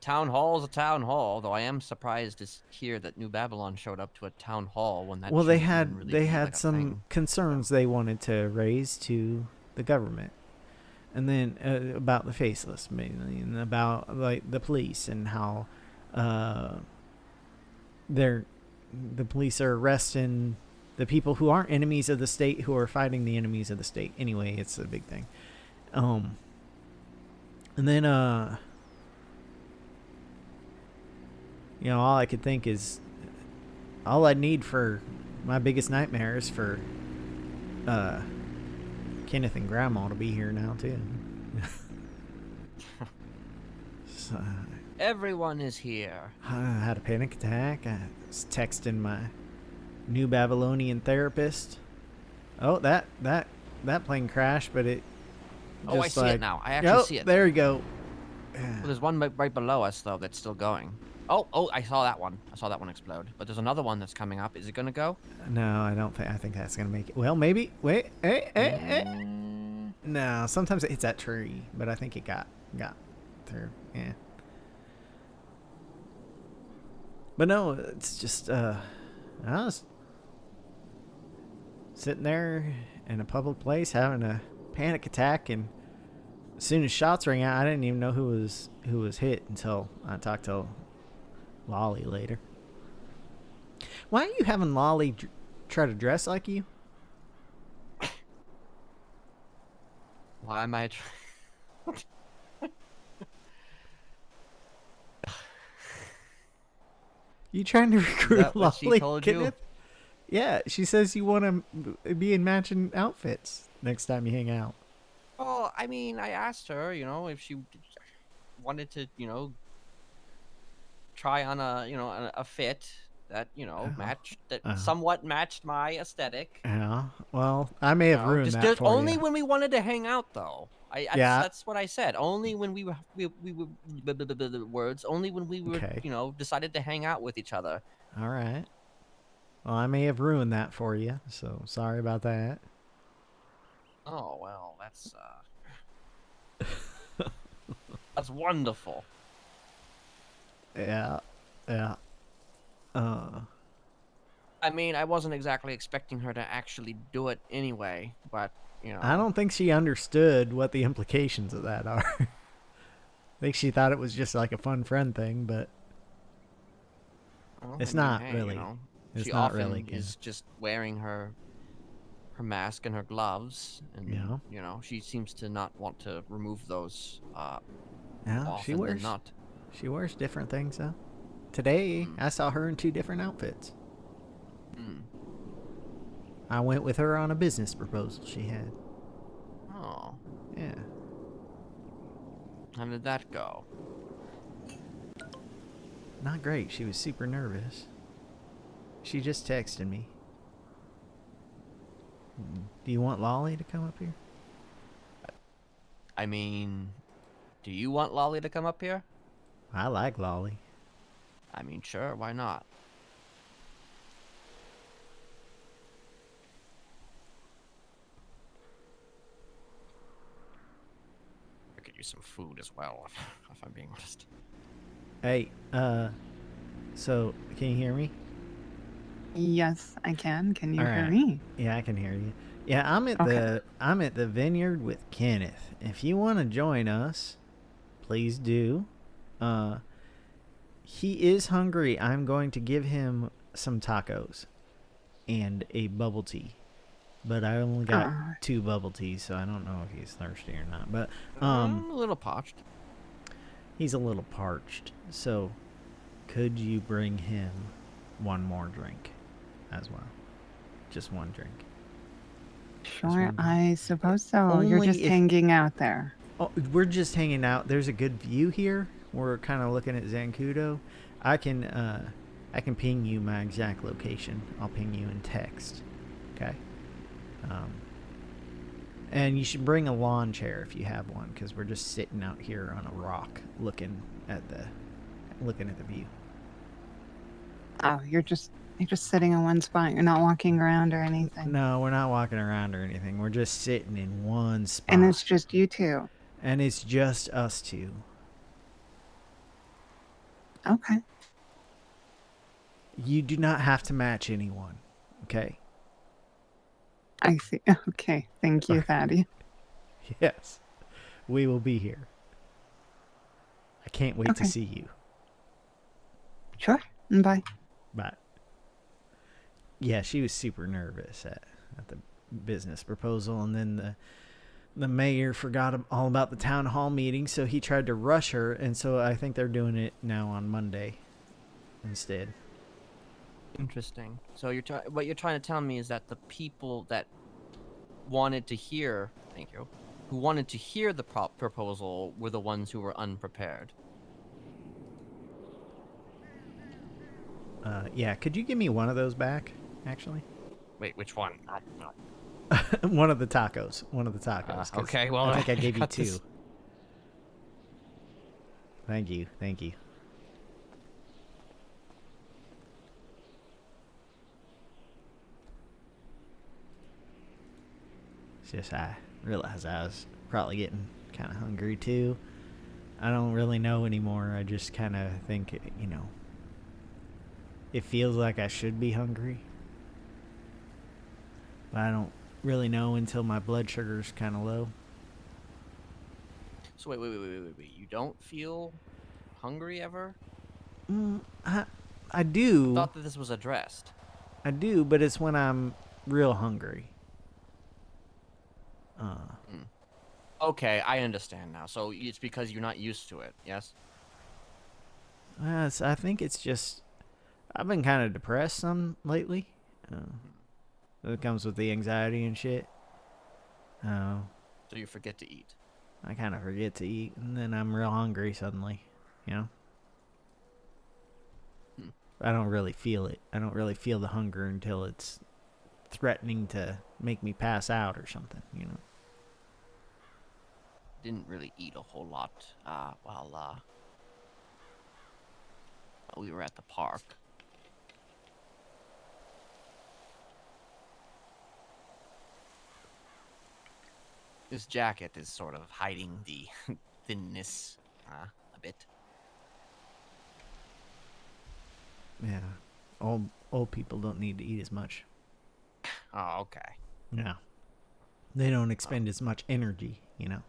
town hall is a town hall, though I am surprised to hear that New Babylon showed up to a town hall when that. Well, they shouldn't had really be like a some thing. concerns they wanted to raise to the government, and then about the faceless mainly, and about like the police and how the police are arresting the people who aren't enemies of the state, who are fighting the enemies of the state. Anyway, it's a big thing. And then all I could think is all I need for my biggest nightmare is for Kenneth and Grandma to be here now too. So, Everyone is here. I had a panic attack. I was texting my New Babylonian therapist. Oh, that plane crashed, but it. Oh, I just see it now. I actually see it. There you go. Well, there's one right below us though that's still going. Oh, I saw that one. I saw that one explode. But there's another one that's coming up. Is it gonna go? No, I don't think. I think that's gonna make it. Well, maybe. Wait. Hey. No, sometimes it hits that tree, but I think it got through. Yeah. But no, it's just I was sitting there in a public place having a panic attack, and as soon as shots rang out, I didn't even know who was hit until I talked to Lolly later. Why are you having Lolly try to dress like you? Why am I? You trying to recruit that what she Lolly, told you? Kenneth? Yeah, she says you want to be in matching outfits next time you hang out. Well, I mean, I asked her, if she wanted to, try on a fit that, matched, that somewhat matched my aesthetic. Yeah. Well, I may have ruined that for only you. when we wanted to hang out, though. Yeah. That's what I said. Only when we were words. Only when we were, Okay. decided to hang out with each other. All right. Well, I may have ruined that for you, so sorry about that. Oh well, that's wonderful. Yeah. Yeah. I mean, I wasn't exactly expecting her to actually do it anyway, but I don't think she understood what the implications of that are. I think she thought it was just like a fun friend thing, but well, it's I mean, not hey, really. It's she not often really. is just wearing her mask and her gloves, and she seems to not want to remove those. Yeah, she wears. Not. She wears different things though. Today, I saw her in 2 different outfits. I went with her on a business proposal she had. Oh. Yeah. How did that go? Not great. She was super nervous. She just texted me. Do you want Lolly to come up here? I mean, do you want Lolly to come up here? I like Lolly. I mean, sure, why not? I could use some food as well, if I'm being honest. Hey, so can you hear me? Yes, I can. Can you All hear right. me? Yeah, I can hear you. Yeah, I'm at the vineyard with Kenneth. If you want to join us, please do. He is hungry. I'm going to give him some tacos and a bubble tea. But I only got 2 bubble teas, so I don't know if he's thirsty or not. But a little parched. He's a little parched. So could you bring him one more drink as well? Just one drink. Sure, I suppose so. You're just hanging out there. Oh, we're just hanging out. There's a good view here. We're kind of looking at Zancudo. I can ping you my exact location. I'll ping you in text. Okay. And you should bring a lawn chair if you have one, because we're just sitting out here on a rock looking at the view. Oh, you're just sitting in one spot. You're not walking around or anything. No, we're not walking around or anything. We're just sitting in one spot. And it's just you two. And it's just us two. Okay. You do not have to match anyone, okay? I see. Okay. Thank you, Thaddeus. Yes. We will be here. I can't wait to see you. Sure. Bye. Bye. Yeah, she was super nervous at the business proposal, and then the mayor forgot all about the town hall meeting, so he tried to rush her, and so I think they're doing it now on Monday instead. Interesting. So what you're trying to tell me is that the people that wanted to hear, who wanted to hear the proposal were the ones who were unprepared. Yeah, could you give me one of those back, actually? Wait, which one? One of the tacos. One of the tacos. Okay, well, I think I gave you got 2. this. Thank you. Thank you. It's just I realized I was probably getting kind of hungry too. I don't really know anymore. I just kind of think, it feels like I should be hungry. But I don't really know until my blood sugar's kind of low. So wait. You don't feel hungry ever? I do. I thought that this was addressed. I do, but it's when I'm real hungry. Okay, I understand now. So it's because you're not used to it, yes? I think it's just I've been kind of depressed some lately. It comes with the anxiety and shit. So you forget to eat. I kind of forget to eat, and then I'm real hungry suddenly, you know? I don't really feel it. I don't really feel the hunger until it's threatening to make me pass out or something, you know? Didn't really eat a whole lot while we were at the park. This jacket is sort of hiding the thinness a bit. Yeah. Old people don't need to eat as much. Oh, okay. Yeah. They don't expend as much energy, you know?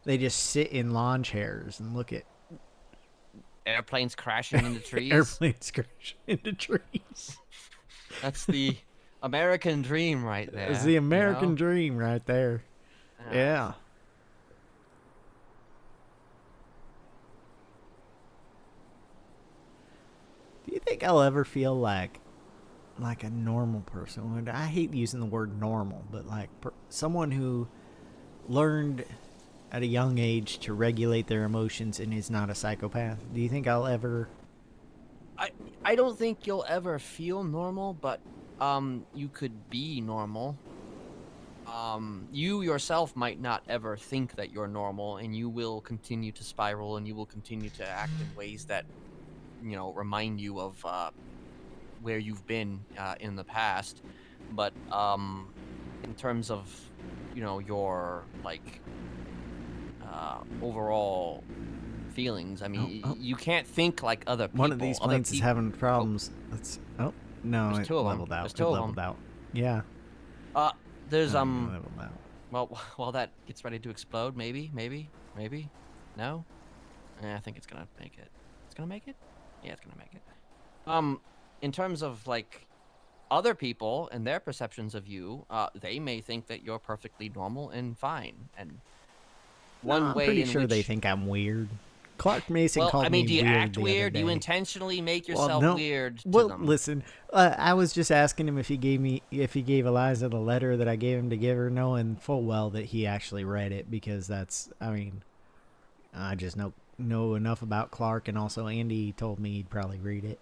They just sit in lawn chairs and look at Airplanes crashing into trees. airplanes crashing into trees. That's the American dream right there. It's the American you know? dream right there. Yeah. Do you think I'll ever feel like a normal person? I hate using the word normal, but like someone who learned at a young age to regulate their emotions and is not a psychopath. Do you think I'll ever... I don't think you'll ever feel normal, but you could be normal. You yourself might not ever think that you're normal, and you will continue to spiral, and you will continue to act in ways that, you know, remind you of where you've been in the past. But in terms of, you know, your like overall feelings, I mean, you can't think like other people. One of these planes is having problems. Oh no, There's two of them. leveled out. There's two of leveled them. out. Yeah. There's leveled out. Well, while that gets ready to explode, maybe, no. I think it's gonna make it. It's gonna make it. Yeah, it's gonna make it. In terms of like other people and their perceptions of you, they may think that you're perfectly normal and fine. And I'm pretty sure they think I'm weird. Clark Mason called me weird. Do you act the other weird? Do you day. intentionally make yourself weird to well, them? Listen, I was just asking him if he gave Eliza the letter that I gave him to give her, knowing full well that he actually read it, because I just know enough about Clark, and also Andy told me he'd probably read it.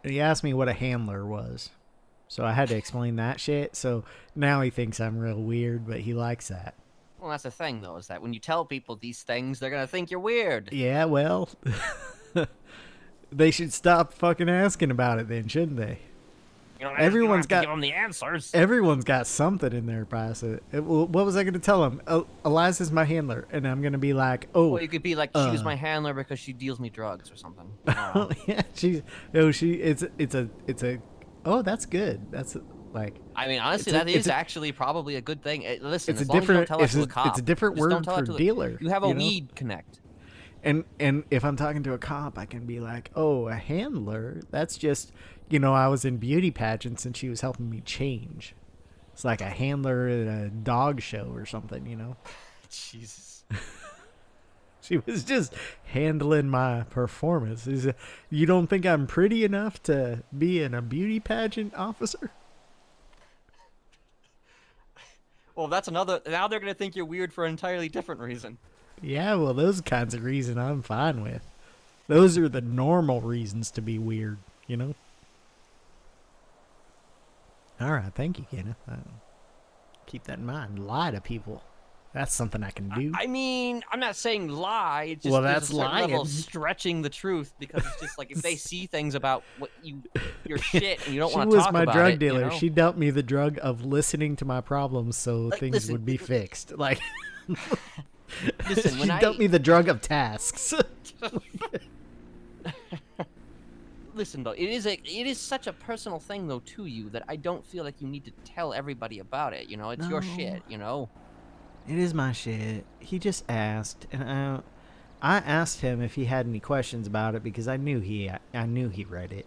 He asked me what a handler was, so I had to explain that shit. So now he thinks I'm real weird, but he likes that. Well, that's the thing, though, is that when you tell people these things, they're gonna think you're weird. Yeah, well, they should stop fucking asking about it then, shouldn't they? You don't Everyone's have to got give them the answers. Everyone's got something in their past. What was I going to tell him? Eliza's my handler, and I'm going to be like, oh. Well, you could be like, she was my handler because she deals me drugs or something. Yeah, oh, that's good. That's like. I mean, honestly, that is actually probably a good thing. Listen, it's as a long different. as you don't tell it to a cop, it's a different just don't word tell it for to dealer. You have a know? weed connect. And if I'm talking to a cop, I can be like, oh, a handler. That's just, I was in beauty pageants and she was helping me change. It's like a handler at a dog show or something, Jesus. She was just handling my performance. You don't think I'm pretty enough to be in a beauty pageant officer? Well, that's another. Now they're gonna think you're weird for an entirely different reason. Yeah, well, those kinds of reasons I'm fine with. Those are the normal reasons to be weird, All right, thank you, Kenneth. Keep that in mind. Lie to people. That's something I can do. I mean, I'm not saying lie. It's just Well, there's that's a certain level lying. of stretching the truth, because it's just like if they see things about what your shit and you don't want to talk about it. She was my drug dealer. She dealt me the drug of listening to my problems so things would be fixed. Like, listen, she dealt me the drug of tasks. Listen, though, it is such a personal thing, though, to you, that I don't feel like you need to tell everybody about it. It's your shit. It is my shit. He just asked, and I asked him if he had any questions about it because I knew he read it,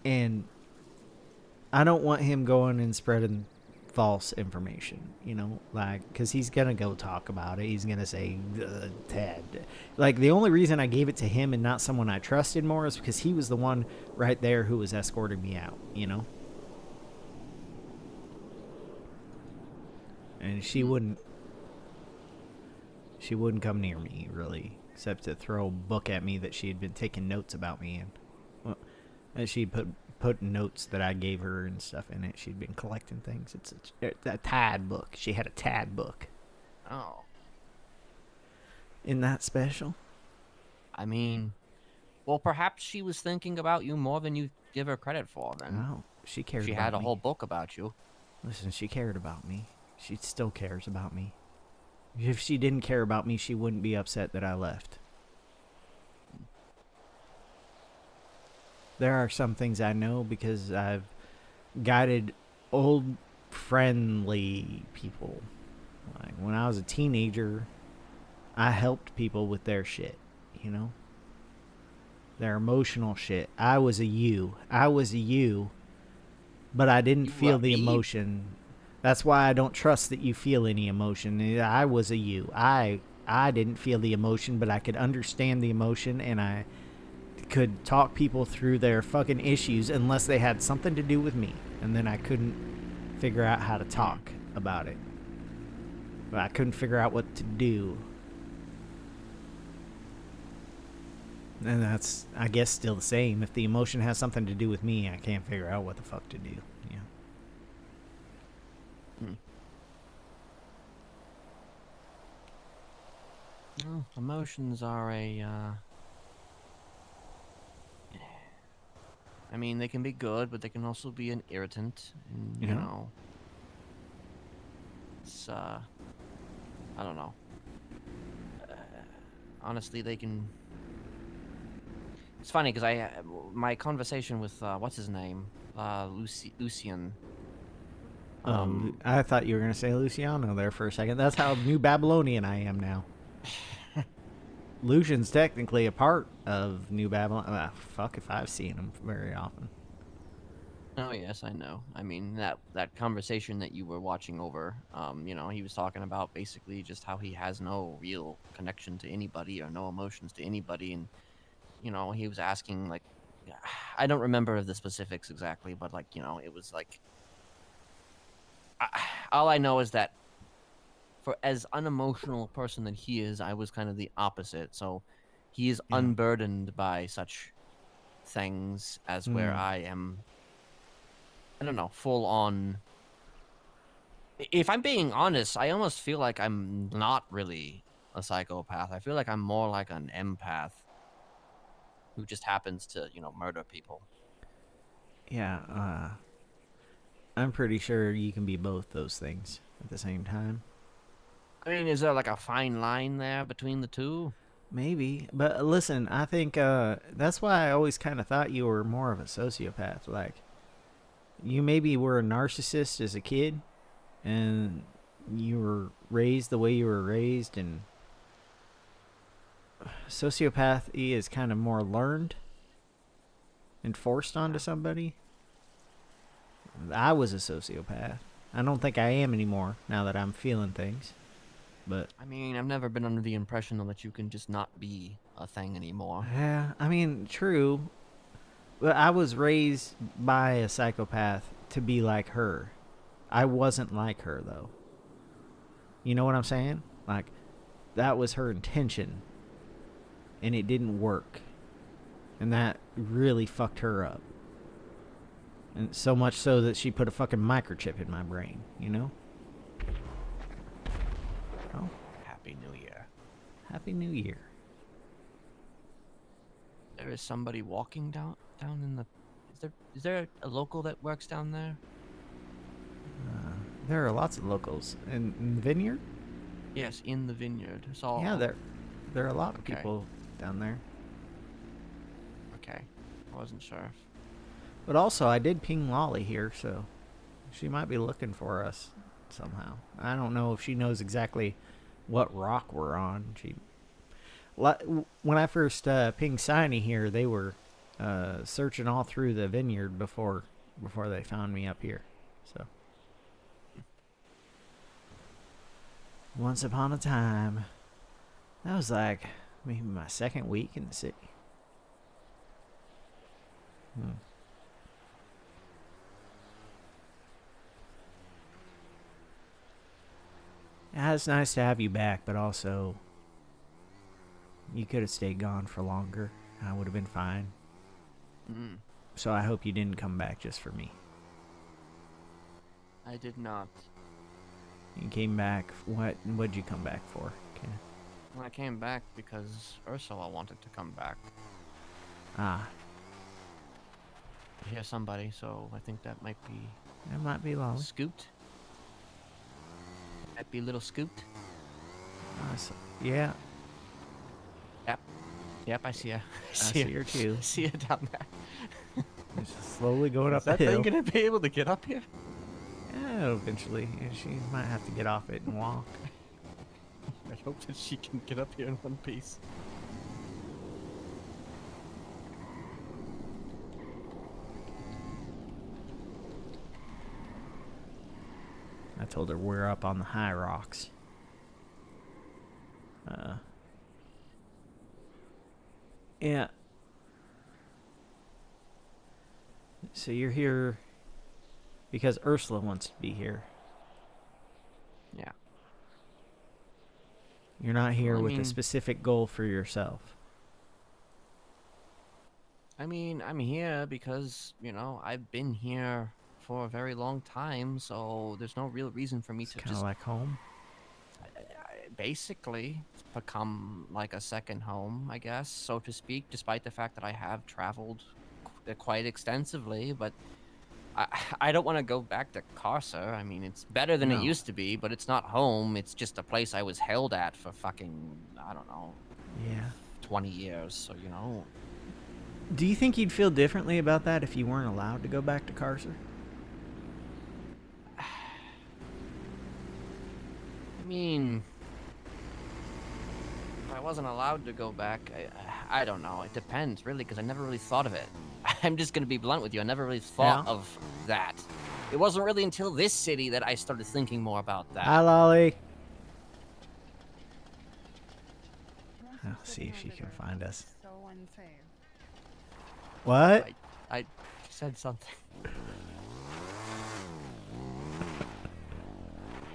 and I don't want him going and spreading false information, you know, like, because he's gonna go talk about it. He's gonna say Ted. Like, the only reason I gave it to him and not someone I trusted more is because he was the one right there who was escorting me out, you know. And she wouldn't come near me really, except to throw a book at me that she had been taking notes about me in. Well, and she'd put notes that I gave her and stuff in it. She'd been collecting things. It's a Tad book. She had a Tad book. Oh. Isn't that special? I mean, well, perhaps she was thinking about you more than you give her credit for. Then. Oh, she cared. She about had a me. whole book about you. Listen, she cared about me. She still cares about me. If she didn't care about me, she wouldn't be upset that I left. There are some things I know because I've guided old friendly people. Like when I was a teenager, I helped people with their shit, you know? Their emotional shit. I was a you, but I didn't feel the emotion. That's why I don't trust that you feel any emotion. I was a you. I didn't feel the emotion, but I could understand the emotion, and I could talk people through their fucking issues unless they had something to do with me. And then I couldn't figure out how to talk about it. But I couldn't figure out what to do. And that's, I guess, still the same. If the emotion has something to do with me, I can't figure out what the fuck to do. Yeah. Well, emotions are I mean, they can be good, but they can also be an irritant. And, you know, it's I don't know. Honestly, they can. It's funny because my conversation with what's his name, Lucian. I thought you were gonna say Luciano there for a second. That's how New Babylonian I am now. Lucian's technically a part of New Babylon. Fuck if I've seen him very often. Oh yes, I know. I mean that conversation that you were watching over. You know, he was talking about basically just how he has no real connection to anybody or no emotions to anybody, and you know, he was asking like, I don't remember the specifics exactly, but like, you know, it was like, all I know is that for as unemotional a person that he is, I was kind of the opposite. So he is unburdened by such things as where I am, I don't know, full on. If I'm being honest, I almost feel like I'm not really a psychopath. I feel like I'm more like an empath who just happens to, you know, murder people. Yeah, I'm pretty sure you can be both those things at the same time. I mean, is there like a fine line there between the two? Maybe, but listen, I think that's why I always kind of thought you were more of a sociopath. Like, you maybe were a narcissist as a kid, and you were raised the way you were raised, and sociopathy is kind of more learned and forced onto somebody. I was a sociopath. I don't think I am anymore now that I'm feeling things. But I mean, I've never been under the impression that you can just not be a thing anymore. Yeah, I mean, true. But I was raised by a psychopath to be like her. I wasn't like her, though. You know what I'm saying? Like, that was her intention. And it didn't work. And that really fucked her up. And so much so that she put a fucking microchip in my brain, you know? Oh. Happy New Year. Happy New Year. There is somebody walking down in the... Is there a local that works down there? There are lots of locals. In the vineyard? Yes, in the vineyard. So Yeah, there are a lot of people down there. Okay. I wasn't sure. But also, I did ping Lolly here, so she might be looking for us somehow. I don't know if she knows exactly what rock we're on. When I first pinged Signy here, they were searching all through the vineyard before they found me up here. So Once upon a time. That was like maybe my second week in the city. Yeah, it's nice to have you back, but also you could have stayed gone for longer. I would have been fine. So I hope you didn't come back just for me. I did not. You came back. What'd you come back for? Okay. Well, I came back because Ursula wanted to come back. Ah. I hear somebody, so I think that might be. That might be Lolly. Scoot. Might be a little Scoot. Yeah. Yep, I see her. I see her too. I see her down there. Just slowly going up the Is that hill. thing gonna be able to get up here? Yeah, eventually. She might have to get off it and walk. I hope that she can get up here in one piece. I told her we're up on the high rocks. Yeah. So you're here because Ursula wants to be here. Yeah. You're not here Well, I with a mean- specific goal for yourself. I mean, I'm here because, you know, I've been here for a very long time, so there's no real reason for me to Kind just of like home. basically become like a second home, I guess, so to speak, despite the fact that I have traveled quite extensively, but I don't want to go back to Carcer. I mean, it's better than it No. used to be, but it's not home. It's just a place I was held at for fucking, I don't know, Yeah. 20 years, so, you know. Do you think you'd feel differently about that if you weren't allowed to go back to Carcer? I mean, if I wasn't allowed to go back, I don't know. It depends, really, because I never really thought of it. I'm just going to be blunt with you. I never really thought of that. It wasn't really until this city that I started thinking more about that. Hi, Lolly. I'll see if she can find us. So unsafe. What? I said something.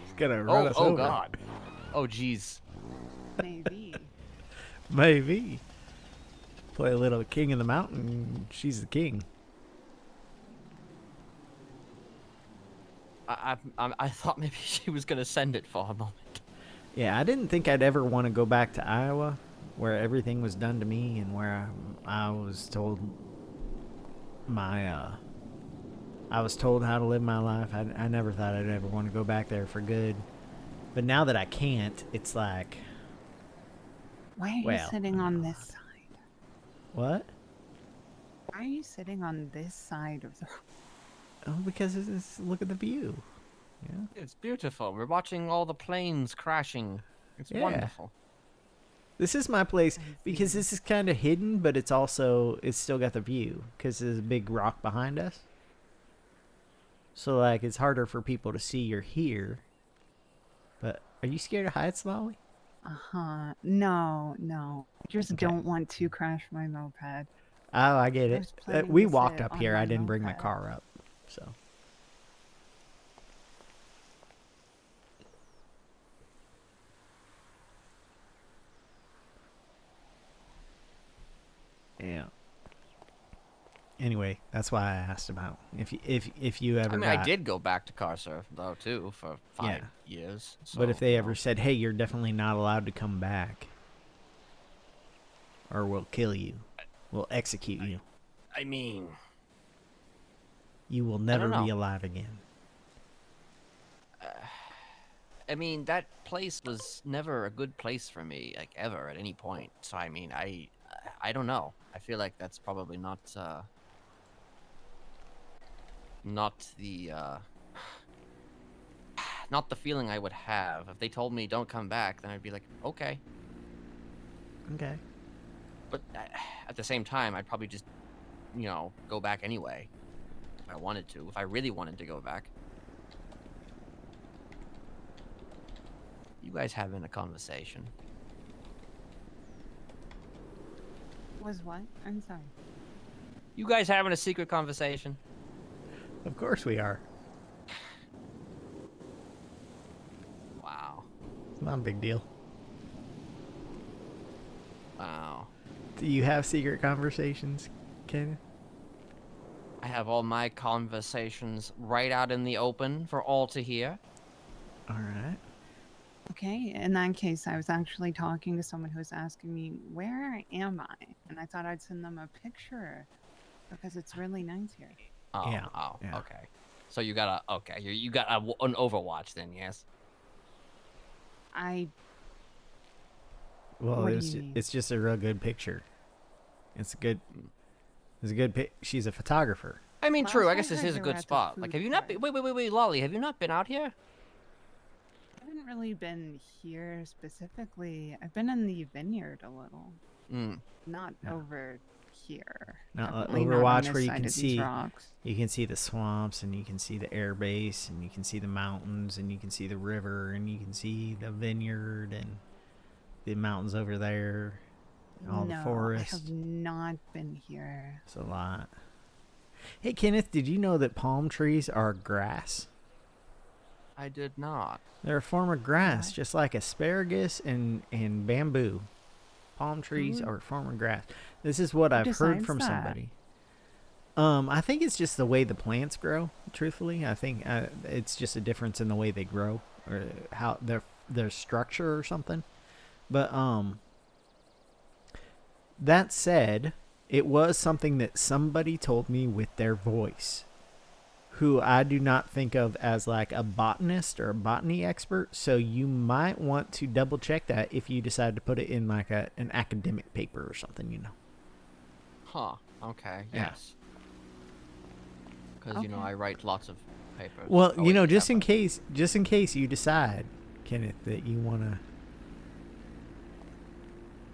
She's gonna run us over. Oh, God. Oh, jeez. Maybe. Maybe. Play a little King of the Mountain. She's the king. I thought maybe she was going to send it for a moment. Yeah, I didn't think I'd ever want to go back to Iowa, where everything was done to me and where I was told I was told how to live my life. I never thought I'd ever want to go back there for good. But now that I can't, it's like... Why are you well, sitting on this side? What? Why are you sitting on this side of the... Oh, because look at the view. Yeah. It's beautiful. We're watching all the planes crashing. It's Yeah. wonderful. This is my place because this is kind of hidden, but it's still got the view because there's a big rock behind us. So like it's harder for people to see you're here. But are you scared of heights, Lolly? No. Just don't want to crash my moped. Oh, I get I it. was planning We to walked sit up on here. my I didn't bring my moped. car up, so. Yeah. Anyway, that's why I asked about if you ever. I mean, I did go back to Carcer, though, too, for 5 years. So, But if they ever said, "Hey, you're definitely not allowed to come back, or we'll kill you, we'll execute you. I mean, You will never be alive again." I mean, that place was never a good place for me, like, ever, at any point. So, I mean, I don't know. I feel like that's probably not the feeling I would have. If they told me don't come back, then I'd be like, okay. Okay. But at the same time, I'd probably just, you know, go back anyway. If I wanted to. If I really wanted to go back. You guys having a conversation? Was what? I'm sorry. You guys having a secret conversation? Of course we are. Wow. It's not a big deal. Wow. Do you have secret conversations, Kenneth? I have all my conversations right out in the open for all to hear. All right. Okay, in that case, I was actually talking to someone who was asking me, where am I? And I thought I'd send them a picture because it's really nice here. Oh, Yeah, oh, yeah. okay. So you got you got an Overwatch then, yes? Well, What do you mean? it's just a real good picture. It's a good pic. She's a photographer. I mean, Last true. I I guess this heard is a they were good at the spot. Like, food have you not been? Wait, Lolly. Have you not been out here? I haven't really been here specifically. I've been in the vineyard a little. Not over here. Now, Definitely not on Overwatch, this where you side can of these see rocks. the swamps, and you can see the air base, and you can see the mountains, and you can see the river, and you can see the vineyard, and the mountains over there, all the No, forest. I have not been here. It's a lot. Hey, Kenneth, did you know that palm trees are grass? I did not. They're a form of grass, just like asparagus and bamboo. Palm trees Who- are a form of grass. This is what I've heard decides from that? somebody. I think it's just the way the plants grow. Truthfully, I think it's just a difference in the way they grow, or how their structure or something. But that said, it was something that somebody told me with their voice, who I do not think of as like a botanist or a botany expert. So you might want to double check that if you decide to put it in like an academic paper or something, you know. Huh. Okay. Yeah. Yes. Because you know I write lots of papers. Well, Oh, you wait, know, yeah, just in case you decide, Kenneth, that you want to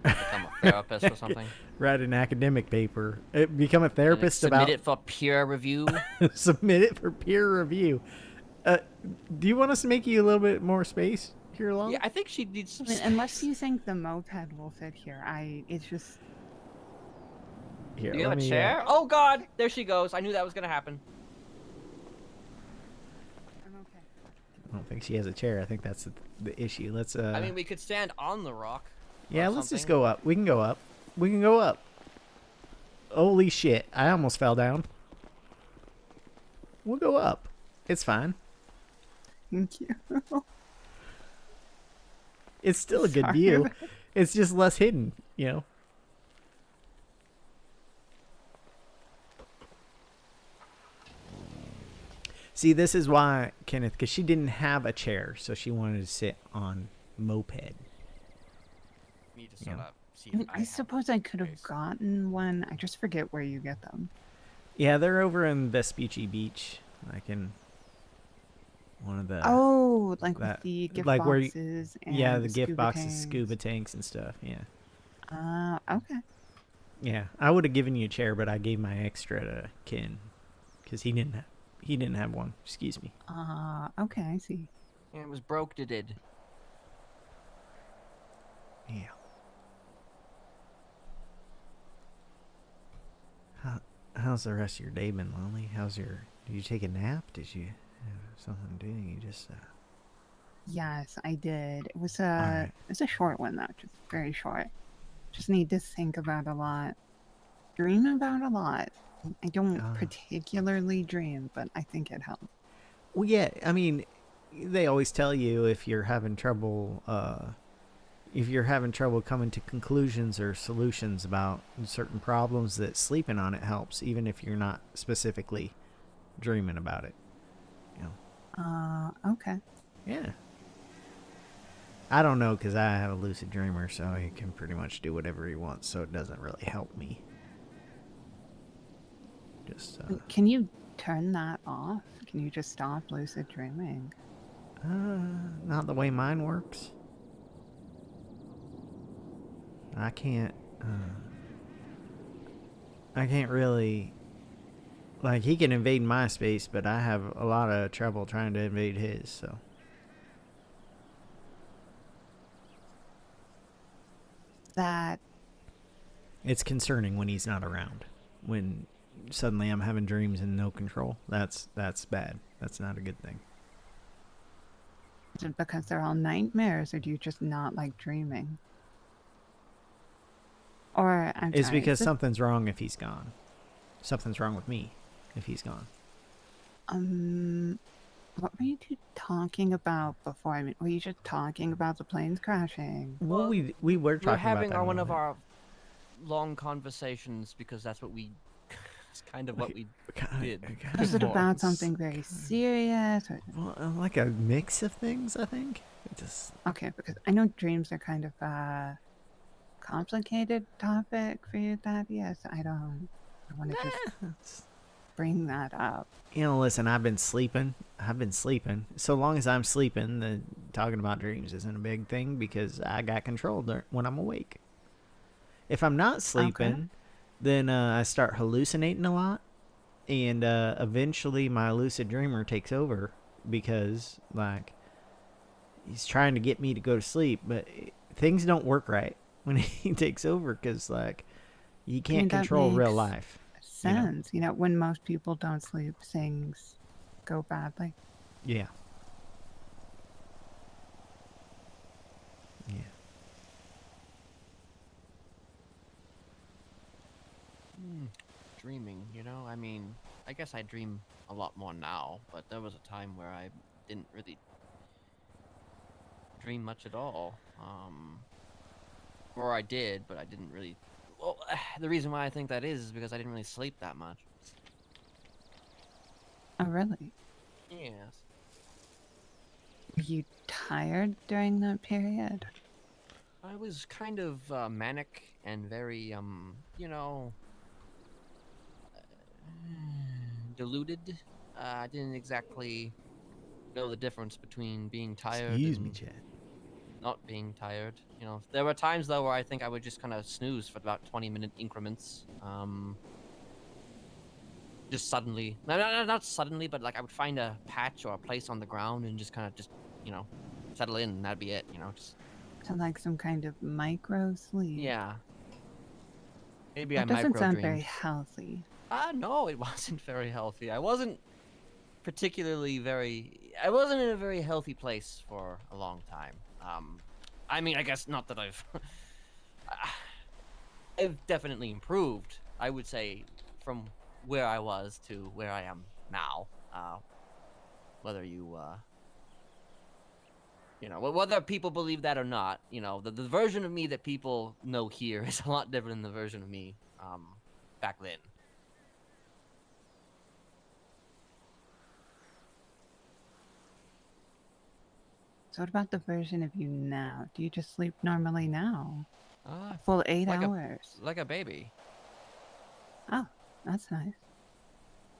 become a therapist or something. write an academic paper, become a therapist Submit about it for peer review. submit it for peer review. Do you want us to make you a little bit more space here along? Yeah, I think she needs some. I mean, unless you think the moped will fit here, it's just. Here, Do you have let a me, chair? Oh God, there she goes. I knew that was gonna happen. I'm okay. I don't think she has a chair. I think that's the issue. Let's. I mean, we could stand on the rock. Yeah, or let's just something. go up. We can go up. We can go up. Holy shit! I almost fell down. We'll go up. It's fine. Thank you. It's still a good Sorry view. about- It's just less hidden, you know. See, this is why, Kenneth, because she didn't have a chair, so she wanted to sit on moped. Me to Yeah. sort of see I mean, if I have suppose I could have space. gotten one. I just forget where you get them. Yeah, they're over in Vespucci Beach, like in one of the. Oh, like with that- the gift like where you- boxes and yeah, the the gift scuba boxes, tanks. scuba tanks, and stuff. Yeah. Okay. Yeah, I would have given you a chair, but I gave my extra to Ken because he didn't have one. Excuse me. Okay, I see. Yeah, it was broke. Did. Yeah. How's the rest of your day been, Lonely? Did you take a nap? Did you have something to do? You just Yes, I did. It was Alright. it was a short one though, just very short. Just need to think about a lot. Dream about a lot. I don't particularly dream, but I think it helps. Well, yeah. I mean, they always tell you if you're having trouble coming to conclusions or solutions about certain problems, that sleeping on it helps, even if you're not specifically dreaming about it. You know. Okay. Yeah. I don't know, because I have a lucid dreamer, so he can pretty much do whatever he wants, so it doesn't really help me. Just, Can you turn that off? Can you just stop lucid dreaming? not the way mine works. I can't really, like, he can invade my space, but I have a lot of trouble trying to invade his, so. that It's concerning when he's not around. When suddenly I'm having dreams and no control. That's bad. That's not a good thing. is it because they're all nightmares, or do you just not like dreaming? Or I'm It's sorry, because is it- something's wrong if he's gone. Something's wrong with me if he's gone. What were you two talking about before? I mean, were you just talking about the planes crashing? Well, we were talking We're having about that one a of little our long conversations because that's what we. It's kind of what we did. Was it about something very serious? Or... Well, like a mix of things, I think. Just okay, because I know dreams are kind of a complicated topic for you, Thaddeus. I want to just bring that up. You know, listen, I've been sleeping. So long as I'm sleeping, then talking about dreams isn't a big thing because I got control when I'm awake. If I'm not sleeping, then I start hallucinating a lot, and eventually my lucid dreamer takes over because, like, he's trying to get me to go to sleep, but things don't work right when he takes over because, like, you can't control real life. Sense, you know, when most people don't sleep, things go badly. Yeah. Yeah. Dreaming, you know, I mean, I guess I dream a lot more now, but there was a time where I didn't really dream much at all. Or I did, but I didn't really. Well, the reason why I think that is because I didn't really sleep that much. Oh, really? Yes. Were you tired during that period? I was kind of manic and very, you know, deluded. I didn't exactly know the difference between being tired and Chad. not being tired. You know, there were times though where I think I would just kind of snooze for about 20-minute increments. Just suddenly, not suddenly, but like I would find a patch or a place on the ground and just kind of you know, settle in, and that'd be it. You know, just. So like some kind of micro sleep. Yeah. Maybe that I doesn't sound micro-dreamed. very healthy. No, it wasn't very healthy. I wasn't I wasn't in a very healthy place for a long time. I mean, I guess not that I've definitely improved, I would say, from where I was to where I am now. Whether you know, whether people believe that or not, you know, the version of me that people know here is a lot different than the version of me back then. So what about the version of you now? Do you just sleep normally now? Full 8 hours. Like a baby. Oh, that's nice.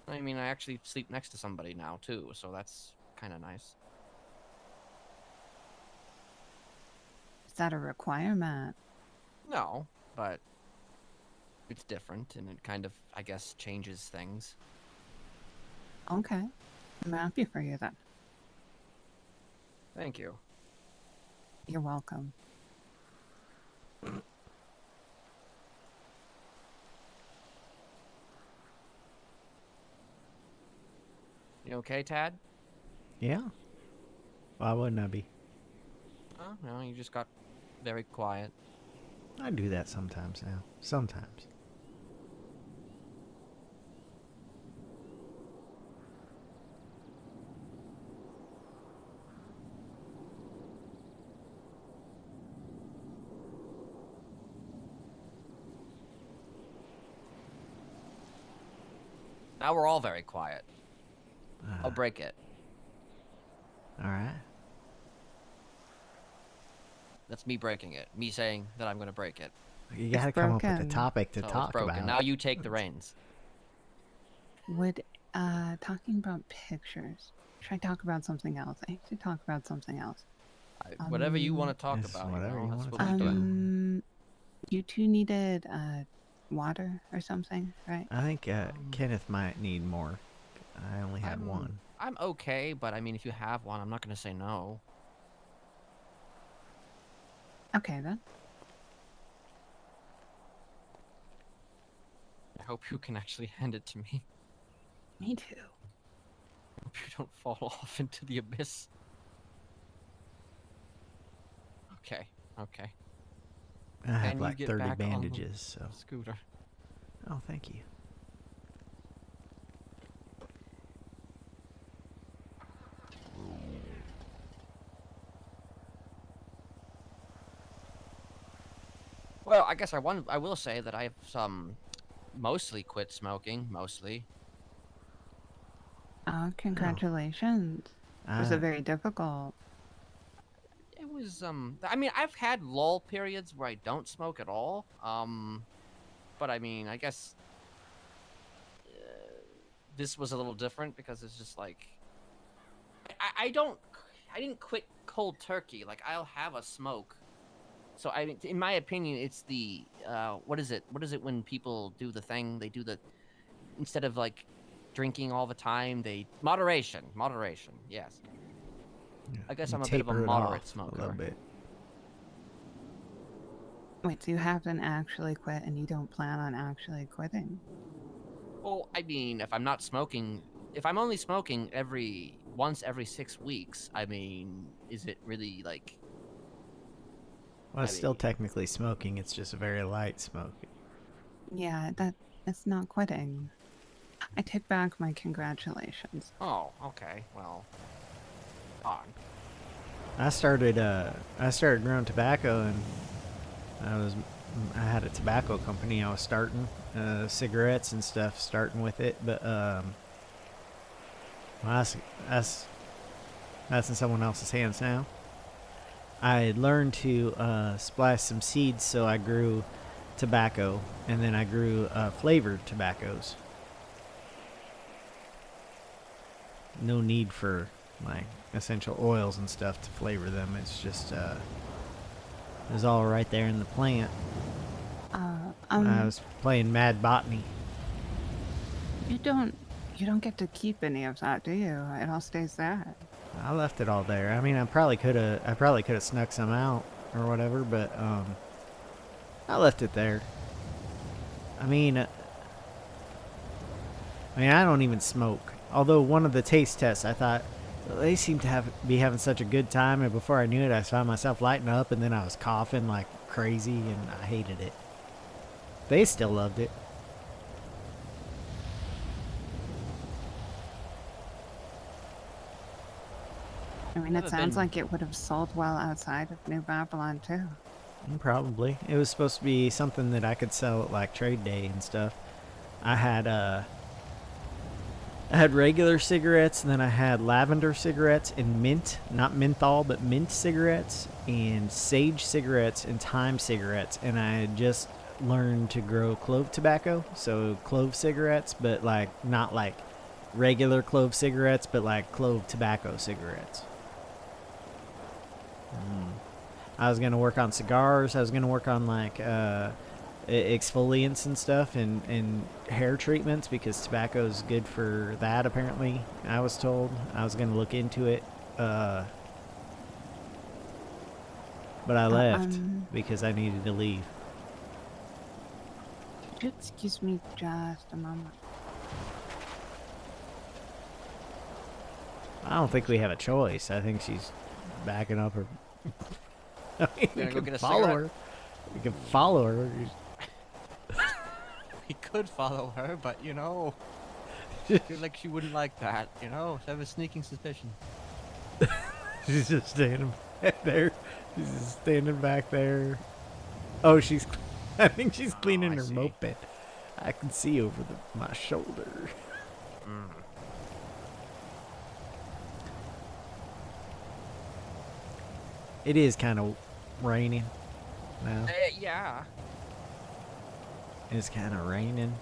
I mean, I actually sleep next to somebody now too, so that's kind of nice. Is that a requirement? No, but it's different, and it kind of, I guess, changes things. Okay. I'm happy for you then. Thank you. You're welcome. You okay, Tad? Yeah. Why wouldn't I be? Oh, no, you just got very quiet. I do that sometimes now. Sometimes. Now we're all very quiet. I'll break it. All right. That's me breaking it. Me saying that I'm going to break it. You gotta come up with a topic to So it's talk broken. about. Now you take the reins. Would talking about pictures. Should I talk about something else? I need to talk about something else. Whatever you want to talk about. Whatever you that's want to what we talk do. about. You two needed water or something, right? I think Kenneth might need more. I only had one. I'm okay, but I mean, if you have one, I'm not going to say no. Okay then. hope you can actually hand it to me. Me too. I hope you don't fall off into the abyss. Okay, okay. I have Can you like get 30 back on the bandages, so. Scooter. Oh, thank you. Well, I guess I will say that I've mostly quit smoking, mostly. Oh, congratulations. Was it very difficult? It was I mean, I've had lull periods where I don't smoke at all. But I mean, I guess this was a little different because it's just like I didn't quit cold turkey. Like, I'll have a smoke. So in my opinion, it's the what is it when people do the thing, they do the, instead of like drinking all the time, they moderation, yes. I guess I'm a bit of a moderate smoker. A little bit. Wait, so you haven't actually quit and you don't plan on actually quitting? Well, I mean, if I'm not smoking, if I'm only smoking once every 6 weeks, I mean, is it really like? Well, it's still technically smoking. It's just a very light smoke. Yeah, that's not quitting. I take back my congratulations. Oh, okay. Well, on. I started growing tobacco, and I had a tobacco company. I was starting cigarettes and stuff, starting with it, but well, that's in someone else's hands now. I had learned to splice some seeds, so I grew tobacco, and then I grew flavored tobaccos. No need for like essential oils and stuff to flavor them. It's just it's all right there in the plant. I was playing Mad Botany. You don't get to keep any of that, do you? It all stays there. I left it all there. I mean, I probably could have snuck some out or whatever, but I left it there. I mean, I don't even smoke. Although one of the taste tests, I thought they seem to be having such a good time, and before I knew it, I found myself lighting up, and then I was coughing like crazy, and I hated it. They still loved it. I mean, it sounds like it would have sold well outside of New Babylon, too. Probably. It was supposed to be something that I could sell at like trade day and stuff. I had regular cigarettes, and then I had lavender cigarettes and mint, not menthol, but mint cigarettes, and sage cigarettes and thyme cigarettes, and I had just learned to grow clove tobacco, so clove cigarettes, but like not like regular clove cigarettes, but like clove tobacco cigarettes. I was going to work on cigars. I was going to work on like exfoliants and stuff, and hair treatments, because tobacco is good for that, apparently. I was told. I was going to look into it. But I left because I needed to leave. Could you excuse me just a moment? I don't think we have a choice. I think she's backing up her. I mean, we can follow her. We can follow her. We could follow her, but you know, I feel like she wouldn't like that. You know, I have a sneaking suspicion. She's just standing back there. She's just standing back there. Oh, I think she's cleaning her moped. I can see over my shoulder. It is kind of raining now. Yeah. It's kind of raining.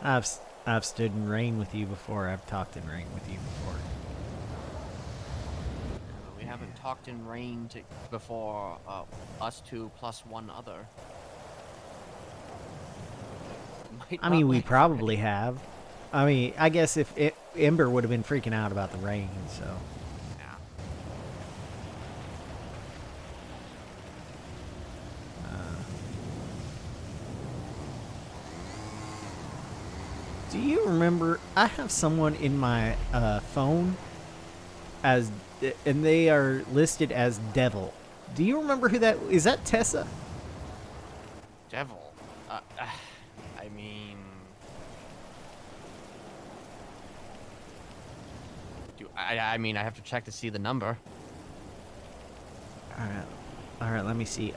I've stood in rain with you before. I've talked in rain with you before. We haven't talked in rain before. Us two plus one other. I mean, we probably have. I mean, I guess if Ember would have been freaking out about the rain, so. Do you remember? I have someone in my phone as, and they are listed as Devil. Do you remember who that is? That Tessa? Devil. I mean, I mean, I have to check to see the number. All right. Let me see.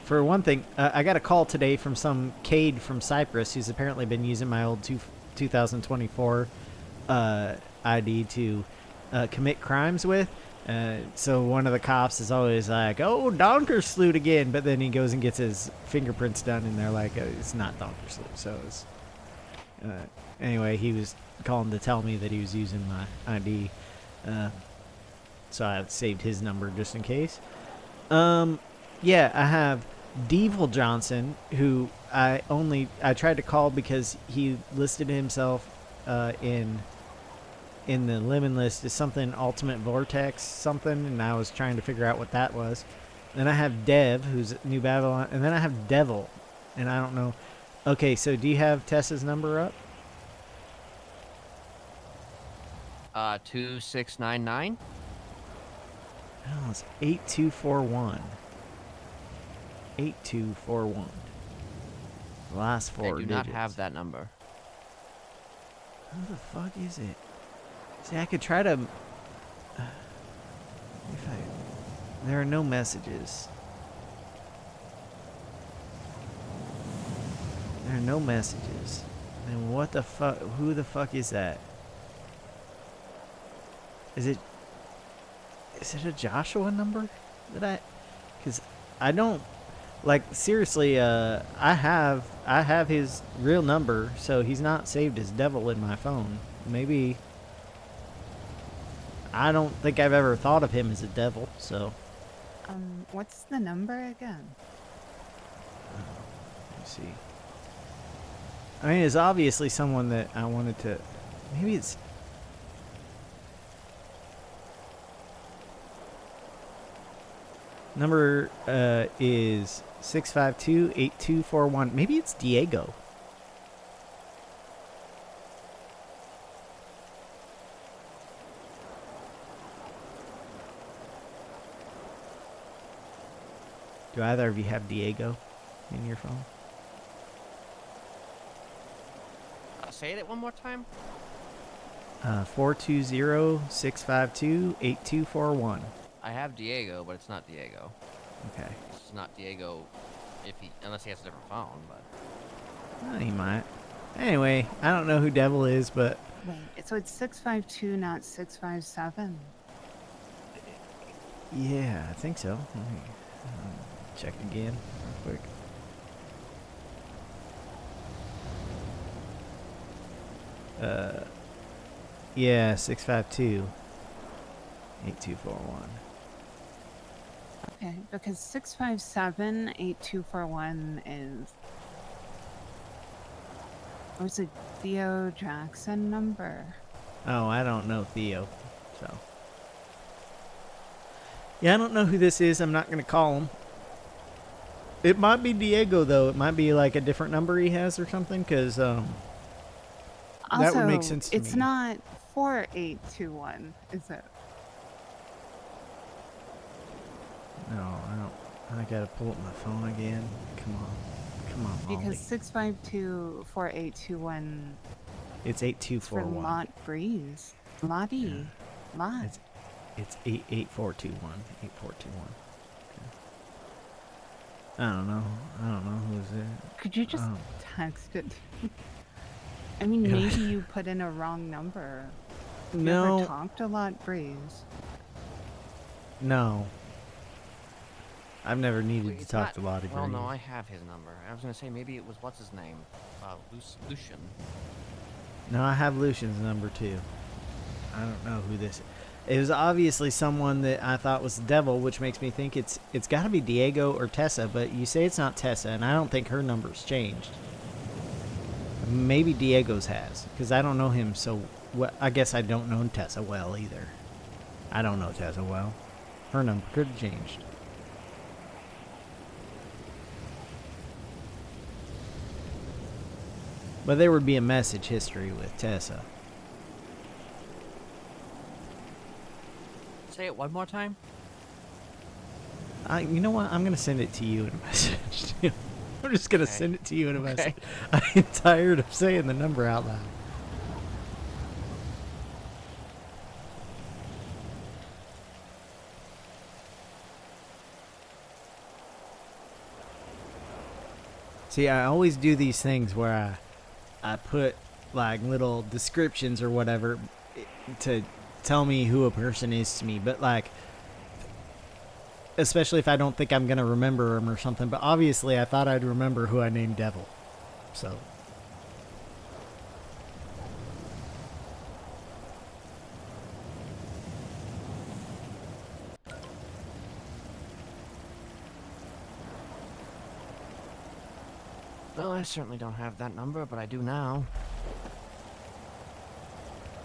For one thing, I got a call today from some Cade from Cyprus who's apparently been using my old 2024 ID to commit crimes with. So one of the cops is always like, "Oh, Donkersloot again," but then he goes and gets his fingerprints done, and they're like, "It's not Donkersloot." So it's anyway, he was calling to tell me that he was using my ID, so I saved his number just in case. Yeah, I have Devil Johnson, who I tried to call because he listed himself in the lemon list as something Ultimate Vortex something, and I was trying to figure out what that was. Then I have Dev, who's New Babylon, and then I have Devil, and I don't know. Okay, so do you have Tessa's number up? 2699. Oh, it's 8241. 8241. Last four I do digits. not have that number. Who the fuck is it? See, I could try to. There are no messages. There are no messages. And what the fuck? Who the fuck is that? Is it a Joshua number that I? Because I don't. Like, seriously, I have his real number, so he's not saved as Devil in my phone. Maybe. I don't think I've ever thought of him as a devil, so. What's the number again? Let me see. I mean, it's obviously someone that I wanted to. Maybe it's. Number is 652-8241. Maybe it's Diego. Do either of you have Diego in your phone? Say it one more time. 420-652-8241. I have Diego, but it's not Diego. Okay. It's not Diego unless he has a different phone, but. He might. Anyway, I don't know who Devil is, but. Wait, so it's 652, not 657? Yeah, I think so. Let me check again real quick. Yeah, 652-8241. Okay, because 657-8241 is. It was a Theo Jackson number. Oh, I don't know Theo, so. Yeah, I don't know who this is. I'm not going to call him. It might be Diego, though. It might be like a different number he has or something, because that would make sense to me. It's not 4821, is it? No, I don't. I got to pull up my phone again. Come on, Molly. Because 652-4821. It's 8241. For Mont Breeze. Lottie. Lot. It's 8421. 8421. Okay. I don't know who's it. Could you just text it? I mean, maybe you put in a wrong number. Have you ever talked a lot, Breeze? No. I've never needed to talk to a lot of Well, Breeze. no, I have his number. I was gonna say maybe it was what's his name, Lucian. No, I have Lucian's number too. I don't know who this is. It was obviously someone that I thought was the Devil, which makes me think it's got to be Diego or Tessa, but you say it's not Tessa, and I don't think her number's changed. Maybe Diego's has, because I don't know him so well. I guess I don't know Tessa well either. I don't know Tessa well. Her number could have changed. But there would be a message history with Tessa. Say it one more time. You know what? I'm gonna send it to you in a message. I'm just gonna send it to you in a message. I'm tired of saying the number out loud. See, I always do these things where I put like little descriptions or whatever to tell me who a person is to me, but like, especially if I don't think I'm gonna remember them or something. But obviously, I thought I'd remember who I named Devil, so. Well, I certainly don't have that number, but I do now.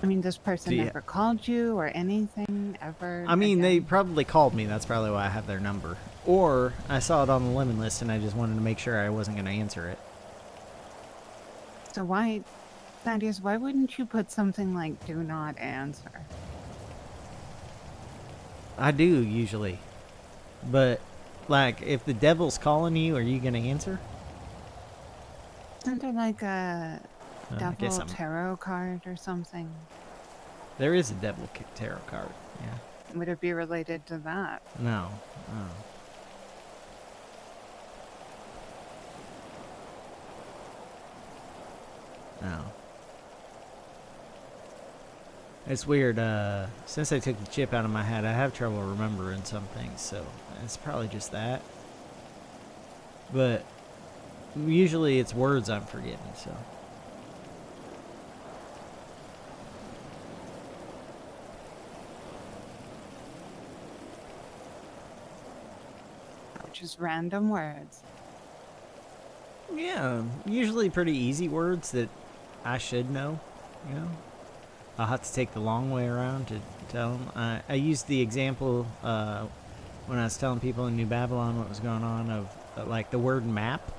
I mean, this person Yeah. never called you or anything ever? I mean, they again? probably called me. That's probably why I have their number. Or I saw it on the lemon list and I just wanted to make sure I wasn't gonna answer it. So why, Thaddeus, why wouldn't you put something like do not answer? I do usually, but like, if the devil's calling you, are you gonna answer? Isn't there like a I guess devil tarot card or something? There is a devil tarot card. Yeah. Would it be related to that? No. No. It's weird. Since I took the chip out of my head, I have trouble remembering some things, so it's probably just that. But usually it's words I'm forgetting, so. Just random words. Yeah, usually pretty easy words that I should know, you know. I'll have to take the long way around to tell them. I used the example when I was telling people in New Babylon what was going on of like the word map.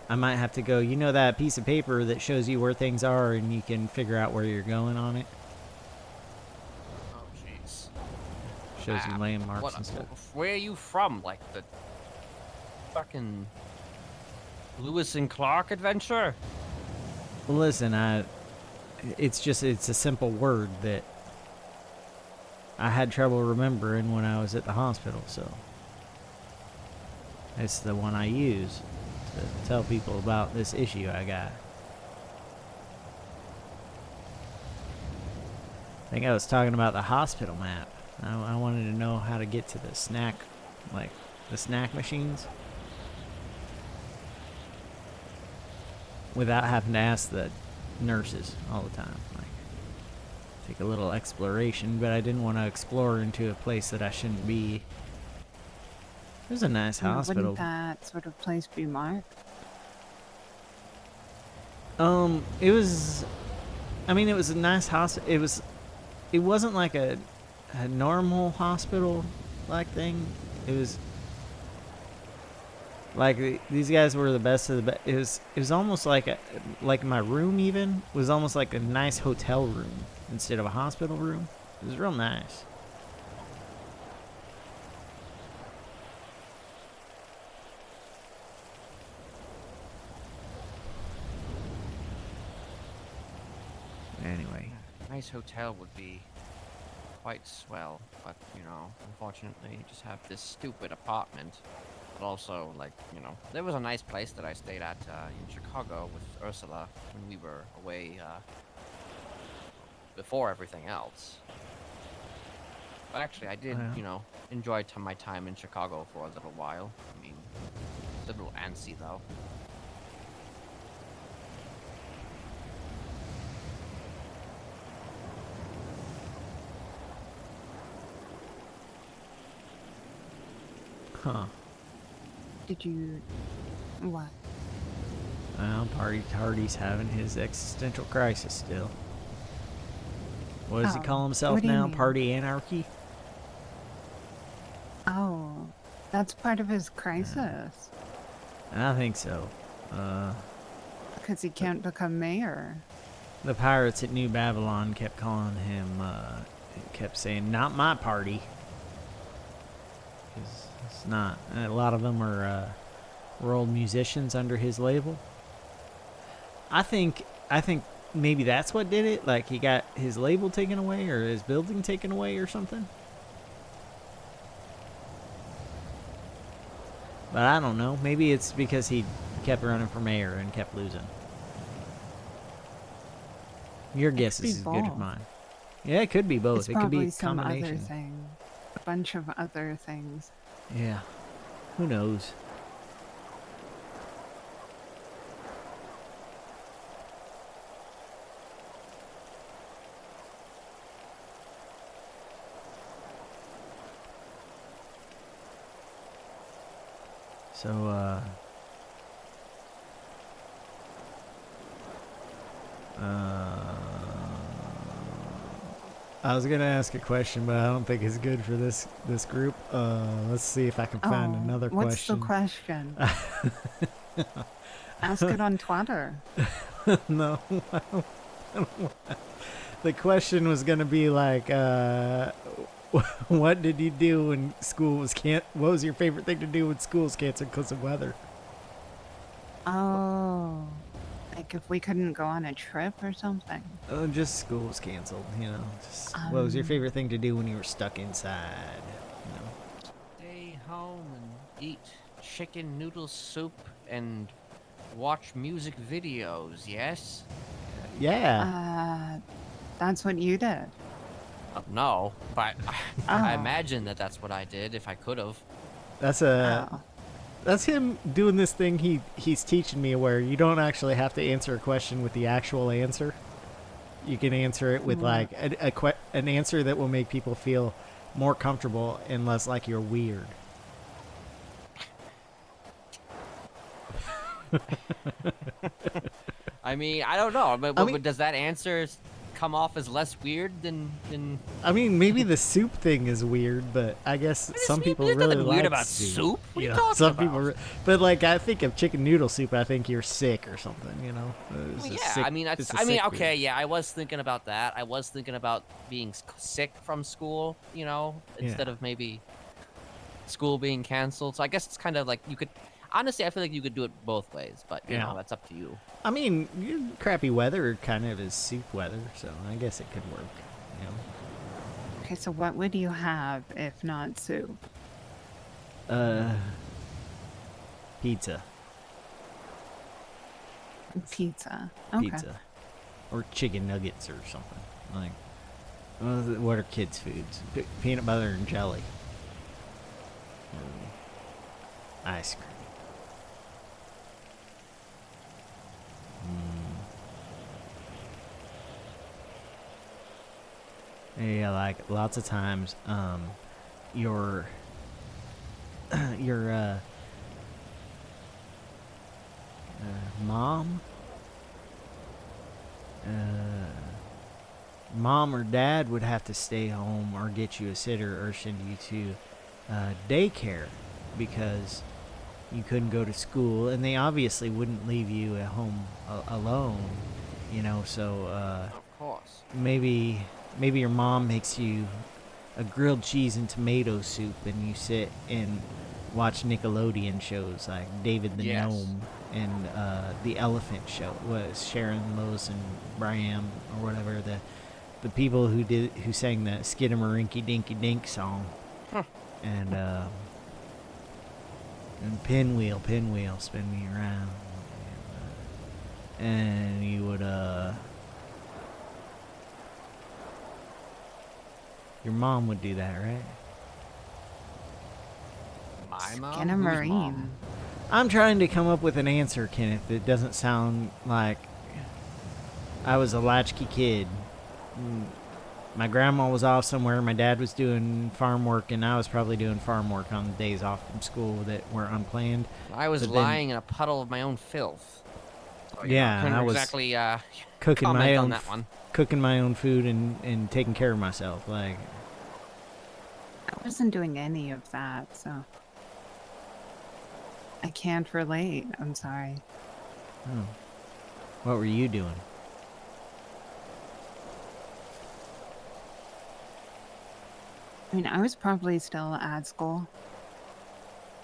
I might have to go, you know, that piece of paper that shows you where things are and you can figure out where you're going on it. Oh, jeez. Shows you landmarks and stuff. Where are you from? Like the fucking Lewis and Clark adventure? Listen, it's a simple word that I had trouble remembering when I was at the hospital, so it's the one I use to tell people about this issue I got. I think I was talking about the hospital map. I wanted to know how to get to the snack, like the snack machines, without having to ask the nurses all the time. Like, take a little exploration, but I didn't want to explore into a place that I shouldn't be. It was a nice hospital. Wouldn't that sort of place be marked? It was, I mean, it was a nice hospital. It wasn't like a normal hospital like thing. It was like these guys were the best of the best. It was almost like my room even was almost like a nice hotel room instead of a hospital room. It was real nice. Anyway. Nice hotel would be quite swell, but, you know, unfortunately, you just have this stupid apartment. But also, like, you know, there was a nice place that I stayed at in Chicago with Ursula when we were away before everything else. But actually, I did, you know, enjoy my time in Chicago for a little while. I mean, it's a little antsy, though. Huh. Did you... what? Well, Party's having his existential crisis still. What does he call himself what do you now? mean? Party Anarchy? Oh, that's part of his crisis. I think so. Because he can't become mayor. The pirates at New Babylon kept calling him, kept saying, "Not my party." 'Cause it's not. A lot of them are world musicians under his label. I think maybe that's what did it. Like he got his label taken away or his building taken away or something. But I don't know. Maybe it's because he kept running for mayor and kept losing. Your guess is as good as mine. Yeah, it could be both. It's It could be probably a some other combination. thing. A bunch of other things. Yeah. Who knows? So, I was gonna ask a question, but I don't think it's good for this group. Let's see if I can find another what's question. the question? Ask it on Twitter. No, I don't want that. The question was gonna be like, what did you do when school was what was your favorite thing to do when school was canceled because of weather? Oh, like if we couldn't go on a trip or something. Just school was canceled, you know. Just, what was your favorite thing to do when you were stuck inside? You know? Stay home and eat chicken noodle soup and watch music videos, yes? Yeah. That's what you did. No, but I imagine that that's what I did if I could have. That's him doing this thing he's teaching me where you don't actually have to answer a question with the actual answer. You can answer it with like an answer that will make people feel more comfortable and less like you're weird. I mean, I don't know. But does that answer come off as less weird than? I mean, maybe the soup thing is weird, but I guess some people really like weird about soup. What are you talking some about? people, but like I think of chicken noodle soup, I think you're sick or something. You know? Okay, yeah. I was thinking about that. I was thinking about being sick from school. You know, instead of maybe school being canceled. So I guess it's kind of like you could. Honestly, I feel like you could do it both ways, but you know, that's up to you. I mean, crappy weather kind of is soup weather, so I guess it could work. You know? Okay, so what would you have if not soup? Pizza. Pizza. Okay. Pizza. Or chicken nuggets or something. Like, what are kids' foods? Peanut butter and jelly. Ice cream. Yeah, like lots of times, your mom or dad would have to stay home or get you a sitter or send you to daycare because you couldn't go to school, and they obviously wouldn't leave you at home alone, you know. So of course, maybe your mom makes you a grilled cheese and tomato soup, and you sit and watch Nickelodeon shows like David the Gnome and the Elephant Show. Was Sharon, Lois, and Brian or whatever the people who sang the Skidamarinky Dinky Dink song, and pinwheel, spin me around, and you would your mom would do that, right? My mom? Skinamarine. I'm trying to come up with an answer, Kenneth, that doesn't sound like I was a latchkey kid. My grandma was off somewhere, my dad was doing farm work, and I was probably doing farm work on the days off from school that were unplanned. I was lying in a puddle of my own filth. So, yeah, I I was exactly cooking my own that one. Cooking my own food and taking care of myself. Like, I wasn't doing any of that, so I can't relate. I'm sorry. Oh. What were you doing? I mean, I was probably still at school.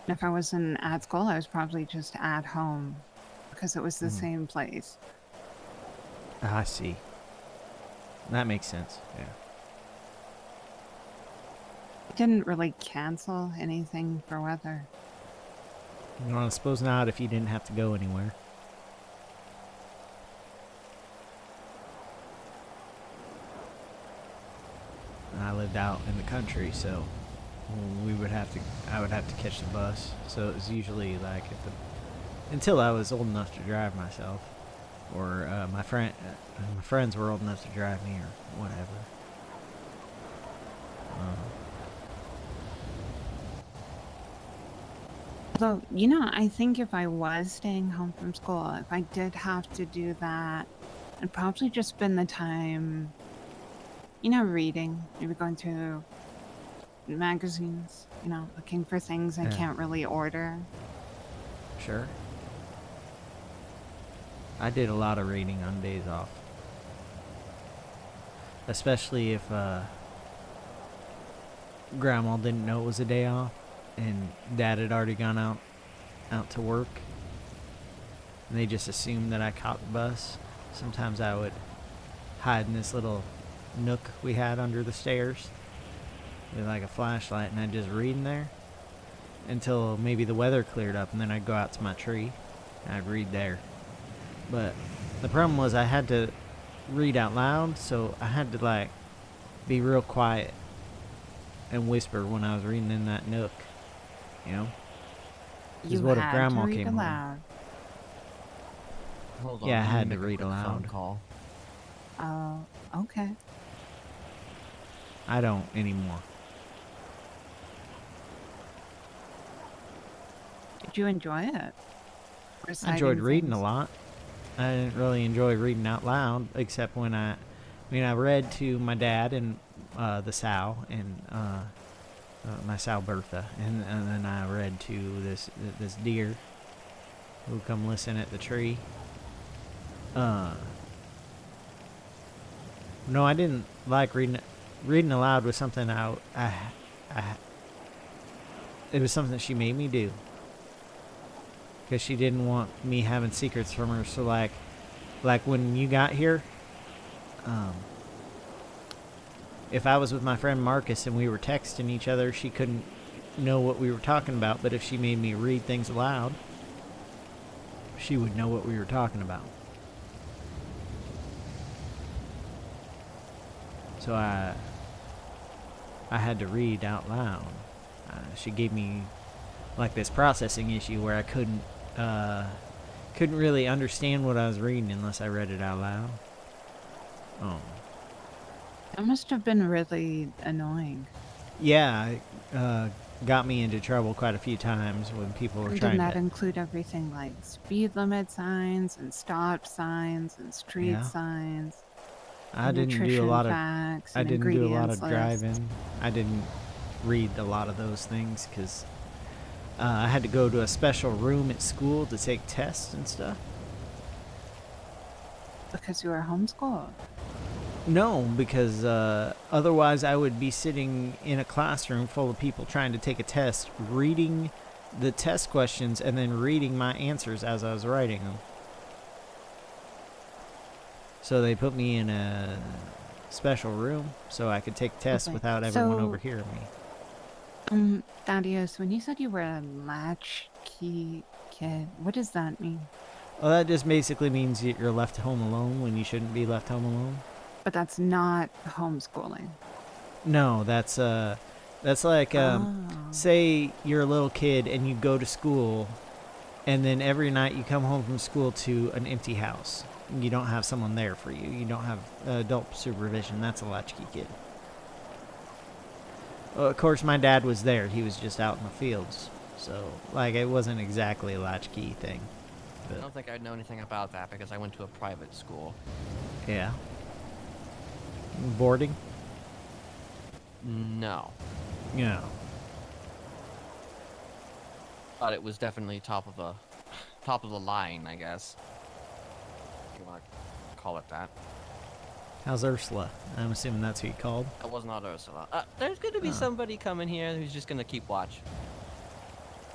And if I wasn't at school, I was probably just at home because it was the same place. I see. That makes sense. Yeah. I didn't really cancel anything for weather. Well, I suppose not if you didn't have to go anywhere. I lived out in the country, so I would have to catch the bus. So it was usually like until I was old enough to drive myself, or my friends were old enough to drive me, or whatever. Although, I think if I was staying home from school, if I did have to do that, I'd probably just spend the time, reading, maybe going through magazines, looking for things I Yeah. can't really order. Sure. I did a lot of reading on days off. Especially if Grandma didn't know it was a day off and Dad had already gone out to work. And they just assumed that I caught the bus. Sometimes I would hide in this little nook we had under the stairs with like a flashlight, and I'd just read in there until maybe the weather cleared up, and then I'd go out to my tree and I'd read there. But the problem was I had to read out loud, so I had to like be real quiet and whisper when I was reading in that nook, Because what if Grandma came home? Hold on, Yeah, I let me had to make a read quick phone aloud. call. Oh, okay. I don't anymore. Did you enjoy it? I Reciting enjoyed reading things? a lot. I didn't really enjoy reading out loud, except when I read to my dad and the sow and my sow Bertha, and then I read to this deer who come listen at the tree. No, I didn't like reading. Reading aloud was something it was something she made me do. Because she didn't want me having secrets from her. So like when you got here, if I was with my friend Marcus and we were texting each other, she couldn't know what we were talking about. But if she made me read things aloud, she would know what we were talking about. So I had to read out loud. She gave me like this processing issue where I couldn't really understand what I was reading unless I read it out loud. Oh. That must have been really annoying. Yeah, it got me into trouble quite a few times when people were And trying didn't that to... include everything like speed limit signs and stop signs and street Yeah. signs? I and didn't do a nutrition lot of facts I and didn't do a lot of ingredients lists. driving. I didn't read a lot of those things because I had to go to a special room at school to take tests and stuff. Because you were homeschooled. No, because otherwise I would be sitting in a classroom full of people trying to take a test, reading the test questions and then reading my answers as I was writing them. So they put me in a special room so I could take tests Okay, without everyone so- overhearing me. Thaddeus, when you said you were a latchkey kid, what does that mean? Well, that just basically means that you're left home alone when you shouldn't be left home alone. But that's not homeschooling. No, that's like say you're a little kid and you go to school, and then every night you come home from school to an empty house. You don't have someone there for you. You don't have adult supervision. That's a latchkey kid. Well, of course, my dad was there. He was just out in the fields, so like it wasn't exactly a latchkey thing. I But don't think I'd know anything about that because I went to a private school. yeah. Boarding? No. Yeah. But it was definitely top of the line, I guess. want to call it that. How's Ursula? I'm assuming that's who you called. That was not Ursula. There's going to be somebody coming here who's just going to keep watch.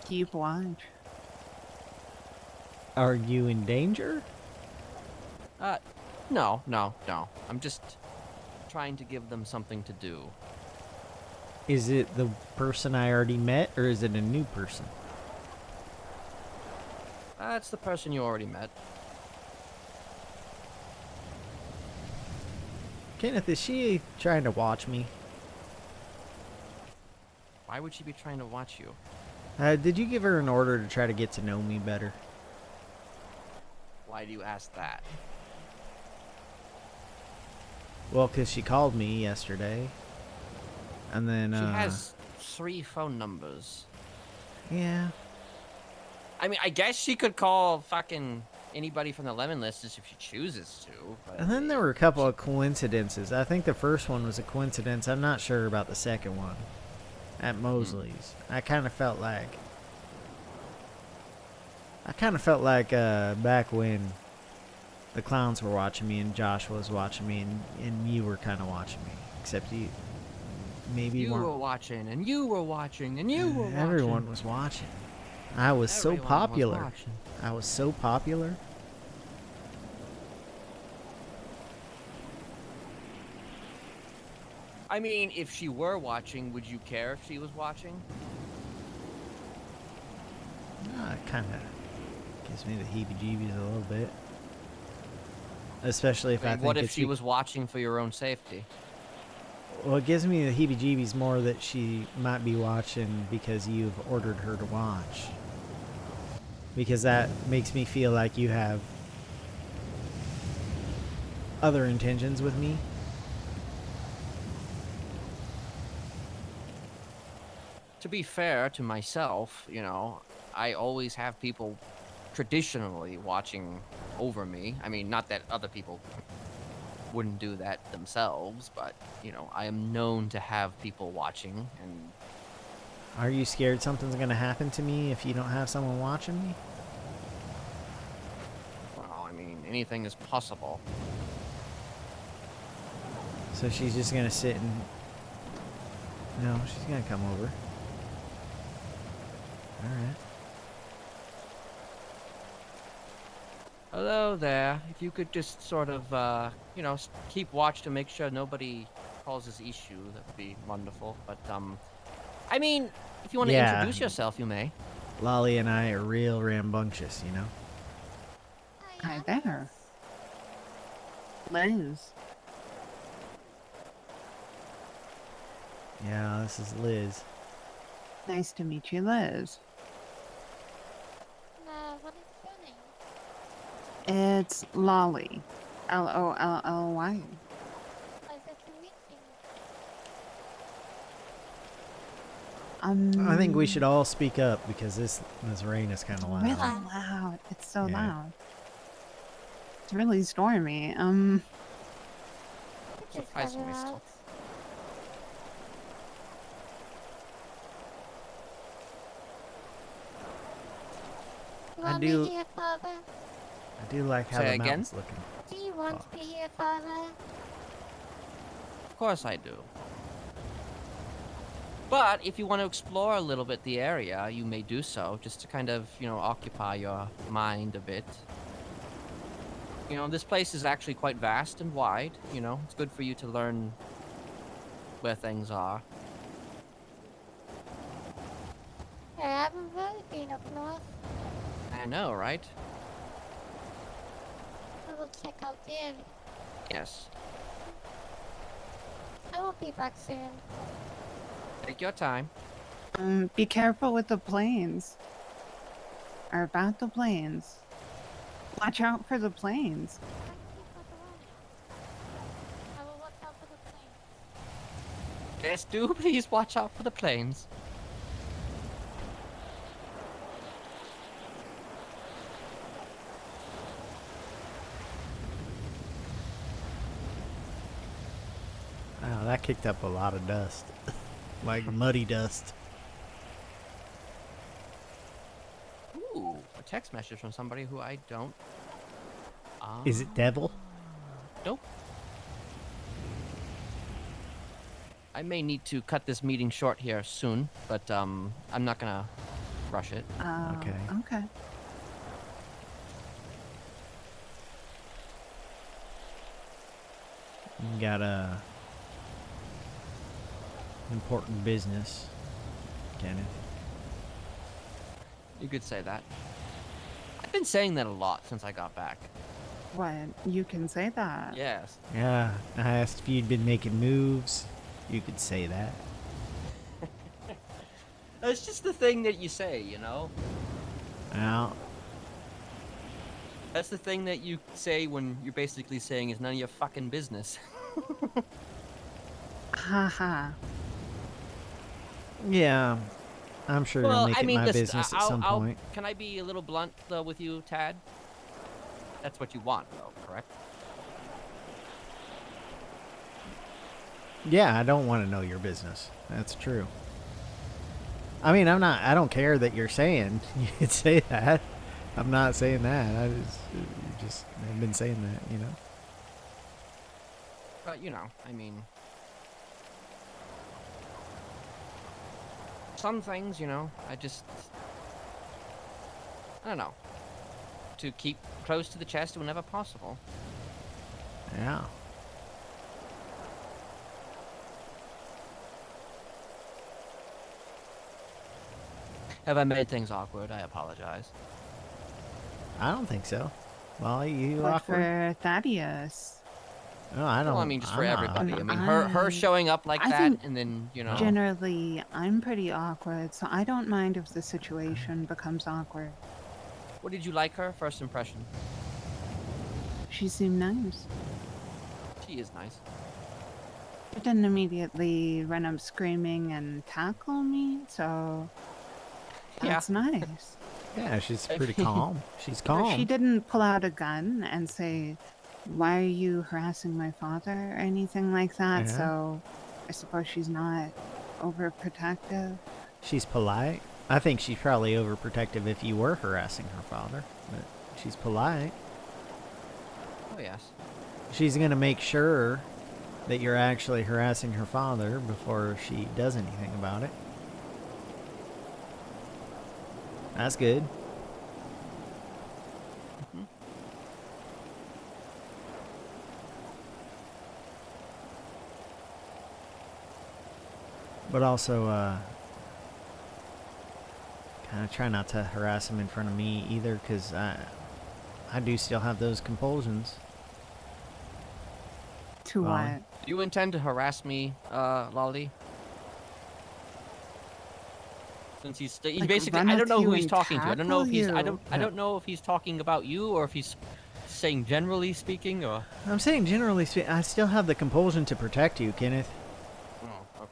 Keep watch. Are you in danger? No. I'm just trying to give them something to do. Is it the person I already met, or is it a new person? It's the person you already met. Kenneth, is she trying to watch me? Why would she be trying to watch you? Did you give her an order to try to get to know me better? Why do you ask that? Well, because she called me yesterday. And then, She has 3 phone numbers. Yeah. I mean, I guess she could call fucking anybody from the Lemon List if she chooses to. But And then there were a couple of coincidences. I think the first one was a coincidence. I'm not sure about the second one. At Mosley's. I kind of felt like back when the clowns were watching me and Josh was watching me and you were kind of watching me. Except you maybe you weren't. were watching, and you were watching, and you were watching. Everyone was watching. I was so Everyone was popular. watching. I was so popular. I mean, if she were watching, would you care if she was watching? It kind of gives me the heebie-jeebies a little bit. Especially if I think what if it's she was watching for your own safety? Well, it gives me the heebie-jeebies more that she might be watching because you've ordered her to watch. Because that makes me feel like you have other intentions with me. To be fair to myself, you know, I always have people traditionally watching over me. I mean, not that other people wouldn't do that themselves, but, you know, I am known to have people watching. And Are you scared something's going to happen to me if you don't have someone watching me? well, I mean, anything is possible. So she's just going to sit and... No, she's going to come over. Alright. Hello there. If you could just sort of, you know, keep watch to make sure nobody causes issue, that would be wonderful. But, I mean, if you want to introduce yourself, you may. Lolly and I are real rambunctious, you know? Hi there. Liz. Yeah, this is Liz. Nice to meet you, Liz. What is your name? It's Lolly. Lolly. Pleasure to meet you. I think we should all speak up because this rain is kind of loud. Really loud. It's so Yeah. loud. It's really stormy. Surprisingly still. You I want do- me here, Father? I do like how Say the again? mountain's looking. Do you want me here, Father? Of course I do. But if you want to explore a little bit the area, you may do so, just to kind of, you know, occupy your mind a bit. You know, this place is actually quite vast and wide, you know. It's good for you to learn where things are. I haven't really been up north. I know, right? I will check out the area. Yes. I will be back soon. Take your time. Be careful with the planes. Or about the planes. Watch out for the planes. I will watch out for the plane. Yes, do please watch out for the planes. Wow, that kicked up a lot of dust. Like muddy dust. Ooh, a text message from somebody who I don't Is it devil? Nope. I may need to cut this meeting short here soon, but I'm not gonna rush it. Okay. Okay. You got a important business, Kenneth. You could say that. I've been saying that a lot since I got back. What? You can say that. Yes. Yeah, I asked if you'd been making moves. You could say that. It's just the thing that you say, you know? Well, That's the thing that you say when you're basically saying it's none of your fucking business. Haha. yeah, I'm sure it'll make it my listen, business at some point. Can I be a little blunt, though, with you, Tad? That's what you want, though, correct? Yeah, I don't want to know your business. That's true. I mean, I don't care that you're saying you could say that. I'm not saying that. I just have been saying that, you know? But, you know, I mean... Some things, you know, I don't know. To keep close to the chest whenever possible. Yeah. Have I made things awkward? I apologize. I don't think so. Well, you But awkward? for Thaddeus. No, I don't. Well, I mean, just for I'm not everybody. I awkward. mean, her showing up like I that, think and then, you know... Generally, I'm pretty awkward, so I don't mind if the situation becomes awkward. What did you like her? First impression? She seemed nice. She is nice. She didn't immediately run up screaming and tackle me, so that's nice. Yeah, she's pretty calm. She's But calm. she didn't pull out a gun and say, "Why are you harassing my father?" or anything like that, Yeah. so I suppose she's not overprotective. She's polite. I think she's probably overprotective if you were harassing her father, but she's polite. Oh, yes. She's going to make sure that you're actually harassing her father before she does anything about it. That's good. But also, kind of try not to harass him in front of me either, because I do still have those compulsions. To Well, what? Do you intend to harass me, Lolly? Since he's Like, basically, run I up don't know to who you he's and talking to. I don't know if he's, tackle I don't know if he's talking about you or if he's saying generally speaking, or. I'm saying generally speaking, I still have the compulsion to protect you, Kenneth. Oh, okay.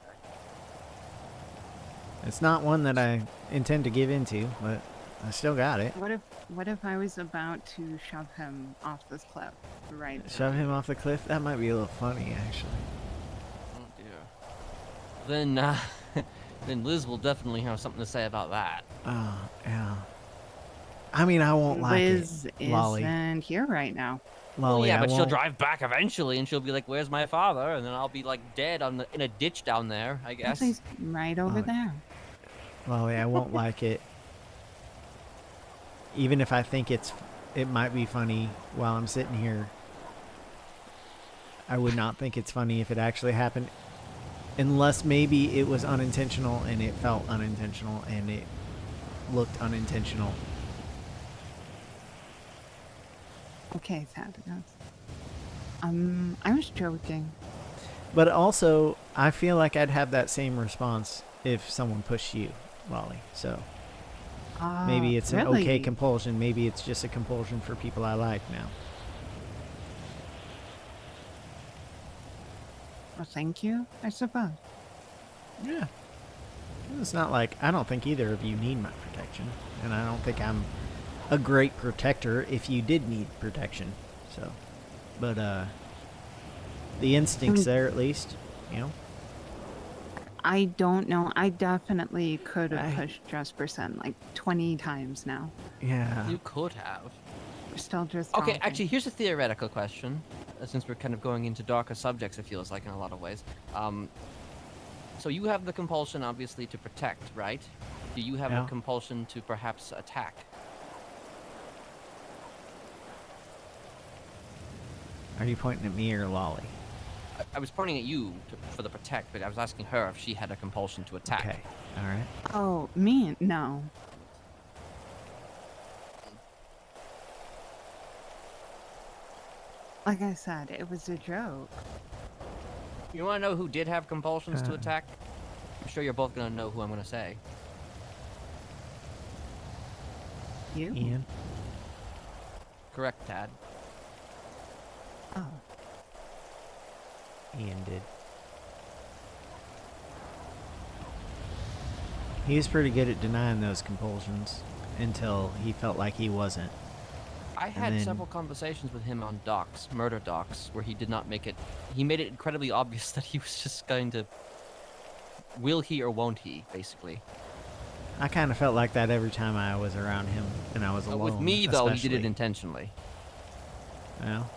It's not one that I intend to give into, but I still got it. What if I was about to shove him off this cliff right now? Shove him off the cliff? That might be a little funny, actually. Oh dear. Then, then Liz will definitely have something to say about that. Oh, yeah. I mean, I won't like Liz it, Lolly. isn't here right now. Lolly, Well, yeah, I but she'll won't- drive back eventually, and she'll be like, "Where's my father?" And then I'll be like dead in a ditch down there, I guess. He's right over there. Lolly, I won't like it. Even if I think it might be funny while I'm sitting here, I would not think it's funny if it actually happened. Unless maybe it was unintentional and it felt unintentional and it looked unintentional. Okay, Thaddeus. I was joking. But also, I feel like I'd have that same response if someone pushed you, Lolly. So maybe it's an okay really? compulsion. Maybe it's just a compulsion for people I like now. Well, thank you, I suppose. Yeah. It's not like, I don't think either of you need my protection. And I don't think I'm a great protector if you did need protection. So, but, the instinct's there at least, you know? I don't know. I definitely could have pushed Jesperson like 20 times now. Yeah. You could have. still just Okay, talking. actually, here's a theoretical question, since we're kind of going into darker subjects, it feels like, in a lot of ways. So you have the compulsion, obviously, to protect, right? Do you have Yeah. a compulsion to perhaps attack? Are you pointing at me or Lolly? I was pointing at you for the protect, but I was asking her if she had a compulsion to attack. Okay, all right. Oh, me? No. Like I said, it was a joke. You want to know who did have compulsions to attack? I'm sure you're both going to know who I'm going to say. You? Ian? Correct, Tad. Oh. Ian did. He was pretty good at denying those compulsions until he felt like he wasn't. I had several conversations with him on docs, murder docs, where he did not make it. He made it incredibly obvious that he was just going to. Will he or won't he, basically. I kind of felt like that every time I was around him and I was alone. With me, though, he did it especially. intentionally. Well.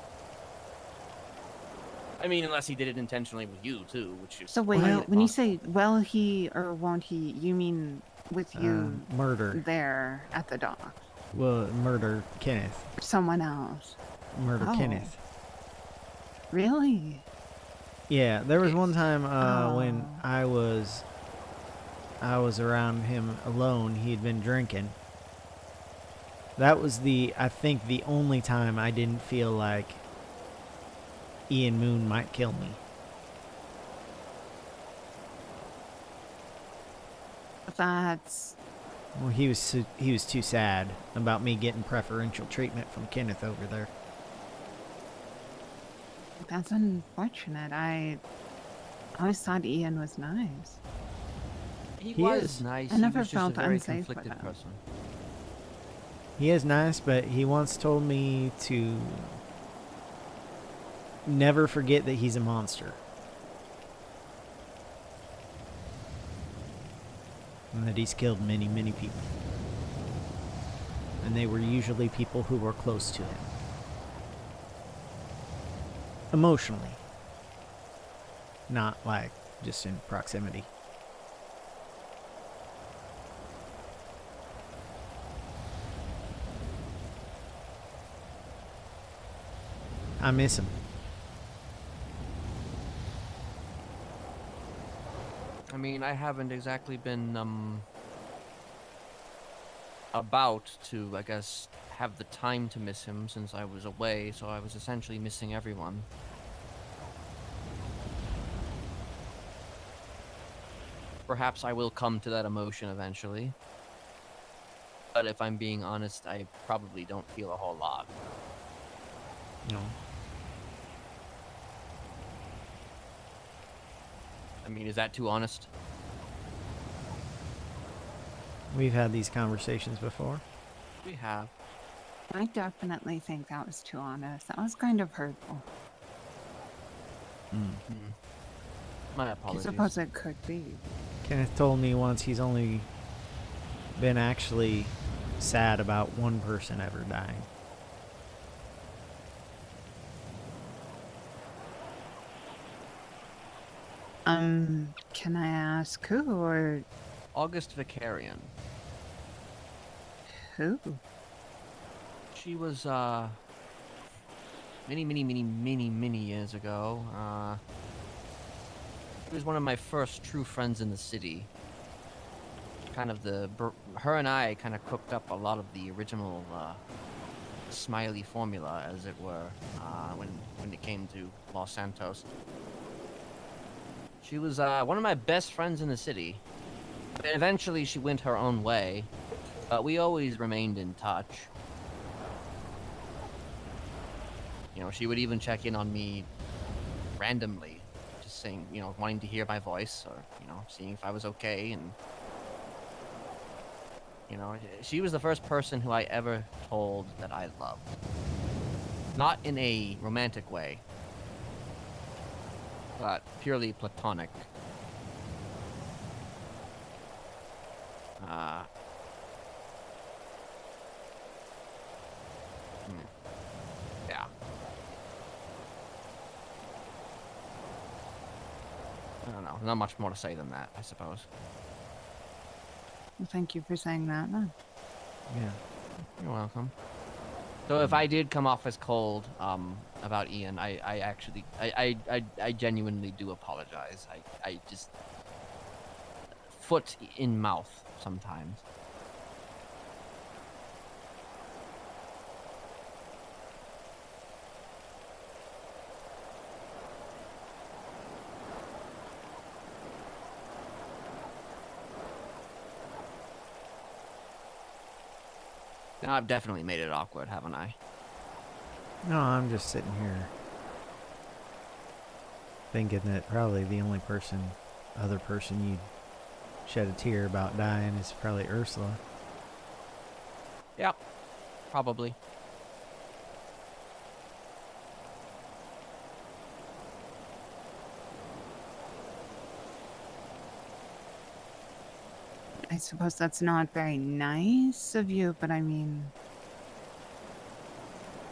I mean, unless he did it intentionally with you, too, which is... So wait, when you say will he or won't he, you mean with you murder there at the dock? Well, murder Kenneth. Someone else. Murder Oh. Kenneth. Really? Yeah, there was one time when I was around him alone. He'd been drinking. That was I think the only time I didn't feel like Ian Moon might kill me. That's... Well, he was too sad about me getting preferential treatment from Kenneth over there. That's unfortunate. I always thought Ian was nice. He He was is. nice. I never he was felt just a very unsafe with conflicted him. person. He is nice, but he once told me to never forget that he's a monster. And that he's killed many, many people. And they were usually people who were close to him. Emotionally. Not like just in proximity. I miss him. I mean, I haven't exactly been, about to, I guess, have the time to miss him since I was away, so I was essentially missing everyone. Perhaps I will come to that emotion eventually. But if I'm being honest, I probably don't feel a whole lot. No. I mean, is that too honest? We've had these conversations before. We have. I definitely think that was too honest. That was kind of hurtful. My I apologies. suppose it could be. Kenneth told me once he's only been actually sad about one person ever dying. Can I ask who or August Vicarian. who? She was, many years ago. She was one of my first true friends in the city. Kind of her and I kind of cooked up a lot of the original, Smiley formula, as it were, when it came to Los Santos. She was, one of my best friends in the city. But eventually she went her own way, but we always remained in touch. You know, she would even check in on me randomly, just saying, you know, wanting to hear my voice or, you know, seeing if I was okay. And, you know, she was the first person who I ever told that I loved. Not in a romantic way, but purely platonic. not much more to say than that, I suppose. Well, thank you for saying that. No. Yeah. You're welcome. So if I did come off as cold about Ian, I genuinely do apologize. I just foot in mouth sometimes. Now I've definitely made it awkward, haven't I? No, I'm just sitting here thinking that probably the only other person you'd shed a tear about dying is probably Ursula. Yeah, probably. I suppose that's not very nice of you, but I mean,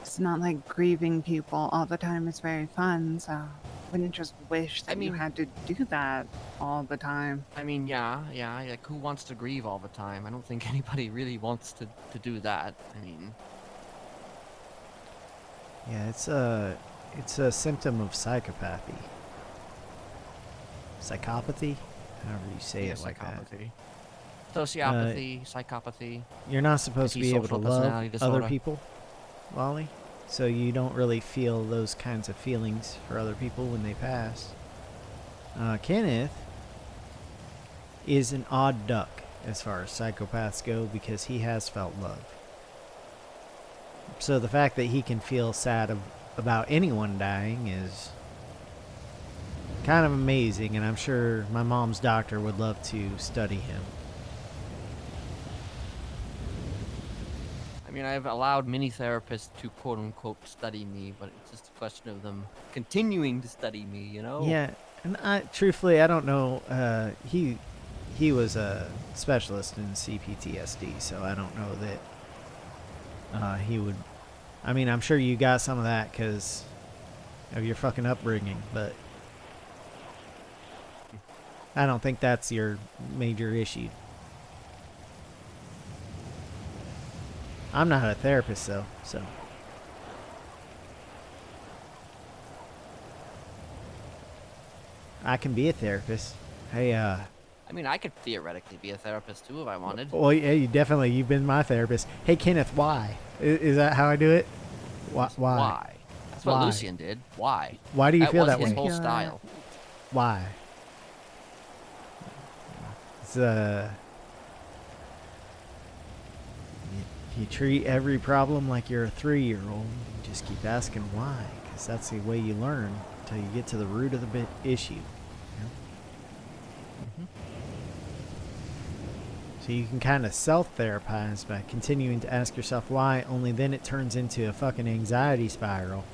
it's not like grieving people all the time is very fun, so I wouldn't just wish that you had to do that all the time. I mean, yeah, like who wants to grieve all the time? I don't think anybody really wants to do that. I mean... Yeah, it's a symptom of psychopathy. Psychopathy? However you say it like that. Sociopathy, psychopathy. You're not supposed to be able to love personality other disorder. people, Lolly. So you don't really feel those kinds of feelings for other people when they pass. Kenneth is an odd duck as far as psychopaths go because he has felt love. So the fact that he can feel sad about anyone dying is kind of amazing, and I'm sure my mom's doctor would love to study him. I mean, I've allowed many therapists to quote-unquote study me, but it's just a question of them continuing to study me, you know? Yeah, and truthfully, I don't know. He was a specialist in CPTSD, so I don't know that he would. I mean, I'm sure you got some of that because of your fucking upbringing, but I don't think that's your major issue. I'm not a therapist, though, so. I can be a therapist. Hey, I mean, I could theoretically be a therapist too if I wanted. Well, yeah, you've been my therapist. Hey, Kenneth, why? Is that how I do it? Why? Why? That's what Lucian did. Why? Why do you feel that way? That was his whole style. Why? It's you treat every problem like you're a 3-year-old. You just keep asking why, because that's the way you learn until you get to the root of the issue. So you can kind of self-therapize by continuing to ask yourself why, only then it turns into a fucking anxiety spiral.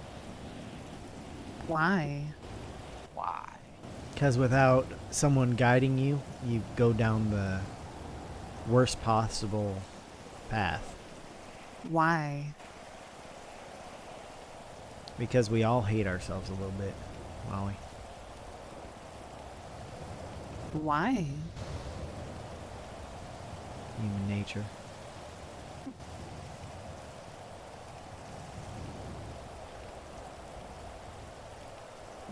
Why? Why? Because without someone guiding you, you go down the worst possible path. Why? Because we all hate ourselves a little bit, Molly. Why? Human nature.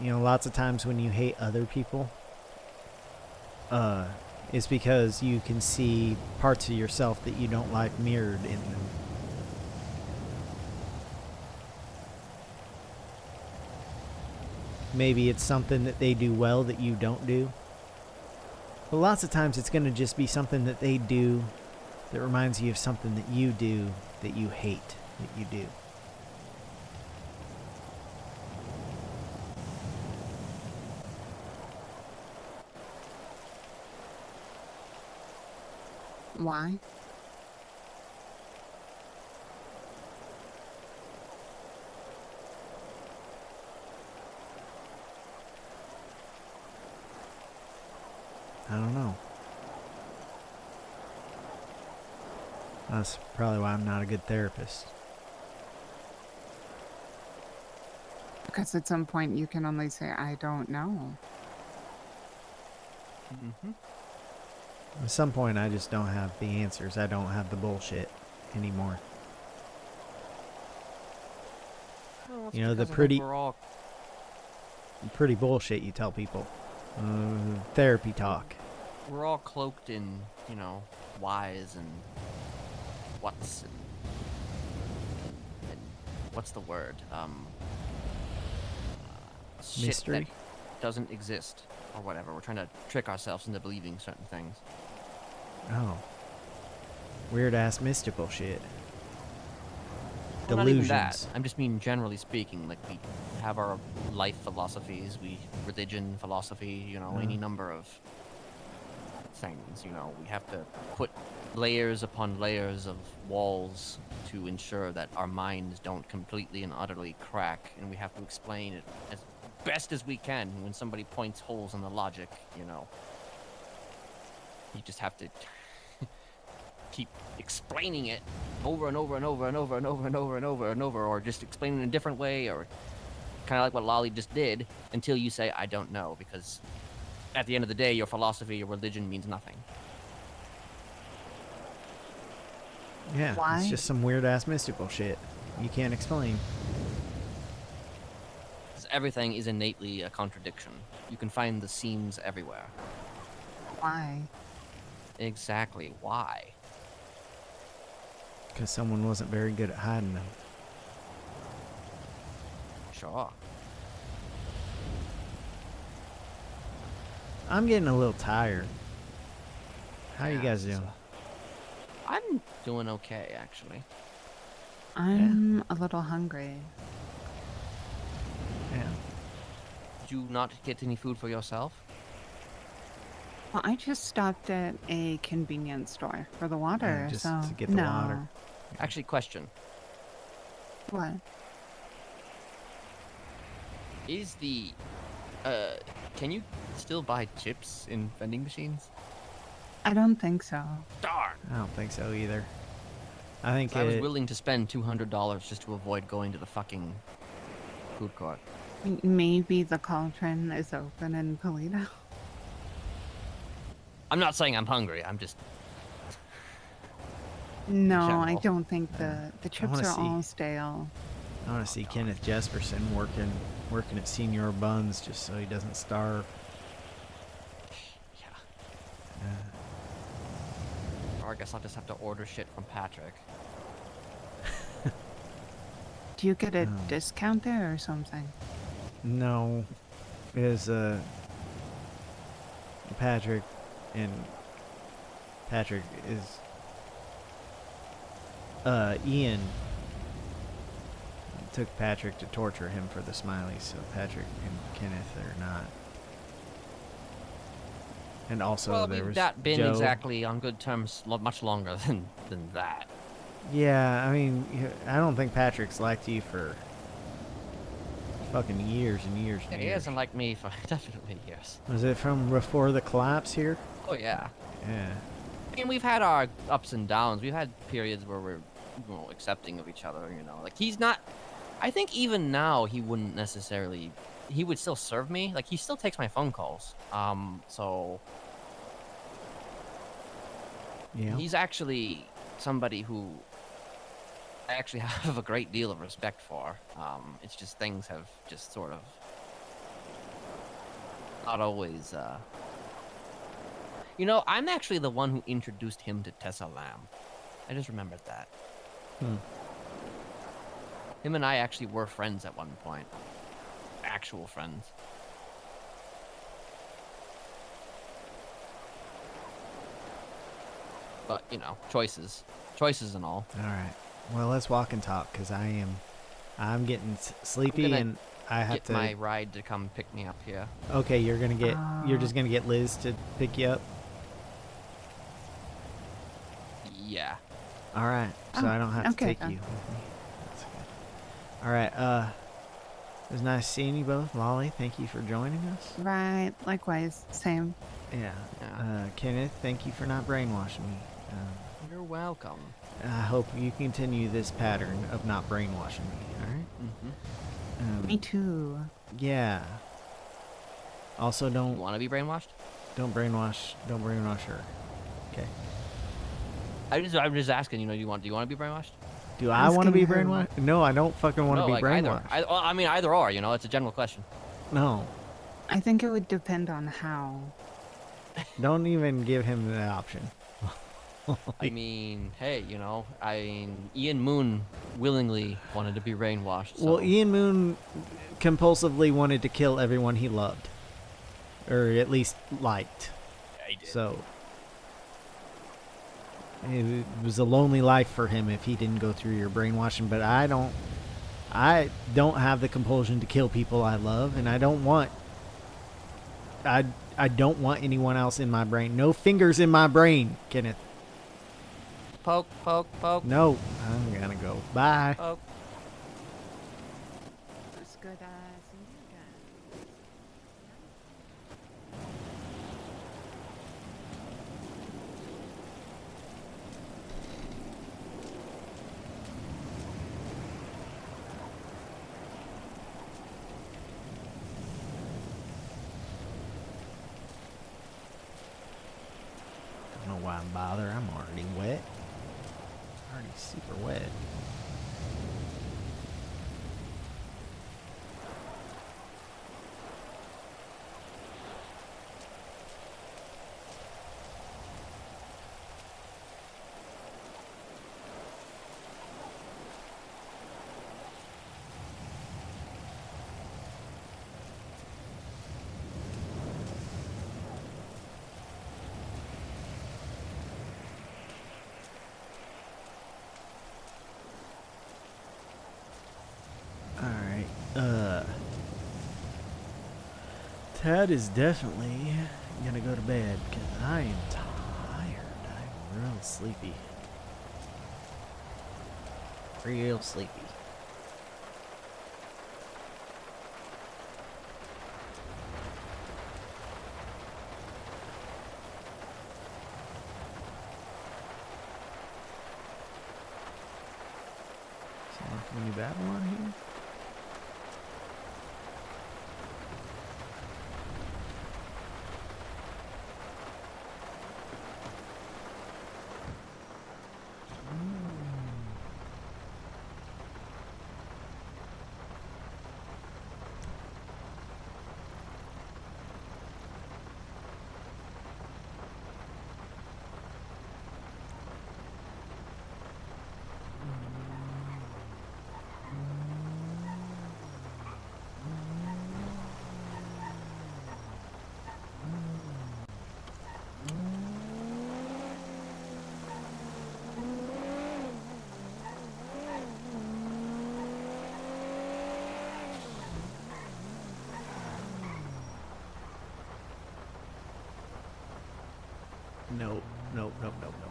You know, lots of times when you hate other people, it's because you can see parts of yourself that you don't like mirrored in them. Maybe it's something that they do well that you don't do. But lots of times it's going to just be something that they do that reminds you of something that you do that you hate that you do. Why? I don't know. That's probably why I'm not a good therapist. Because at some point you can only say, I don't know. At some point, I just don't have the answers. I don't have the bullshit anymore. Well, it's You know, the because I think pretty, we're all pretty bullshit you tell people. Therapy talk. we're all cloaked in, you know, whys and what's and what's the word? Shit Mystery? that doesn't exist or whatever. We're trying to trick ourselves into believing certain things. Oh. Weird ass mystical shit. Well, not even Delusions. that. I'm just mean generally speaking, like we have our life philosophies, religion, philosophy, you know, any number of things, you know. We have to put layers upon layers of walls to ensure that our minds don't completely and utterly crack, and we have to explain it as best as we can when somebody points holes in the logic, you know. You just have to keep explaining it over and over and over and over and over and over and over and over, or just explain it in a different way, or kind of like what Lolly just did, until you say, I don't know, because at the end of the day, your philosophy, your religion means nothing. Yeah, Why? it's just some weird ass mystical shit you can't explain. 'Cause everything is innately a contradiction. You can find the seams everywhere. Why? Exactly. Why? Because someone wasn't very good at hiding them. Sure. I'm getting a little tired. How you guys doing? I'm doing okay, actually. I'm a little hungry. Yeah. Did you not get any food for yourself? Well, I just stopped at a convenience store for the water, just so to get the no. water. Actually, question. What? Is the... can you still buy chips in vending machines? I don't think so. Darn! I don't think so either. I think I was willing to spend $200 just to avoid going to the fucking food court. Maybe the Cauldron is open in Polito. I'm not saying I'm hungry, I'm just... No, I general. don't think the chips wanna are see- all stale. I want to see Kenneth Jesperson working at Senior Buns just so he doesn't starve. Or I guess I'll just have to order shit from Patrick. Do you get a discount there or something? No, is Patrick and Patrick is Ian took Patrick to torture him for the Smileys, so Patrick and Kenneth are not. And also Well, there we've was not been Joe. exactly on good terms much longer than that. Yeah, I mean, I don't think Patrick's liked you for fucking years and years Yeah, and he years. hasn't liked me for definitely years. Was it from before the collapse here? Oh yeah. Yeah. I mean, we've had our ups and downs. We've had periods where we're, you know, accepting of each other. You know, like he's not. I think even now he wouldn't necessarily. He would still serve me. Like he still takes my phone calls. So. Yeah. He's actually somebody who I actually have a great deal of respect for. It's just things have just sort of not always. You know, I'm actually the one who introduced him to Tessa Lamb. I just remembered that. Him and I actually were friends at one point. Actual friends. But, you know, choices. Choices and all. All right. Well, let's walk and talk, because I'm getting sleepy, gonna and I have Get to. my ride to come pick me up here. Okay, you're just gonna get Liz to pick you up. Yeah. All right. So I don't have to okay, take then. you with me. That's good. All right. It was nice seeing you both, Lolly. Thank you for joining us. Right, likewise, same. Yeah. Kenneth, thank you for not brainwashing me. You're welcome. I hope you continue this pattern of not brainwashing me. All right. Mm-hmm. Me too. Yeah. Also, don't. You want to be brainwashed? Don't brainwash her. Okay. I'm just asking. You know, do you want to be brainwashed? Do I want to be brainwashed? No, I don't fucking want to No, be like brainwashed. I mean, either or. You know, it's a general question. No. I think it would depend on how. Don't even give him the option. I mean, hey, you know, Ian Moon willingly wanted to be brainwashed. So. Well, Ian Moon compulsively wanted to kill everyone he loved. Or at least liked. Yeah, he did. So it was a lonely life for him if he didn't go through your brainwashing, but I don't have the compulsion to kill people I love, and I don't want anyone else in my brain. No fingers in my brain, Kenneth. Poke, poke, poke. No, I'm gonna go. Bye. Poke. It's good seeing you again. I don't know why I'm bothered. I'm already wet. Already super wet. Tad is definitely gonna go to bed because I am tired. I'm real sleepy. Real sleepy. Sound like a new Babylon here? Nope, nope, nope, nope, nope.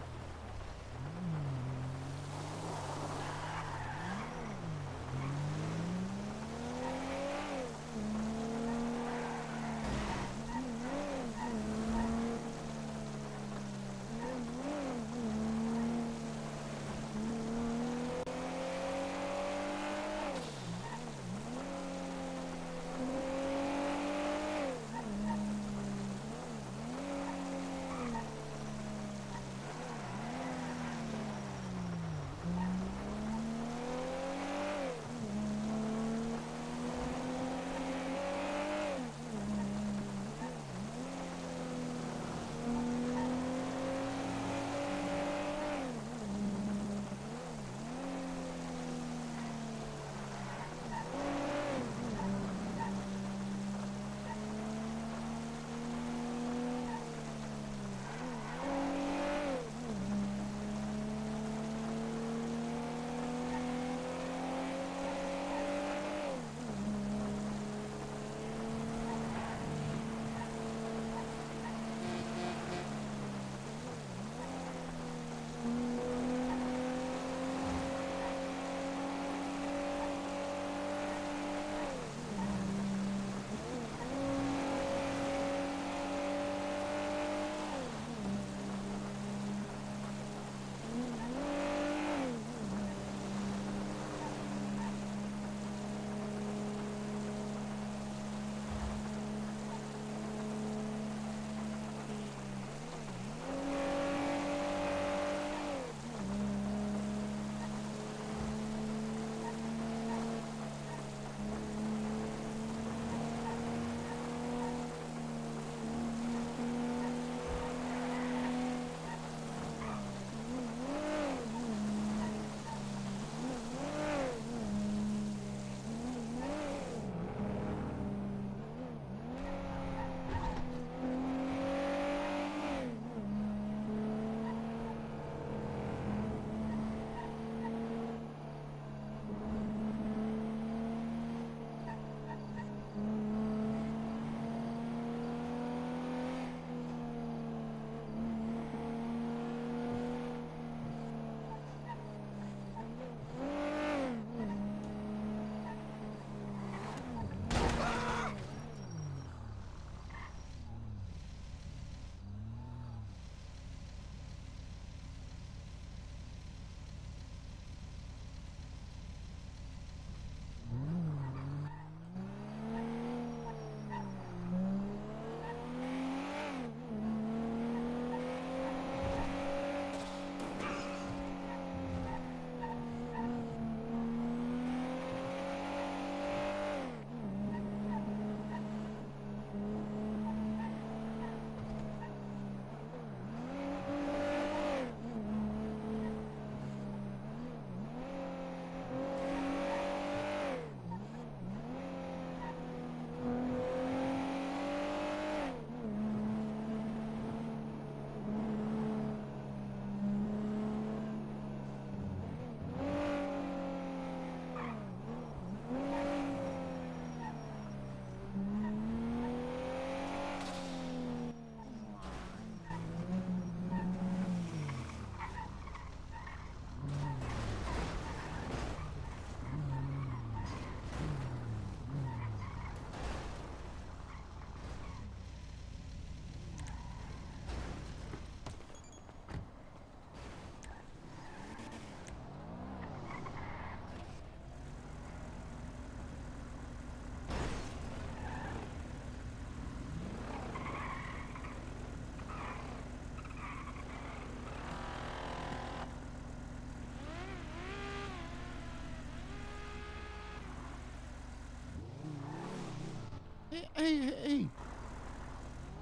Hey.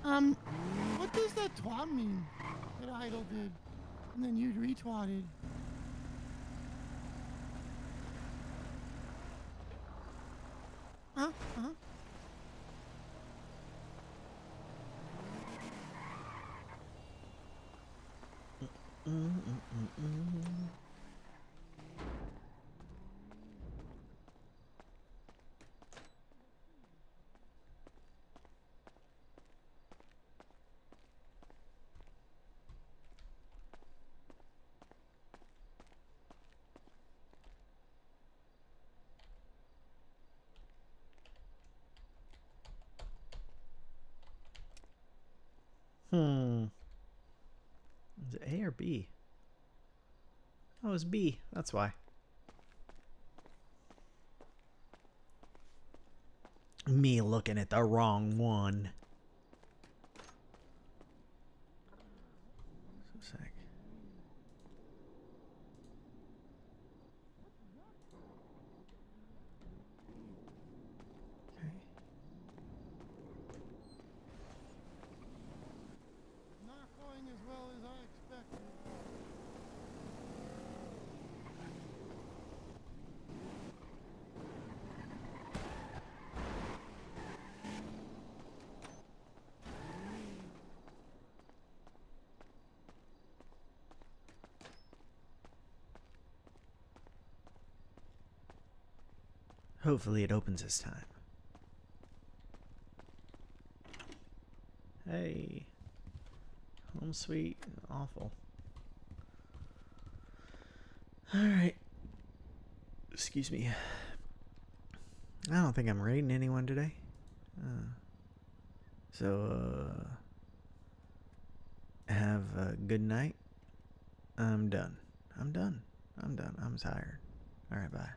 What does that twat mean that Idol did? And then you retwatted. Huh? Is it A or B? Oh, it's B. That's why. Me looking at the wrong one. Just a sec. Okay. Not going as well as I expected. Hopefully it opens this time. Hey. Home sweet. Awful. Alright. Excuse me. I don't think I'm raiding anyone today. Have a good night. I'm done. I'm tired. Alright, bye.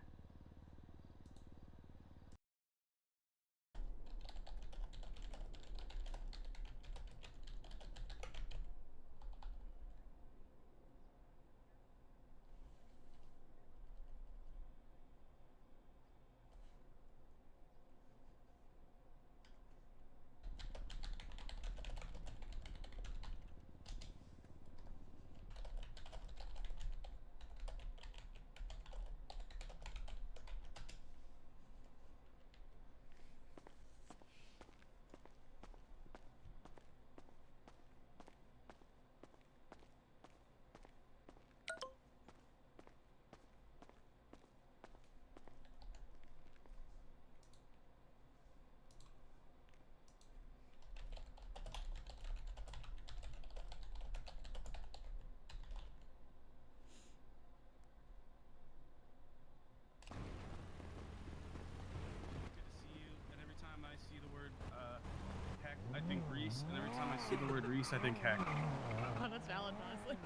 I think Reese, and every time I see the word Reese, I think heck. Oh, that's valid, honestly.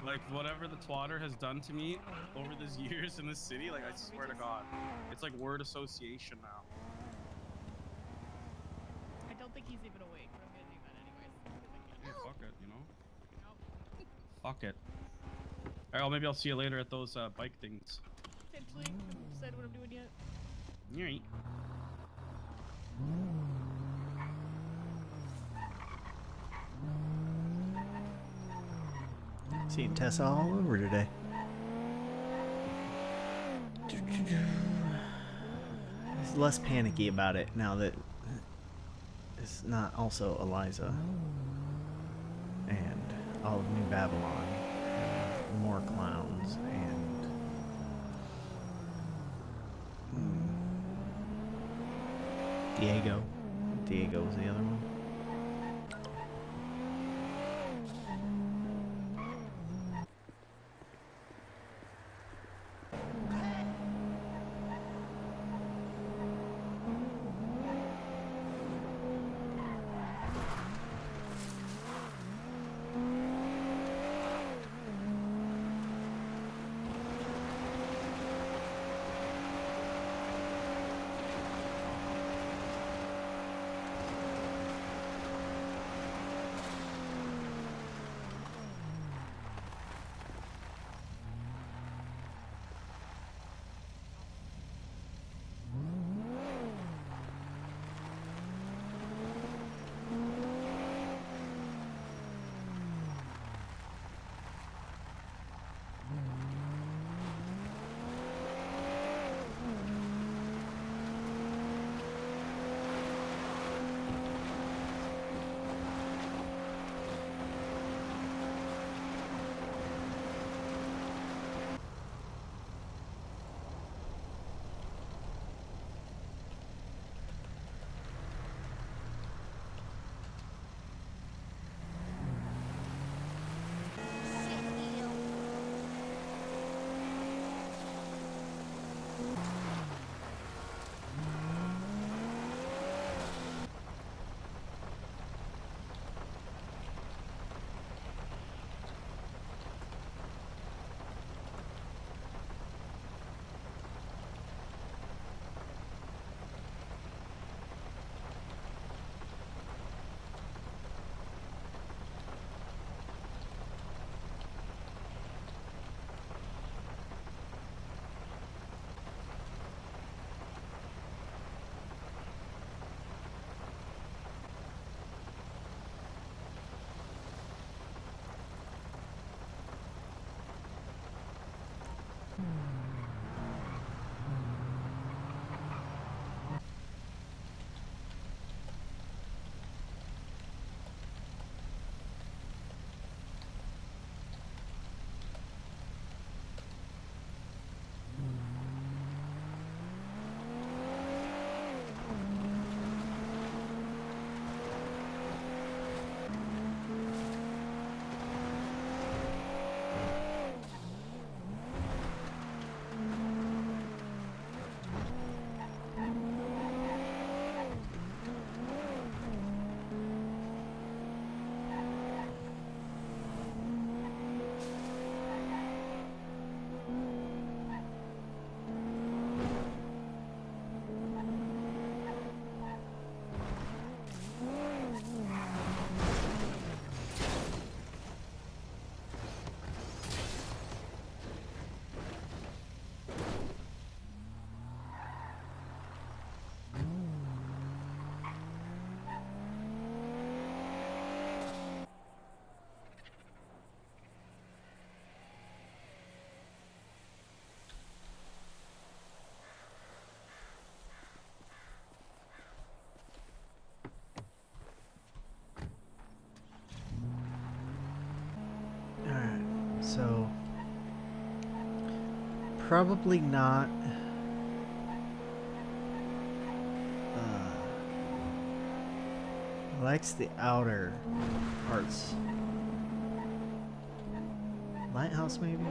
Like, whatever the twatter has done to me over these years in this city, like, I swear to God, it's like word association now. I don't think he's even awake, but I'm gonna do that anyways. Yeah, fuck it, you know? Fuck it. Alright, well, maybe I'll see you later at those bike things. Potentially, I haven't decided what I'm doing yet. Alright. Seeing Tessa all over today. He's less panicky about it now that it's not also Eliza and all of New Babylon and more clowns and Diego. Diego was the other one. So, probably not. Likes the outer parts. Lighthouse, maybe?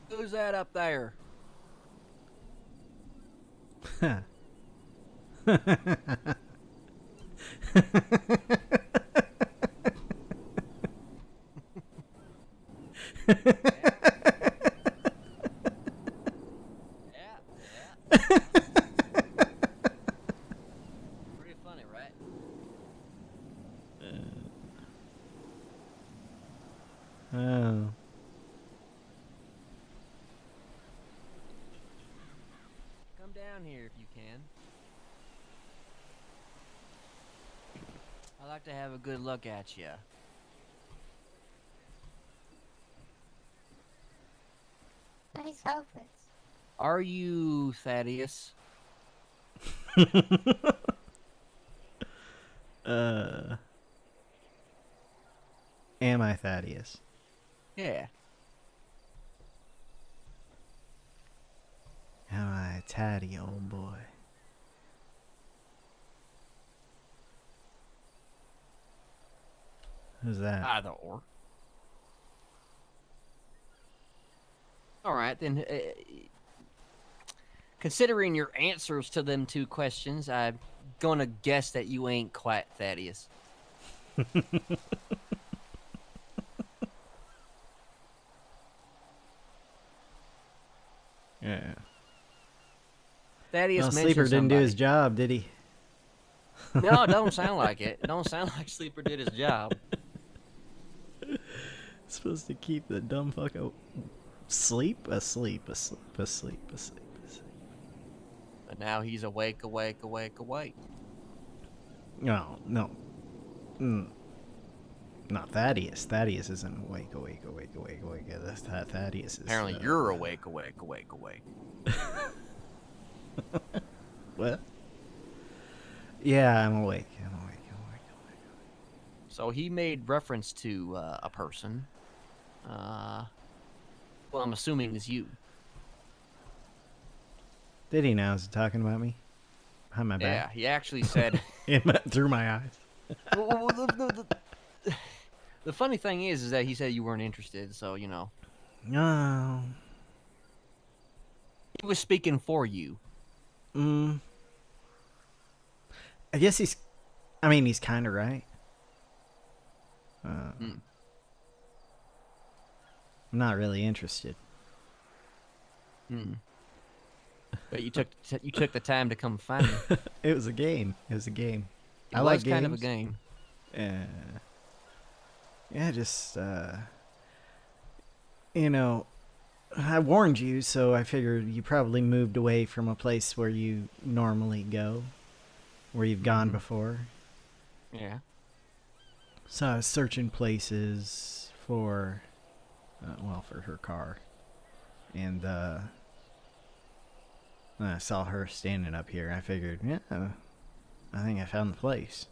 Who's that up there? Pretty funny, right? Oh. down here if you can. I'd like to have a good look at you. Nice outfits. Are you Thaddeus? Am I Thaddeus? Yeah. Am I Taddy, old boy? Who's that? Either or. All right, then. Considering your answers to them two questions, I'm gonna guess that you ain't quite Thaddeus. Yeah. Thaddeus Well, mentioned Sleeper didn't do his somebody. job, did he? No, it don't sound like it. It don't sound like Sleeper did his job. Supposed to keep the dumb fuck asleep. But now he's awake. No. Not Thaddeus. Thaddeus isn't awake. That's Thaddeus is. Apparently, you're awake. What? Yeah, I'm awake. So he made reference to a person. Well, I'm assuming it's you. Did he now? Is he talking about me? Behind my Yeah, back? he actually said. Through my eyes. Well, the funny thing is that he said you weren't interested, so, you know. No. He was speaking for you. I guess he's kind of right. I'm not really interested. But you took the time to come find me. It was a game. It I was like kind of a games. game. Yeah, just I warned you, so I figured you probably moved away from a place where you normally go, where you've gone before. Yeah. So I was searching places for, for her car, and when I saw her standing up here, I figured, yeah, I think I found the place.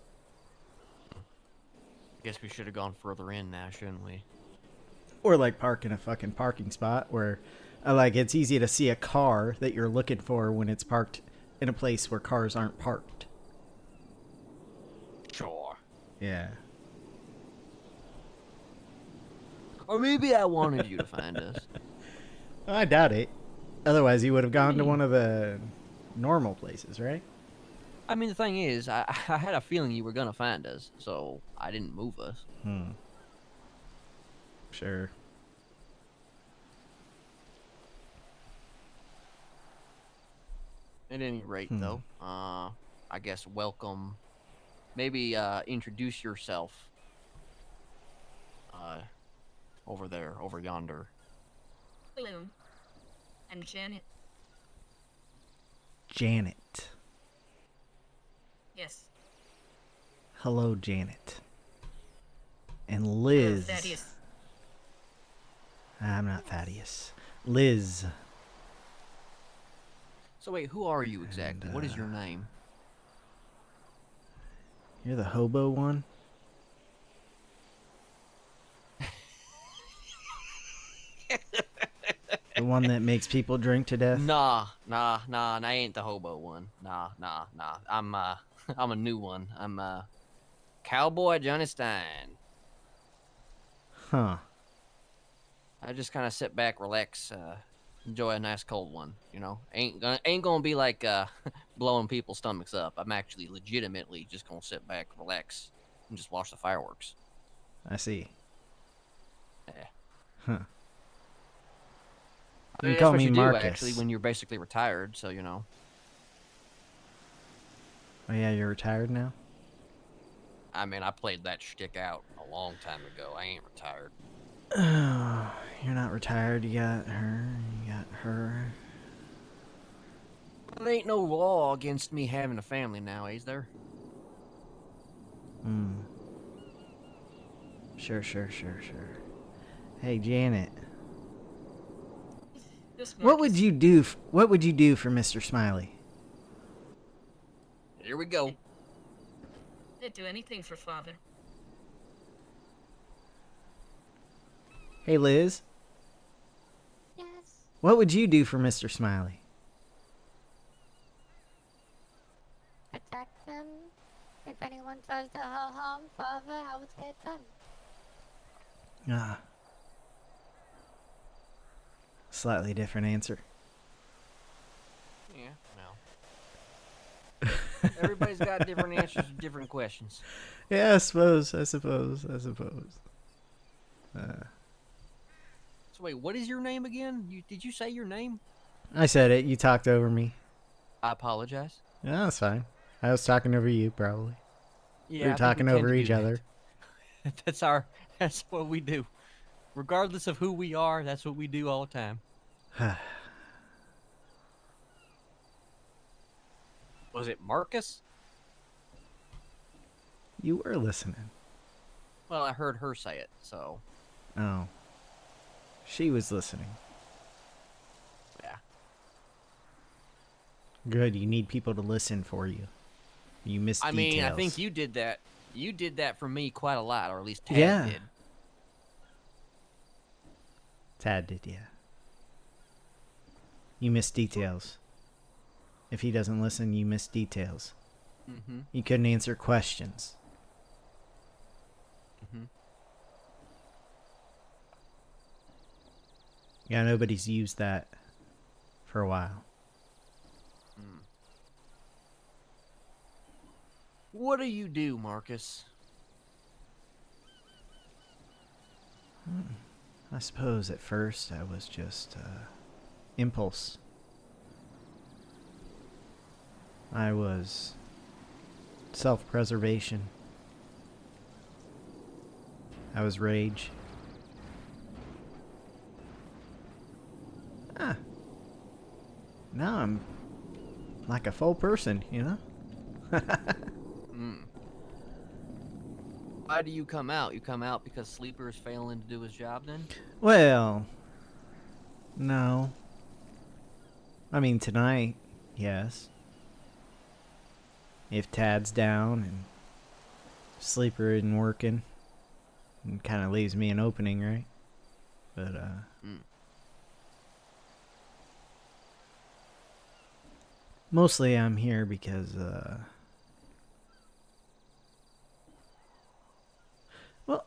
Guess we should have gone further in now, shouldn't we? Or like park in a fucking parking spot where, it's easy to see a car that you're looking for when it's parked in a place where cars aren't parked. Sure. Yeah. Or maybe I wanted you to find us. I doubt it. Otherwise, you would have gone to one of the normal places, right? I mean, the thing is, I had a feeling you were gonna find us, so I didn't move us. Sure. At any rate, though, I guess welcome. Maybe introduce yourself. Over there, over yonder. Hello. I'm Janet. Janet. Yes. Hello, Janet. And Liz. Hello, Thaddeus. I'm not Thaddeus. Liz. So wait, who are you exactly? What is your name? You're the hobo one? The one that makes people drink to death? Nah, I ain't the hobo one. Nah. I'm a new one. I'm Cowboy Johnny Stein. Huh. I just kind of sit back, relax, enjoy a nice cold one. You know, ain't gonna be like blowing people's stomachs up. I'm actually legitimately just gonna sit back, relax, and just watch the fireworks. I see. Yeah. Huh. I mean, You call that's me what you Marcus. do, actually, when you're basically retired, so, you know. Oh yeah, you're retired now? I mean, I played that shtick out a long time ago. I ain't retired. Oh, you're not retired. You got her. There ain't no law against me having a family now, is there? Sure. Hey, Janet. What would you do? What would you do for Mr. Smiley? Here we go. I'd do anything for father. Hey, Liz. Yes. What would you do for Mr. Smiley? Protect them. If anyone tries to harm father, I would get them. Ah. Slightly different answer. Yeah, no. Everybody's got different answers to different questions. Yeah, I suppose. So wait, what is your name again? Did you say your name? I said it. You talked over me. I apologize. Yeah, that's fine. I was talking over you, probably. Yeah, We were I think talking we tend over to do each that. other. That's what we do. Regardless of who we are, that's what we do all the time. Was it Marcus? You were listening. Well, I heard her say it, so. Oh. She was listening. Yeah. Good. You need people to listen for you. You missed details. I mean, I think you did that. You did that for me quite a lot, or at least Tad Yeah. did. Tad did, yeah. You miss details. If he doesn't listen, you miss details. Mm-hmm. You couldn't answer questions. Mm-hmm. Yeah, nobody's used that for a while. What do you do, Marcus? I suppose at first I was just impulse. I was self-preservation. I was rage. Now I'm like a full person, you know? Why do you come out? You come out because Sleeper is failing to do his job then? Well, no. I mean, tonight, yes. If Tad's down and Sleeper isn't working, it kind of leaves me an opening, right? But, mostly I'm here because, well,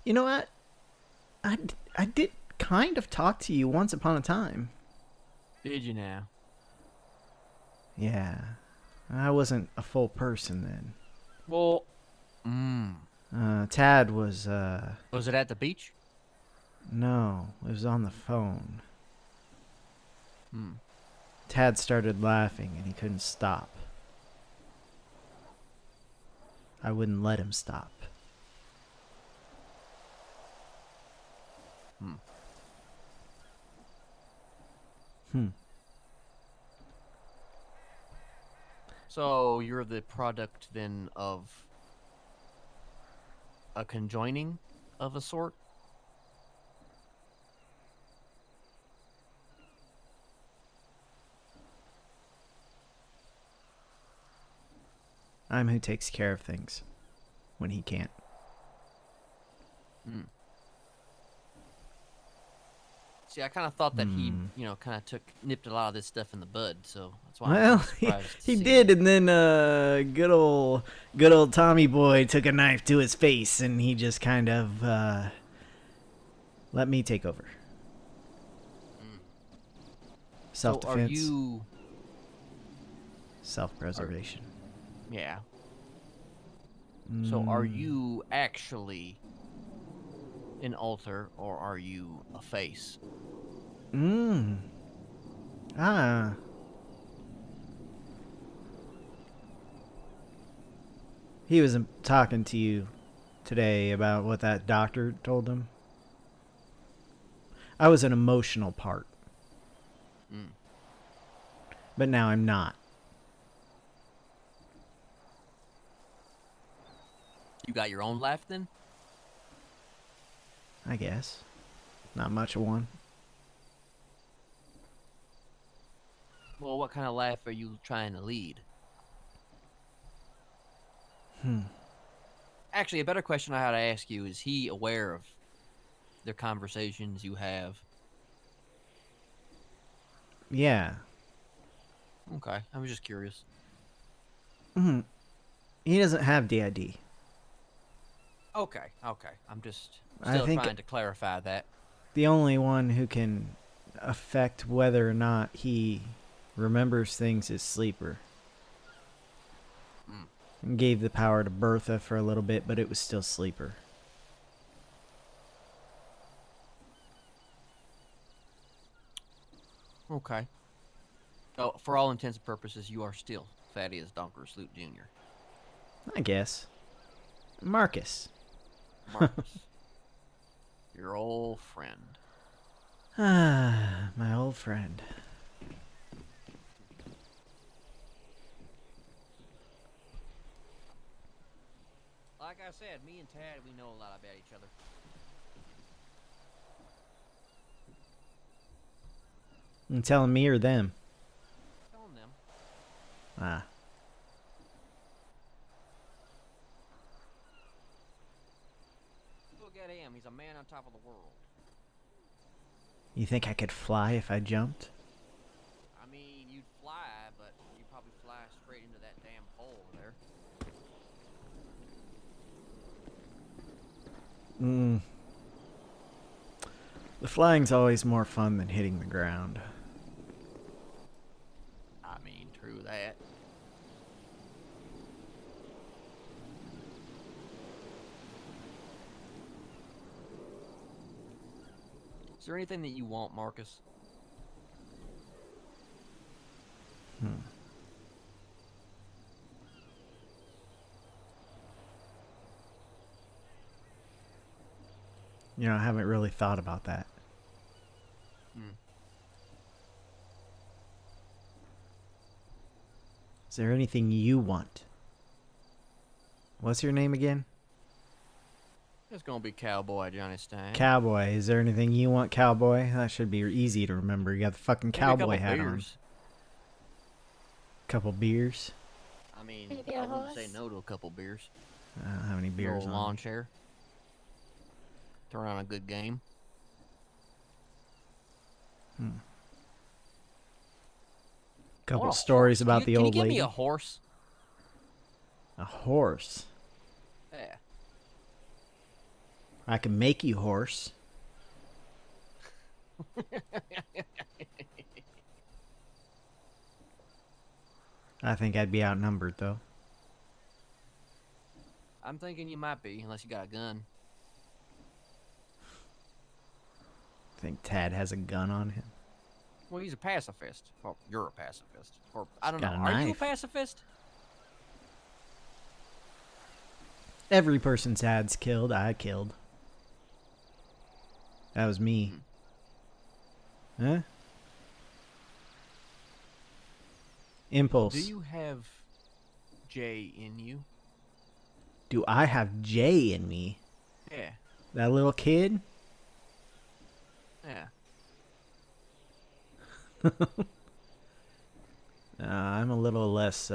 you know what? I did kind of talk to you once upon a time. Did you now? Yeah. I wasn't a full person then. Well, Tad was, Was it at the beach? No, it was on the phone. Tad started laughing and he couldn't stop. I wouldn't let him stop. So you're the product then of a conjoining of a sort? I'm who takes care of things when he can't. See, I kind of thought that he, kind of nipped a lot of this stuff in the bud, so that's why Well, I'm surprised. he did, and then good old Tommy boy took a knife to his face, and he just kind of let me take over. Self-defense. So are you... Self-preservation. Yeah. So are you actually an alter, or are you a face? He was talking to you today about what that doctor told him. I was an emotional part. But now I'm not. You got your own laugh then? I guess. Not much of one. Well, what kind of laugh are you trying to lead? Actually, a better question I had to ask you is: he aware of the conversations you have? Yeah. Okay, I was just curious. He doesn't have DID. Okay. I'm just I still think trying to clarify that. the only one who can affect whether or not he remembers things is Sleeper. And gave the power to Bertha for a little bit, but it was still Sleeper. Okay. So, for all intents and purposes, you are still Thaddeus Donkersloot Jr. I guess. Marcus. Marcus. Your old friend. Ah, my old friend. Like I said, me and Tad, we know a lot about each other. You telling me or them? Telling them. Ah. Look at him. He's a man on top of the world. You think I could fly if I jumped? I mean, you'd fly, but you'd probably fly straight into that damn hole there. The flying's always more fun than hitting the ground. I mean, true that. Is there anything that you want, Marcus? You know, I haven't really thought about that. Is there anything you want? What's your name again? It's gonna be Cowboy Johnny Stein. Cowboy. Is there anything you want, Cowboy? That should be easy to remember. You got the fucking Maybe cowboy a couple hat on. beers. Couple beers. I mean, Maybe a I wouldn't horse? say no to a couple beers. I don't have any beers Little on. lawn chair. Turn on a good game. Couple want a stories horse. about Can the you old give lady. me a horse? A horse. Yeah. I can make you horse. I think I'd be outnumbered though. I'm thinking you might be, unless you got a gun. I think Tad has a gun on him. Well, he's a pacifist. Well, you're a pacifist. Or, I don't know. got a Are you a knife. pacifist? Every person Tad's killed, I killed. That was me. Huh? Impulse. Do you have J in you? Do I have J in me? Yeah. That little kid? Yeah. I'm a little less,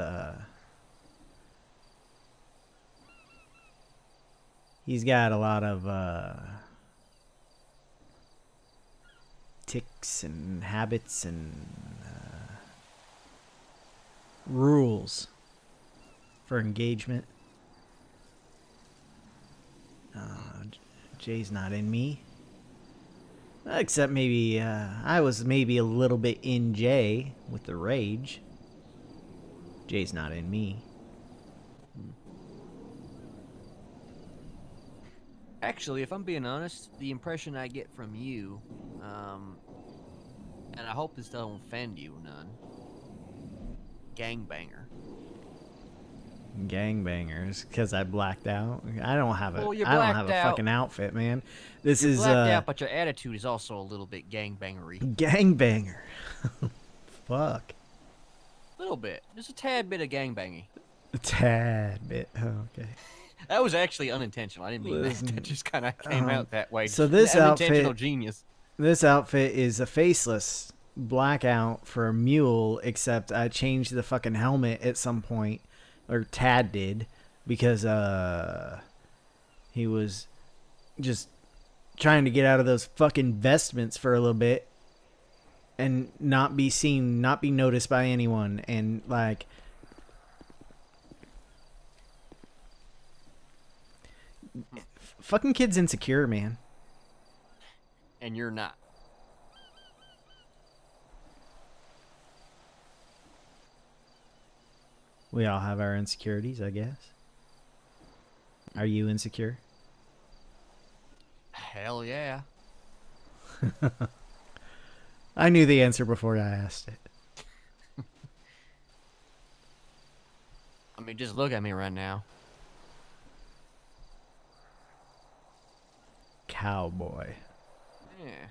he's got a lot of, tics and habits and, rules for engagement. Jay's not in me. Except maybe, I was maybe a little bit in Jay with the rage. Jay's not in me. Actually, if I'm being honest, the impression I get from you, and I hope this doesn't offend you none, gangbanger. Gangbangers, because I blacked out. I don't have a, Well, you I don't have blacked a out. fucking outfit, man. This You're is blacked out, but your attitude is also a little bit gangbangery. gangbanger. Fuck. little bit, just a tad bit of gangbanging. A tad bit. Oh, okay. That was actually unintentional. I didn't mean that. That just kind of came out that way. So this unintentional outfit, genius. This outfit is a faceless blackout for a mule, except I changed the fucking helmet at some point, or Tad did, because he was just trying to get out of those fucking vestments for a little bit and not be seen, not be noticed by anyone, and like fucking kid's insecure, man. And you're not. We all have our insecurities, I guess. Are you insecure? Hell yeah. I knew the answer before I asked it. I mean, just look at me right now. Cowboy. Yeah.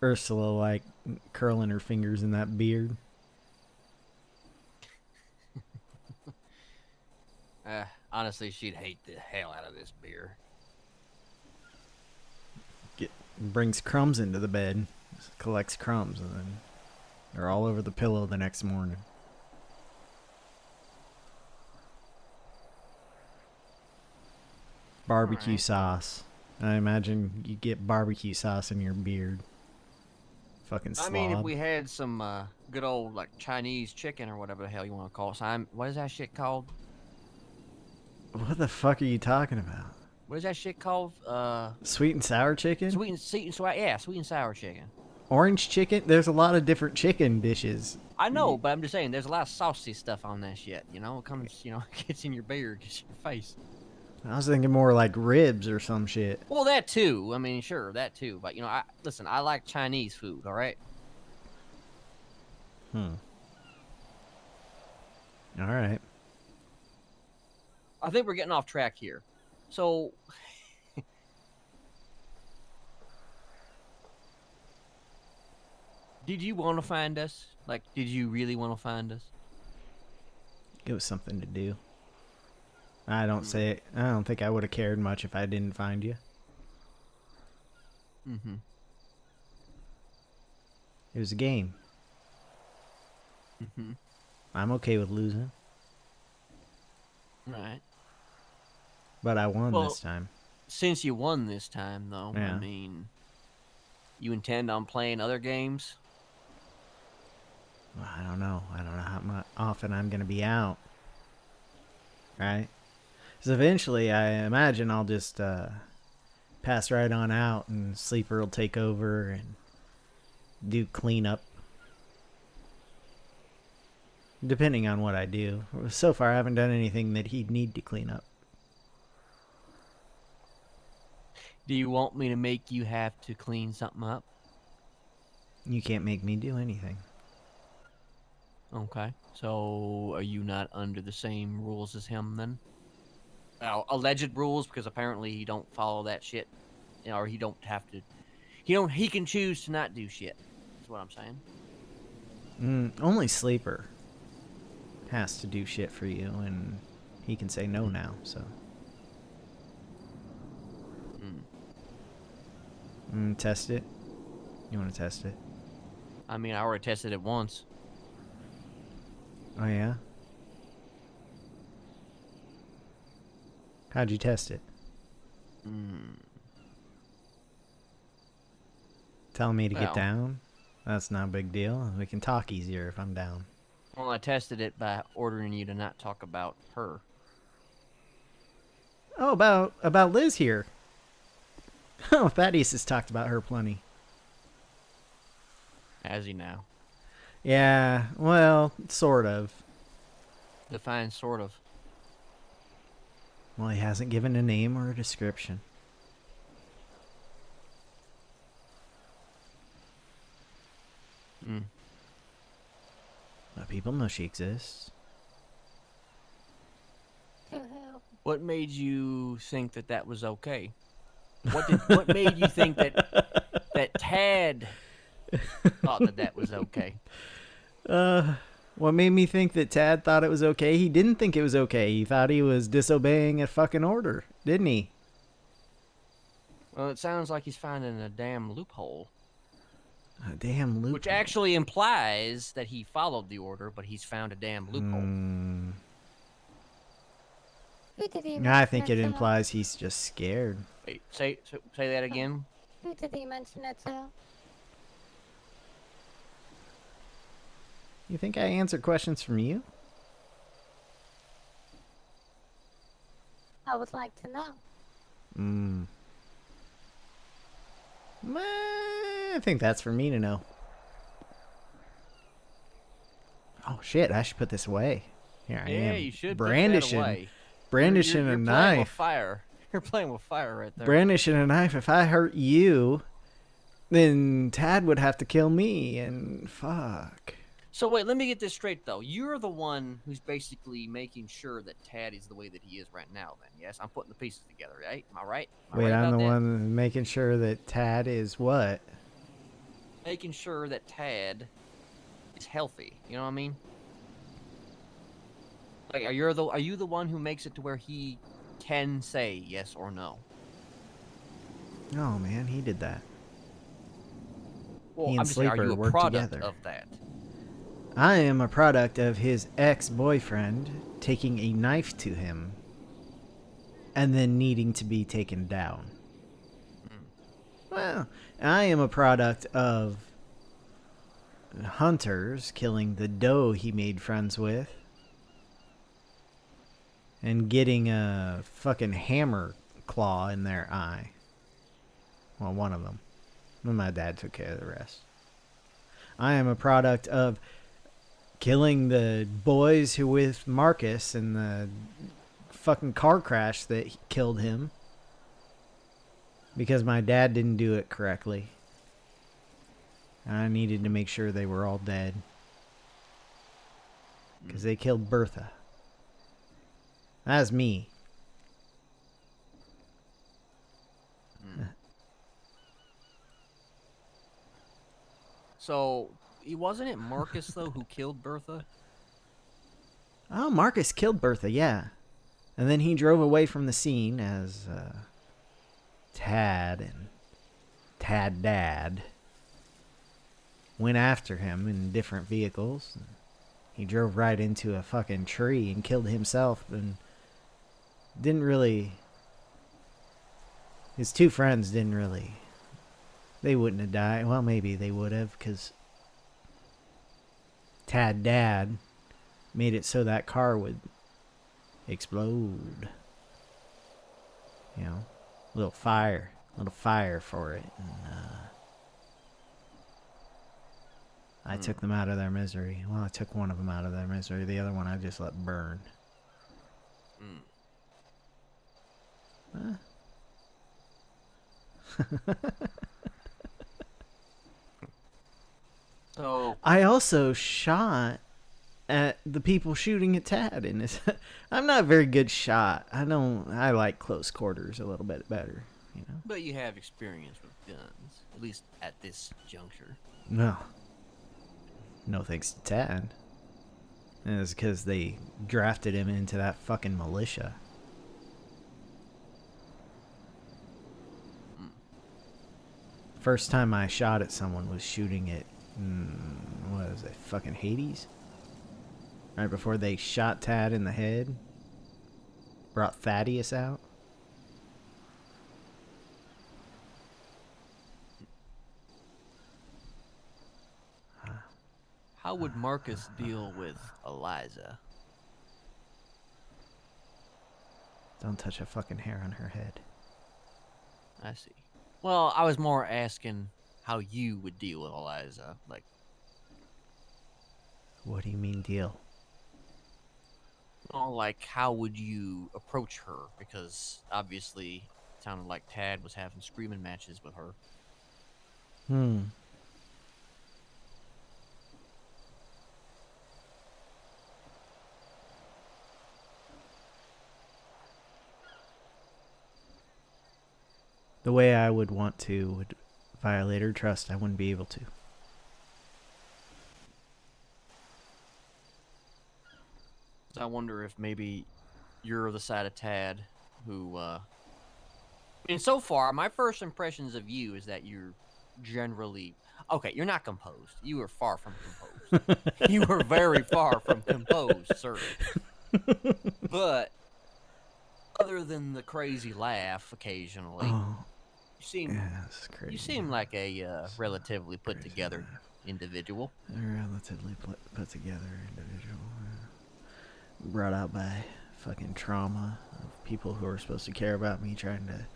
Ursula, like, curling her fingers in that beard. Honestly, she'd hate the hell out of this beer. Brings crumbs into the bed. Collects crumbs, and then they're all over the pillow the next morning. Barbecue sauce. I imagine you get barbecue sauce in your beard. Fucking slob. I mean, if we had some good old like Chinese chicken or whatever the hell you want to call it. What is that shit called? What the fuck are you talking about? What is that shit called? Sweet and sour chicken? Sweet and sour chicken. Orange chicken? There's a lot of different chicken dishes. I know, but I'm just saying, there's a lot of saucy stuff on that shit. You know, it comes, you know, gets in your beard, gets in your face. I was thinking more like ribs or some shit. Well, that too. I mean, sure, that too. But you know, listen, I like Chinese food. All right. All right. I think we're getting off track here. So, did you want to find us? Like, did you really want to find us? It was something to do. I don't think I would have cared much if I didn't find you. Mm-hmm. It was a game. Mm-hmm. I'm okay with losing. Right. But I won this time. Since you won this time, though, yeah. I mean, you intend on playing other games? Well, I don't know. I don't know how often I'm going to be out. Right? Because eventually, I imagine I'll just pass right on out and Sleeper will take over and do cleanup. Depending on what I do. So far, I haven't done anything that he'd need to clean up. Do you want me to make you have to clean something up? You can't make me do anything. Okay. So, are you not under the same rules as him, then? Well, alleged rules, because apparently he don't follow that shit. You know, or he don't have to... He can choose to not do shit. That's what I'm saying. Only Sleeper has to do shit for you, and he can say no now, so... Test it? You want to test it? I mean, I already tested it once. Oh, yeah? How'd you test it? Tell me to get down? That's not a big deal. We can talk easier if I'm down. Well, I tested it by ordering you to not talk about her. Oh, about Liz here. Oh, Thaddeus has talked about her plenty. Has he now? Yeah, well, sort of. Define sort of. Well, he hasn't given a name or a description. But people know she exists. What made you think that that was okay? What made you think that Tad thought that that was okay. What made me think that Tad thought it was okay? He didn't think it was okay. He thought he was disobeying a fucking order, didn't he? Well, it sounds like he's finding a damn loophole. A damn loophole. Which actually implies that he followed the order, but he's found a damn loophole. I think it implies he's just scared. Wait, say that again. Who did he mention it to? You think I answer questions from you? I would like to know. I think that's for me to know. Oh shit, I should put this away. Here I am. You should brandishing, put that away. brandishing you're a playing knife. With fire. You're playing with fire right there. Brandishing a knife. If I hurt you, then Tad would have to kill me, and fuck. So wait, let me get this straight though. You're the one who's basically making sure that Tad is the way that he is right now. Then, yes, I'm putting the pieces together, right? Am I right? Wait, I'm the one making sure that Tad is what? Making sure that Tad is healthy. You know what I mean? Like, are you the one who makes it to where he can say yes or no? Oh man, he did that. Well, he and I'm just saying, Sleeper are you a worked product together. of that? I am a product of his ex-boyfriend taking a knife to him and then needing to be taken down. Well, I am a product of hunters killing the doe he made friends with and getting a fucking hammer claw in their eye. Well, one of them. And my dad took care of the rest. I am a product of killing the boys who with Marcus in the fucking car crash that killed him because my dad didn't do it correctly. I needed to make sure they were all dead because they killed Bertha. That's me. So, wasn't it Marcus though who killed Bertha? Oh, Marcus killed Bertha, yeah. And then he drove away from the scene as Tad and Tad Dad went after him in different vehicles. He drove right into a fucking tree and killed himself and didn't really... His two friends didn't really... They wouldn't have died. Well, maybe they would have, because Tad Dad made it so that car would explode. You know, a little fire for it. And, I took them out of their misery. Well, I took one of them out of their misery. The other one I just let burn. So I also shot at the people shooting at Tad in his... I'm not a very good shot. I like close quarters a little bit better, you know. But you have experience with guns, at least at this juncture. No thanks to Tad. And it's because they drafted him into that fucking militia. First time I shot at someone was shooting at, what was it, fucking Hades? Right before they shot Tad in the head. Brought Thaddeus out. How would Marcus deal with Eliza? Don't touch a fucking hair on her head. I see. Well, I was more asking how you would deal with Eliza. Like, what do you mean deal? Well, like, how would you approach her? Because obviously, it sounded like Tad was having screaming matches with her. The way I would want to would violate her trust. I wouldn't be able to. So I wonder if maybe you're the side of Tad who, I mean, so far, my first impressions of you is that you're generally... Okay, you're not composed. You are far from composed. You are very far from composed, sir. But other than the crazy laugh occasionally, you seem like a relatively put together individual. A relatively put together individual. Brought out by fucking trauma of people who are supposed to care about me trying to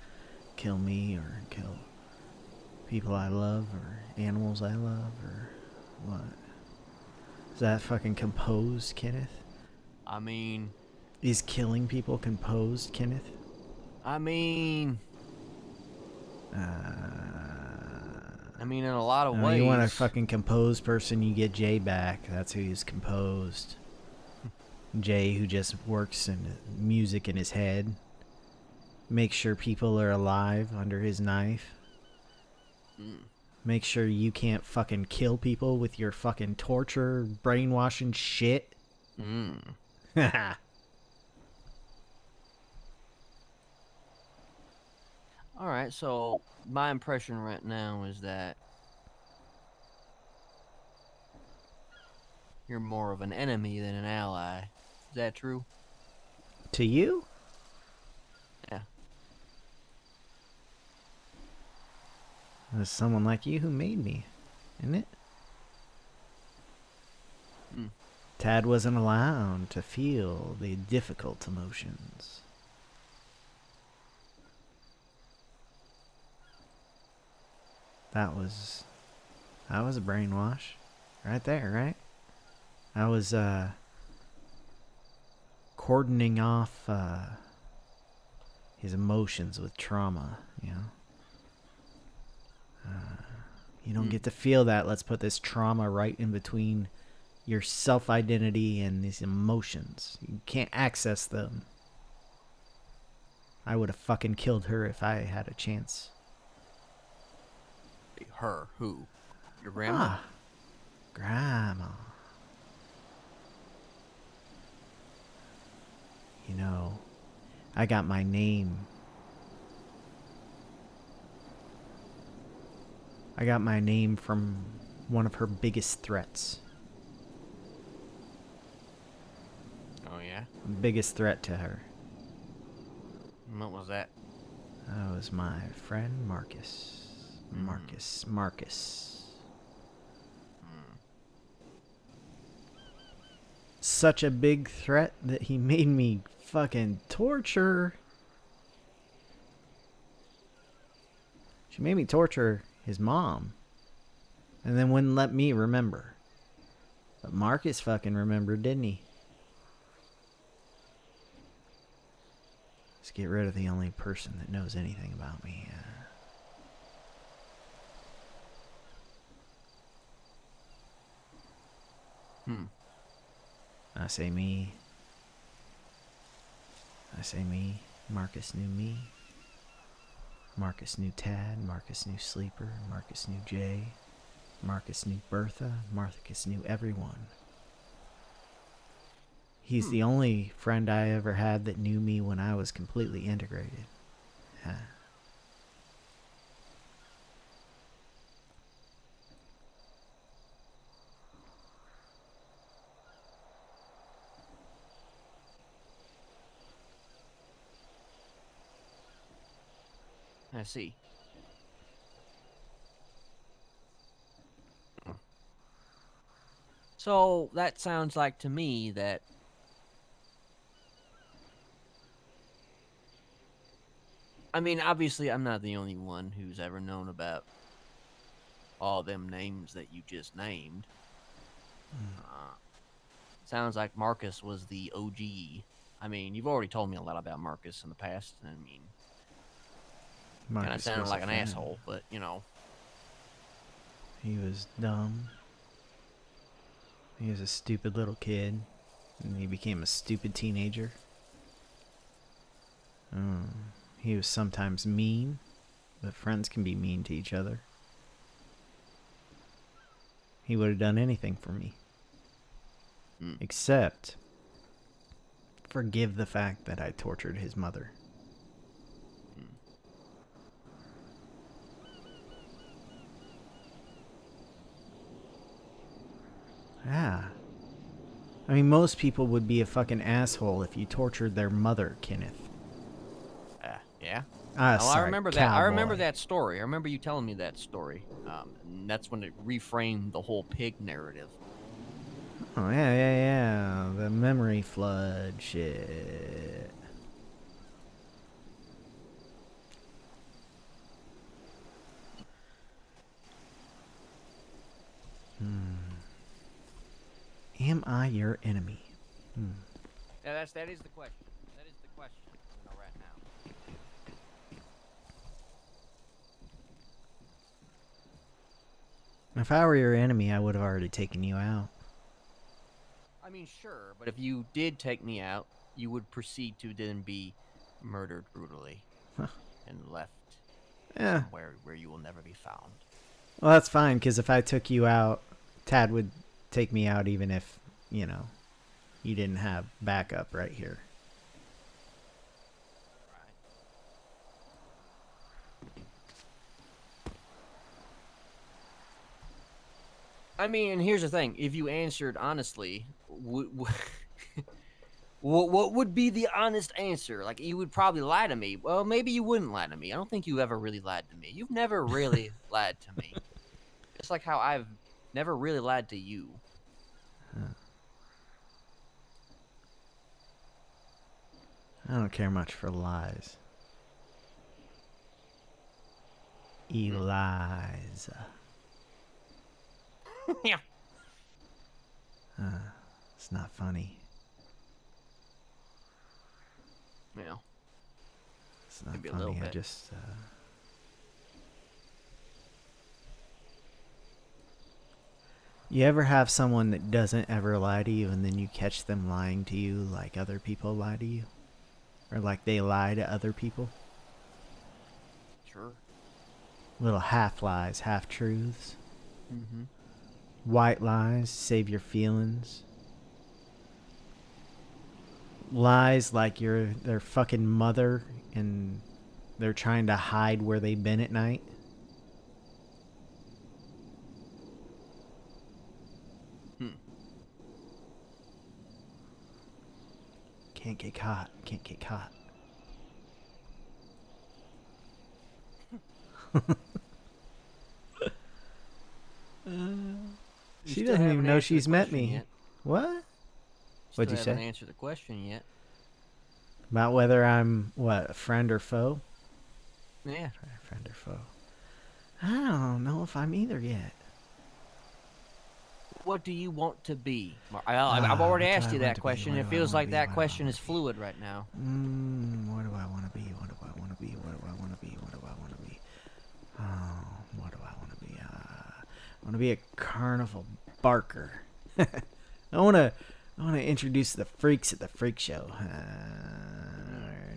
kill me or kill people I love or animals I love or what? Is that fucking composed, Kenneth? I mean... Is killing people composed, Kenneth? I mean, in a lot of ways. You want a fucking composed person, you get Jay back. That's who is composed. Jay, who just works in music in his head. Makes sure people are alive under his knife. Make sure you can't fucking kill people with your fucking torture, brainwashing shit. Haha. Alright, so my impression right now is that you're more of an enemy than an ally. Is that true? To you? Yeah. There's someone like you who made me, isn't it? Tad wasn't allowed to feel the difficult emotions. That was a brainwash right there, right? I was cordoning off his emotions with trauma, you know. You don't get to feel that. Let's put this trauma right in between your self-identity and these emotions. You can't access them. I would have fucking killed her if I had a chance. Her? Who? Your grandma? Grandma. You know, I got my name. I got my name from one of her biggest threats. Oh, yeah? Biggest threat to her. What was that? That was my friend Marcus. Marcus. Such a big threat that he made me fucking torture. She made me torture his mom. And then wouldn't let me remember. But Marcus fucking remembered, didn't he? Let's get rid of the only person that knows anything about me. I say me. I say me. Marcus knew me. Marcus knew Tad. Marcus knew Sleeper. Marcus knew Jay. Marcus knew Bertha. Marcus knew everyone. He's the only friend I ever had that knew me when I was completely integrated. I see. So that sounds like to me that I mean, obviously I'm not the only one who's ever known about all them names that you just named. Sounds like Marcus was the OG. I mean, you've already told me a lot about Marcus in the past. I mean, kind of sounded like an asshole, but you know. He was dumb. He was a stupid little kid, and he became a stupid teenager. He was sometimes mean, but friends can be mean to each other. He would have done anything for me. Except forgive the fact that I tortured his mother. Yeah. I mean, most people would be a fucking asshole if you tortured their mother, Kenneth. Yeah. Ah, Oh, sorry, I remember that. I remember cowboy. that story. I remember you telling me that story. And that's when it reframed the whole pig narrative. Oh, yeah. The memory flood shit. Am I your enemy? Yeah, that is the question. That is the question. Right now. If I were your enemy, I would have already taken you out. I mean, sure, but if you did take me out, you would proceed to then be murdered brutally and left somewhere where you will never be found. Well, that's fine, because if I took you out, Tad would take me out even if, you know, you didn't have backup right here. I mean, and here's the thing. If you answered honestly, what would be the honest answer? Like, you would probably lie to me. Well, maybe you wouldn't lie to me. I don't think you ever really lied to me. You've never really lied to me. It's like how I've never really lied to you. I don't care much for lies. Eliza. Yeah. It's not funny. Yeah. It's not Maybe a little funny. I bit. just. You ever have someone that doesn't ever lie to you and then you catch them lying to you like other people lie to you? Or like they lie to other people? Sure. Little half lies, half truths. Mm-hmm. White lies, save your feelings. Lies like you're their fucking mother and they're trying to hide where they've been at night. Can't get caught. Can't get caught. She still doesn't haven't even know answered the she's met question me. yet. What? What'd you Still haven't say? answered the question yet. About whether I'm, what, a friend or foe? Yeah. Friend or foe? I don't know if I'm either yet. What do you want to be? I've already what do asked I you want that to be? question. What It do I feels wanna like be? that What do I question wanna is fluid right now. What do I want to be? What do I want to be? What do I want to be? What do I want to be? Oh, what do I want to be? I want to be a carnival barker. I want to introduce the freaks at the freak show.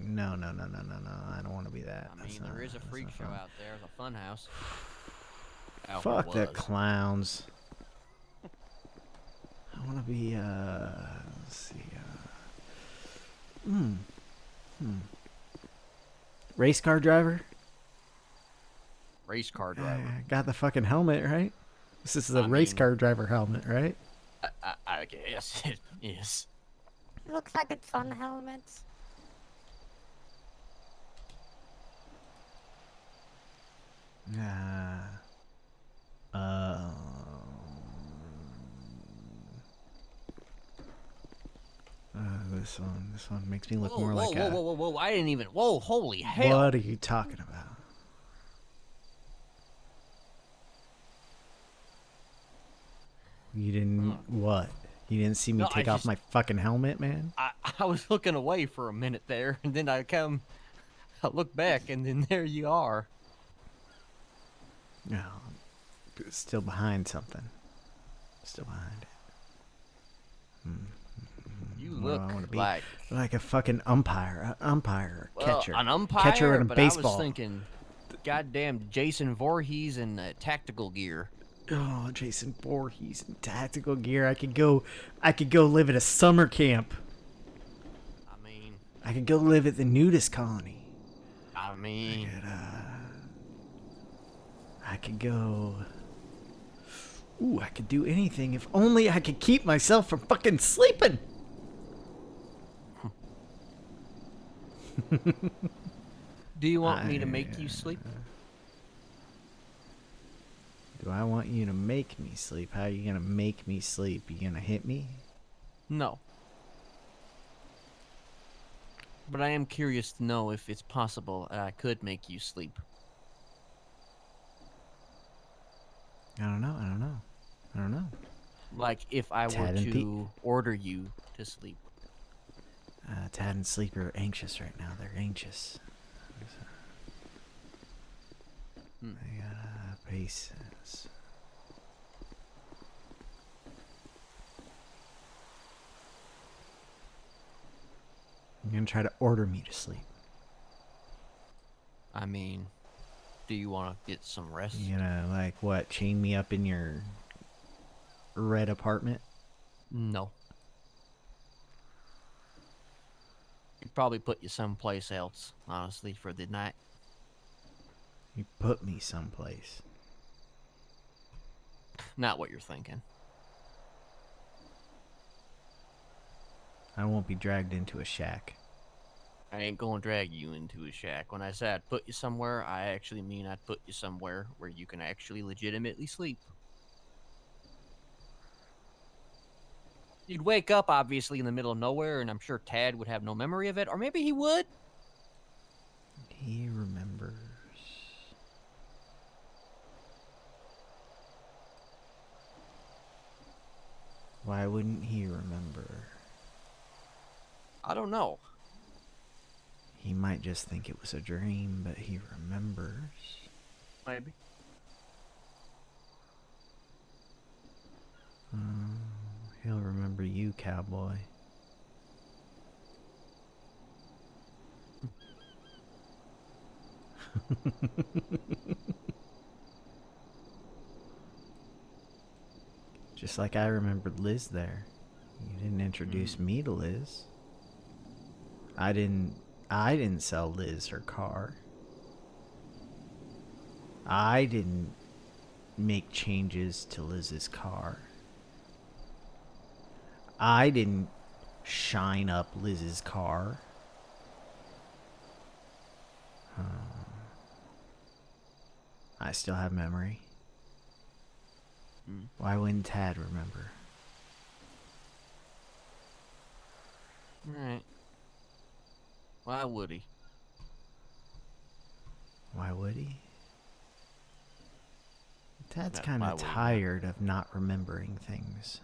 No. I don't want to be that. I mean, there is a freak show out there. There's a fun house. Fuck the clowns. I want to be, let's see, race car driver? Race car driver. Got the fucking helmet, right? This is a race car driver helmet, right? I guess it is. Looks like it's on helmets. This one makes me look Whoa, more like a... whoa! I didn't even. Whoa! Holy hell! What are you talking about? You didn't... What? You didn't see me No, take off my fucking helmet, man? I was looking away for a minute there, and then I look back, and then there you are. No. Still behind something. Still behind it. You What look do I want to be? like a fucking umpire, catcher. An umpire, Catcher in a but baseball. I was thinking, goddamn Jason Voorhees in tactical gear. Oh, Jason Voorhees in tactical gear. I could go live at a summer camp. I I could go live at the nudist colony. I mean, I could go. Ooh, I could do anything if only I could keep myself from fucking sleeping. do you want me to make you sleep? Do I want you to make me sleep? How are you gonna make me sleep? You gonna hit me? No. But I am curious to know if it's possible that I could make you sleep. I don't know. I don't know. Like if I were Tad and Pete. to order you to sleep. Tad and Sleep are anxious right now. They're anxious. They got bases. You're gonna try to order me to sleep. I mean, do you want to get some rest? You gonna, like, what, chain me up in your red apartment? No. You'd probably put you someplace else, honestly, for the night. You put me someplace. Not what you're thinking. I won't be dragged into a shack. I ain't gonna drag you into a shack. When I say I'd put you somewhere, I actually mean I'd put you somewhere where you can actually legitimately sleep. You'd wake up, obviously, in the middle of nowhere, and I'm sure Tad would have no memory of it. Or maybe he would. He remembers. Why wouldn't he remember? I don't know. He might just think it was a dream, but he remembers. Maybe. He'll remember you, cowboy. Just like I remembered Liz there. You didn't introduce me to Liz. I didn't sell Liz her car. I didn't make changes to Liz's car. I didn't shine up Liz's car. I still have memory. Why wouldn't Tad remember? Alright. Why would he? Why would he? Tad's Yeah, kind why of would he not? tired of not remembering things.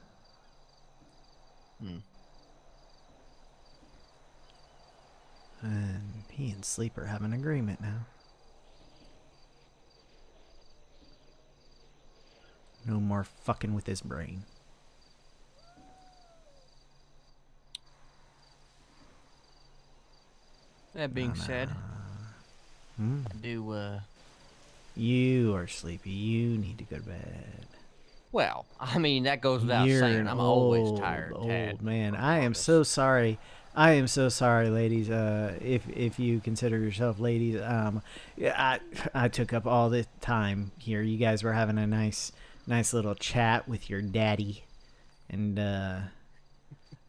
And he and Sleep are having an agreement now. No more fucking with his brain. That being said, I do, You are sleepy. You need to go to bed. well, I mean, that goes without You're saying. an I'm old, always tired, Tad. old man. I am so sorry. I am so sorry, ladies. If you consider yourself ladies, I took up all the time here. You guys were having a nice little chat with your daddy, and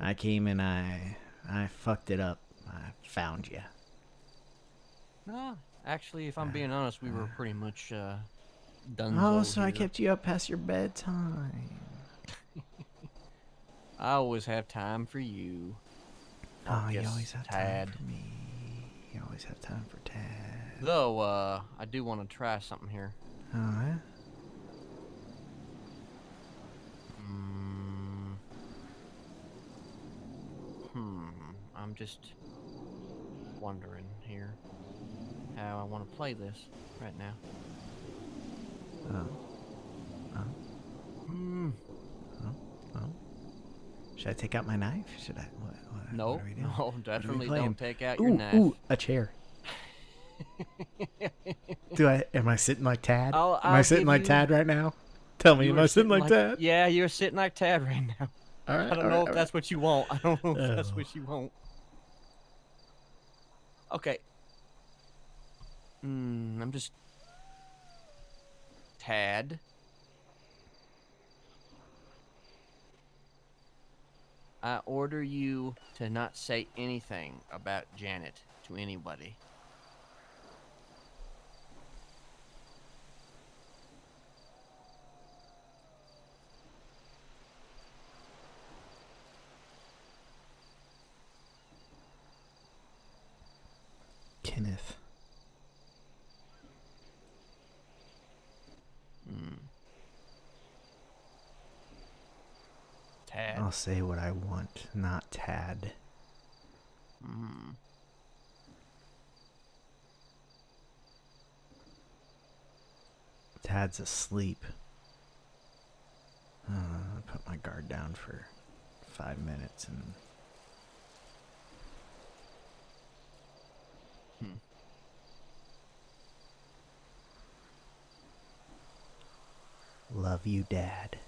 I came and I fucked it up. I found you. No, actually, if I'm being honest, we were pretty much done. Oh, so I kept you up past your bedtime. I always have time for you. Oh, you Yes, always have Tad. time for me. You always have time for Tad. Though, I do want to try something here. Oh, yeah? I'm just wondering here how I want to play this right now. Should I take out my knife? Should I? What No, are we doing? no, What are we definitely playing? don't take out your Ooh, knife. Ooh, a chair. Am I sitting like Tad? I'll Am I sitting give like you- Tad right now? Tell me, You am were I sitting like Tad? Yeah, you're sitting like Tad right now. All right, I don't all know right, if that's what you want. I don't know if that's Oh. what you want. Okay. I'm just. Tad. I order you to not say anything about Janet to anybody. Kenneth. Tad. I'll say what I want, not Tad. Tad's asleep. I put my guard down for 5 minutes and... Love you, Dad.